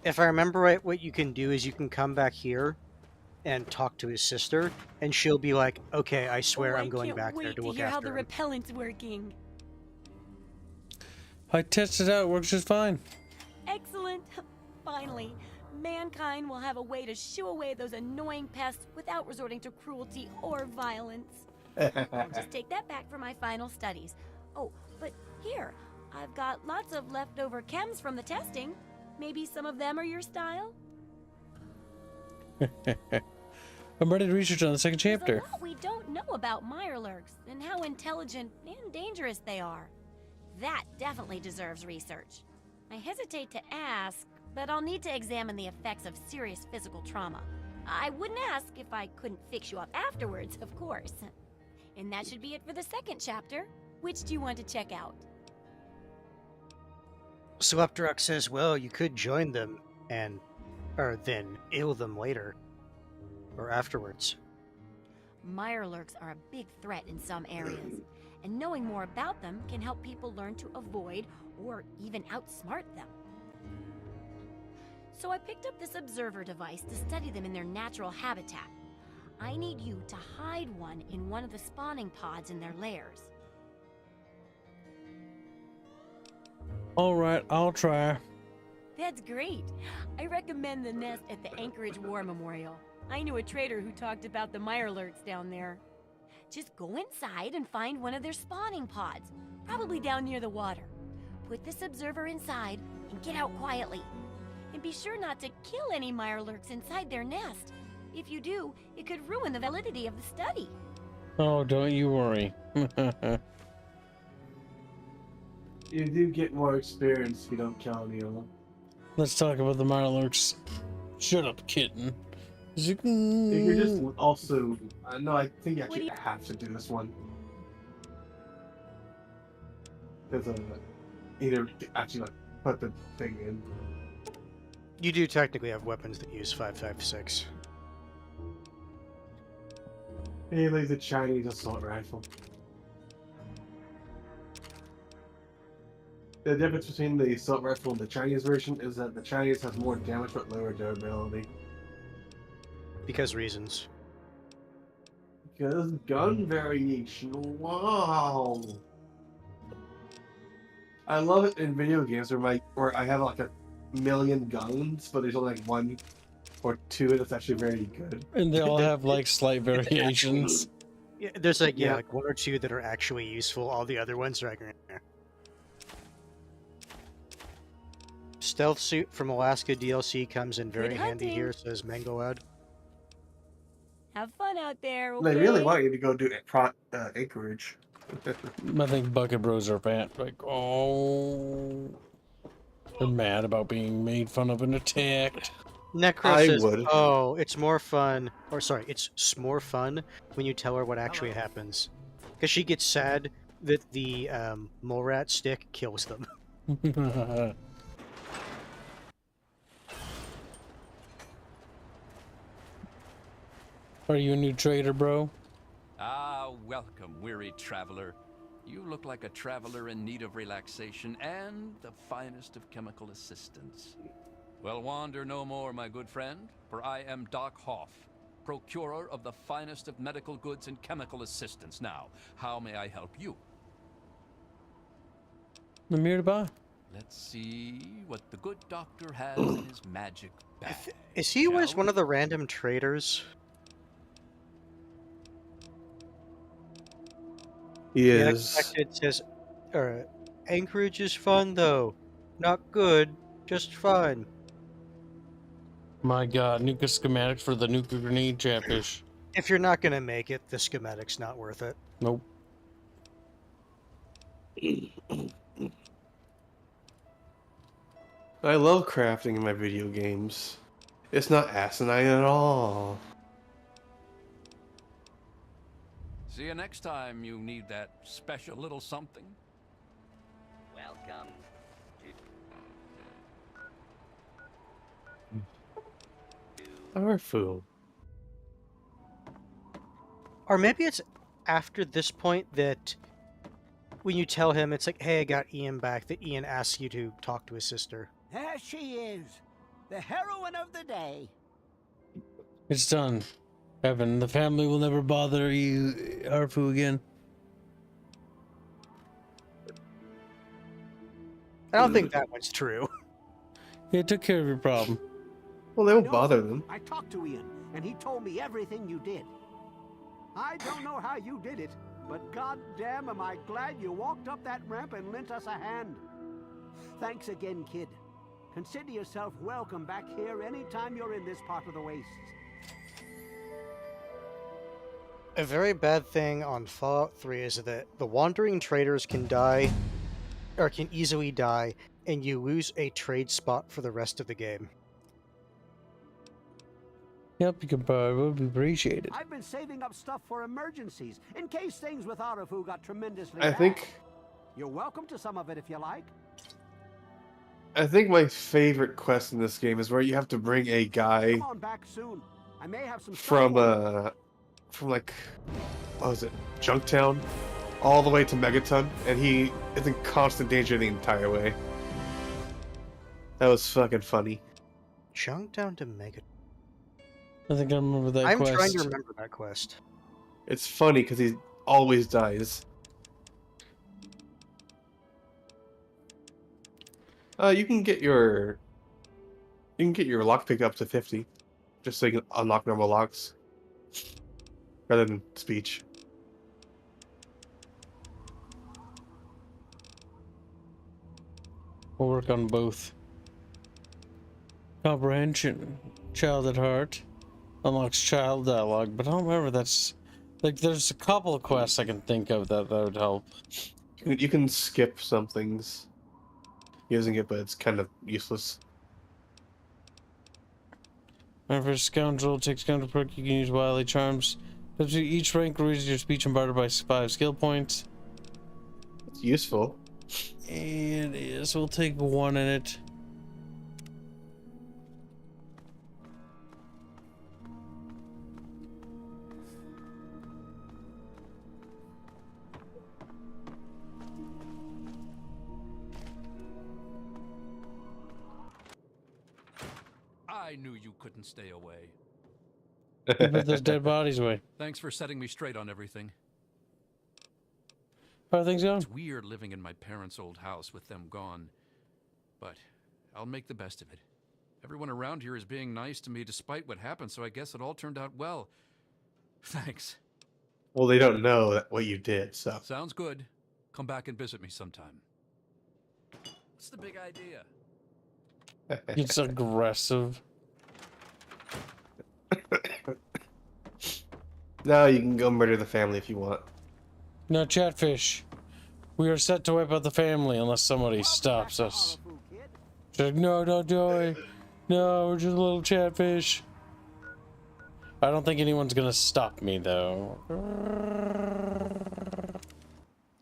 if I remember right, what you can do is you can come back here and talk to his sister, and she'll be like, "Okay, I swear I'm going back there to look hear how after the him." repellent's working. I tested it out. It works just fine. Excellent. Finally, mankind will have a way to shoo away those annoying pests without resorting to cruelty or violence. I'll just take that back for my final studies. Oh, but here, I've got lots of leftover chems from the testing. Maybe some of them are your style? I'm ready to research on the second There's chapter. a lot we don't know about Mirelurks and how intelligent and dangerous they are. That definitely deserves research. I hesitate to ask, but I'll need to examine the effects of serious physical trauma. I wouldn't ask if I couldn't fix you up afterwards, of course. And that should be it for the second chapter. Which do you want to check out? Sleptrok says, "Well, you could join them and, or then ill them later, or afterwards." Mirelurks are a big threat in some areas, and knowing more about them can help people learn to avoid or even outsmart them. So I picked up this observer device to study them in their natural habitat. I need you to hide one in one of the spawning pods in their lairs. All right, I'll try. That's great. I recommend the nest at the Anchorage War Memorial. I knew a trader who talked about the Mirelurks down there. Just go inside and find one of their spawning pods, probably down near the water. Put this observer inside and get out quietly. And be sure not to kill any Mirelurks inside their nest. If you do, it could ruin the validity of the study. Oh, don't you worry. You do get more experience if you don't kill any of them. Let's talk about the Mirelurks. Shut up, kitten. You could just also... no, I think you actually have to do this one. Because either actually like, put the thing in. You do technically have weapons that use 5.56. Hey, like the Chinese assault rifle. The difference between the assault rifle and the Chinese version is that the Chinese has more damage but lower durability. Because reasons. Because gun variation, wow! I love it in video games where I have like a million guns, but there's only like one or two that's actually very good. And they all have like slight variations. Yeah, there's like like one or two that are actually useful. All the other ones are like. Stealth suit from Alaska DLC comes in very Good handy hunting. here, says Mangoad. Have fun out there, They okay? really want you to go do Anchorage. I think Bucket Bros are fat. Like, oh. They're mad about being made fun of and attacked. Necro I says, would. "Oh, it's more fun." Or sorry, it's more fun when you tell her what actually happens, because she gets sad that the mole rat stick kills them. Are you a new trader, bro? Ah, welcome, weary traveler. You look like a traveler in need of relaxation and the finest of chemical assistance. Well, wander no more, my good friend, for I am Doc Hoff, procurer of the finest of medical goods and chemical assistance. Now, how may I help you? I'm here to buy. Let's see what the good doctor has in his magic bag. Is he always one of the random traders? He The is. Unexpected says, Anchorage is fun though. Not good, just fun. My god, nuclear schematic for the nuclear grenade Chatfish. If you're not gonna make it, the schematic's not worth it. Nope. I love crafting in my video games. It's not asinine at all. See you next time you need that special little something. Welcome Powerful. Or maybe it's after this point that when you tell him, it's like, hey, I got Ian back, that Ian asks you to talk to his sister. There she is, the heroine of the day. It's done. Evan, the family will never bother you, Arfu, again. I don't think that one's true. Yeah, it took care of your problem. Well, they won't bother them. I talked to Ian, and he told me everything you did. I don't know how you did it, but goddamn am I glad you walked up that ramp and lent us a hand. Thanks again, kid. Consider yourself welcome back here anytime you're in this part of the wastes. A very bad thing on Fallout 3 is that the wandering traders can die, or can easily die, and you lose a trade spot for the rest of the game. Yep, you can probably be appreciated. I've been saving up stuff for emergencies, in case things with Arafu got tremendously I bad. think You're welcome to some of it if you like. my favorite quest in this game is where you have to bring a guy Come on back soon. I may have some from like, what was it, Junktown, all the way to Megaton, and he is in constant danger the entire way. That was fucking funny. Junktown to Megaton. I think I remember that I'm quest. trying to remember that quest. It's funny because he always dies. You can get your lockpick up to 50, just so you can unlock normal locks, rather than speech. We'll work on both. Comprehension, child at heart, unlocks child dialogue, but I don't remember that's like there's a couple of quests I can think of that would help. You can skip some things using it, but it's kind of useless. Whenever a scoundrel takes counter perk, you can use wily charms. Each rank raises your speech and barter by 5 skill points. It's useful. It is. We'll take 1 in it. I knew you couldn't stay away. You put those dead bodies away. Thanks for setting me straight on everything. How are things going? It's weird living in my parents' old house with them gone, but I'll make the best of it. Everyone around here is being nice to me despite what happened, so I guess it all turned out well. Thanks. Well, they don't know what you did, so. Sounds good. Come back and visit me sometime. What's the big idea? It's aggressive. Now you can go murder the family if you want. No, Chatfish. We are set to wipe out the family unless somebody stops us. She's like, no, don't do it. No, we're just a little chatfish. I don't think anyone's gonna stop me though.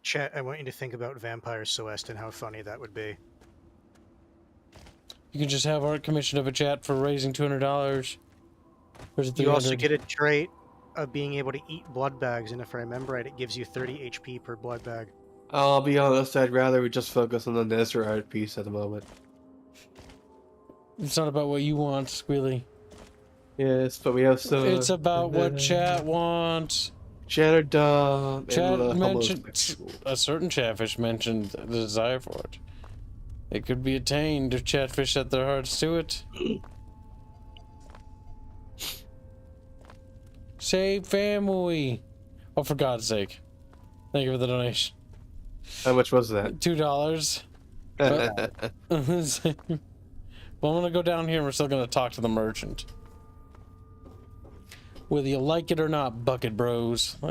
Chat, I want you to think about Vampire Celeste and how funny that would be. You can just have art commissioned of a chat for raising $200. You also get a trait of being able to eat blood bags, and if I remember right, it gives you 30 HP per blood bag. I'll be honest, I'd rather we just focus on the Nestor art piece at the moment. It's not about what you want, Squealy. Yes, but we have some... It's about what chat wants. Chat are dumb. Chat mentioned... A certain chatfish mentioned the desire for it. It could be attained if chatfish set their hearts to it. Save family. Oh, for God's sake. Thank you for the donation. How much was that? $2. Well, I'm gonna go down here and we're still gonna talk to the merchant. Whether you like it or not, bucket bros. We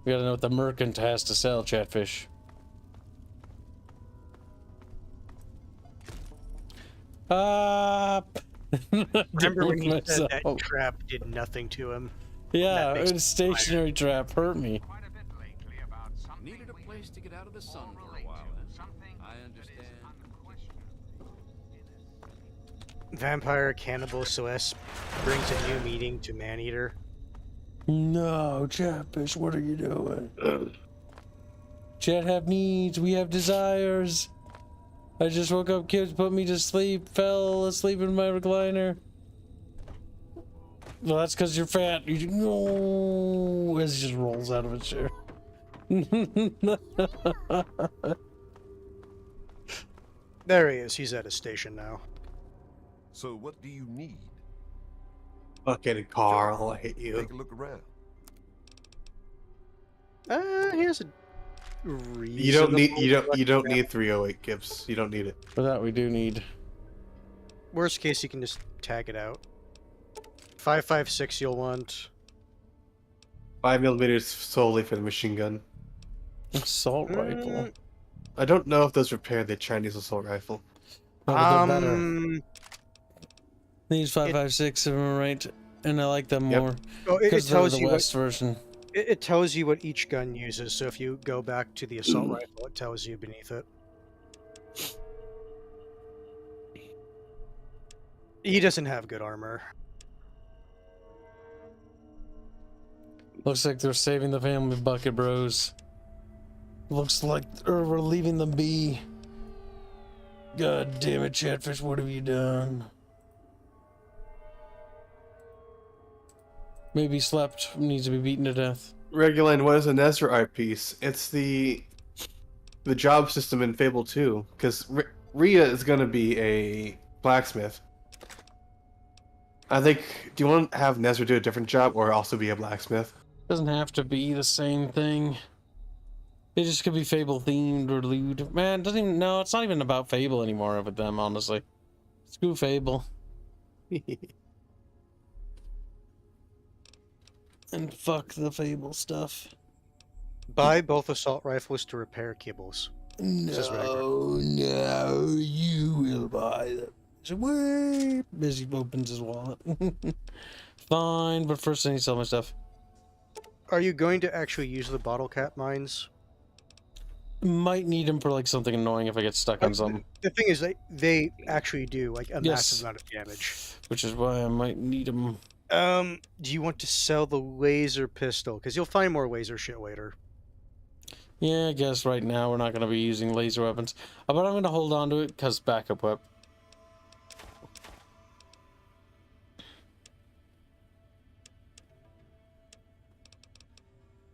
gotta know what the merchant has to sell, chatfish. Remember when he said that trap did nothing to him? Yeah, a stationary trap hurt me. Needed a place to get out of the sun for a while. I understand. Vampire Cannibal Celeste brings a new meaning to Maneater. No, chatfish, what are you doing? Chat have needs, we have desires. I just woke up, kids put me to sleep, fell asleep in my recliner. Well, that's because you're fat. You no, as he just rolls out of a chair. There he is. He's at a station now. So what do you need? Fucking Carl, I hate you. Take a look around. He has a You don't need 308 Gibbs. You don't need it. For that we do need. Worst case, you can just tag it out. 5.56 you'll want. 5mm solely for the machine gun. Assault rifle. I don't know if those repair the Chinese assault rifle. These 5.56 are right, and I like them more Oh, because they're the West version. It tells you what each gun uses, so if you go back to the assault rifle, it tells you beneath it. He doesn't have good armor. Looks like they're saving the family, bucket bros. Looks like we're leaving them be. God damn it, Chatfish, what have you done? Maybe slept, needs to be beaten to death. Reguline, what is a Nestor art piece? It's the job system in Fable 2, because Rhea is going to be a blacksmith. I think, do you want to have Nestor do a different job or also be a blacksmith? Doesn't have to be the same thing. It just could be Fable themed or lewd. Man, doesn't even, no, it's not even about Fable anymore with them, honestly. Screw Fable. And fuck the Fable stuff. Buy both assault rifles to repair kibbles. No, you will buy them. So wait, Busy opens his wallet. Fine, but first I need to sell my stuff. Are you going to actually use the bottle cap mines? Might need them for like something annoying if I get stuck on something. The thing is, they actually do like a massive amount of damage. Which is why I might need them. Do you want to sell the laser pistol? Because you'll find more laser shit later. Yeah, I guess right now we're not going to be using laser weapons. But I'm going to hold on to it because backup weapon.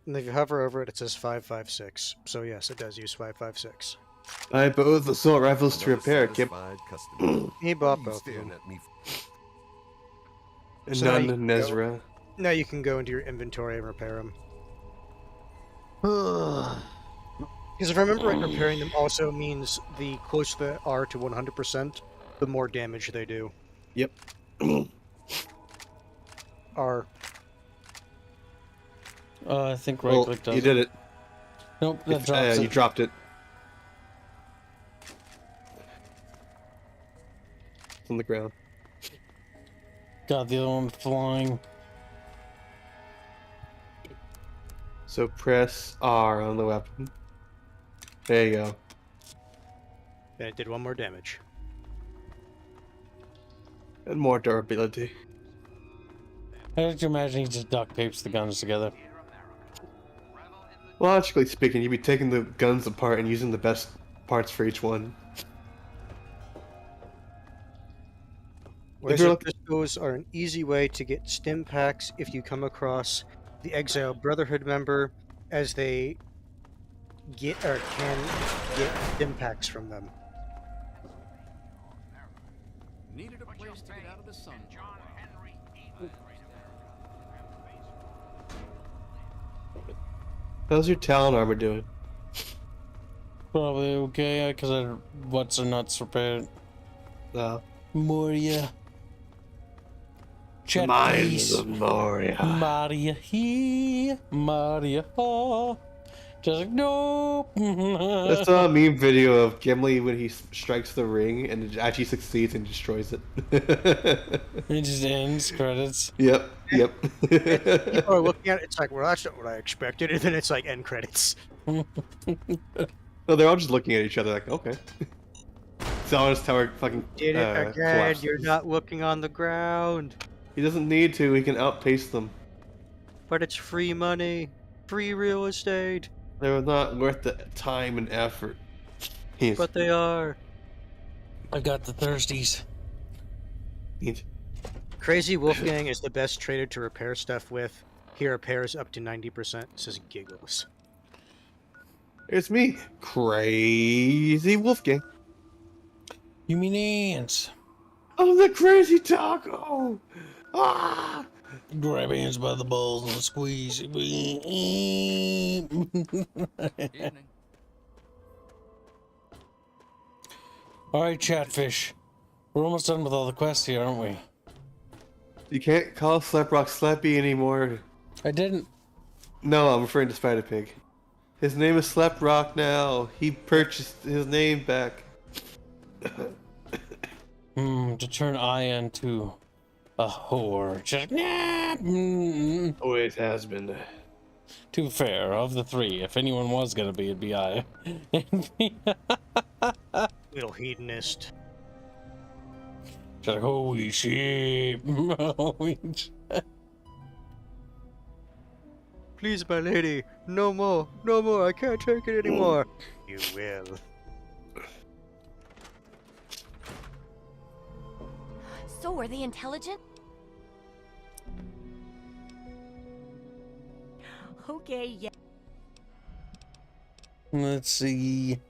And if you hover over it, it says 5.56. So yes, it does use 5.56. I both assault rifles to repair, Kip. He bought both of them. So None now Nezra. Now you can go into your inventory and repair them. Because if I remember right, repairing them also means the closer they are to 100%, the more damage they do. Yep. I think right click does. You did it. Nope, that drops it. You dropped it. on the ground. Got the other one flying. So press R on the weapon. There you go. And it did 1 more damage. And more durability. How did you imagine he just duct tapes the guns together? Logically speaking, you'd be taking the guns apart and using the best parts for each one. Wizard crystals are an easy way to get stim packs if you come across the Exile Brotherhood member, as they get or can get stim packs from them. Needed a place to get out of the sun. How's your Talon armor doing? Probably okay, because I what's or nuts repaired. No. Moria. Mines of Moria. Maria here, Maria ha. Just like, nope. I saw a meme video of Gimli when he strikes the ring and it actually succeeds and destroys it. It just ends, credits. Yep. People are looking at it, it's like, well, that's not what I expected, and then it's like end credits. No, they're all just looking at each other like, okay. Salvage tower fucking Did it again, collapses. you're not looking on the ground. He doesn't need to, he can outpace them. But it's free money, free real estate. They're not worth the time and effort. But they are. I got the thirsties. Crazy Wolfgang is the best trader to repair stuff with. He repairs up to 90%, says Giggles. It's me, Crazy Wolfgang. You mean ants? I'm the crazy taco! Ah! Grab hands by the balls and squeeze. Alright, Chatfish. We're almost done with all the quests here, aren't we? You can't call Sleprock Sleppy anymore. I didn't. No, I'm referring to Spider Pig. His name is Sleprock now. He purchased his name back. To turn I into a whore. Just, always has been. Too fair, of the three, if anyone was gonna be, it'd be I. Little hedonist. Just like, holy shit. Holy shit. Please, my lady, no more, I can't take it anymore. You will. So, are they intelligent? Okay, yeah. Let's see.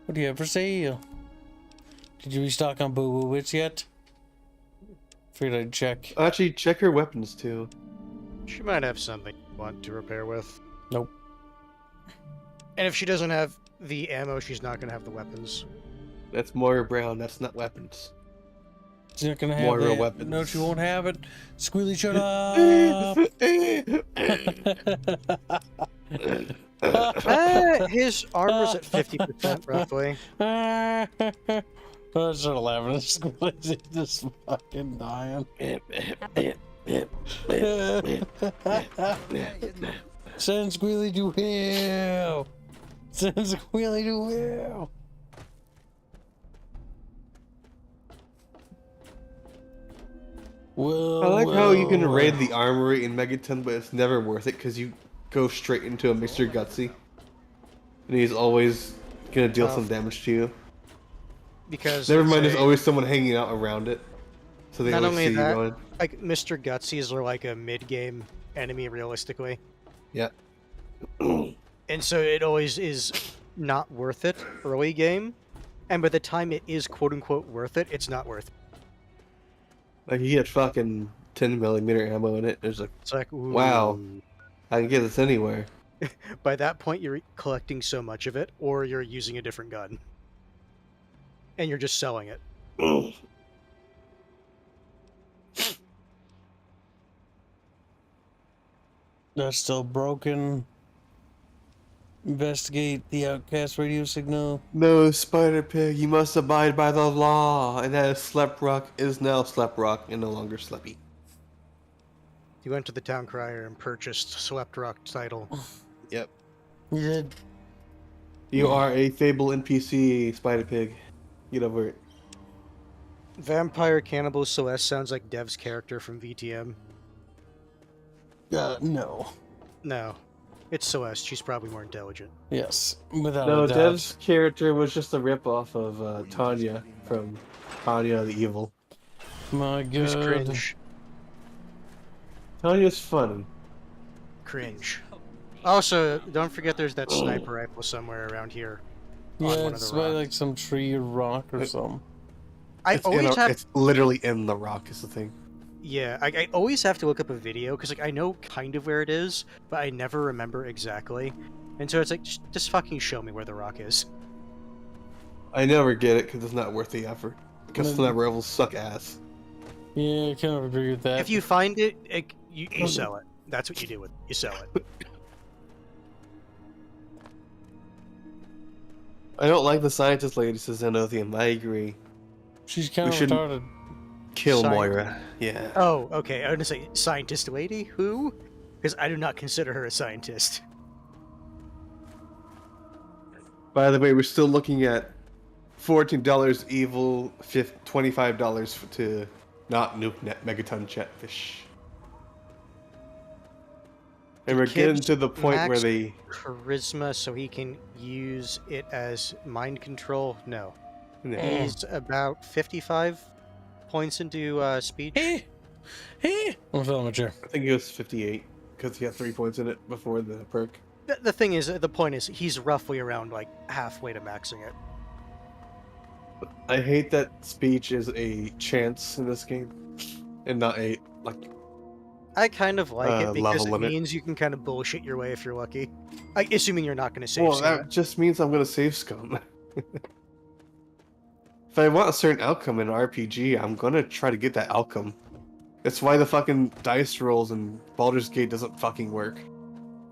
What do you have for sale? Did you restock on Boo Boo Wits yet? Figured I'd check. Actually, check her weapons too. She might have something you want to repair with. Nope. And if she doesn't have the ammo, she's not going to have the weapons. That's Moira Brown, that's not weapons. She's not gonna have Moira it. weapons. No, she won't have it. Squealy, shut up! His armor's at 50%, roughly. I started laughing at Squealy, just fucking dying. Send Squealy to hell! Send Squealy to hell! Well, I like how you can raid the armory in Megaton, but it's never worth it because you go straight into a Mr. Gutsy. And he's always gonna deal some damage to you. Because never mind, there's always someone hanging out around it. So they not always only see you that, going. like Mr. Gutsies are like a mid-game enemy realistically. Yeah. And so it always is not worth it early game. And by the time it is quote-unquote worth it, it's not worth it. Like you get fucking 10mm ammo in it. It's like, ooh. Wow, I can get this anywhere. By that point, you're collecting so much of it, or you're using a different gun. And you're just selling it. That's still broken. Investigate the outcast radio signal. No, Spider Pig, you must abide by the law. And that is Slep Rock is now Slep Rock and no longer Sleppy. He went to the town crier and purchased Slept Rock title. Yep. You did. You are a Fable NPC, Spider Pig. Get over it. Vampire Cannibal Celeste sounds like Dev's character from VTM. No. No. It's Celeste. She's probably more intelligent. Yes, without No, a doubt. Dev's character was just a ripoff of Tanya from Tanya the Evil. My Who's god. cringe? Tanya's funny. Cringe. Also, don't forget there's that sniper rifle somewhere around here. Yeah, on one of it's the by rocks. like some tree or rock or something. It's literally in the rock is the thing. Yeah, I always have to look up a video because like I know kind of where it is, but I never remember exactly. And so it's like, just fucking show me where the rock is. I never get it because it's not worth the effort. Because sniper rifles suck ass. Yeah, I kind of agree with that. If you find it, you sell it. That's what you do with it. You sell it. I don't like the scientist lady, says Zenothium. I agree. She's kind We of should retarded. kill Scientist. Moira. Yeah. Oh, okay. I was gonna say scientist lady. Who? Because I do not consider her a scientist. By the way, we're still looking at $14 evil, $25 to not nuke net megaton chatfish. And we're getting Kib's to the point where max they charisma, so he can use it as mind control. No, No. he's about 55 points into speech. I'm feeling a chair. I think he was 58 because he had 3 points in it before the perk. The thing is, the point is, he's roughly around like halfway to maxing it. I hate that speech is a chance in this game and not a like. I kind of like it because level it limit. means you can kind of bullshit your way if you're lucky. Assuming you're not going to save. Well, scum. that just means I'm gonna save scum. If I want a certain outcome in an RPG, I'm gonna try to get that outcome. That's why the fucking dice rolls in Baldur's Gate doesn't fucking work.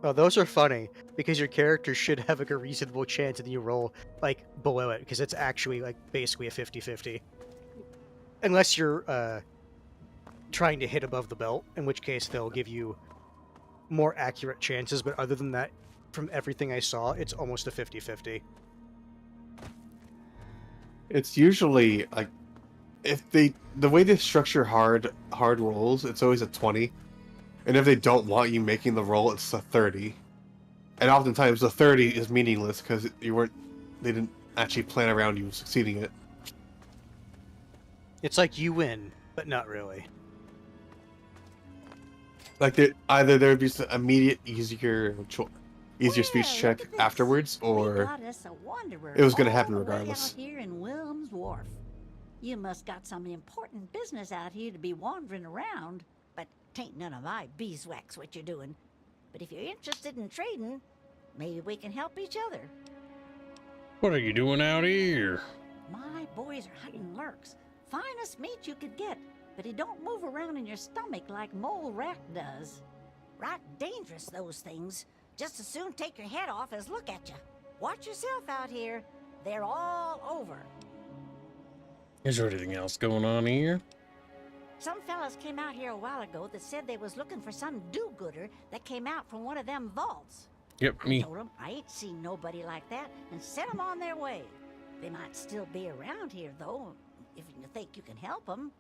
Oh, those are funny because your character should have like a reasonable chance and you roll like below it because it's actually like basically a 50-50. Unless you're trying to hit above the belt, in which case they'll give you more accurate chances, but other than that, from everything I saw, it's almost a 50-50. It's usually like if the way they structure hard rolls, it's always a 20. And if they don't want you making the roll, it's a 30. And oftentimes the 30 is meaningless because they didn't actually plan around you succeeding it. It's like you win, but not really. Like either there would be some immediate easier speech check afterwards, or it was going to happen regardless. Out here in Williams Wharf. You must got some important business out here to be wandering around, but tain't none of my beeswax what you're doing. But if you're interested in trading, maybe we can help each other. What are you doing out here? My boys are hunting lurks. Finest meat you could get, but it don't move around in your stomach like mole rat does. Right dangerous, those things. Just as soon take your head off as look at you. Watch yourself out here. They're all over. Is there anything else going on here? Some fellas came out here a while ago that said they was looking for some do-gooder that came out from one of them vaults. Yep, I me. told them I ain't seen nobody like that and sent them on their way. They might still be around here, though, if you think you can help them.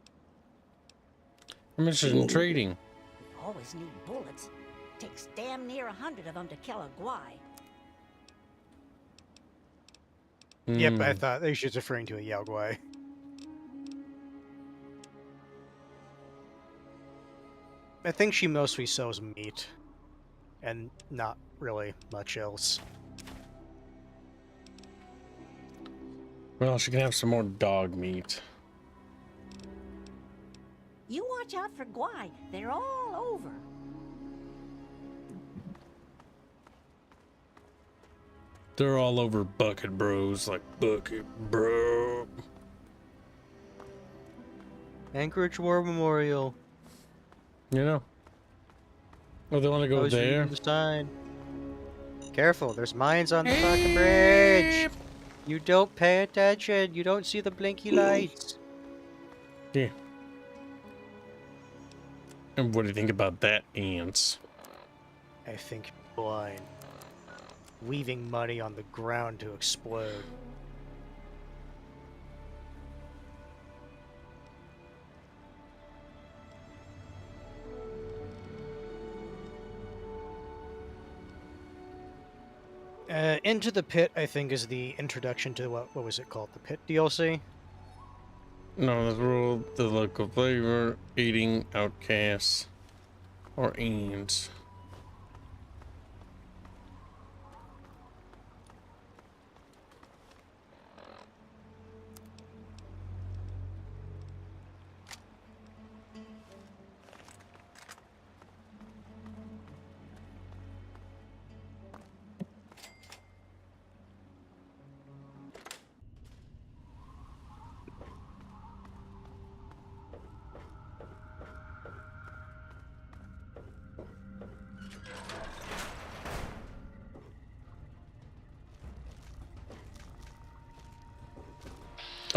I'm interested in trading. We always need bullets. Takes damn near 100 of them to kill a guai. Yep, I thought they was referring to a Yao Guai. I think she mostly sells meat, and not really much else. Well, she can have some more dog meat. You watch out for guai. They're all over. They're all over Bucket Bros, like Bucket Bro. Anchorage War Memorial. You know. Oh, they want to go Those there? reading the sign. Careful, there's mines on the fucking bridge. You don't pay attention. You don't see the blinky lights. Yeah. And what do you think about that, ants? I think blind. Leaving money on the ground to explode. Into the Pit, I think, is the introduction to what was it called? The Pit DLC? No, the rule, the local flavor, eating outcasts, or ants.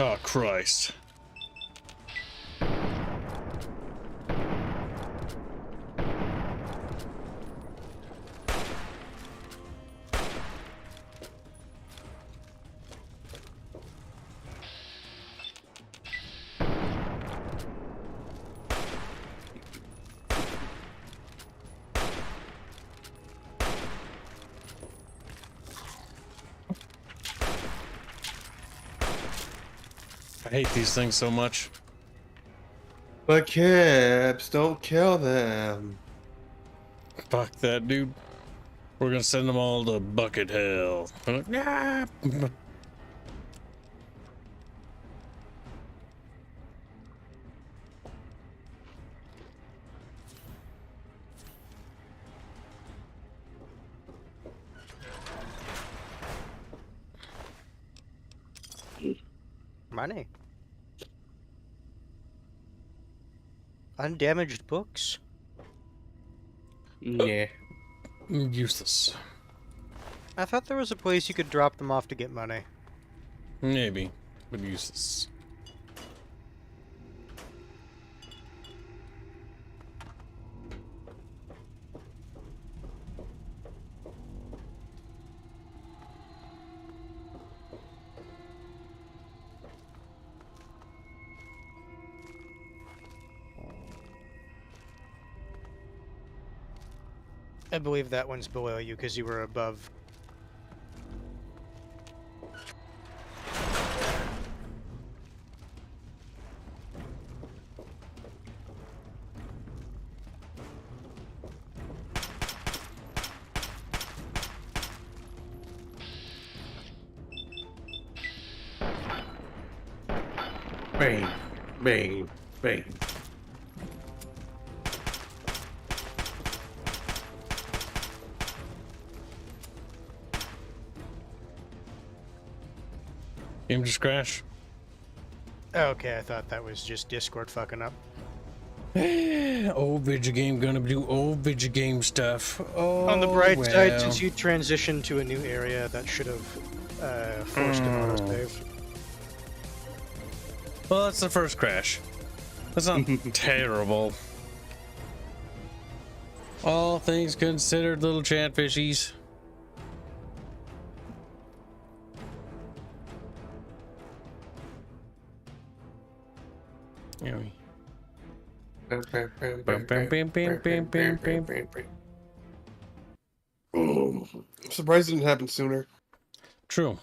Oh, Christ. I hate these things so much. But Caps, don't kill them. Fuck that, dude. We're gonna send them all to bucket hell. Nah. Money. Undamaged books? Yeah. Useless. I thought there was a place you could drop them off to get money. Maybe, but useless. I believe that one's below you because you were above. Bang, bang, bang. Game just crash. Okay, I thought that was just Discord fucking up. Old video game gonna do old video game stuff. Oh, On the bright side, well. since you transitioned to a new area, that should have forced an autosave. Well, that's the first crash. That's not terrible. All things considered, little chatfishies. Yeah. I'm surprised it didn't happen sooner. True.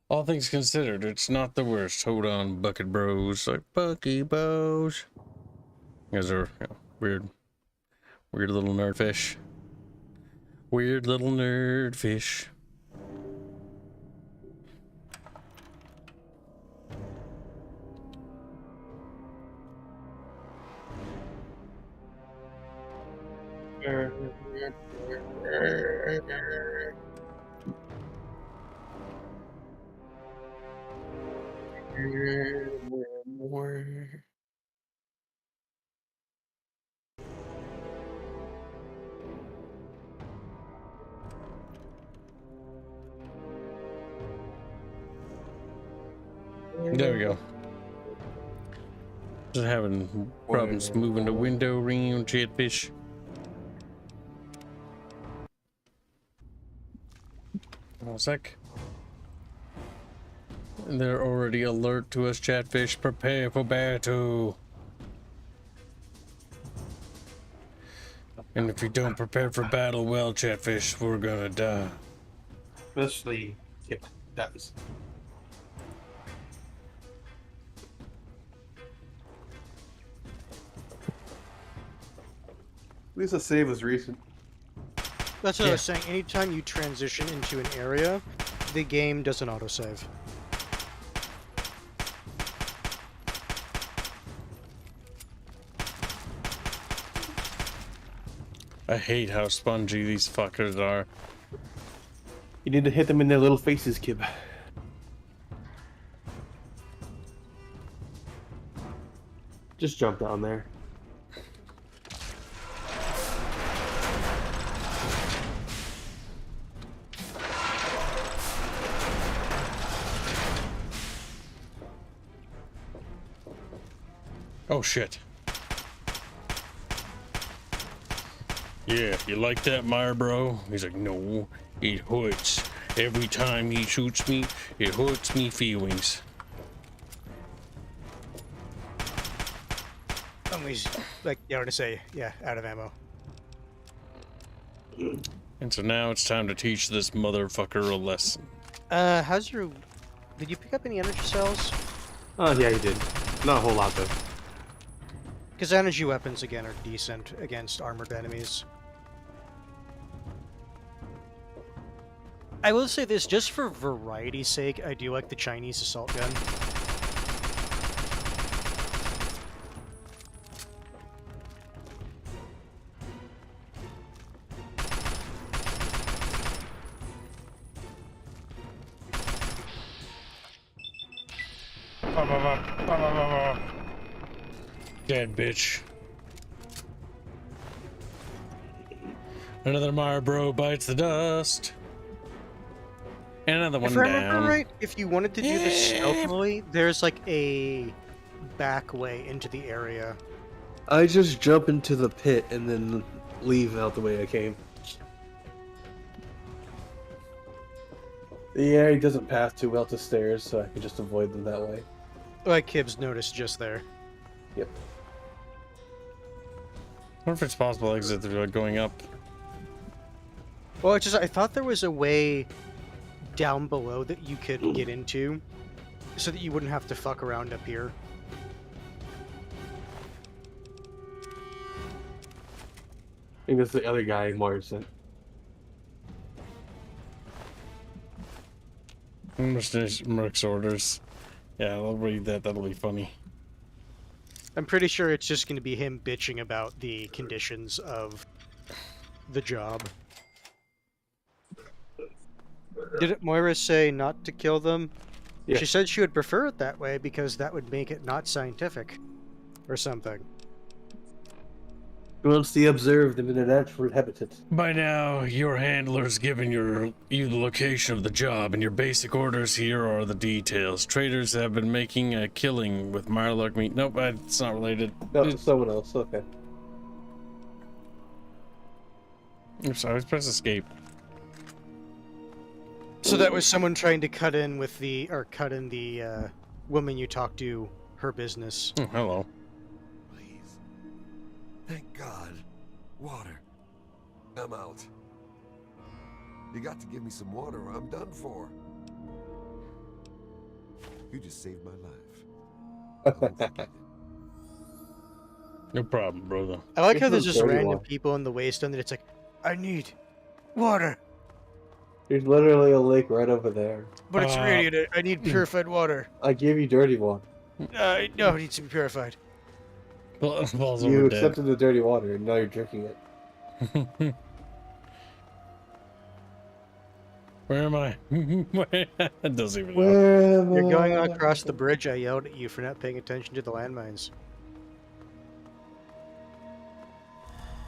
All things considered, it's not the worst. Hold on, bucket bros, like Bucky Bros. You guys are weird little nerd fish. Weird little nerd fish. There we go. Just having problems moving the window around, Chatfish. One sec. They're already alert to us, Chatfish. Prepare for battle. And if you don't prepare for battle well, Chatfish, we're gonna die. Especially Kip does. At least the save was recent. That's what I was saying. Anytime you transition into an area, the game does an autosave. I hate how spongy these fuckers are. You need to hit them in their little faces, Kib. Just jump down there. Oh shit. Yeah, you like that, Meyer bro? He's like, no, it hurts. Every time he shoots me, it hurts me feelings. He's like, you know to say, yeah, out of ammo. And so now it's time to teach this motherfucker a lesson. How's your... Did you pick up any energy cells? Oh, yeah, you did. Not a whole lot, though. Because energy weapons, again, are decent against armored enemies. I will say this, just for variety's sake, I do like the Chinese assault gun. Dead bitch. Another Meyer bro bites the dust. And another one down. If I remember right, if you wanted to do this stealthily, there's like a back way into the area. I just jump into the pit and then leave out the way I came. The area doesn't path too well to stairs, so I can just avoid them that way. Like Kibbs noticed just there. Yep. I wonder if it's possible to exit through going up. Well, it's just, I thought there was a way down below that you could get into, so that you wouldn't have to fuck around up here. I think that's the other guy Moira sent. Merc's orders. Yeah, I'll read that. That'll be funny. I'm pretty sure it's just going to be him bitching about the conditions of the job. Didn't Moira say not to kill them? Yeah. She said she would prefer it that way because that would make it not scientific. Or something. He wants to observe them in their natural habitat. By now, your handler's given you the location of the job, and your basic orders here are the details. Traders have been making a killing with Mirelurk meat. Nope, it's not related. No, it's someone else. Okay. Oops, I always press escape. So that was someone trying to cut in with the, or cut in the woman you talked to, her business. Oh, hello. Please. Thank God. Water. I'm out. You got to give me some water or I'm done for. You just saved my life. I won't forget it. No problem, brother. I like how there's just random people in the wasteland that it's like, I need water. There's literally a lake right over there. But it's radiated. I need purified water. I gave you dirty water. No, it needs to be purified. You accepted the dirty water and now you're drinking it. Where am I? It doesn't even know. You're going across the bridge. I yelled at you for not paying attention to the landmines.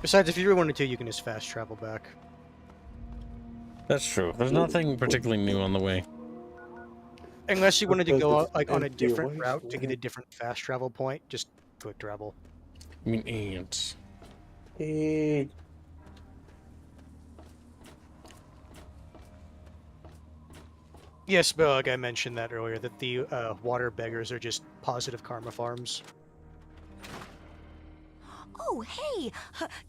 Besides, if you really wanted to, you can just fast travel back. That's true. There's nothing particularly new on the way. Unless you wanted to Because go it's like on a empty different route to get a wasteland. different fast travel point, just quick travel. I mean, ants. Hey. Yes, but like I mentioned that earlier, that the water beggars are just positive karma farms. Oh, hey!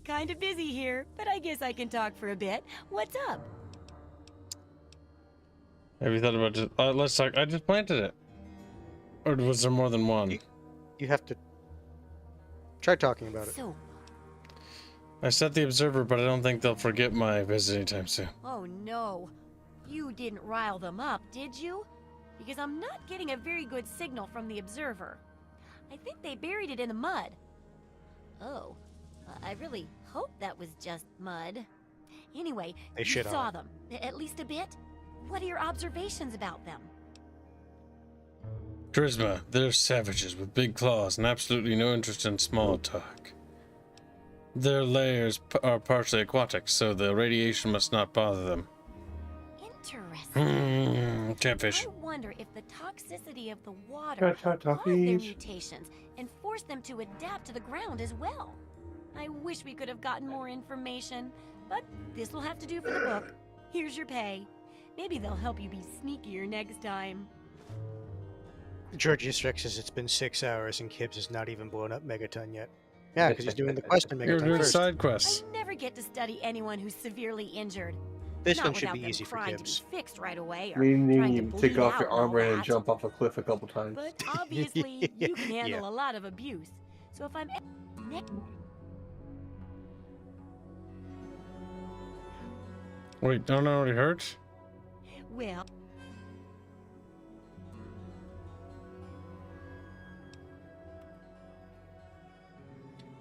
Kinda busy here, but I guess I can talk for a bit. What's up? Have you thought about just... let's talk. I just planted it. Or was there more than one? You have to try talking about it. So, I set the observer, but I don't think they'll forget my visit anytime soon. oh no. You didn't rile them up, did you? Because I'm not getting a very good signal from the observer. I think they buried it in the mud. Oh, I really hope that was just mud. Anyway, They you shit on saw it. them, at least a bit? What are your observations about them? Charisma, they're savages with big claws and absolutely no interest in small talk. Their layers are partially aquatic, so the radiation must not bother them. Interesting. Chatfish. I wonder if the toxicity of the water caused their mutations and forced them to adapt to the ground as well. I wish we could have gotten more information, but this will have to do for the book. Here's your pay. Maybe they'll help you be sneakier next time. Georgius fixes it's been 6 hours and Kibbs has not even blown up Megaton yet. Yeah, because he's doing the quest in You're Megaton doing first. side quests. I never get to study anyone who's severely injured. This Not one should without be them easy for trying Kibbs. to be fixed right away or Meaning trying to you bleed take off out your and all armor and that. jump off a cliff a couple times. But obviously, you can handle Yeah. a lot of abuse. So if I'm Wait, don't I already hurt? well,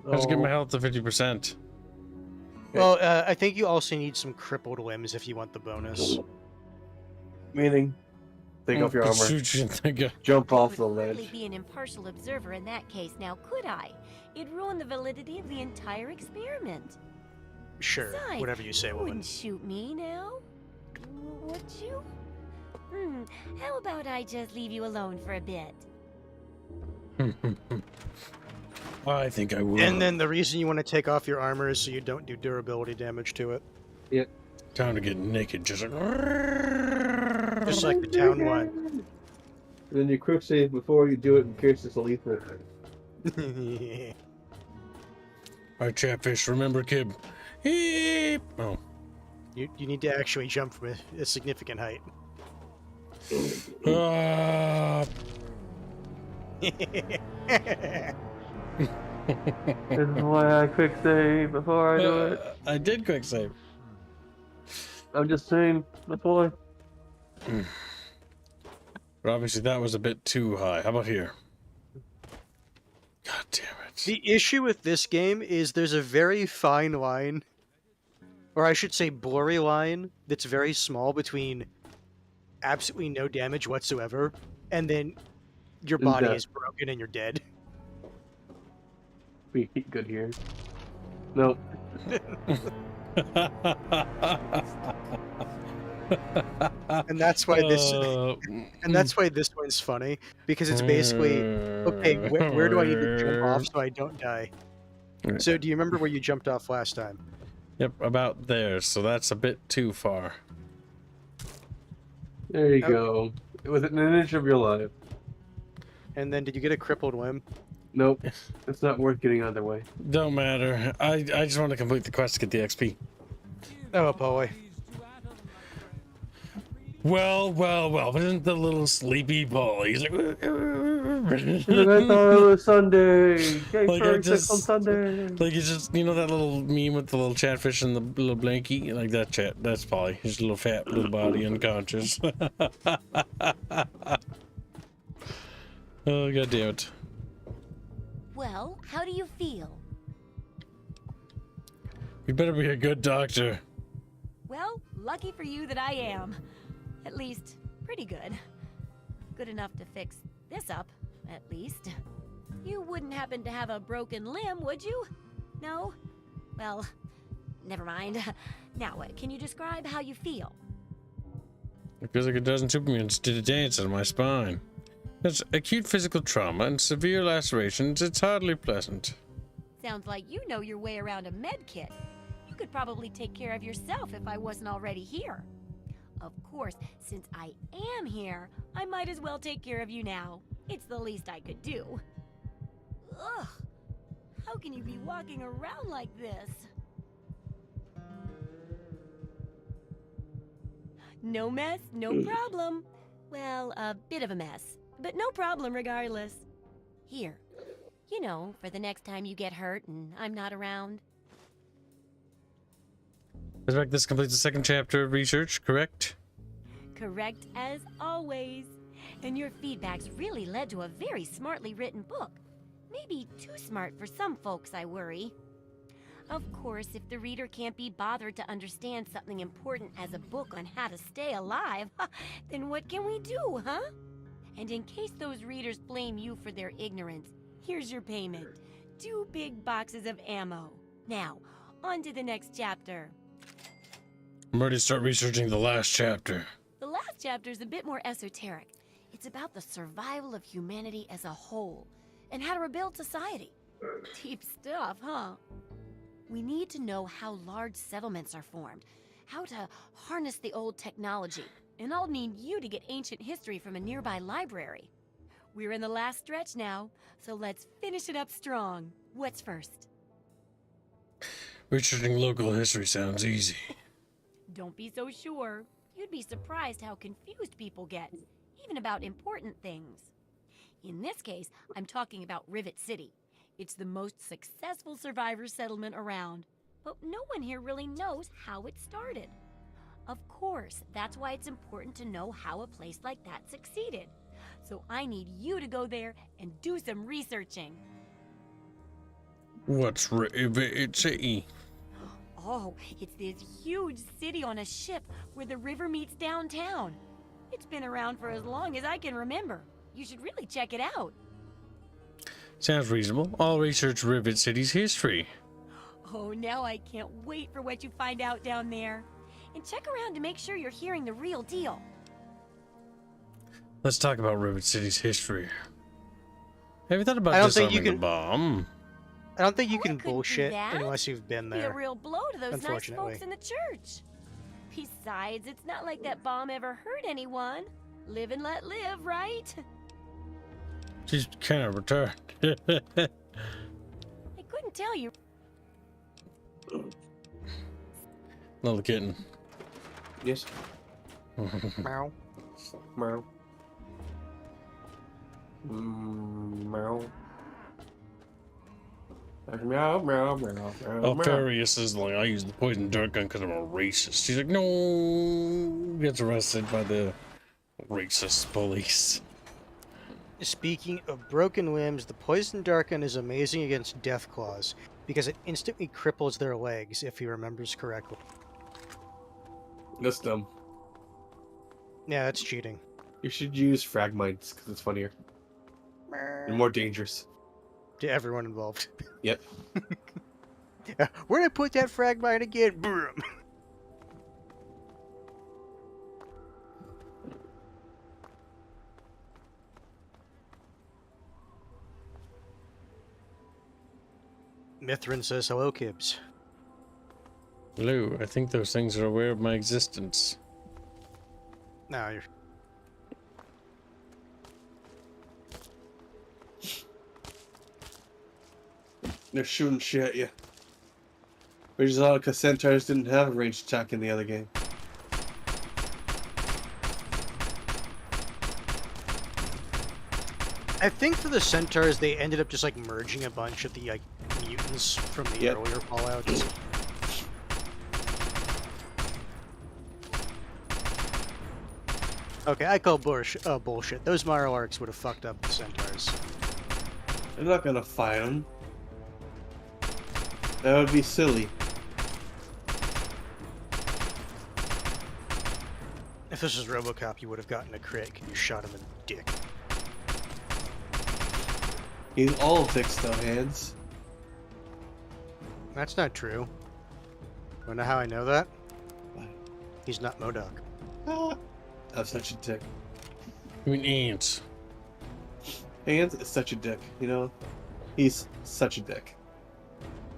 Let's get my health to 50%. Well, I think you also need some crippled limbs if you want the bonus. Meaning, take off your Could armor, shoot you in the gut. jump off the hardly ledge. be an impartial observer in that case, now could I? It'd ruin the validity of the entire experiment. Sure, Besides, whatever you say, you woman. wouldn't shoot me now, would you? How about I just leave you alone for a bit? I think I will. And then the reason you want to take off your armor is so you don't do durability damage to it. Yep. Time to get naked, just like... Just like the town one. Then you quick save before you do it in case it's a lethal. Alright, Chatfish, remember, Kib. Heep. Oh. You need to actually jump from a significant height. This is why I quick save before I do it. I did quick save. I'm just saying, before. But obviously that was a bit too high. How about here? God damn it. The issue with this game is there's a very fine line, or I should say blurry line, that's very small between absolutely no damage whatsoever, and then your body death. is broken and you're dead. We keep good here. Nope. And that's why this one's funny, because it's basically, okay, where do I need to jump off so I don't die? So do you remember where you jumped off last time? Yep, about there. So that's a bit too far. There you go. Within an inch of your life. And then did you get a crippled limb? Nope. It's not worth getting either way. Don't matter. I just want to complete the quest to get the XP. Oh boy. Well. But isn't the little sleepy boy? He's like, I thought it was Sunday. Yay, Like, furry sex on Sunday. like he's just, you know that little meme with the little chatfish and the little blankie? Like that chat. That's Polly. His little fat little body unconscious. Oh, god damn it. Well, how do you feel? You better be a good doctor. Well, lucky for you that I am. At least, pretty good. Good enough to fix this up, at least. You wouldn't happen to have a broken limb, would you? No? Well, never mind. Now, can you describe how you feel? It feels like a dozen Supermans did a dance on my spine. That's acute physical trauma and severe lacerations. It's hardly pleasant. Sounds like you know your way around a med kit. You could probably take care of yourself if I wasn't already here. Of course, since I am here, I might as well take care of you now. It's the least I could do. Ugh! How can you be walking around like this? No mess, no problem. Well, a bit of a mess, but no problem regardless. Here, you know, for the next time you get hurt and I'm not around. I suspect this completes the second chapter of research, correct? Correct as always. And your feedback's really led to a very smartly written book. Maybe too smart for some folks, I worry. Of course, if the reader can't be bothered to understand something important as a book on how to stay alive, then what can we do, huh? And in case those readers blame you for their ignorance, here's your payment. 2 big boxes of ammo. Now, on to the next chapter. I'm ready to start researching the last chapter. The last chapter is a bit more esoteric. It's about the survival of humanity as a whole, and how to rebuild society. Deep stuff, huh? We need to know how large settlements are formed, how to harness the old technology, and I'll need you to get ancient history from a nearby library. We're in the last stretch now, so let's finish it up strong. What's first? Researching local history sounds easy. Don't be so sure. You'd be surprised how confused people get, even about important things. In this case, I'm talking about Rivet City. It's the most successful survivor settlement around, but no one here really knows how it started. Of course, that's why it's important to know how a place like that succeeded. So I need you to go there and do some researching. What's Rivet City? Oh, it's this huge city on a ship where the river meets downtown. It's been around for as long as I can remember. You should really check it out. Sounds reasonable. I'll research Rivet City's history. Oh, now I can't wait for what you find out down there. And check around to make sure you're hearing the real deal. Let's talk about Rivet City's history. Have you thought about disarming the bomb? I don't think you can bullshit unless you've been Be a there. real blow to those nice Unfortunately. folks in the church. Besides, it's not like that bomb ever hurt anyone. Live and let live, right? She's kind of retarded. I couldn't tell you. Little kitten. Yes. Meow. Meow. Meow. Meow, meow, meow, meow. Alfarius is like, I use the poison dart gun because I'm a racist. He's like, no. Gets arrested by the racist police. Speaking of broken limbs, the poison dart gun is amazing against death claws because it instantly cripples their legs, if he remembers correctly. That's dumb. Yeah, that's cheating. You should use fragmites because it's funnier and more dangerous. To everyone involved. Yep. Where'd I put that fragmite again? Boom. Mithrin says, hello, Kibbs. Hello, I think those things are aware of my existence. No, you're... They're shooting shit at you. Which is odd because centaurs didn't have a ranged attack in the other game. I think for the centaurs, they ended up just like merging a bunch of the like mutants from the earlier Fallouts. Okay, I call bullshit. Those Mirrorlarks would have fucked up the centaurs. They're not gonna fight them. That would be silly. If this was RoboCop, you would have gotten a crit and you shot him in the dick. He's all fixed though, hands. That's not true. Wanna know how I know that? He's not MODOK. of such a dick. I mean, ants. Ants is such a dick, you know? He's such a dick.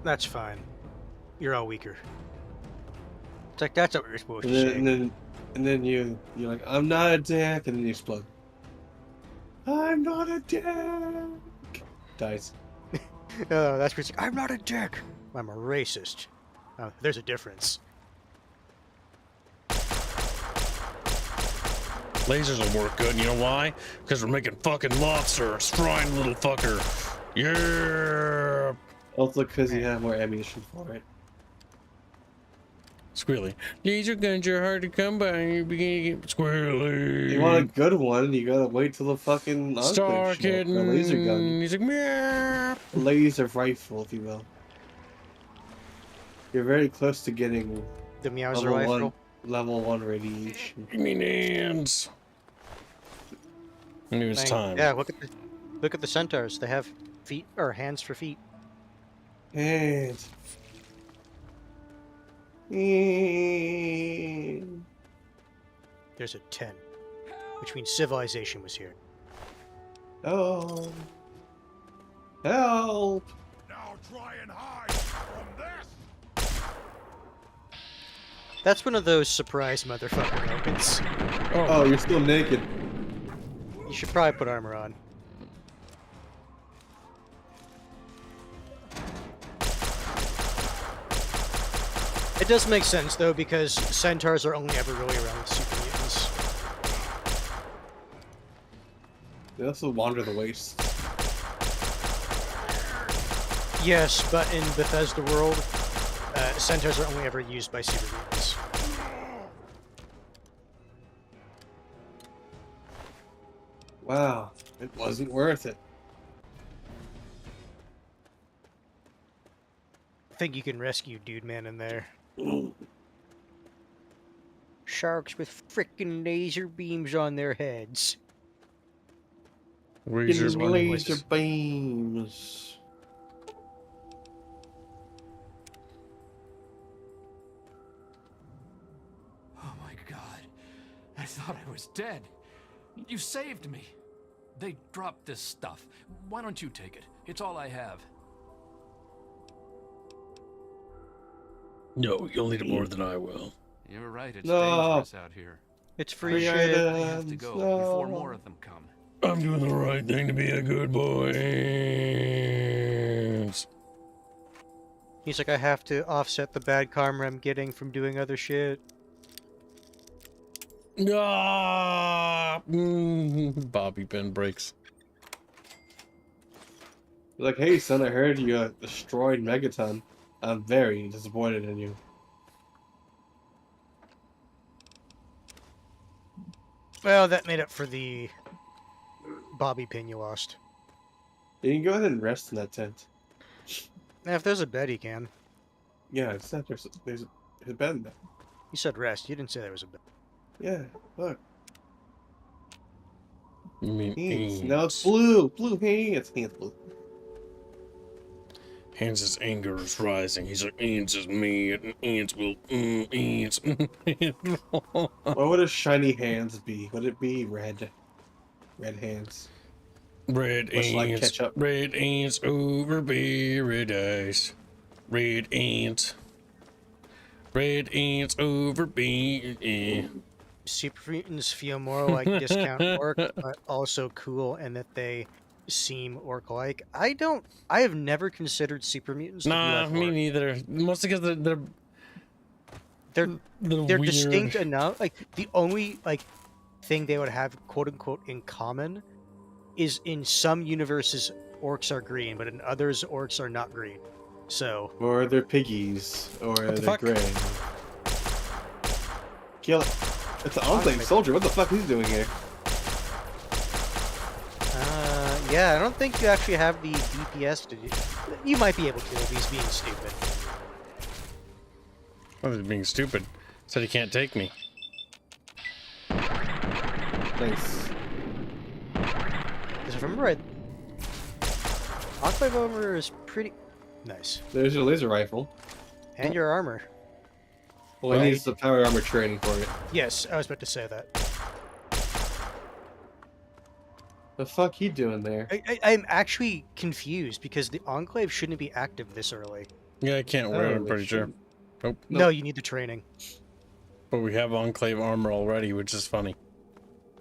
That's fine. You're all weaker. It's like, that's what we were supposed And to then, say. and then you're like, I'm not a dick, and then you explode. I'm not a dick! Dies. Oh, that's what I'm not a dick. I'm a racist. Oh, there's a difference. Lasers will work good, and you know why? Because we're making fucking lobsters, frying little fucker. Yeah. Also because you have more ammunition for it. Squealy. Laser guns are hard to come by, and you're beginning to get squirrely. You want a good one, you gotta wait till the fucking Star Enclave shit. The Kitten. laser gun. He's like, meow. Laser rifle, if you will. You're very close to getting the Meowser rifle. Level 1 radiation. Give me names. I knew it's time. Yeah, look at the centaurs. They have feet or hands for feet. Hands. There's a 10, which means civilization was here. Oh. Help! Now try and hide from this. That's one of those surprise motherfucker moments. Oh, you're still naked. You should probably put armor on. It does make sense though, because centaurs are only ever really around with super mutants. They also wander the wastes. Yes, but in Bethesda world, centaurs are only ever used by super mutants. Wow, it wasn't worth it. I think you can rescue Dude Man in there. Sharks with frickin' laser beams on their heads. Laser beams. Oh my god. I thought I was dead. You saved me. They dropped this stuff. Why don't you take it? It's all I have. No, you'll need it more than I will. You're right, it's No. dangerous out here. It's free I shit. have to go before more of them come. I'm doing the right thing to be a good boy. He's like, I have to offset the bad karma I'm getting from doing other shit. Ah, Bobby pin breaks. Like, hey son, I heard you destroyed Megaton. I'm very disappointed in you. Well, that made up for the Bobby pin you lost. You can go ahead and rest in that tent. Now, if there's a bed, you can. Yeah, it's not, there's a bed in there. You said rest. You didn't say there was a bed. Yeah, look. You mean Hands. ants. Now it's blue. Blue hands. Hands blue. Hans' anger is rising. He's like, ants is mad, and ants will, ants. What would a shiny hands be? Would it be red? Red hands. Red Much like ants. ketchup. Red ants over paradise. Red ants. Red ants over paradise. Super mutants feel more like discount orc, but also cool, and that they seem orc-like. I have never considered super mutants to be like me orc. neither. Mostly because they're They're weird. distinct enough. Like the only thing they would have quote unquote in common is in some universes orcs are green, but in others orcs are not green. So Or they're piggies. Or the they're fuck? gray. Kill it. It's an Enclave soldier. What the fuck he's doing here? yeah, I don't think you actually have the DPS to do. You might be able to if he's being stupid. I was being stupid. Said he can't take me. Nice. Because if I remember right, Enclave armor is pretty nice. There's your laser rifle. And your armor. Well, he needs the power armor training for it. Yes, I was about to say that. The fuck he doing there? I'm actually confused because the Enclave shouldn't be active this early. Yeah, I can't wear it, I'm pretty sure. Nope. No, you need the training. But we have Enclave armor already, which is funny.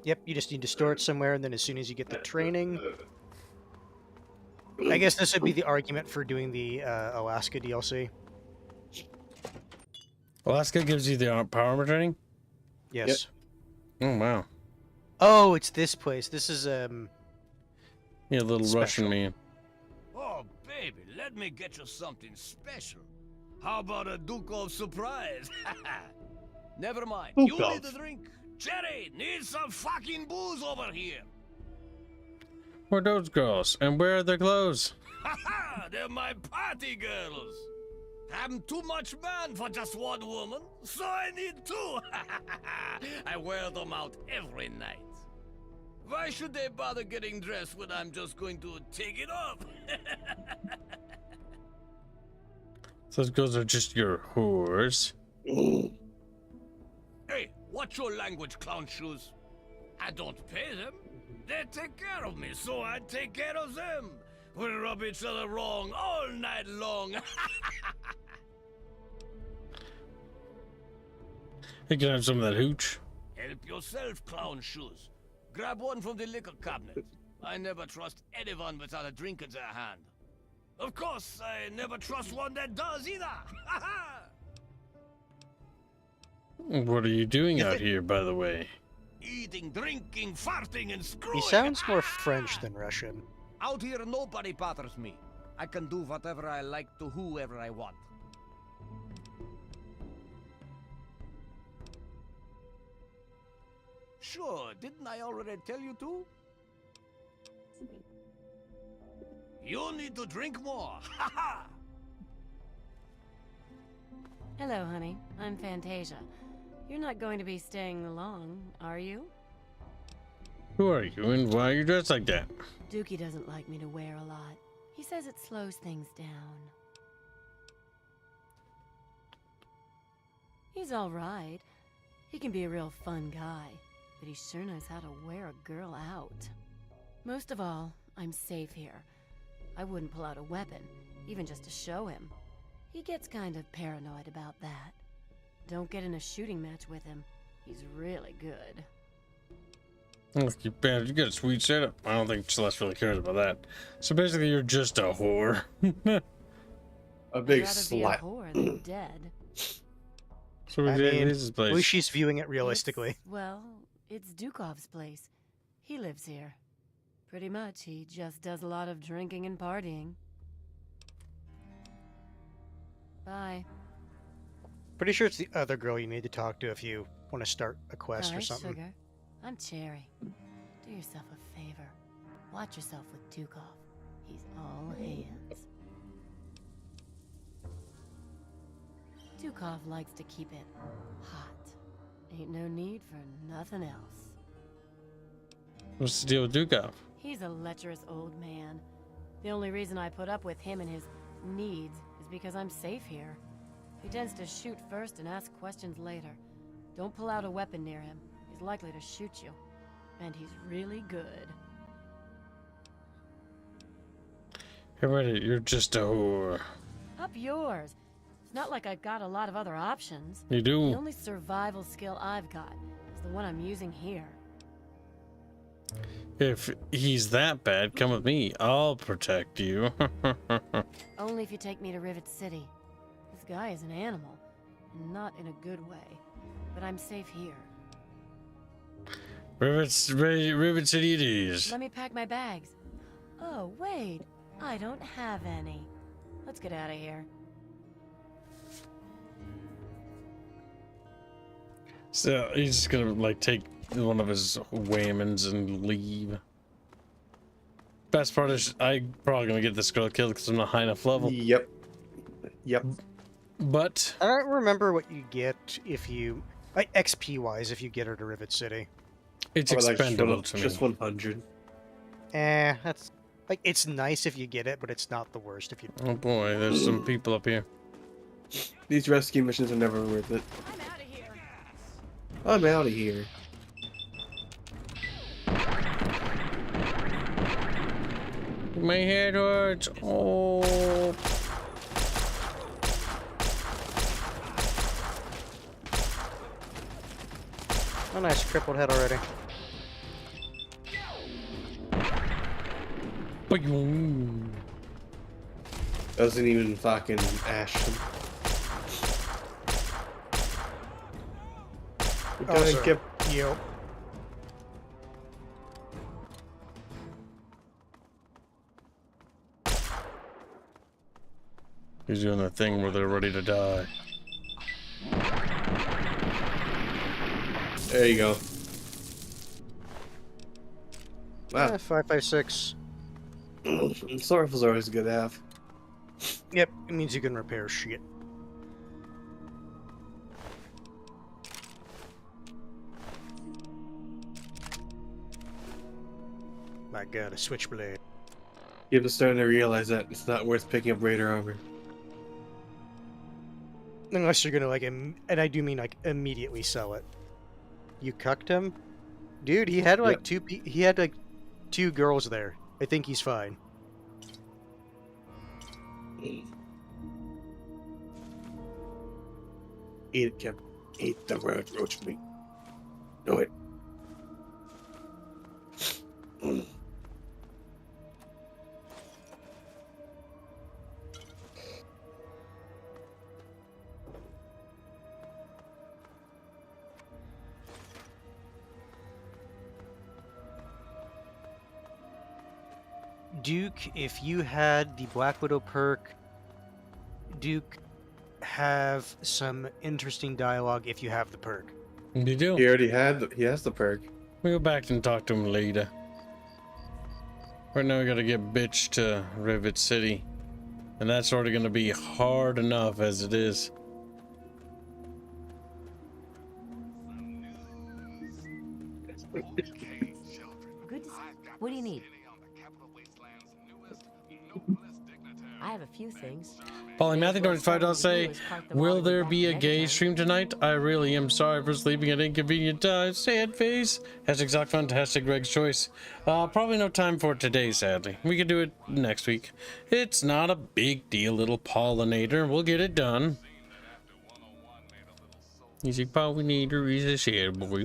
Yep, you just need to store it somewhere, and then as soon as you get the training... I guess this would be the argument for doing the Alaska DLC. Alaska gives you the power armor training? Yes. Yep. Oh, wow. Oh, it's this place. This is, Yeah, little special. Russian man. Oh, baby, let me get you something special. How about a Dukov surprise? Never mind. You need a drink. Jerry, need some fucking booze over here. Where are those girls? And where are their clothes? Haha, they're my party girls. I'm too much man for just one woman, so I need two. I wear them out every night. Why should they bother getting dressed when I'm just going to take it off? Those girls are just your whores. Hey, watch your language, clown shoes. I don't pay them. They take care of me, so I take care of them. We rub each other wrong all night long. You can have some of that hooch. Help yourself, clown shoes. Grab one from the liquor cabinet. I never trust anyone without a drink in their hand. Of course, I never trust one that does either. What are you doing out here, by the way? Eating, drinking, farting, and screwing. He sounds more French than Russian. Out here, nobody bothers me. I can do whatever I like to whoever I want. Sure, didn't I already tell you to? You need to drink more. Hello, honey. I'm Fantasia. You're not going to be staying long, are you? Who are you and why are you dressed like that? Dookie doesn't like me to wear a lot. He says it slows things down. He's all right. He can be a real fun guy, but he sure knows how to wear a girl out. Most of all, I'm safe here. I wouldn't pull out a weapon, even just to show him. He gets kind of paranoid about that. Don't get in a shooting match with him. He's really good. Look, you got a sweet setup. I don't think Celeste really cares about that. So basically, you're just a whore. A big I'd rather slut. be a whore than dead. So we I did mean, his place. at least she's viewing it realistically. Well, it's Dukov's place. He lives here. Pretty much, he just does a lot of drinking and partying. Bye. Pretty sure it's the other girl you need to talk to if you want to start a quest All or right, something. Sugar. I'm Cherry. Do yourself a favor. Watch yourself with Dukov. He's all hands. Dukov likes to keep it hot. Ain't no need for nothing else. What's the deal with Dukov? He's a lecherous old man. The only reason I put up with him and his needs is because I'm safe here. He tends to shoot first and ask questions later. Don't pull out a weapon near him. He's likely to shoot you. And he's really good. Hey, Reddit, you're just a whore. Up yours. It's not like I've got a lot of other options. You do. The only survival skill I've got is the one I'm using here. If he's that bad, come with me. I'll protect you. Only if you take me to Rivet City. This guy is an animal, and not in a good way. But I'm safe here. Rivet City it is. Let me pack my bags. Oh, wait. I don't have any. Let's get out of here. So he's just gonna like take one of his whammons and leave. Best part is I'm probably gonna get this girl killed because I'm not high enough level. Yep. Yep. But I don't remember what you get if you, like XP wise, if you get her to Rivet City. It's Or, like, expendable to me. Just 100. That's like it's nice if you get it, but it's not the worst if you. Oh boy, there's some people up here. These rescue missions are never worth it. I'm out of here. My head hurts. Oh. Oh, nice. Crippled head already. Doesn't even fucking ash him. We Oh, gotta sorry. get. Yep. He's doing that thing where they're ready to die. There you go. Wow. Yeah, 556. Assault rifles are always a good to have. Yep, it means you can repair shit. My god, a switchblade. You're just starting to realize that it's not worth picking up Raider armor. Unless you're gonna, like, and I do mean, like, immediately sell it. You cucked him? Dude, he had, like, he had, like, 2 girls there. I think he's fine. Eat it, Kim. Eat the red roach meat. Do it. Duke, if you had the Black Widow perk, Duke, have some interesting dialogue if you have the perk. You do. He already had. He has the perk. We go back and talk to him later. Right now we gotta get bitch to Rivet City. And that's already gonna be hard enough as it is. Good to see. What do you need? I have a few things. Polly Matthew $25 say, will there be a gay stream tonight? I really am sorry for sleeping at inconvenient times. Sad face. Hashtag fantastic Greg's choice. Probably no time for it today, sadly. We could do it next week. It's not a big deal, little pollinator. We'll get it done. He's a pollinator, he's a sad boy.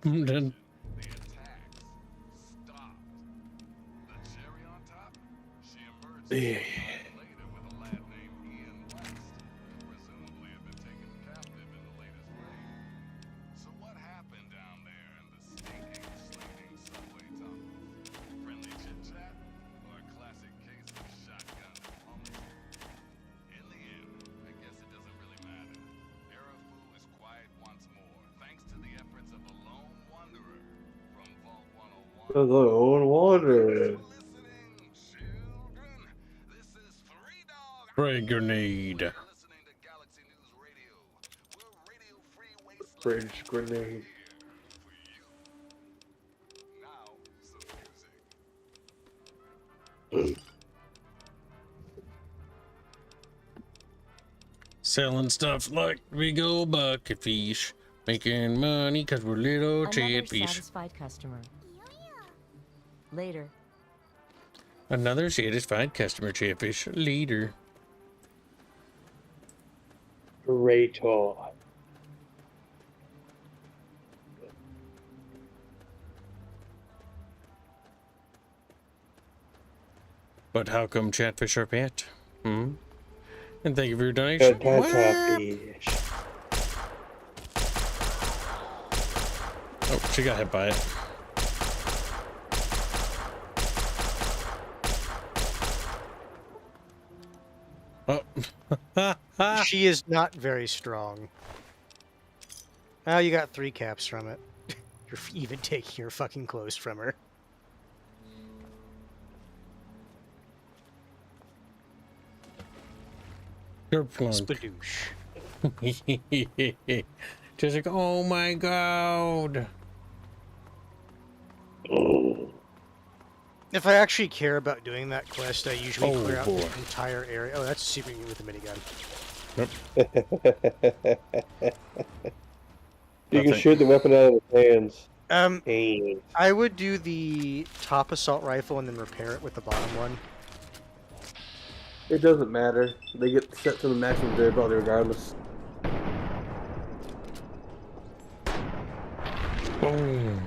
Done. Yeah. The lone wanderer. Spray grenade. Bridge grenade. Selling stuff like big old bucket fish. Making money cause we're little Another chatfish. satisfied customer. Later. Another satisfied customer chatfish. Later. Raitor. But how come chatfish are pet? Hmm? And thank you for your donation. Catfish. Oh, she got hit by it. Oh. She is not very strong. Oh, you got 3 caps from it. You're even taking your fucking clothes from her. You're plunk. Spadoosh. Just like, oh my god. If I actually care about doing that quest, I usually clear out boy. the entire area. Oh, that's a secret with a minigun. You can shoot the weapon out of his hands. I would do the top assault rifle and then repair it with the bottom one. It doesn't matter. They get set to the maximum durability regardless. Boom.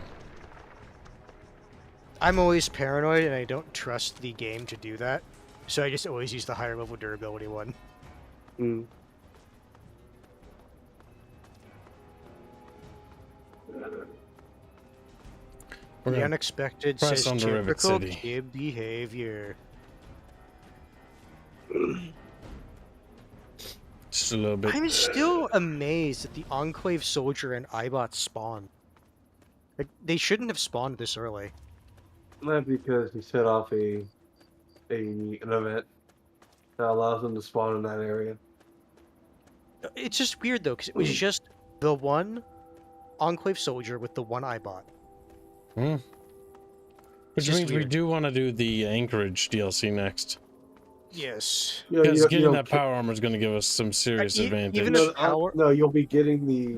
I'm always paranoid and I don't trust the game to do that, so I just always use the higher level durability one. The unexpected says typical kid behavior. Just a little bit. I'm still amazed that the Enclave Soldier and Ibot spawned. Like, they shouldn't have spawned this early. Not because he set off an event that allows them to spawn in that area. It's just weird though, because it was just the one Enclave Soldier with the one Ibot. Which means we do want to do the Anchorage DLC next. Yes. Because getting that power armor is going to give us some serious advantage. Even no, you'll be getting the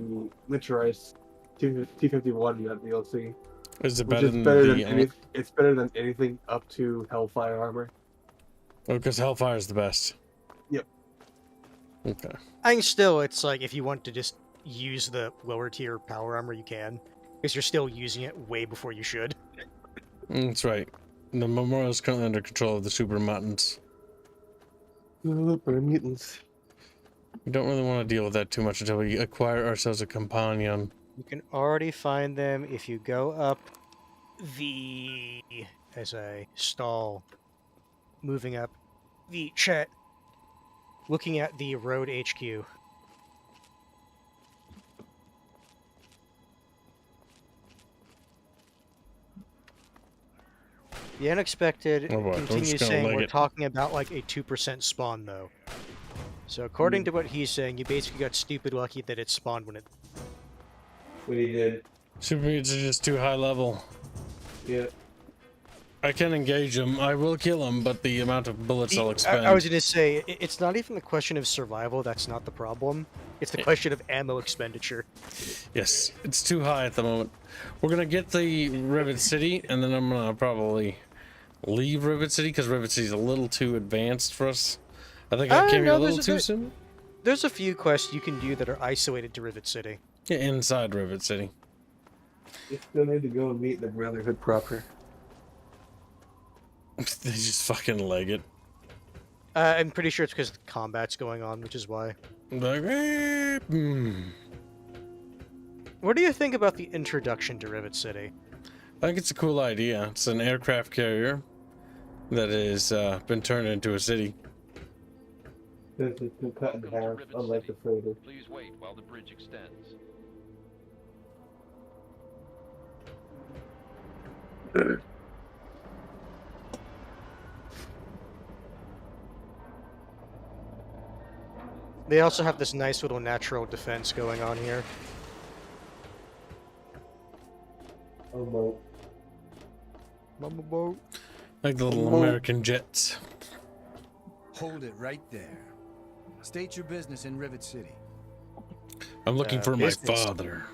miniaturized T-51 DLC. Is it better than it's better than anything up to Hellfire armor. Oh, because Hellfire is the best. Yep. Okay. I think still, it's like if you want to just use the lower tier power armor, you can, because you're still using it way before you should. That's right. The Memorial is currently under control of the Super Mutants. Super Mutants. We don't really want to deal with that too much until we acquire ourselves a companion. You can already find them if you go up the, as I stall, moving up the chat, looking at the road HQ. The unexpected continues saying we're talking about like a 2% spawn though. So according to what he's saying, you basically got stupid lucky that it spawned when it... When he did. Super Mutants are just too high level. Yeah. I can engage them. I will kill them, but the amount of bullets I'll expend... I was going to say, it's not even the question of survival that's not the problem. It's the question of ammo expenditure. Yes, it's too high at the moment. We're going to get the Rivet City, and then I'm going to probably leave Rivet City, because Rivet City is a little too advanced for us. I think I came here a little too soon. There's a few quests you can do that are isolated to Rivet City. Yeah, inside Rivet City. You still need to go and meet the Brotherhood proper. They just fucking leg it. I'm pretty sure it's because the combat's going on, which is why. Like, What do you think about the introduction to Rivet City? I think it's a cool idea. It's an aircraft carrier that has been turned into a city. It's been cut in half, unlike the freighter. Please wait while the bridge extends. They also have this nice little natural defense going on here. A boat. Mama boat. Like the little American jets. Hold it right there. State your business in Rivet City. I'm looking for my father.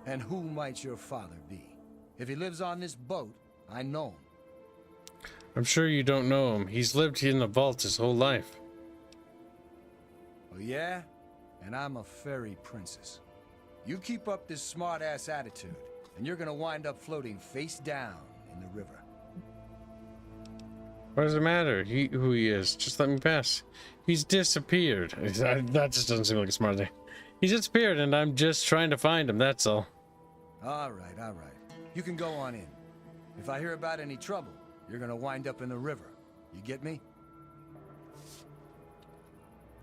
And who might your father be? If he lives on this boat, I know him. I'm sure you don't know him. He's lived in the vault his whole life. Oh yeah? And I'm a fairy princess. You keep up this smart-ass attitude, and you're gonna wind up floating face down in the river. What does it matter? Who he is? Just let me pass. He's disappeared. That just doesn't seem like a smart thing. He's disappeared, and I'm just trying to find him, that's all. All right, all right. You can go on in. If I hear about any trouble, you're gonna wind up in the river. You get me?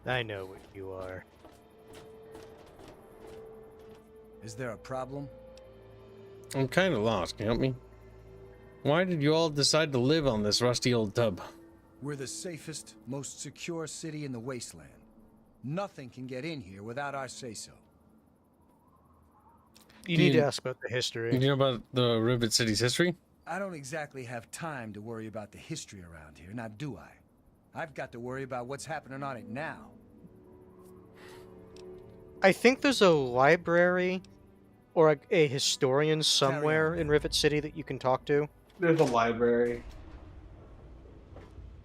I know what you are. Is there a problem? I'm kind of lost. Can you help me? Why did you all decide to live on this rusty old tub? We're the safest, most secure city in the wasteland. Nothing can get in here without our say-so. You need to ask about the history. Do you know about the Rivet City's history? I don't exactly have time to worry about the history around here, now do I? I've got to worry about what's happening on it now. I think there's a library or a historian somewhere in Rivet City that you can talk to. There's a library.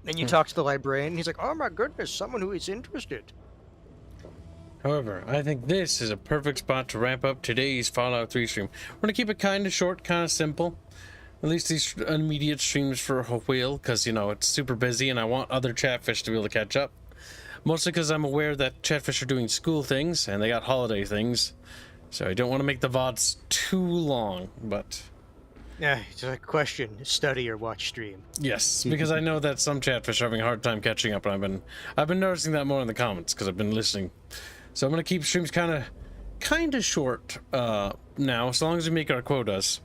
And you talk to the librarian, and he's like, "Oh my goodness, someone who is interested." However, I think this is a perfect spot to wrap up today's Fallout 3 stream. We're going to keep it kind of short, kind of simple. At least these immediate streams for a while, because, you know, it's super busy and I want other Chatfish to be able to catch up. Mostly because I'm aware that Chatfish are doing school things and they got holiday things. So I don't want to make the VODs too long, but... Yeah, it's a question, study or watch stream. Yes, because I know that some Chatfish are having a hard time catching up, and I've been noticing that more in the comments because I've been listening. So I'm going to keep streams kind of short now, as long as we make our quotas.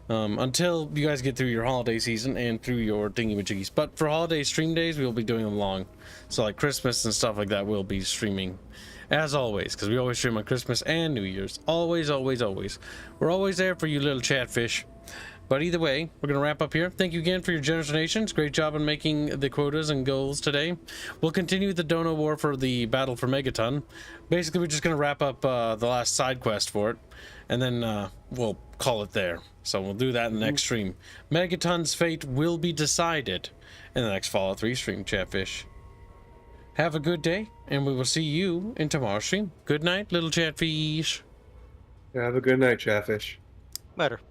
Until you guys get through your holiday season and through your thingy-majiggies. But for holiday stream days, we'll be doing them long. So like Christmas and stuff like that, we'll be streaming as always, because we always stream on Christmas and New Year's. Always, always, always. We're always there for you little Chatfish. But either way, we're going to wrap up here. Thank you again for your generous donations. Great job on making the quotas and goals today. We'll continue the dono war for the battle for Megaton. Basically, we're just going to wrap up the last side quest for it. And then we'll call it there. So we'll do that in the next stream. Megaton's fate will be decided in the next Fallout 3 stream, Chatfish. Have a good day, and we will see you in tomorrow's stream. Good night, little Chatfish. Have a good night, Chatfish. Later.